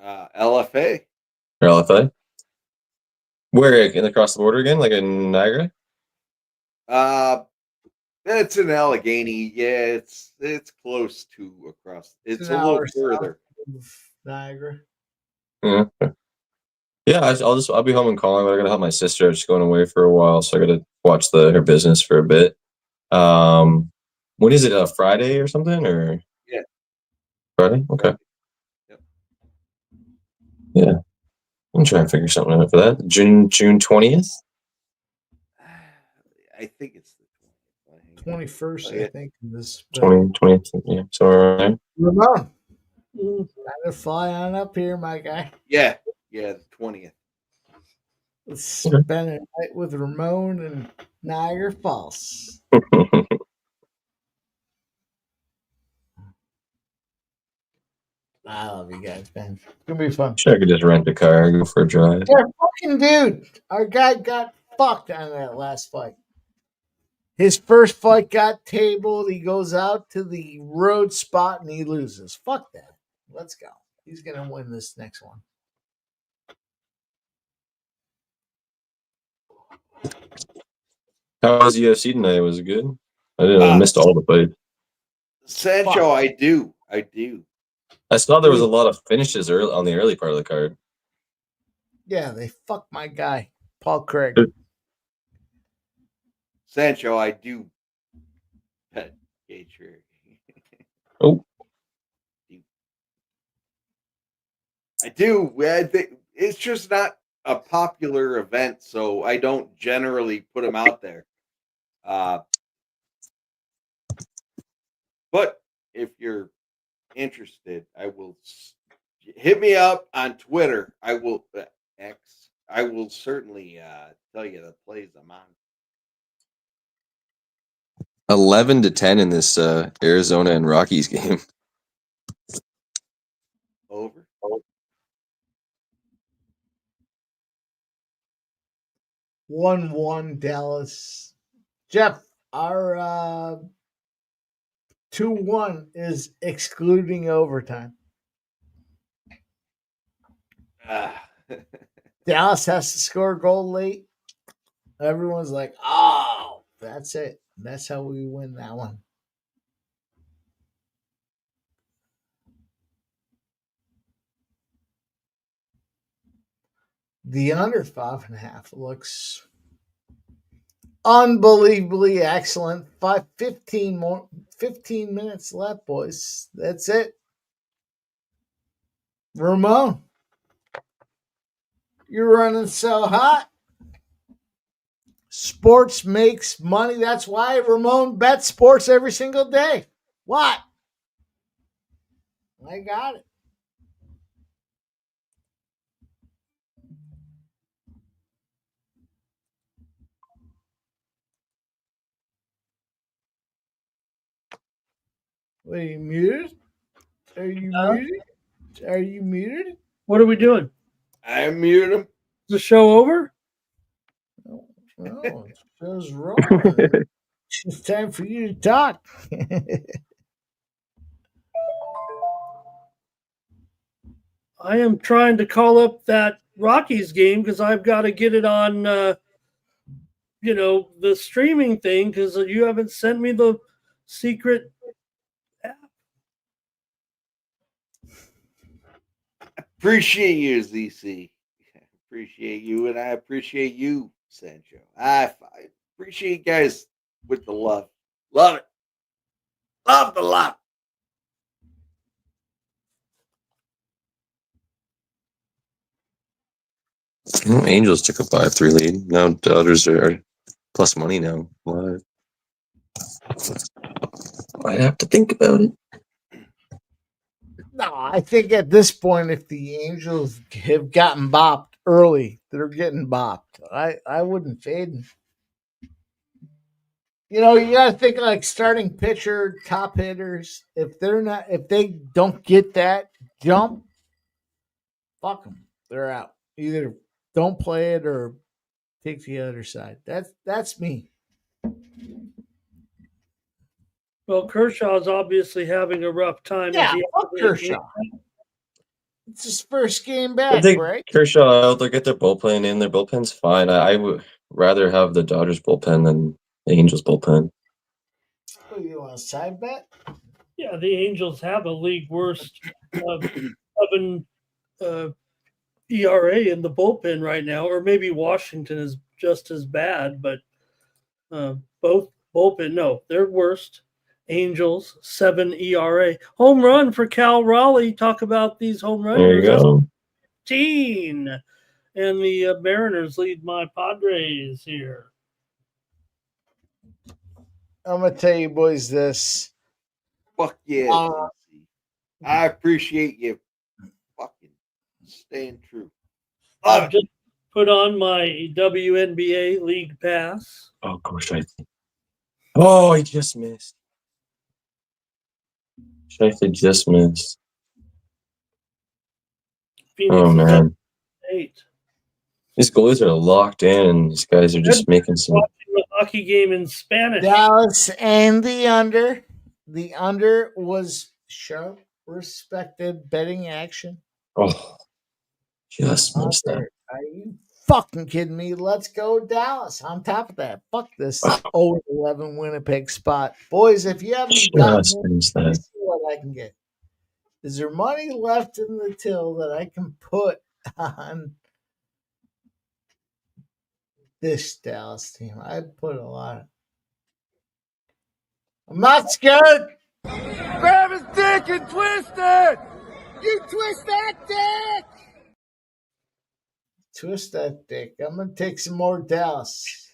Speaker 5: LFA.
Speaker 17: Or LFA? Where, across the border again, like in Niagara?
Speaker 5: It's in Allegheny. Yeah, it's close to across. It's a little
Speaker 4: hour
Speaker 5: further.
Speaker 4: south of Niagara.
Speaker 17: Yeah. Yeah, I'll be home in Collingwood. I gotta help my sister. She's going away for a while, so I gotta watch her business for a bit. When is it? A Friday or something? Or
Speaker 5: Yeah,
Speaker 17: Friday? Okay.
Speaker 5: Yep.
Speaker 17: Yeah, I'm trying to figure something out for that. June 20th.
Speaker 5: I think it's the
Speaker 4: 21st, I think. This
Speaker 17: 20th. Yeah, somewhere around there.
Speaker 4: Ramon, gotta fly on up here, my guy.
Speaker 5: Yeah, the 20th.
Speaker 4: Let's spend a night with Ramon and Niagara Falls. I love you guys, man. It's gonna be fun.
Speaker 17: Sure, I could just rent a car and go for a drive.
Speaker 4: Yeah, fucking dude. Our guy got fucked on that last fight. His first fight got tabled. He goes out to the road spot and he loses. Fuck that. Let's go. He's gonna win this next one.
Speaker 17: How was UFC tonight? Was it good? I missed all the fights.
Speaker 5: Sancho, I do.
Speaker 17: I saw there was a lot of finishes on the early part of the card.
Speaker 4: Yeah, they fucked my guy, Paul Craig.
Speaker 5: Sancho, I do. Pet Gatry.
Speaker 17: Oh.
Speaker 5: I do. I think it's just not a popular event, so I don't generally put them out there. But if you're interested, I will hit me up on Twitter. I will X. I will certainly tell you the plays I'm on.
Speaker 17: 11-10 in this Arizona and Rockies game.
Speaker 5: Over.
Speaker 4: 1-1 Dallas. Jeff, our 2-1 is excluding overtime. Dallas has to score a goal late. Everyone's like, oh, that's it. That's how we win that one. The under 5.5 looks unbelievably excellent. 15 minutes left, boys. That's it. Ramon, you're running so hot. Sports makes money. That's why Ramon bets sports every single day. What? I got it. Wait, are you muted? Are you muted? Are you muted?
Speaker 3: What are we doing?
Speaker 5: I muted him.
Speaker 3: Is the show over?
Speaker 4: No, it feels wrong. It's time for you to talk.
Speaker 3: I am trying to call up that Rockies game because I've got to get it on, the streaming thing because you haven't sent me the secret app.
Speaker 5: Appreciate you, ZC. Appreciate you, and I appreciate you, Sancho. I appreciate you guys with the love. Love it. Love the love.
Speaker 17: Angels took a 5-3 lead. Now Dodgers are plus money now. Live. I'd have to think about it.
Speaker 4: No, I think at this point, if the Angels have gotten bopped early, they're getting bopped. I wouldn't fade them. You got to think like starting pitcher, top hitters. If they don't get that jump, fuck them. They're out. Either don't play it or Take the other side. That's me.
Speaker 3: Well, Kershaw's obviously having a rough time.
Speaker 4: Yeah,
Speaker 3: Is he
Speaker 4: fuck Kershaw. It's his first game back,
Speaker 17: They
Speaker 4: right?
Speaker 17: Kershaw out. They'll get their bullpen in. Their bullpen's fine. I would rather have the Dodgers bullpen than the Angels bullpen.
Speaker 4: Oh, you want a side bet?
Speaker 3: Yeah, the Angels have a league worst 7 ERA in the bullpen right now, or maybe Washington is just as bad, but both bullpen, no, they're worst. Angels 7 ERA. Home run for Cal Raleigh. Talk about these home runners.
Speaker 17: There you go.
Speaker 3: 15. And the Mariners lead my Padres here.
Speaker 4: I'm gonna tell you boys this.
Speaker 5: Fuck yeah, Tennessee. I appreciate you fucking staying true.
Speaker 3: I've just put on my WNBA League Pass.
Speaker 17: Oh, gosh, oh, he just missed. Scheifele just missed.
Speaker 3: Phoenix
Speaker 17: oh,
Speaker 3: is
Speaker 17: man.
Speaker 3: up 8.
Speaker 17: These goalies are locked in, and these guys are just making some.
Speaker 3: Watching the hockey game in Spanish.
Speaker 4: Dallas and the under. The under was sharp, respected betting action.
Speaker 17: Oh, just missed that.
Speaker 4: Are you fucking kidding me? Let's go Dallas. On top of that, fuck this 0-11 Winnipeg spot. Boys, if you haven't gotten
Speaker 17: Just
Speaker 4: it,
Speaker 17: missed
Speaker 4: let me
Speaker 17: that.
Speaker 4: see what I can get. Is there money left in the till that I can put on this Dallas team? I put a lot. I'm not scared.
Speaker 7: Grab his dick and twist it! You twist that dick!
Speaker 4: Twist that dick. I'm going to take some more Dallas.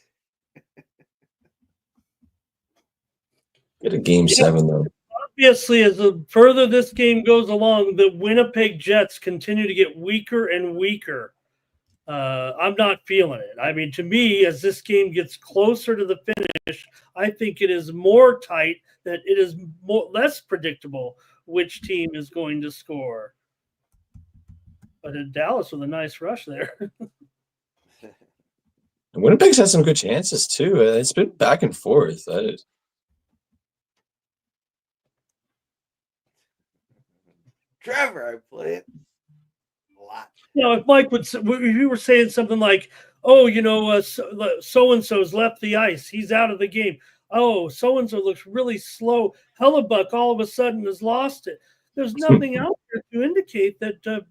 Speaker 17: Get a game 7, though.
Speaker 3: Obviously, as the further this game goes along, the Winnipeg Jets continue to get weaker and weaker. I'm not feeling it. I mean, to me, as this game gets closer to the finish, I think it is more tight, that it is less predictable which team is going to score. But in Dallas with a nice rush there.
Speaker 17: Winnipeg's had some good chances, too. It's been back and forth.
Speaker 5: Trevor, I play it a lot.
Speaker 3: If Mike would, if you were saying something like, "Oh, so and so's left the ice; he's out of the game." Oh, so and so looks really slow. Hellebuck all of a sudden has lost it. There's nothing out there to indicate that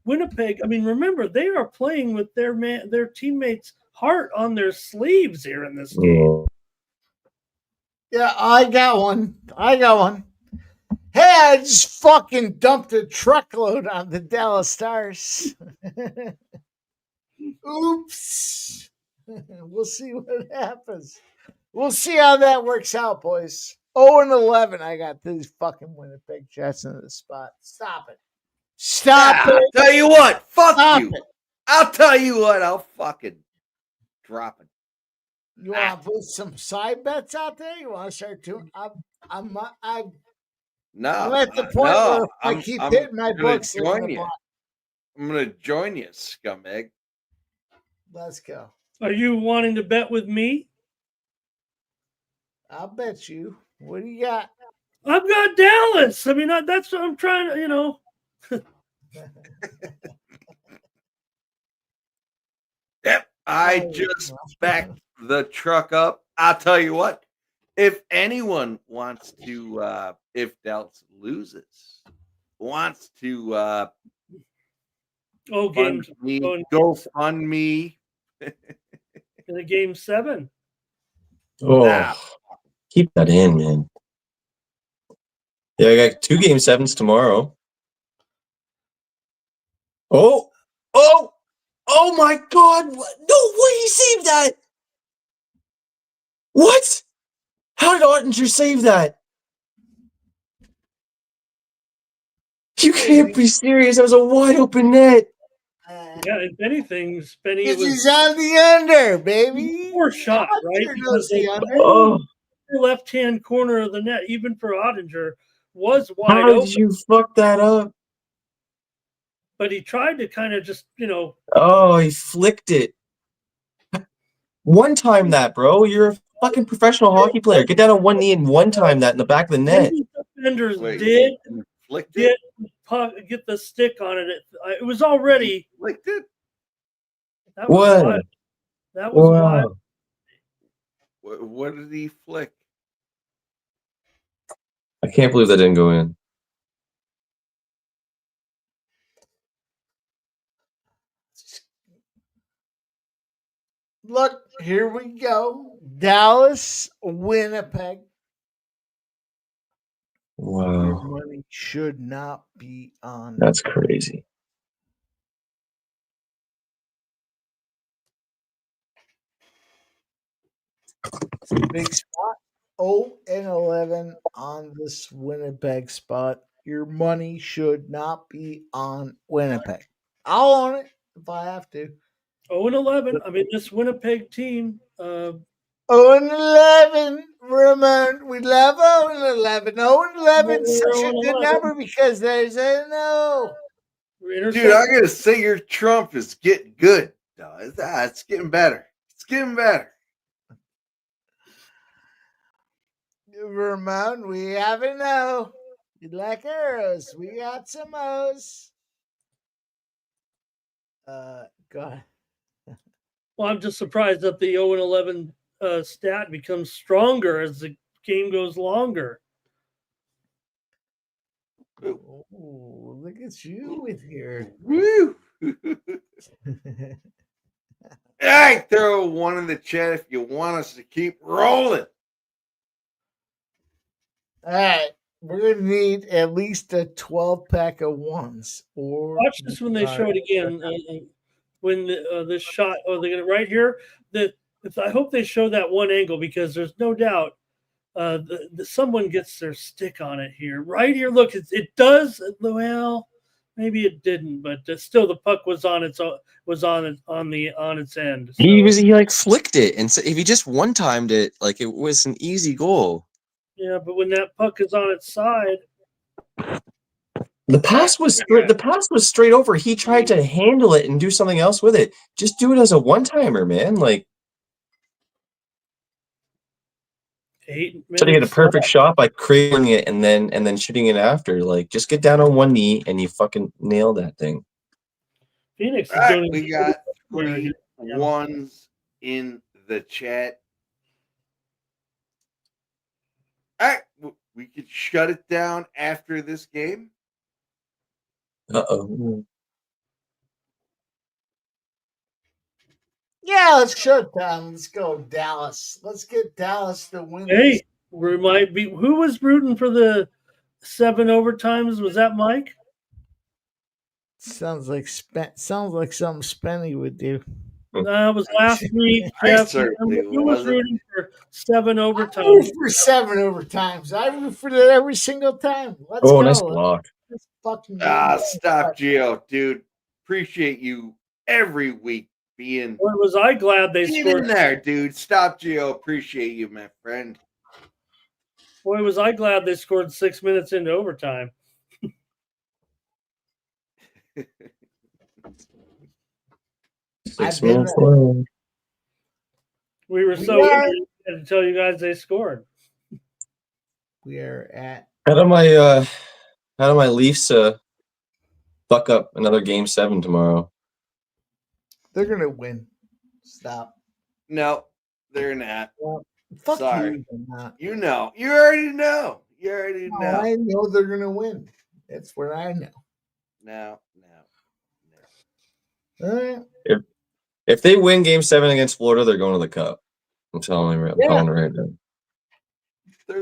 Speaker 3: Winnipeg. I mean, remember they are playing with their teammates' heart on their sleeves here in this game.
Speaker 4: Yeah, I got one. Hey, I just fucking dumped a truckload on the Dallas Stars. Oops. We'll see what happens. We'll see how that works out, boys. 0-11. I got these fucking Winnipeg Jets in the spot. Stop it. Stop it.
Speaker 5: I'll tell you what. Fuck
Speaker 4: Stop
Speaker 5: you.
Speaker 4: it.
Speaker 5: I'll tell you what. I'll fucking drop it.
Speaker 4: You want to put some side bets out there? You want to start doing? I'm at the point where if I keep hitting my books.
Speaker 5: I'm going to join you, scumbag.
Speaker 4: Let's go.
Speaker 3: Are you wanting to bet with me?
Speaker 4: I'll bet you. What do you got?
Speaker 3: I've got Dallas. I mean, that's what I'm trying to,
Speaker 5: Yep. I just backed the truck up. I'll tell you what. If anyone wants to, if Dallas loses, wants to fund me, go fund me.
Speaker 3: In the game 7.
Speaker 17: Oh, keep that in, man. Yeah, I got 2 game 7s tomorrow. Oh my God. No way he saved that. What? How did Ottinger save that? You can't be serious. That was a wide open net.
Speaker 3: Yeah, if anything, Spenny was.
Speaker 4: He's on the under, baby.
Speaker 3: Poor shot, right? Because the left-hand corner of the net, even for Ottinger, was wide
Speaker 17: How
Speaker 3: open.
Speaker 17: did you fuck that up?
Speaker 3: But he tried to kind of just,
Speaker 17: Oh, he flicked it. One time that, bro. You're a fucking professional hockey player. Get down on one knee and one time that in the back of the net.
Speaker 3: Defenders
Speaker 5: Wait,
Speaker 3: did
Speaker 5: you flicked it?
Speaker 3: get the stick on it. It was already.
Speaker 5: Flicked it?
Speaker 3: That was
Speaker 17: What?
Speaker 3: wild. That was wild.
Speaker 5: What did he flick?
Speaker 17: I can't believe that didn't go in.
Speaker 4: Look, here we go. Dallas, Winnipeg.
Speaker 17: Wow.
Speaker 4: Your money should not be on.
Speaker 17: That's crazy.
Speaker 4: It's a big spot. 0-11 on this Winnipeg spot. Your money should not be on Winnipeg. I'll own it if I have to.
Speaker 3: 0-11. I mean, this Winnipeg team.
Speaker 4: 0-11, Ramon. We love 0-11. 0-11 is such a good number because there's a no.
Speaker 5: Dude, I gotta say your Trump is getting good. No, it's getting better. It's getting better.
Speaker 4: Ramon, we have a no. You like arrows? We got some O's. God.
Speaker 3: Well, I'm just surprised that the 0-11 stat becomes stronger as the game goes longer.
Speaker 4: Oh, look at you with your
Speaker 5: woo. Hey, throw one in the chat if you want us to keep rolling.
Speaker 4: All right, we're gonna need at least a 12-pack of ones. Or
Speaker 3: watch this when they show it again. When this shot, they're gonna right here. I hope they show that one angle because there's no doubt someone gets their stick on it here. Right here, look, it does. Well, maybe it didn't, but still, the puck was on its end. So.
Speaker 17: He like flicked it, and so if he just one timed it, like it was an easy goal.
Speaker 3: Yeah, but when that puck is on its side,
Speaker 17: the pass was straight over. He tried to handle it and do something else with it. Just do it as a one-timer, man. Like, trying to get a perfect shot by creating it and then shooting it after. Like, just get down on one knee and you fucking nail that thing.
Speaker 3: Phoenix is
Speaker 5: doing. We got 3 ones in the chat. All right, we could shut it down after this game.
Speaker 4: Yeah, let's shut it down. Let's go, Dallas. Let's get Dallas to win.
Speaker 3: Hey, we might be. Who was rooting for the 7 overtimes? Was that Mike?
Speaker 4: Sounds like something Spenny would do.
Speaker 3: It was last week. Jeff. Who was rooting for 7 overtimes?
Speaker 4: I root for 7 overtimes. I root for that every single time. Let's go.
Speaker 17: Nice block.
Speaker 5: Stop, Gio, dude. Appreciate you every week being.
Speaker 3: Boy, was I glad they scored
Speaker 5: in there, dude. Stop, Gio. Appreciate you, my friend.
Speaker 3: Boy, was I glad they scored 6 minutes into overtime. We were so eager to tell you guys they scored.
Speaker 4: We are at.
Speaker 17: How do my Leafs fuck up another Game 7 tomorrow?
Speaker 4: They're gonna win. Stop.
Speaker 5: No, they're not.
Speaker 4: Well, fuck
Speaker 5: Sorry.
Speaker 4: You, not.
Speaker 5: You know. You already know. You already know.
Speaker 4: I know they're gonna win. That's what I know.
Speaker 5: No.
Speaker 4: All right.
Speaker 17: If they win Game 7 against Florida, they're going to the Cup. I'm telling you right now.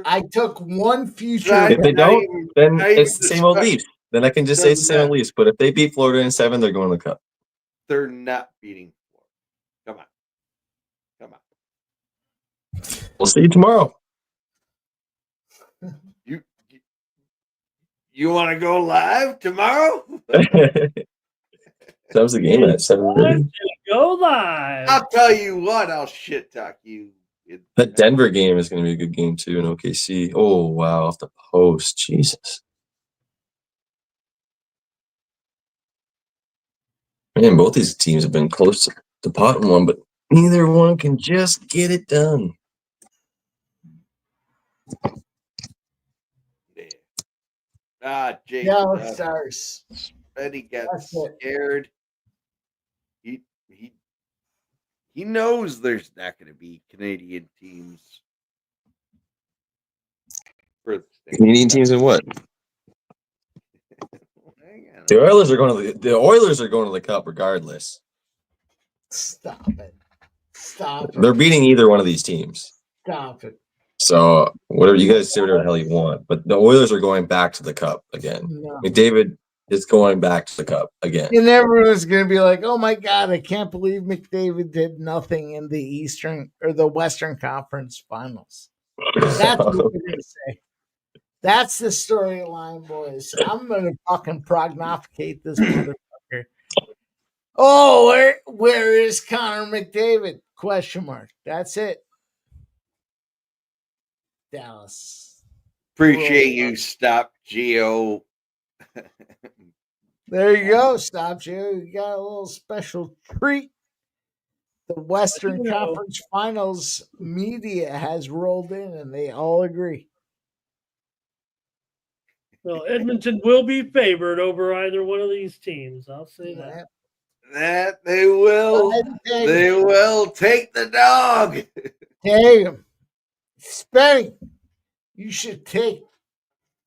Speaker 4: I took one future.
Speaker 17: If they don't, then it's the same old Leafs. Then I can just say it's the same old Leafs. But if they beat Florida in 7, they're going to the Cup.
Speaker 5: They're not beating Florida. Come on.
Speaker 17: We'll see you tomorrow.
Speaker 5: You want to go live tomorrow?
Speaker 17: That was the game at 7:30.
Speaker 3: Go live.
Speaker 5: I'll tell you what. I'll shit talk you.
Speaker 17: That Denver game is going to be a good game too in OKC. Oh wow, off the post, Jesus. Man, both these teams have been close to the bottom one, but Neither one can just get it done.
Speaker 5: Jake.
Speaker 4: Yellow Stars.
Speaker 5: Eddie gets scared. He knows there's not going to be Canadian teams.
Speaker 17: Canadian teams in what? The Oilers are going to the Cup regardless.
Speaker 4: Stop it. Stop it.
Speaker 17: They're beating either one of these teams.
Speaker 4: Stop it.
Speaker 17: So whatever you guys say, whatever the hell you want, but the Oilers are going back to the Cup again.
Speaker 4: No.
Speaker 17: McDavid is going back to the Cup again.
Speaker 4: And everyone's going to be like, "Oh my God, I can't believe McDavid did nothing in the Eastern or the Western Conference Finals." That's what we're going to say. That's the storyline, boys. I'm going to fucking prognosticate this motherfucker. Oh, where is Connor McDavid? Question mark. That's it. Dallas.
Speaker 5: Appreciate you, Stop Geo.
Speaker 4: There you go, Stop Geo. You got a little special treat. The Western Conference Finals media has rolled in, and they all agree.
Speaker 3: Well, Edmonton will be favored over either one of these teams. I'll say that.
Speaker 5: That they will. They will take the dog.
Speaker 4: Take him. Spenny, you should take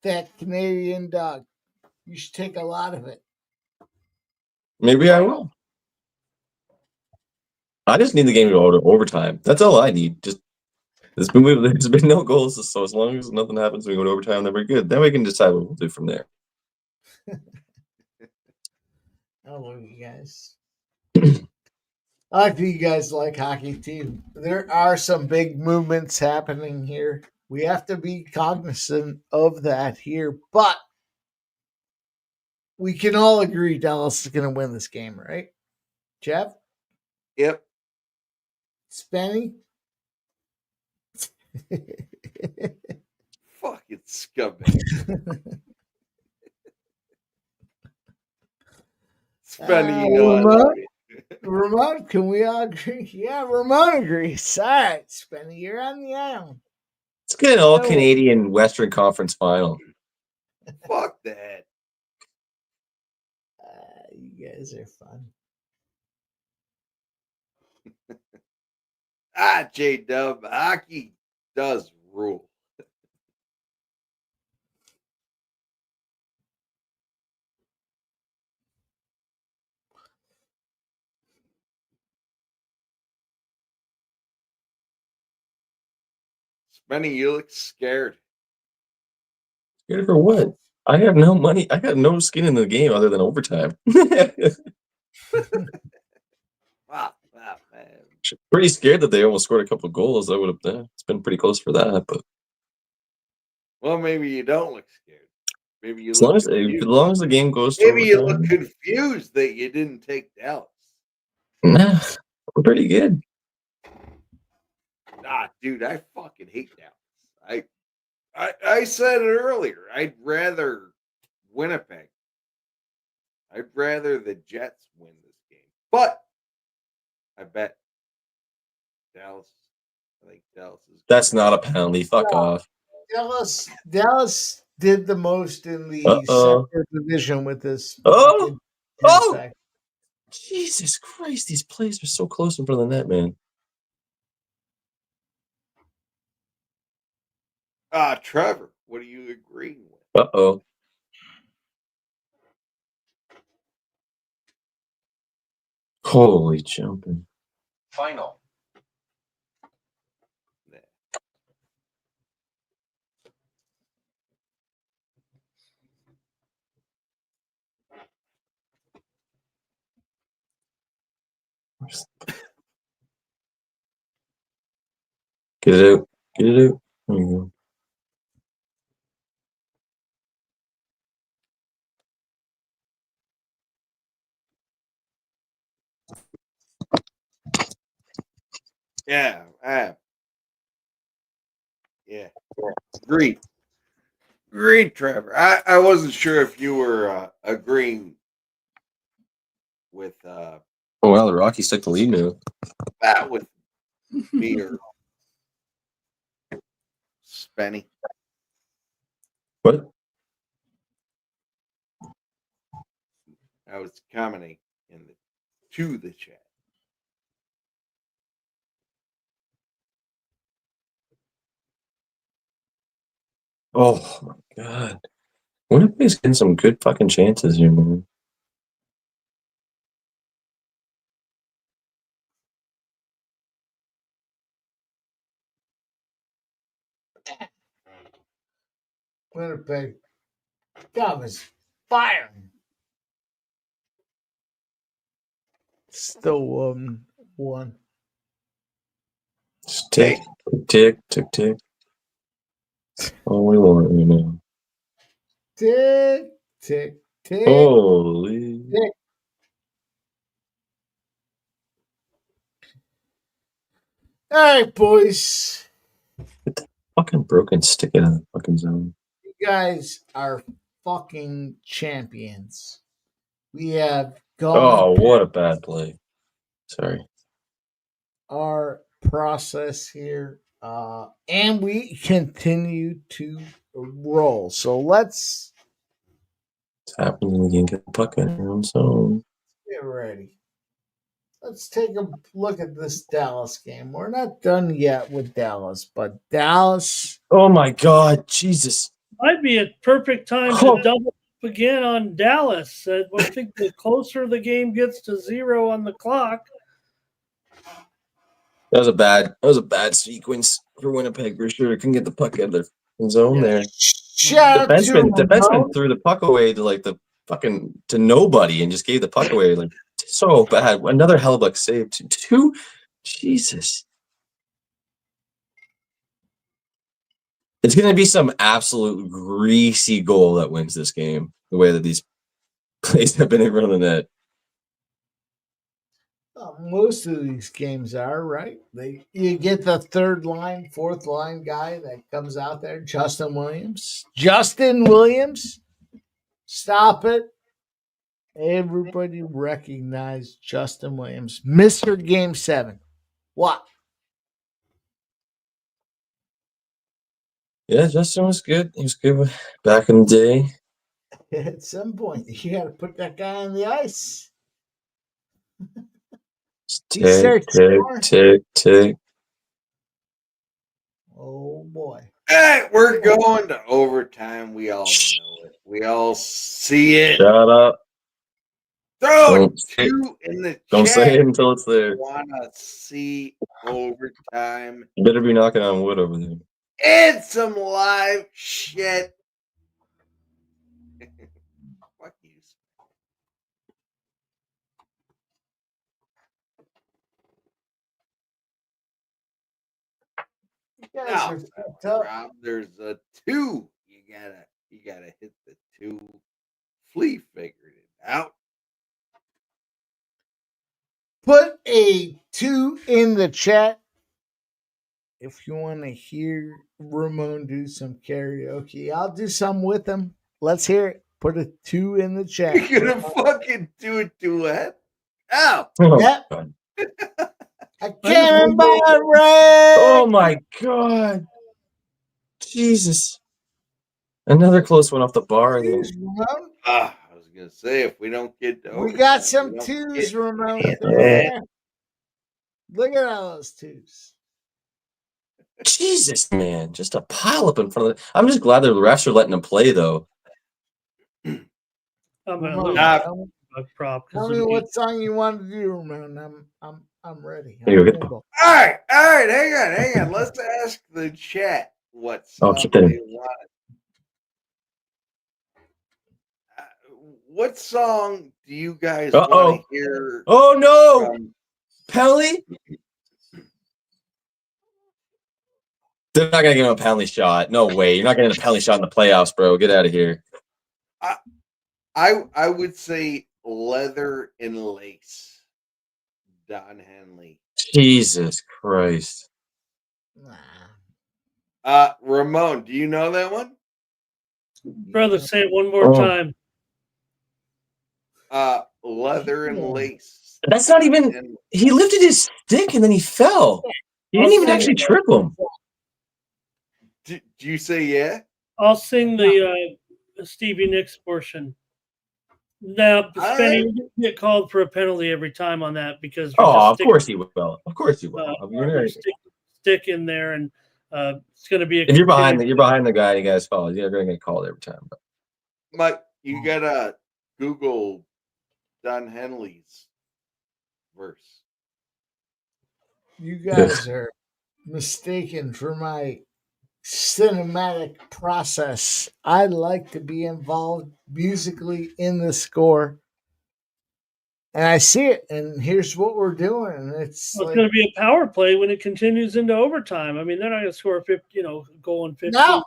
Speaker 4: that Canadian dog. You should take a lot of it.
Speaker 17: Maybe I will. I just need the game to go to overtime. That's all I need. Just there's been no goals, so as long as nothing happens, we go to overtime, then we're good. Then we can decide what we'll do from there.
Speaker 4: I love you guys. I think you guys like hockey too. There are some big movements happening here. We have to be cognizant of that here, but we can all agree Dallas is going to win this game, right? Jeff?
Speaker 5: Yep.
Speaker 4: Spenny?
Speaker 5: Fucking scumbag.
Speaker 4: Ramon, can we all agree? Yeah, Ramon agrees. All right, Spenny, you're on the island.
Speaker 17: It's good, all Canadian Western Conference final.
Speaker 5: Fuck that.
Speaker 4: You guys are fun.
Speaker 5: J-Dub, hockey does rule. Spenny, you look scared.
Speaker 17: Scared for what? I have no money. I got no skin in the game other than overtime.
Speaker 5: Wow, man.
Speaker 17: Pretty scared that they almost scored a couple of goals. I would have. It's been pretty close for that, but
Speaker 5: well, maybe you don't look scared. Maybe you.
Speaker 17: As long as the game goes.
Speaker 5: Maybe you look confused that you didn't take Dallas.
Speaker 17: Nah, we're pretty good.
Speaker 5: Nah, dude, I fucking hate Dallas. I said it earlier. I'd rather Winnipeg. I'd rather the Jets win this game. But I bet Dallas. I think Dallas is.
Speaker 17: That's not a penalty. Fuck off.
Speaker 4: Dallas did the most in the Central Division with this.
Speaker 17: Jesus Christ! These plays are so close in front of the net, man.
Speaker 5: Trevor, what are you agreeing with?
Speaker 17: Holy jumping.
Speaker 13: Final.
Speaker 17: Get it out. Get it out. There you go.
Speaker 5: Yeah. Agreed. Agreed, Trevor. I wasn't sure if you were agreeing with
Speaker 17: Oh wow, the Rockies took the lead now.
Speaker 5: That with me or Spenny.
Speaker 17: What?
Speaker 5: I was commenting to the chat.
Speaker 17: Oh my god. Winnipeg's getting some good fucking chances here, man.
Speaker 4: Winnipeg. God was firing. Still one.
Speaker 17: Just tick, tick, tick, tick. All we want, you know.
Speaker 4: Tick, tick, tick.
Speaker 17: Holy.
Speaker 4: Tick. All right, boys.
Speaker 17: Fucking broken stick it in the fucking zone.
Speaker 4: You guys are fucking champions. We have gone
Speaker 17: Oh, what a bad play. Sorry.
Speaker 4: our process here, and we continue to roll. So let's
Speaker 17: It's happening again. Get the puck in your own zone.
Speaker 4: get ready. Let's take a look at this Dallas game. We're not done yet with Dallas, but Dallas.
Speaker 17: Oh my god, Jesus.
Speaker 3: Might be a perfect time
Speaker 17: Oh.
Speaker 3: to double up again on Dallas. I think the closer the game gets to 0 on the clock.
Speaker 17: That was a bad sequence for Winnipeg for sure. Couldn't get the puck out of their zone there.
Speaker 4: Shout out to
Speaker 17: Defenseman threw the puck away to like the fucking to nobody and just gave the puck away. Like so bad. Another Hellbuck save. Two. Jesus. It's gonna be some absolute greasy goal that wins this game. The way that these plays have been in front of the net.
Speaker 4: Most of these games are right. You get the third line, fourth line guy that comes out there, Justin Williams. Stop it. Everybody recognize Justin Williams. Mr. Game 7. What?
Speaker 17: Yeah, Justin was good. He was good back in the day.
Speaker 4: At some point, you got to put that guy on the ice.
Speaker 17: Tick, tick, tick, tick.
Speaker 4: Oh boy!
Speaker 5: Hey, we're going to overtime. We all know it. We all see it.
Speaker 17: Shut up.
Speaker 5: Throw two in the
Speaker 17: Don't
Speaker 5: chat.
Speaker 17: say it until it's there.
Speaker 5: Wanna see overtime?
Speaker 17: You better be knocking on wood over there.
Speaker 5: It's some live shit. Fuck you. Now, Rob, there's a 2. You gotta hit the 2. Flea figured it out.
Speaker 4: Put a 2 in the chat if you want to hear Ramon do some karaoke. I'll do some with him. Let's hear it. Put a 2 in the chat.
Speaker 5: You're gonna fucking do a duet? Oh,
Speaker 4: yep. I can't buy red.
Speaker 17: Oh my god. Jesus. Another close one off the bar again.
Speaker 5: I was gonna say if we don't get to
Speaker 4: we got some 2s, Ramon. Look at all those 2s.
Speaker 17: Jesus, man. Just a pile up in front of I'm just glad the refs are letting them play though.
Speaker 3: I'm gonna lose a prop.
Speaker 4: Tell me what song you want to do, Ramon. I'm ready.
Speaker 5: All right, hang on. Let's ask the chat what song
Speaker 17: keep
Speaker 5: they
Speaker 17: that in.
Speaker 5: want. What song do you guys want to hear?
Speaker 17: Oh no! Penalty? They're not gonna give him a penalty shot. No way. You're not getting a penalty shot in the playoffs, bro. Get out of here.
Speaker 5: I would say Leather and Lace. Don Henley.
Speaker 17: Jesus Christ.
Speaker 5: Ramon, do you know that one?
Speaker 3: Brother, say it one more time.
Speaker 5: Leather and Lace.
Speaker 17: That's not even. He lifted his stick and then he fell. He didn't even actually trip him.
Speaker 5: Do you say yeah?
Speaker 3: I'll sing the Stevie Nicks portion. Now, Spenny, you get called for a penalty every time on that because you're just
Speaker 17: of course he will. Of course he will.
Speaker 3: Stick in there, and it's going to be.
Speaker 17: If you're behind the guy, and you guys fall. You're going to get called every time. But.
Speaker 5: Mike, you gotta Google Don Henley's verse.
Speaker 4: You guys are mistaken for my cinematic process. I like to be involved musically in the score. And I see it, and here's what we're doing. It's
Speaker 3: going to be a power play when it continues into overtime. I mean, they're not going to score 50, going 15.
Speaker 4: No,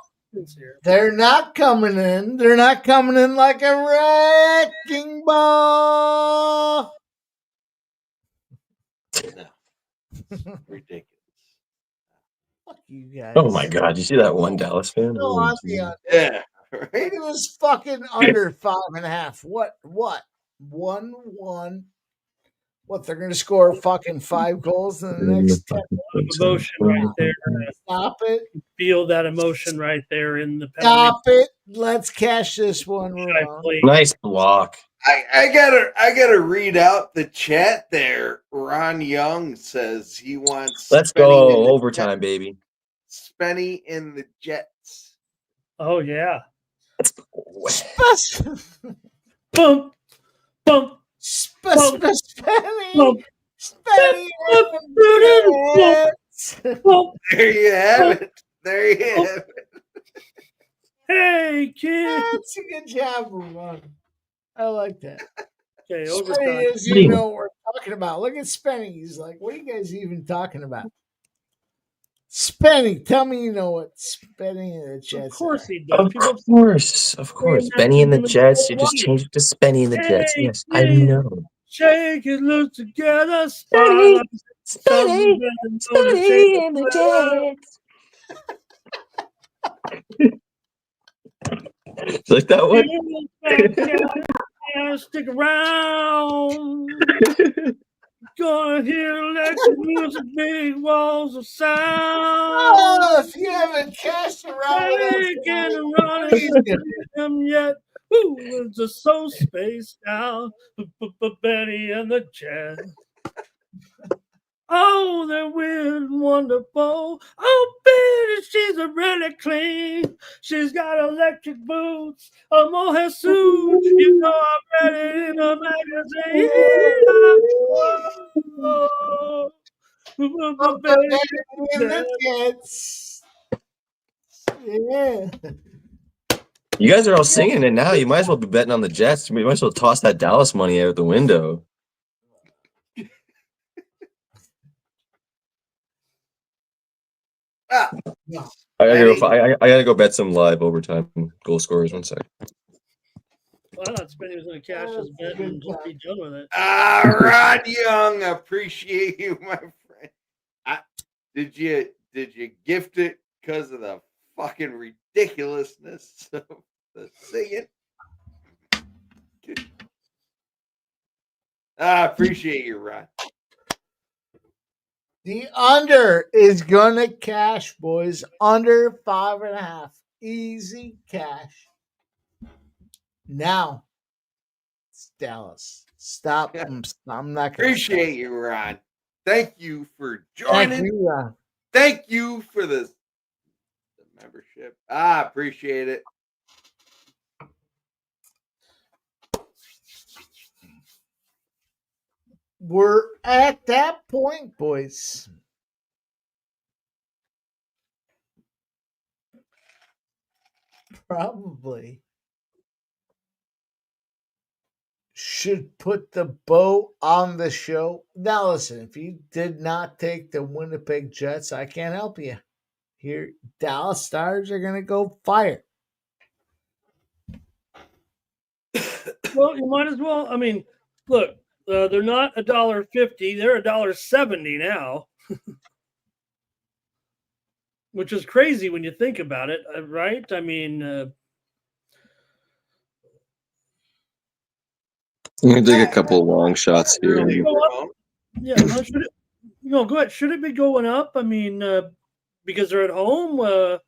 Speaker 4: they're not coming in. They're not coming in like a wrecking ball.
Speaker 5: Ridiculous.
Speaker 4: Fuck you guys.
Speaker 17: Oh my God! You see that one Dallas fan?
Speaker 5: Yeah.
Speaker 4: Right? Look at this fucking under 5.5. What? 1-1. What, they're going to score fucking 5 goals in the next 10 minutes?
Speaker 3: Emotion right there.
Speaker 4: Stop it.
Speaker 3: Feel that emotion right there in the penalty.
Speaker 4: Stop it. Let's cash this one.
Speaker 17: Nice block.
Speaker 5: I gotta read out the chat there. Ron Young says he wants.
Speaker 17: Let's go overtime, baby.
Speaker 5: Spenny in the Jets.
Speaker 3: Oh yeah.
Speaker 4: Boom.
Speaker 3: Boom.
Speaker 4: Spenny.
Speaker 5: There you have it. There you have it.
Speaker 3: Hey, kid.
Speaker 4: That's a good job, Ron. I like that.
Speaker 3: Okay,
Speaker 4: Spenny is, you know what we're talking about. Look at Spenny. He's like, what are you guys even talking about? Spenny, tell me you know what Spenny in the Jets.
Speaker 3: Of course he does.
Speaker 17: Of course. Benny in the Jets. You just changed it to Spenny in the Jets. Yes, I know.
Speaker 3: Shake it loose together.
Speaker 17: Spenny in the Jets. Like that one?
Speaker 3: Stick around. Gonna hear electric music, big walls of sound.
Speaker 4: Oh, if you haven't cashed around
Speaker 3: them yet. Ooh, it's just so spaced out. Betty and the Jets. Oh, they're weird and wonderful. Oh, Betty, she's a really clean. She's got electric boots, a mohair suit. You know I read it in a magazine.
Speaker 4: Betty in the Jets. Yeah.
Speaker 17: You guys are all singing it now. You might as well be betting on the Jets. You might as well toss that Dallas money out the window. I gotta go bet some live overtime goal scorers. 1 second.
Speaker 3: Well, I thought Spenny was going to cash his bet and just be done with it.
Speaker 5: Rod Young, appreciate you, my friend. Did you gift it because of the fucking ridiculousness of the singing? I appreciate you, Rod.
Speaker 4: The under is gonna cash, boys. Under 5.5. Easy cash. Now it's Dallas. Stop. I'm not gonna
Speaker 5: appreciate you, Ron. Thank you for joining.
Speaker 4: Thank you, Ron.
Speaker 5: Thank you for the membership. I appreciate it.
Speaker 4: We're at that point, boys. Probably should put the bow on the show. Now, listen, if you did not take the Winnipeg Jets, I can't help you. Here, Dallas Stars are going to go fire.
Speaker 3: Well, you might as well. I mean, look. They're not $1.50; they're $1.70 now, which is crazy when you think about it, right? I mean,
Speaker 17: I'm gonna take a couple of long shots here.
Speaker 3: Yeah, should it, go ahead. Should it be going up? I mean, because they're at home.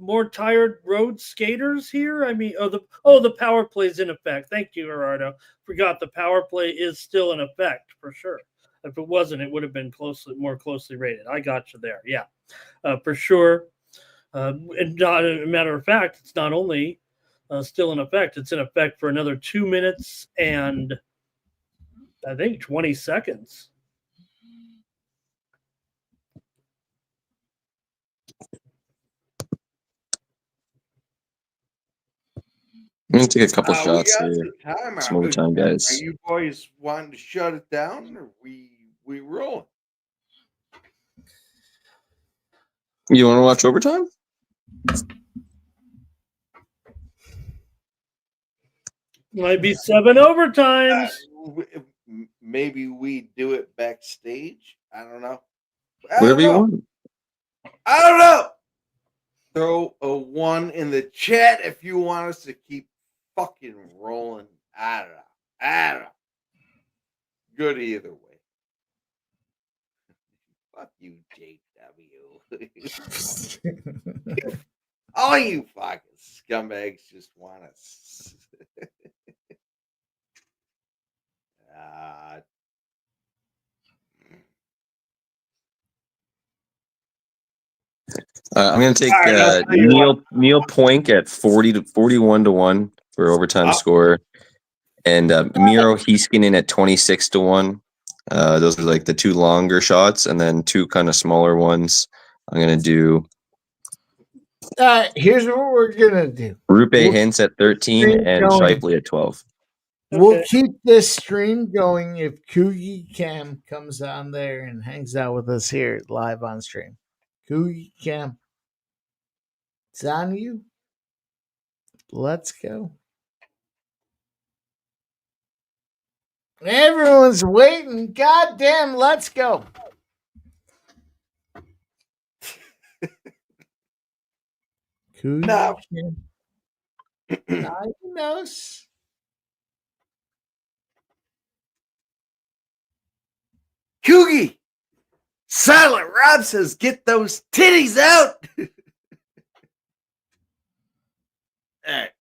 Speaker 3: More tired road skaters here. I mean, the power play is in effect. Thank you, Gerardo. Forgot the power play is still in effect for sure. If it wasn't, it would have been more closely rated. I got you there. Yeah, for sure. And not a matter of fact, it's not only still in effect. It's in effect for another 2 minutes and I think 20 seconds.
Speaker 17: I'm gonna take a couple shots
Speaker 18: we got
Speaker 17: here.
Speaker 18: the timer.
Speaker 17: Some overtime, guys.
Speaker 18: Are you boys wanting to shut it down, or we rolling?
Speaker 17: You want to watch overtime?
Speaker 3: Might be 7 overtimes.
Speaker 18: Maybe we do it backstage. I don't know.
Speaker 17: Whatever you want.
Speaker 18: I don't know. Throw a 1 in the chat if you want us to keep fucking rolling. I don't know. Good either way. Fuck you, JW. All you fucking scumbags just want us.
Speaker 17: I'm going to take Neil Poink at 41-1 for overtime score, and Miro Heiskanen at 26-1. Those are like the 2 longer shots, and then 2 kind of smaller ones. I'm going to do.
Speaker 4: Here's what we're gonna do.
Speaker 17: Rupe Hintz at 13 and Shifley at 12.
Speaker 4: We'll keep this stream going if Coogie Cam comes on there and hangs out with us here live on stream. Coogie Cam, it's on you. Let's go. Everyone's waiting. Goddamn, let's go. Coogie Cam. Diagnose.
Speaker 18: Coogie! Silent Rob says, get those titties out! Alright.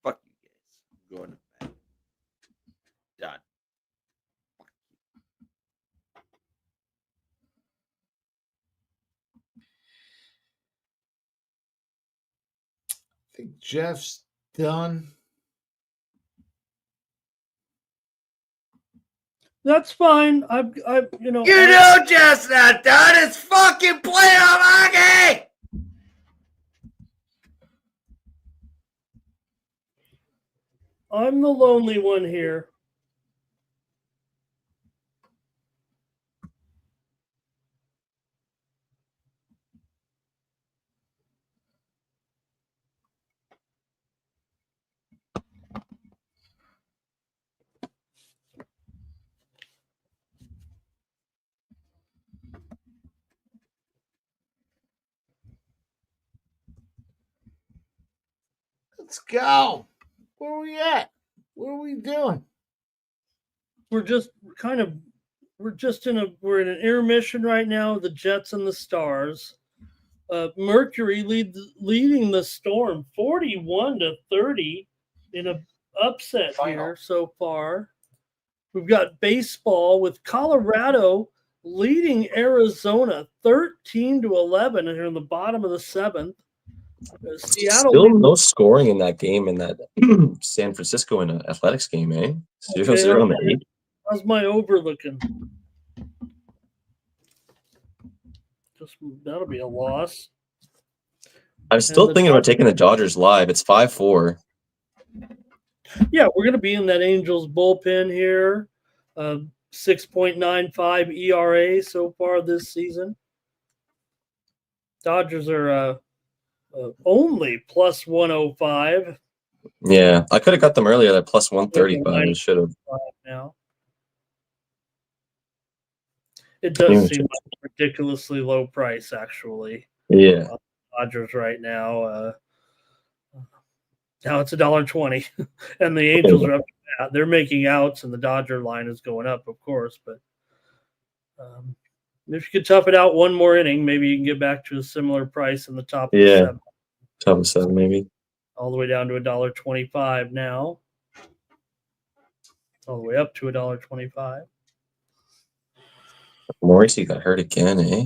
Speaker 18: Fuck you guys. I'm going to bed. Done.
Speaker 4: I think Jeff's done.
Speaker 3: That's fine.
Speaker 18: Jeff's not done. It's fucking playoff hockey.
Speaker 3: I'm the lonely one here.
Speaker 4: Let's go. Where are we at? What are we doing?
Speaker 3: We're in an intermission right now. The Jets and the Stars. Mercury leading the Storm 41-30 in an upset here so far. We've got baseball with Colorado leading Arizona 13-11 here in the bottom of the 7th. Seattle
Speaker 17: Still no scoring in that game, in that San Francisco and Athletics game, eh? 0-0 on the 8th.
Speaker 3: How's my over looking? That'll be a loss.
Speaker 17: I'm still thinking about taking the Dodgers live. It's 5-4.
Speaker 3: Yeah, we're going to be in that Angels bullpen here. 6.95 ERA so far this season. Dodgers are only plus 105.
Speaker 17: Yeah, I could have got them earlier at plus 135. I should have.
Speaker 3: Now. It does seem like a ridiculously low price, actually.
Speaker 17: Yeah.
Speaker 3: Dodgers right now. Now it's $1.20, and the Angels are up to Yeah, they're making outs, and the Dodger line is going up, of course. But if you could tough it out one more inning, maybe you can get back to a similar price in the top of the
Speaker 17: Yeah,
Speaker 3: 7.
Speaker 17: top of 7 maybe.
Speaker 3: All the way down to $1.25 now. All the way up to $1.25.
Speaker 17: Morrissey got hurt again, eh?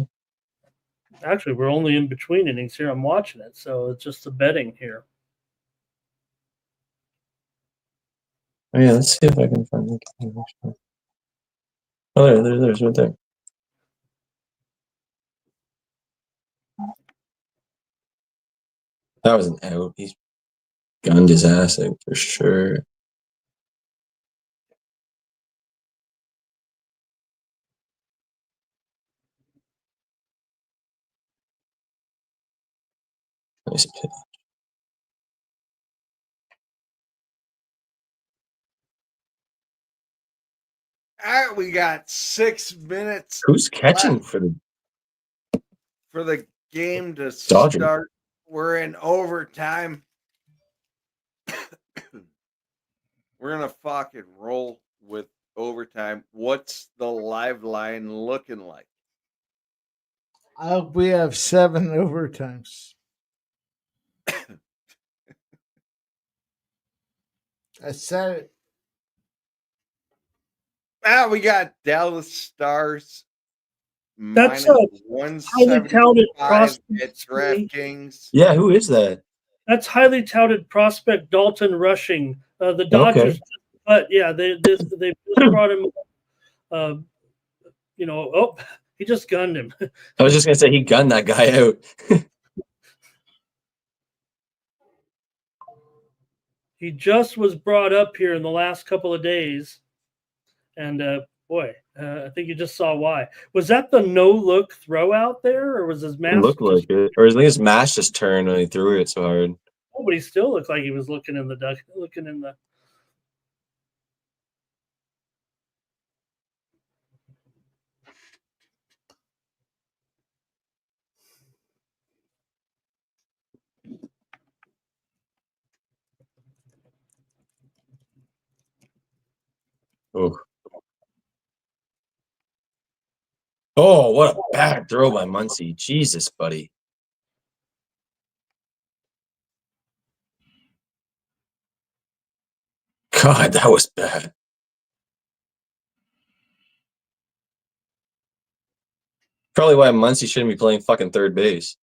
Speaker 3: Actually, we're only in between innings here. I'm watching it, so it's just the betting here.
Speaker 17: Oh yeah, let's see if I can find it. Oh, there's right there. That was an out. He's gunned his ass out for sure. Nice pitch.
Speaker 18: All right, we got 6 minutes.
Speaker 17: Who's catching
Speaker 18: left for the game to
Speaker 17: Dodger.
Speaker 18: start? We're in overtime. We're gonna fucking roll with overtime. What's the live line looking like?
Speaker 4: We have 7 overtimes. I said it.
Speaker 18: We got Dallas Stars.
Speaker 3: That's
Speaker 18: minus
Speaker 3: highly touted
Speaker 18: 175
Speaker 3: prospect.
Speaker 18: at DraftKings.
Speaker 17: Yeah, who is that?
Speaker 3: That's highly touted prospect Dalton Rushing. The Dodgers,
Speaker 17: Okay.
Speaker 3: but yeah, they just brought him. He just gunned him.
Speaker 17: I was just gonna say he gunned that guy out.
Speaker 3: He just was brought up here in the last couple of days, and I think you just saw why. Was that the no-look throw out there, or was his
Speaker 17: It
Speaker 3: mask?
Speaker 17: looked like it, or at least his mask just turned when he threw it so hard.
Speaker 3: Oh, but he still looked like he was looking in the.
Speaker 17: Oh. Oh, what a bad throw by Muncy. Jesus, buddy. God, that was bad. Probably why Muncy shouldn't be playing fucking third base.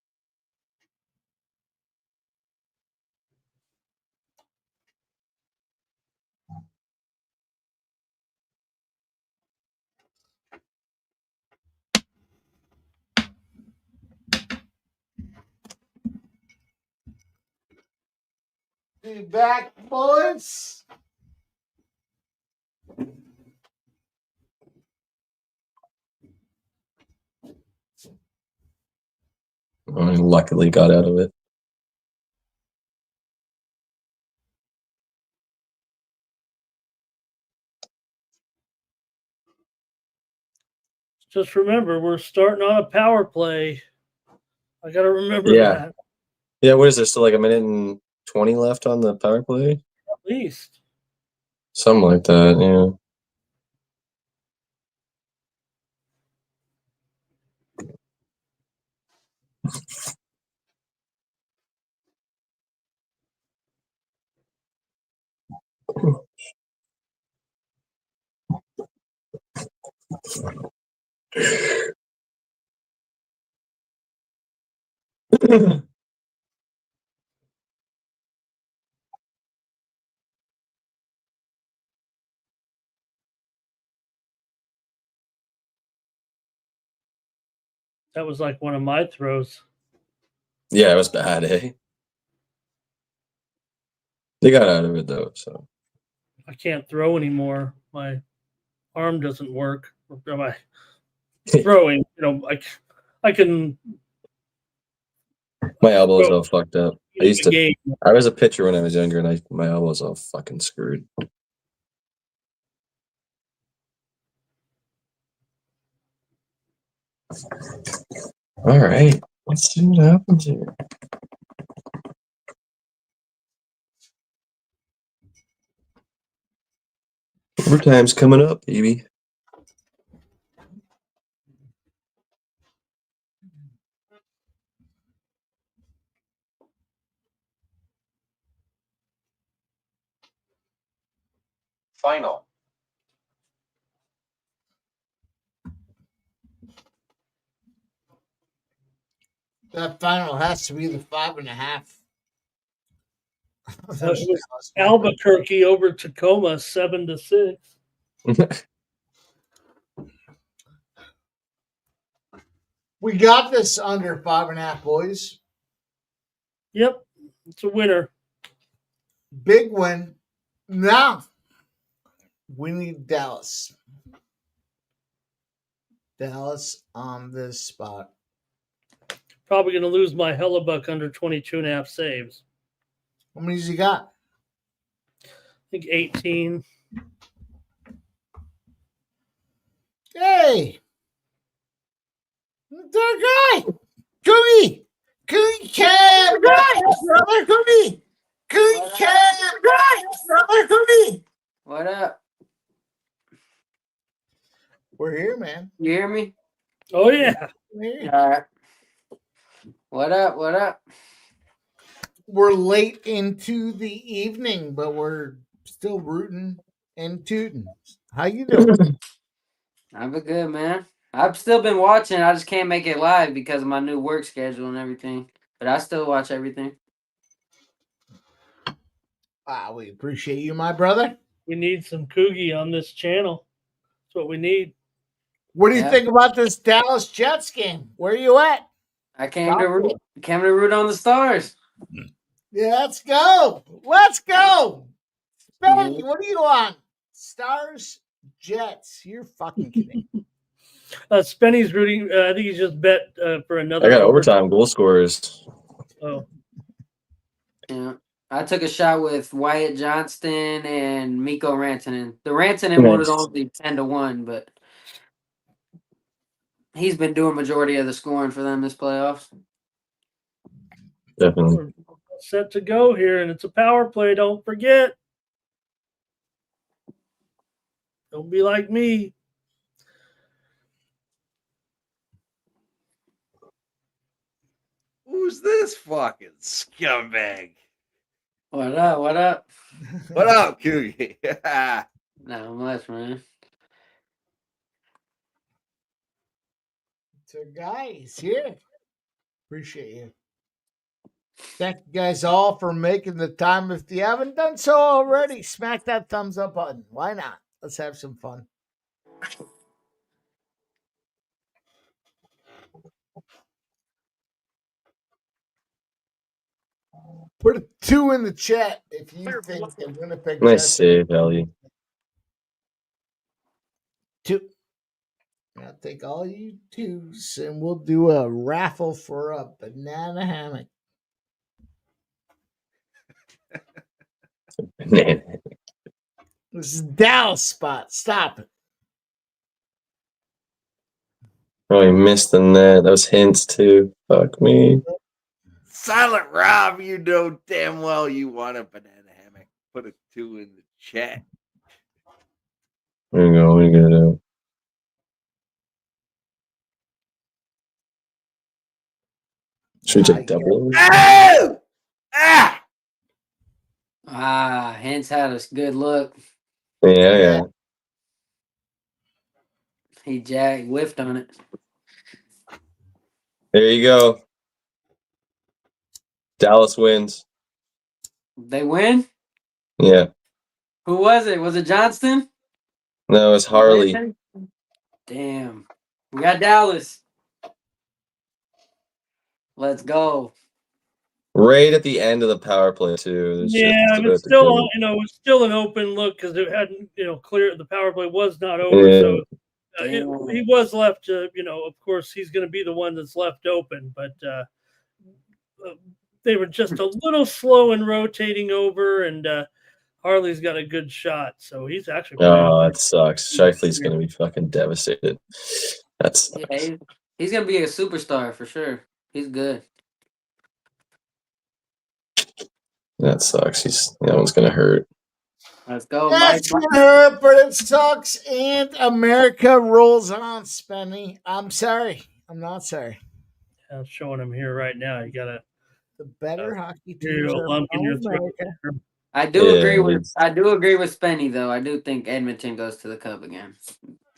Speaker 4: Be back, boys.
Speaker 17: Oh, he luckily got out of it.
Speaker 3: Just remember, we're starting on a power play. I got to remember that.
Speaker 17: Yeah, what is there? Still like a minute and 20 left on the power play?
Speaker 3: At least.
Speaker 17: Something like that, yeah.
Speaker 3: That was like one of my throws.
Speaker 17: Yeah, it was bad, eh? They got out of it though, so.
Speaker 3: I can't throw anymore. My arm doesn't work. My throwing, I can.
Speaker 17: My elbow's all fucked up. I was a pitcher when I was younger, and my elbow's all fucking screwed. All right, let's see what happens here. Overtime's coming up, baby.
Speaker 13: Final.
Speaker 4: That final has to be the 5.5.
Speaker 3: It was Albuquerque over Tacoma, 7-6.
Speaker 4: We got this under 5.5, boys.
Speaker 3: Yep, it's a winner.
Speaker 4: Big win. Now we need Dallas. Dallas on this spot.
Speaker 3: Probably going to lose my Hellebuck under 22.5 saves.
Speaker 4: How many has he got?
Speaker 3: I think 18.
Speaker 4: Hey! The guy! Cookie! Cookie can! Brother Cookie! Cookie can! Brother Cookie!
Speaker 19: What up?
Speaker 4: We're here, man.
Speaker 19: You hear me?
Speaker 3: Oh, yeah.
Speaker 19: All right. What up? What up?
Speaker 4: We're late into the evening, but we're still rooting and tooting. How you doing?
Speaker 19: I've been good, man. I've still been watching. I just can't make it live because of my new work schedule and everything. But I still watch everything.
Speaker 4: We appreciate you, my brother.
Speaker 3: We need some Coogie on this channel. That's what we need.
Speaker 4: What do you think about this Dallas Jets game? Where are you at?
Speaker 19: I came to root on the Stars.
Speaker 4: Yeah, let's go. Let's go. Spenny, what are you on? Stars, Jets. You're fucking kidding.
Speaker 3: Spenny's rooting. I think he's just bet for another.
Speaker 17: I got overtime goal scorers.
Speaker 3: Oh.
Speaker 19: Yeah. I took a shot with Wyatt Johnston and Mikko Rantanen. The Rantanen one is only 10-1, but he's been doing majority of the scoring for them this playoffs.
Speaker 17: Definitely.
Speaker 3: We're set to go here, and it's a power play. Don't forget. Don't be like me.
Speaker 18: Who's this fucking scumbag?
Speaker 19: What up? What up?
Speaker 18: What up, Coogie?
Speaker 19: Not much, man.
Speaker 4: So, guys, here. Appreciate you. Thank you guys all for making the time. If you haven't done so already, smack that thumbs up button. Why not? Let's have some fun. Put a 2 in the chat if you think the Winnipeg
Speaker 17: Nice
Speaker 4: Jets.
Speaker 17: save, Ellie.
Speaker 4: 2. I'll take all you 2s and we'll do a raffle for a banana hammock. This is Dallas spot. Stop it.
Speaker 17: Oh, he missed the net. That was hints too. Fuck me.
Speaker 18: Silent Rob, you know damn well you want a banana hammock. Put a 2 in the chat.
Speaker 17: There you go. What are you gonna do? Should we take double?
Speaker 18: Oh!
Speaker 19: Hintz had a good look.
Speaker 17: Yeah.
Speaker 19: He whiffed on it.
Speaker 17: There you go. Dallas wins.
Speaker 19: They win?
Speaker 17: Yeah.
Speaker 19: Who was it? Was it Johnston?
Speaker 17: No, it's Harley.
Speaker 19: Damn. We got Dallas. Let's go.
Speaker 17: Right at the end of the power play too.
Speaker 3: It's still it's still an open look because it hadn't clear. The power play was not over, so he was left. Of course, he's going to be the one that's left open, but they were just a little slow in rotating over, and Harley's got a good shot, so he's actually.
Speaker 17: Oh, that sucks. Shifley's going to be fucking devastated. That's
Speaker 19: he's going to be a superstar for sure. He's good.
Speaker 17: That sucks. That one's going to hurt.
Speaker 19: Let's go,
Speaker 4: That's
Speaker 19: Mike.
Speaker 4: her, but it sucks, and America rolls on. Spenny, I'm sorry. I'm not sorry.
Speaker 3: I'm showing him here right now. You gotta
Speaker 4: The better hockey
Speaker 3: here you
Speaker 4: teams
Speaker 3: go,
Speaker 4: are
Speaker 3: lump in your
Speaker 4: from
Speaker 3: throat.
Speaker 4: America.
Speaker 19: I do agree
Speaker 17: Yeah,
Speaker 19: with Spenny though. I do think Edmonton goes to the Cup again,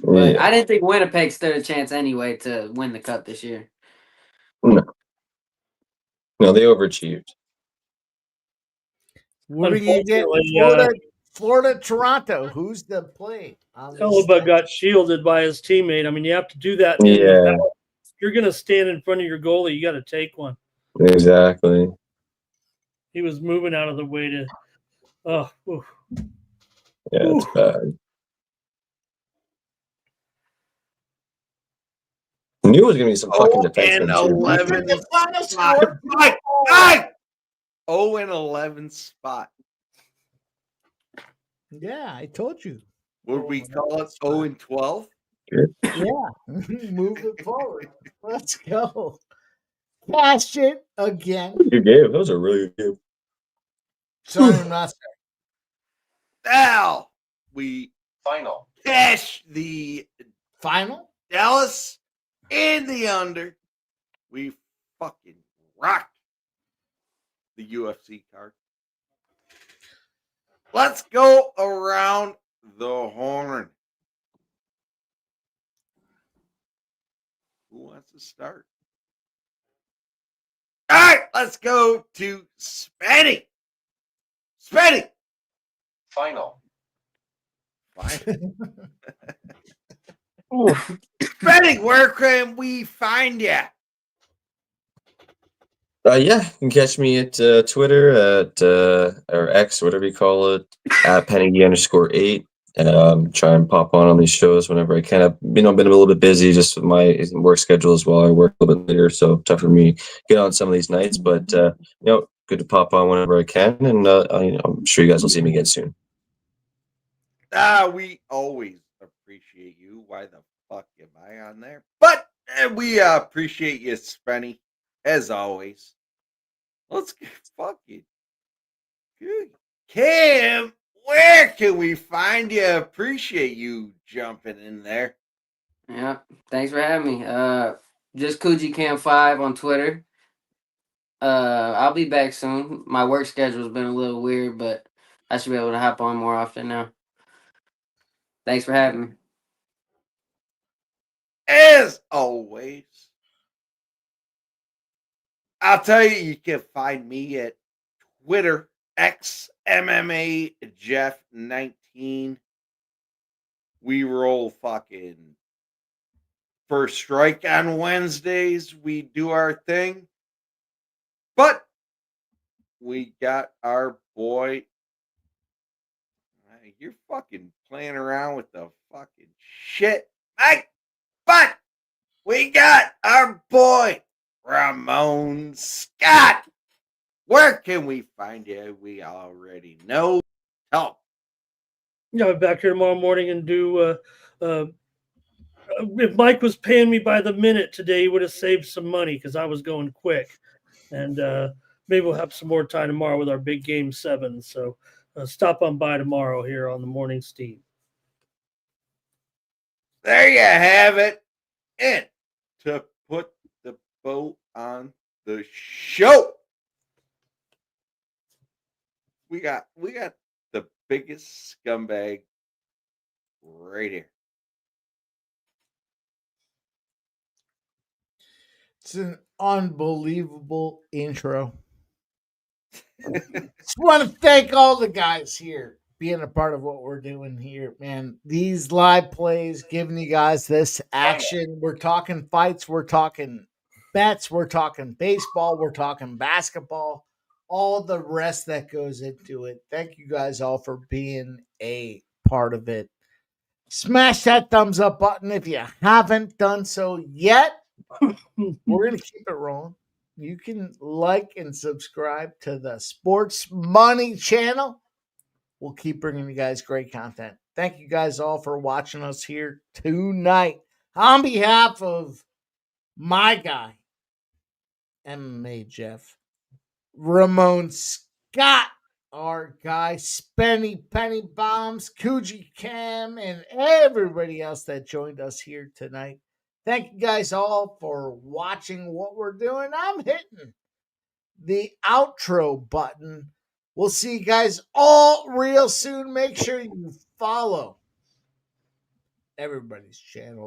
Speaker 19: but
Speaker 17: yeah.
Speaker 19: I didn't think Winnipeg stood a chance anyway to win the Cup this year.
Speaker 17: No, no, they overachieved.
Speaker 4: What are you get? Florida, Toronto. Who's the play?
Speaker 3: Hellebuyck got shielded by his teammate. I mean, you have to do that.
Speaker 17: Yeah,
Speaker 3: If you're going to stand in front of your goalie, you got to take one.
Speaker 17: exactly.
Speaker 3: He was moving out of the way to. Oh, oof.
Speaker 17: Yeah, it's bad. I knew it was gonna be some fucking defensemen too.
Speaker 18: 11 spot. Oh, and 11 spot.
Speaker 4: Yeah, I told you.
Speaker 18: Would we call it 0 and 12?
Speaker 4: Yeah, move it forward. Let's go. Cash it again.
Speaker 17: Good game. That was a really good game.
Speaker 4: Sorry, I'm not sorry.
Speaker 18: Now we
Speaker 13: Final.
Speaker 18: cash the
Speaker 4: Final
Speaker 18: Dallas in the under. We fucking rocked the UFC card. Let's go around the horn. Who wants to start? All right, let's go to Spenny. Spenny.
Speaker 13: Final.
Speaker 18: Spenny, where can we find you?
Speaker 17: Yeah, you can catch me at Twitter at or X, whatever you call it, at Penny_8. Try and pop on these shows whenever I can. I've been a little bit busy just with my work schedule as well. I work a little bit later, so tough for me to get on some of these nights. But good to pop on whenever I can, and I'm sure you guys will see me again soon.
Speaker 18: We always appreciate you. Why the fuck am I on there? But we appreciate you, Spenny, as always. Let's get fucking good. Cam, where can we find you? Appreciate you jumping in there.
Speaker 19: Yeah, thanks for having me. Just Coogee Cam 5 on Twitter. I'll be back soon. My work schedule's been a little weird, but I should be able to hop on more often now. Thanks for having me.
Speaker 18: As always, I'll tell you, you can find me at Twitter, XMMA Jeff 19. We roll fucking first strike on Wednesdays. We do our thing. But we got our boy. You're fucking playing around with the fucking shit, Mike. But we got our boy, Ramon Scott. Where can we find you? We already know. Tell 'em.
Speaker 3: Yeah, I'll be back here tomorrow morning and do. If Mike was paying me by the minute today, he would have saved some money because I was going quick. And maybe we'll have some more time tomorrow with our big game 7. So stop on by tomorrow here on the Morning Steam.
Speaker 18: There you have it. And to put the bow on the show, we got the biggest scumbag right here.
Speaker 4: It's an unbelievable intro. Just want to thank all the guys here being a part of what we're doing here, man. These live plays, giving you guys this action. We're talking fights, we're talking bets, we're talking baseball, we're talking basketball, all the rest that goes into it. Thank you guys all for being a part of it. Smash that thumbs up button if you haven't done so yet. We're going to keep it rolling. You can like and subscribe to the Sports Money channel. We'll keep bringing you guys great content. Thank you guys all for watching us here tonight. On behalf of my guy, MMA Jeff, Ramon Scott, our guy Spenny Penny Bombs, Coogee Cam, and everybody else that joined us here tonight. Thank you guys all for watching what we're doing. I'm hitting the outro button. We'll see you guys all real soon. Make sure you follow everybody's channel.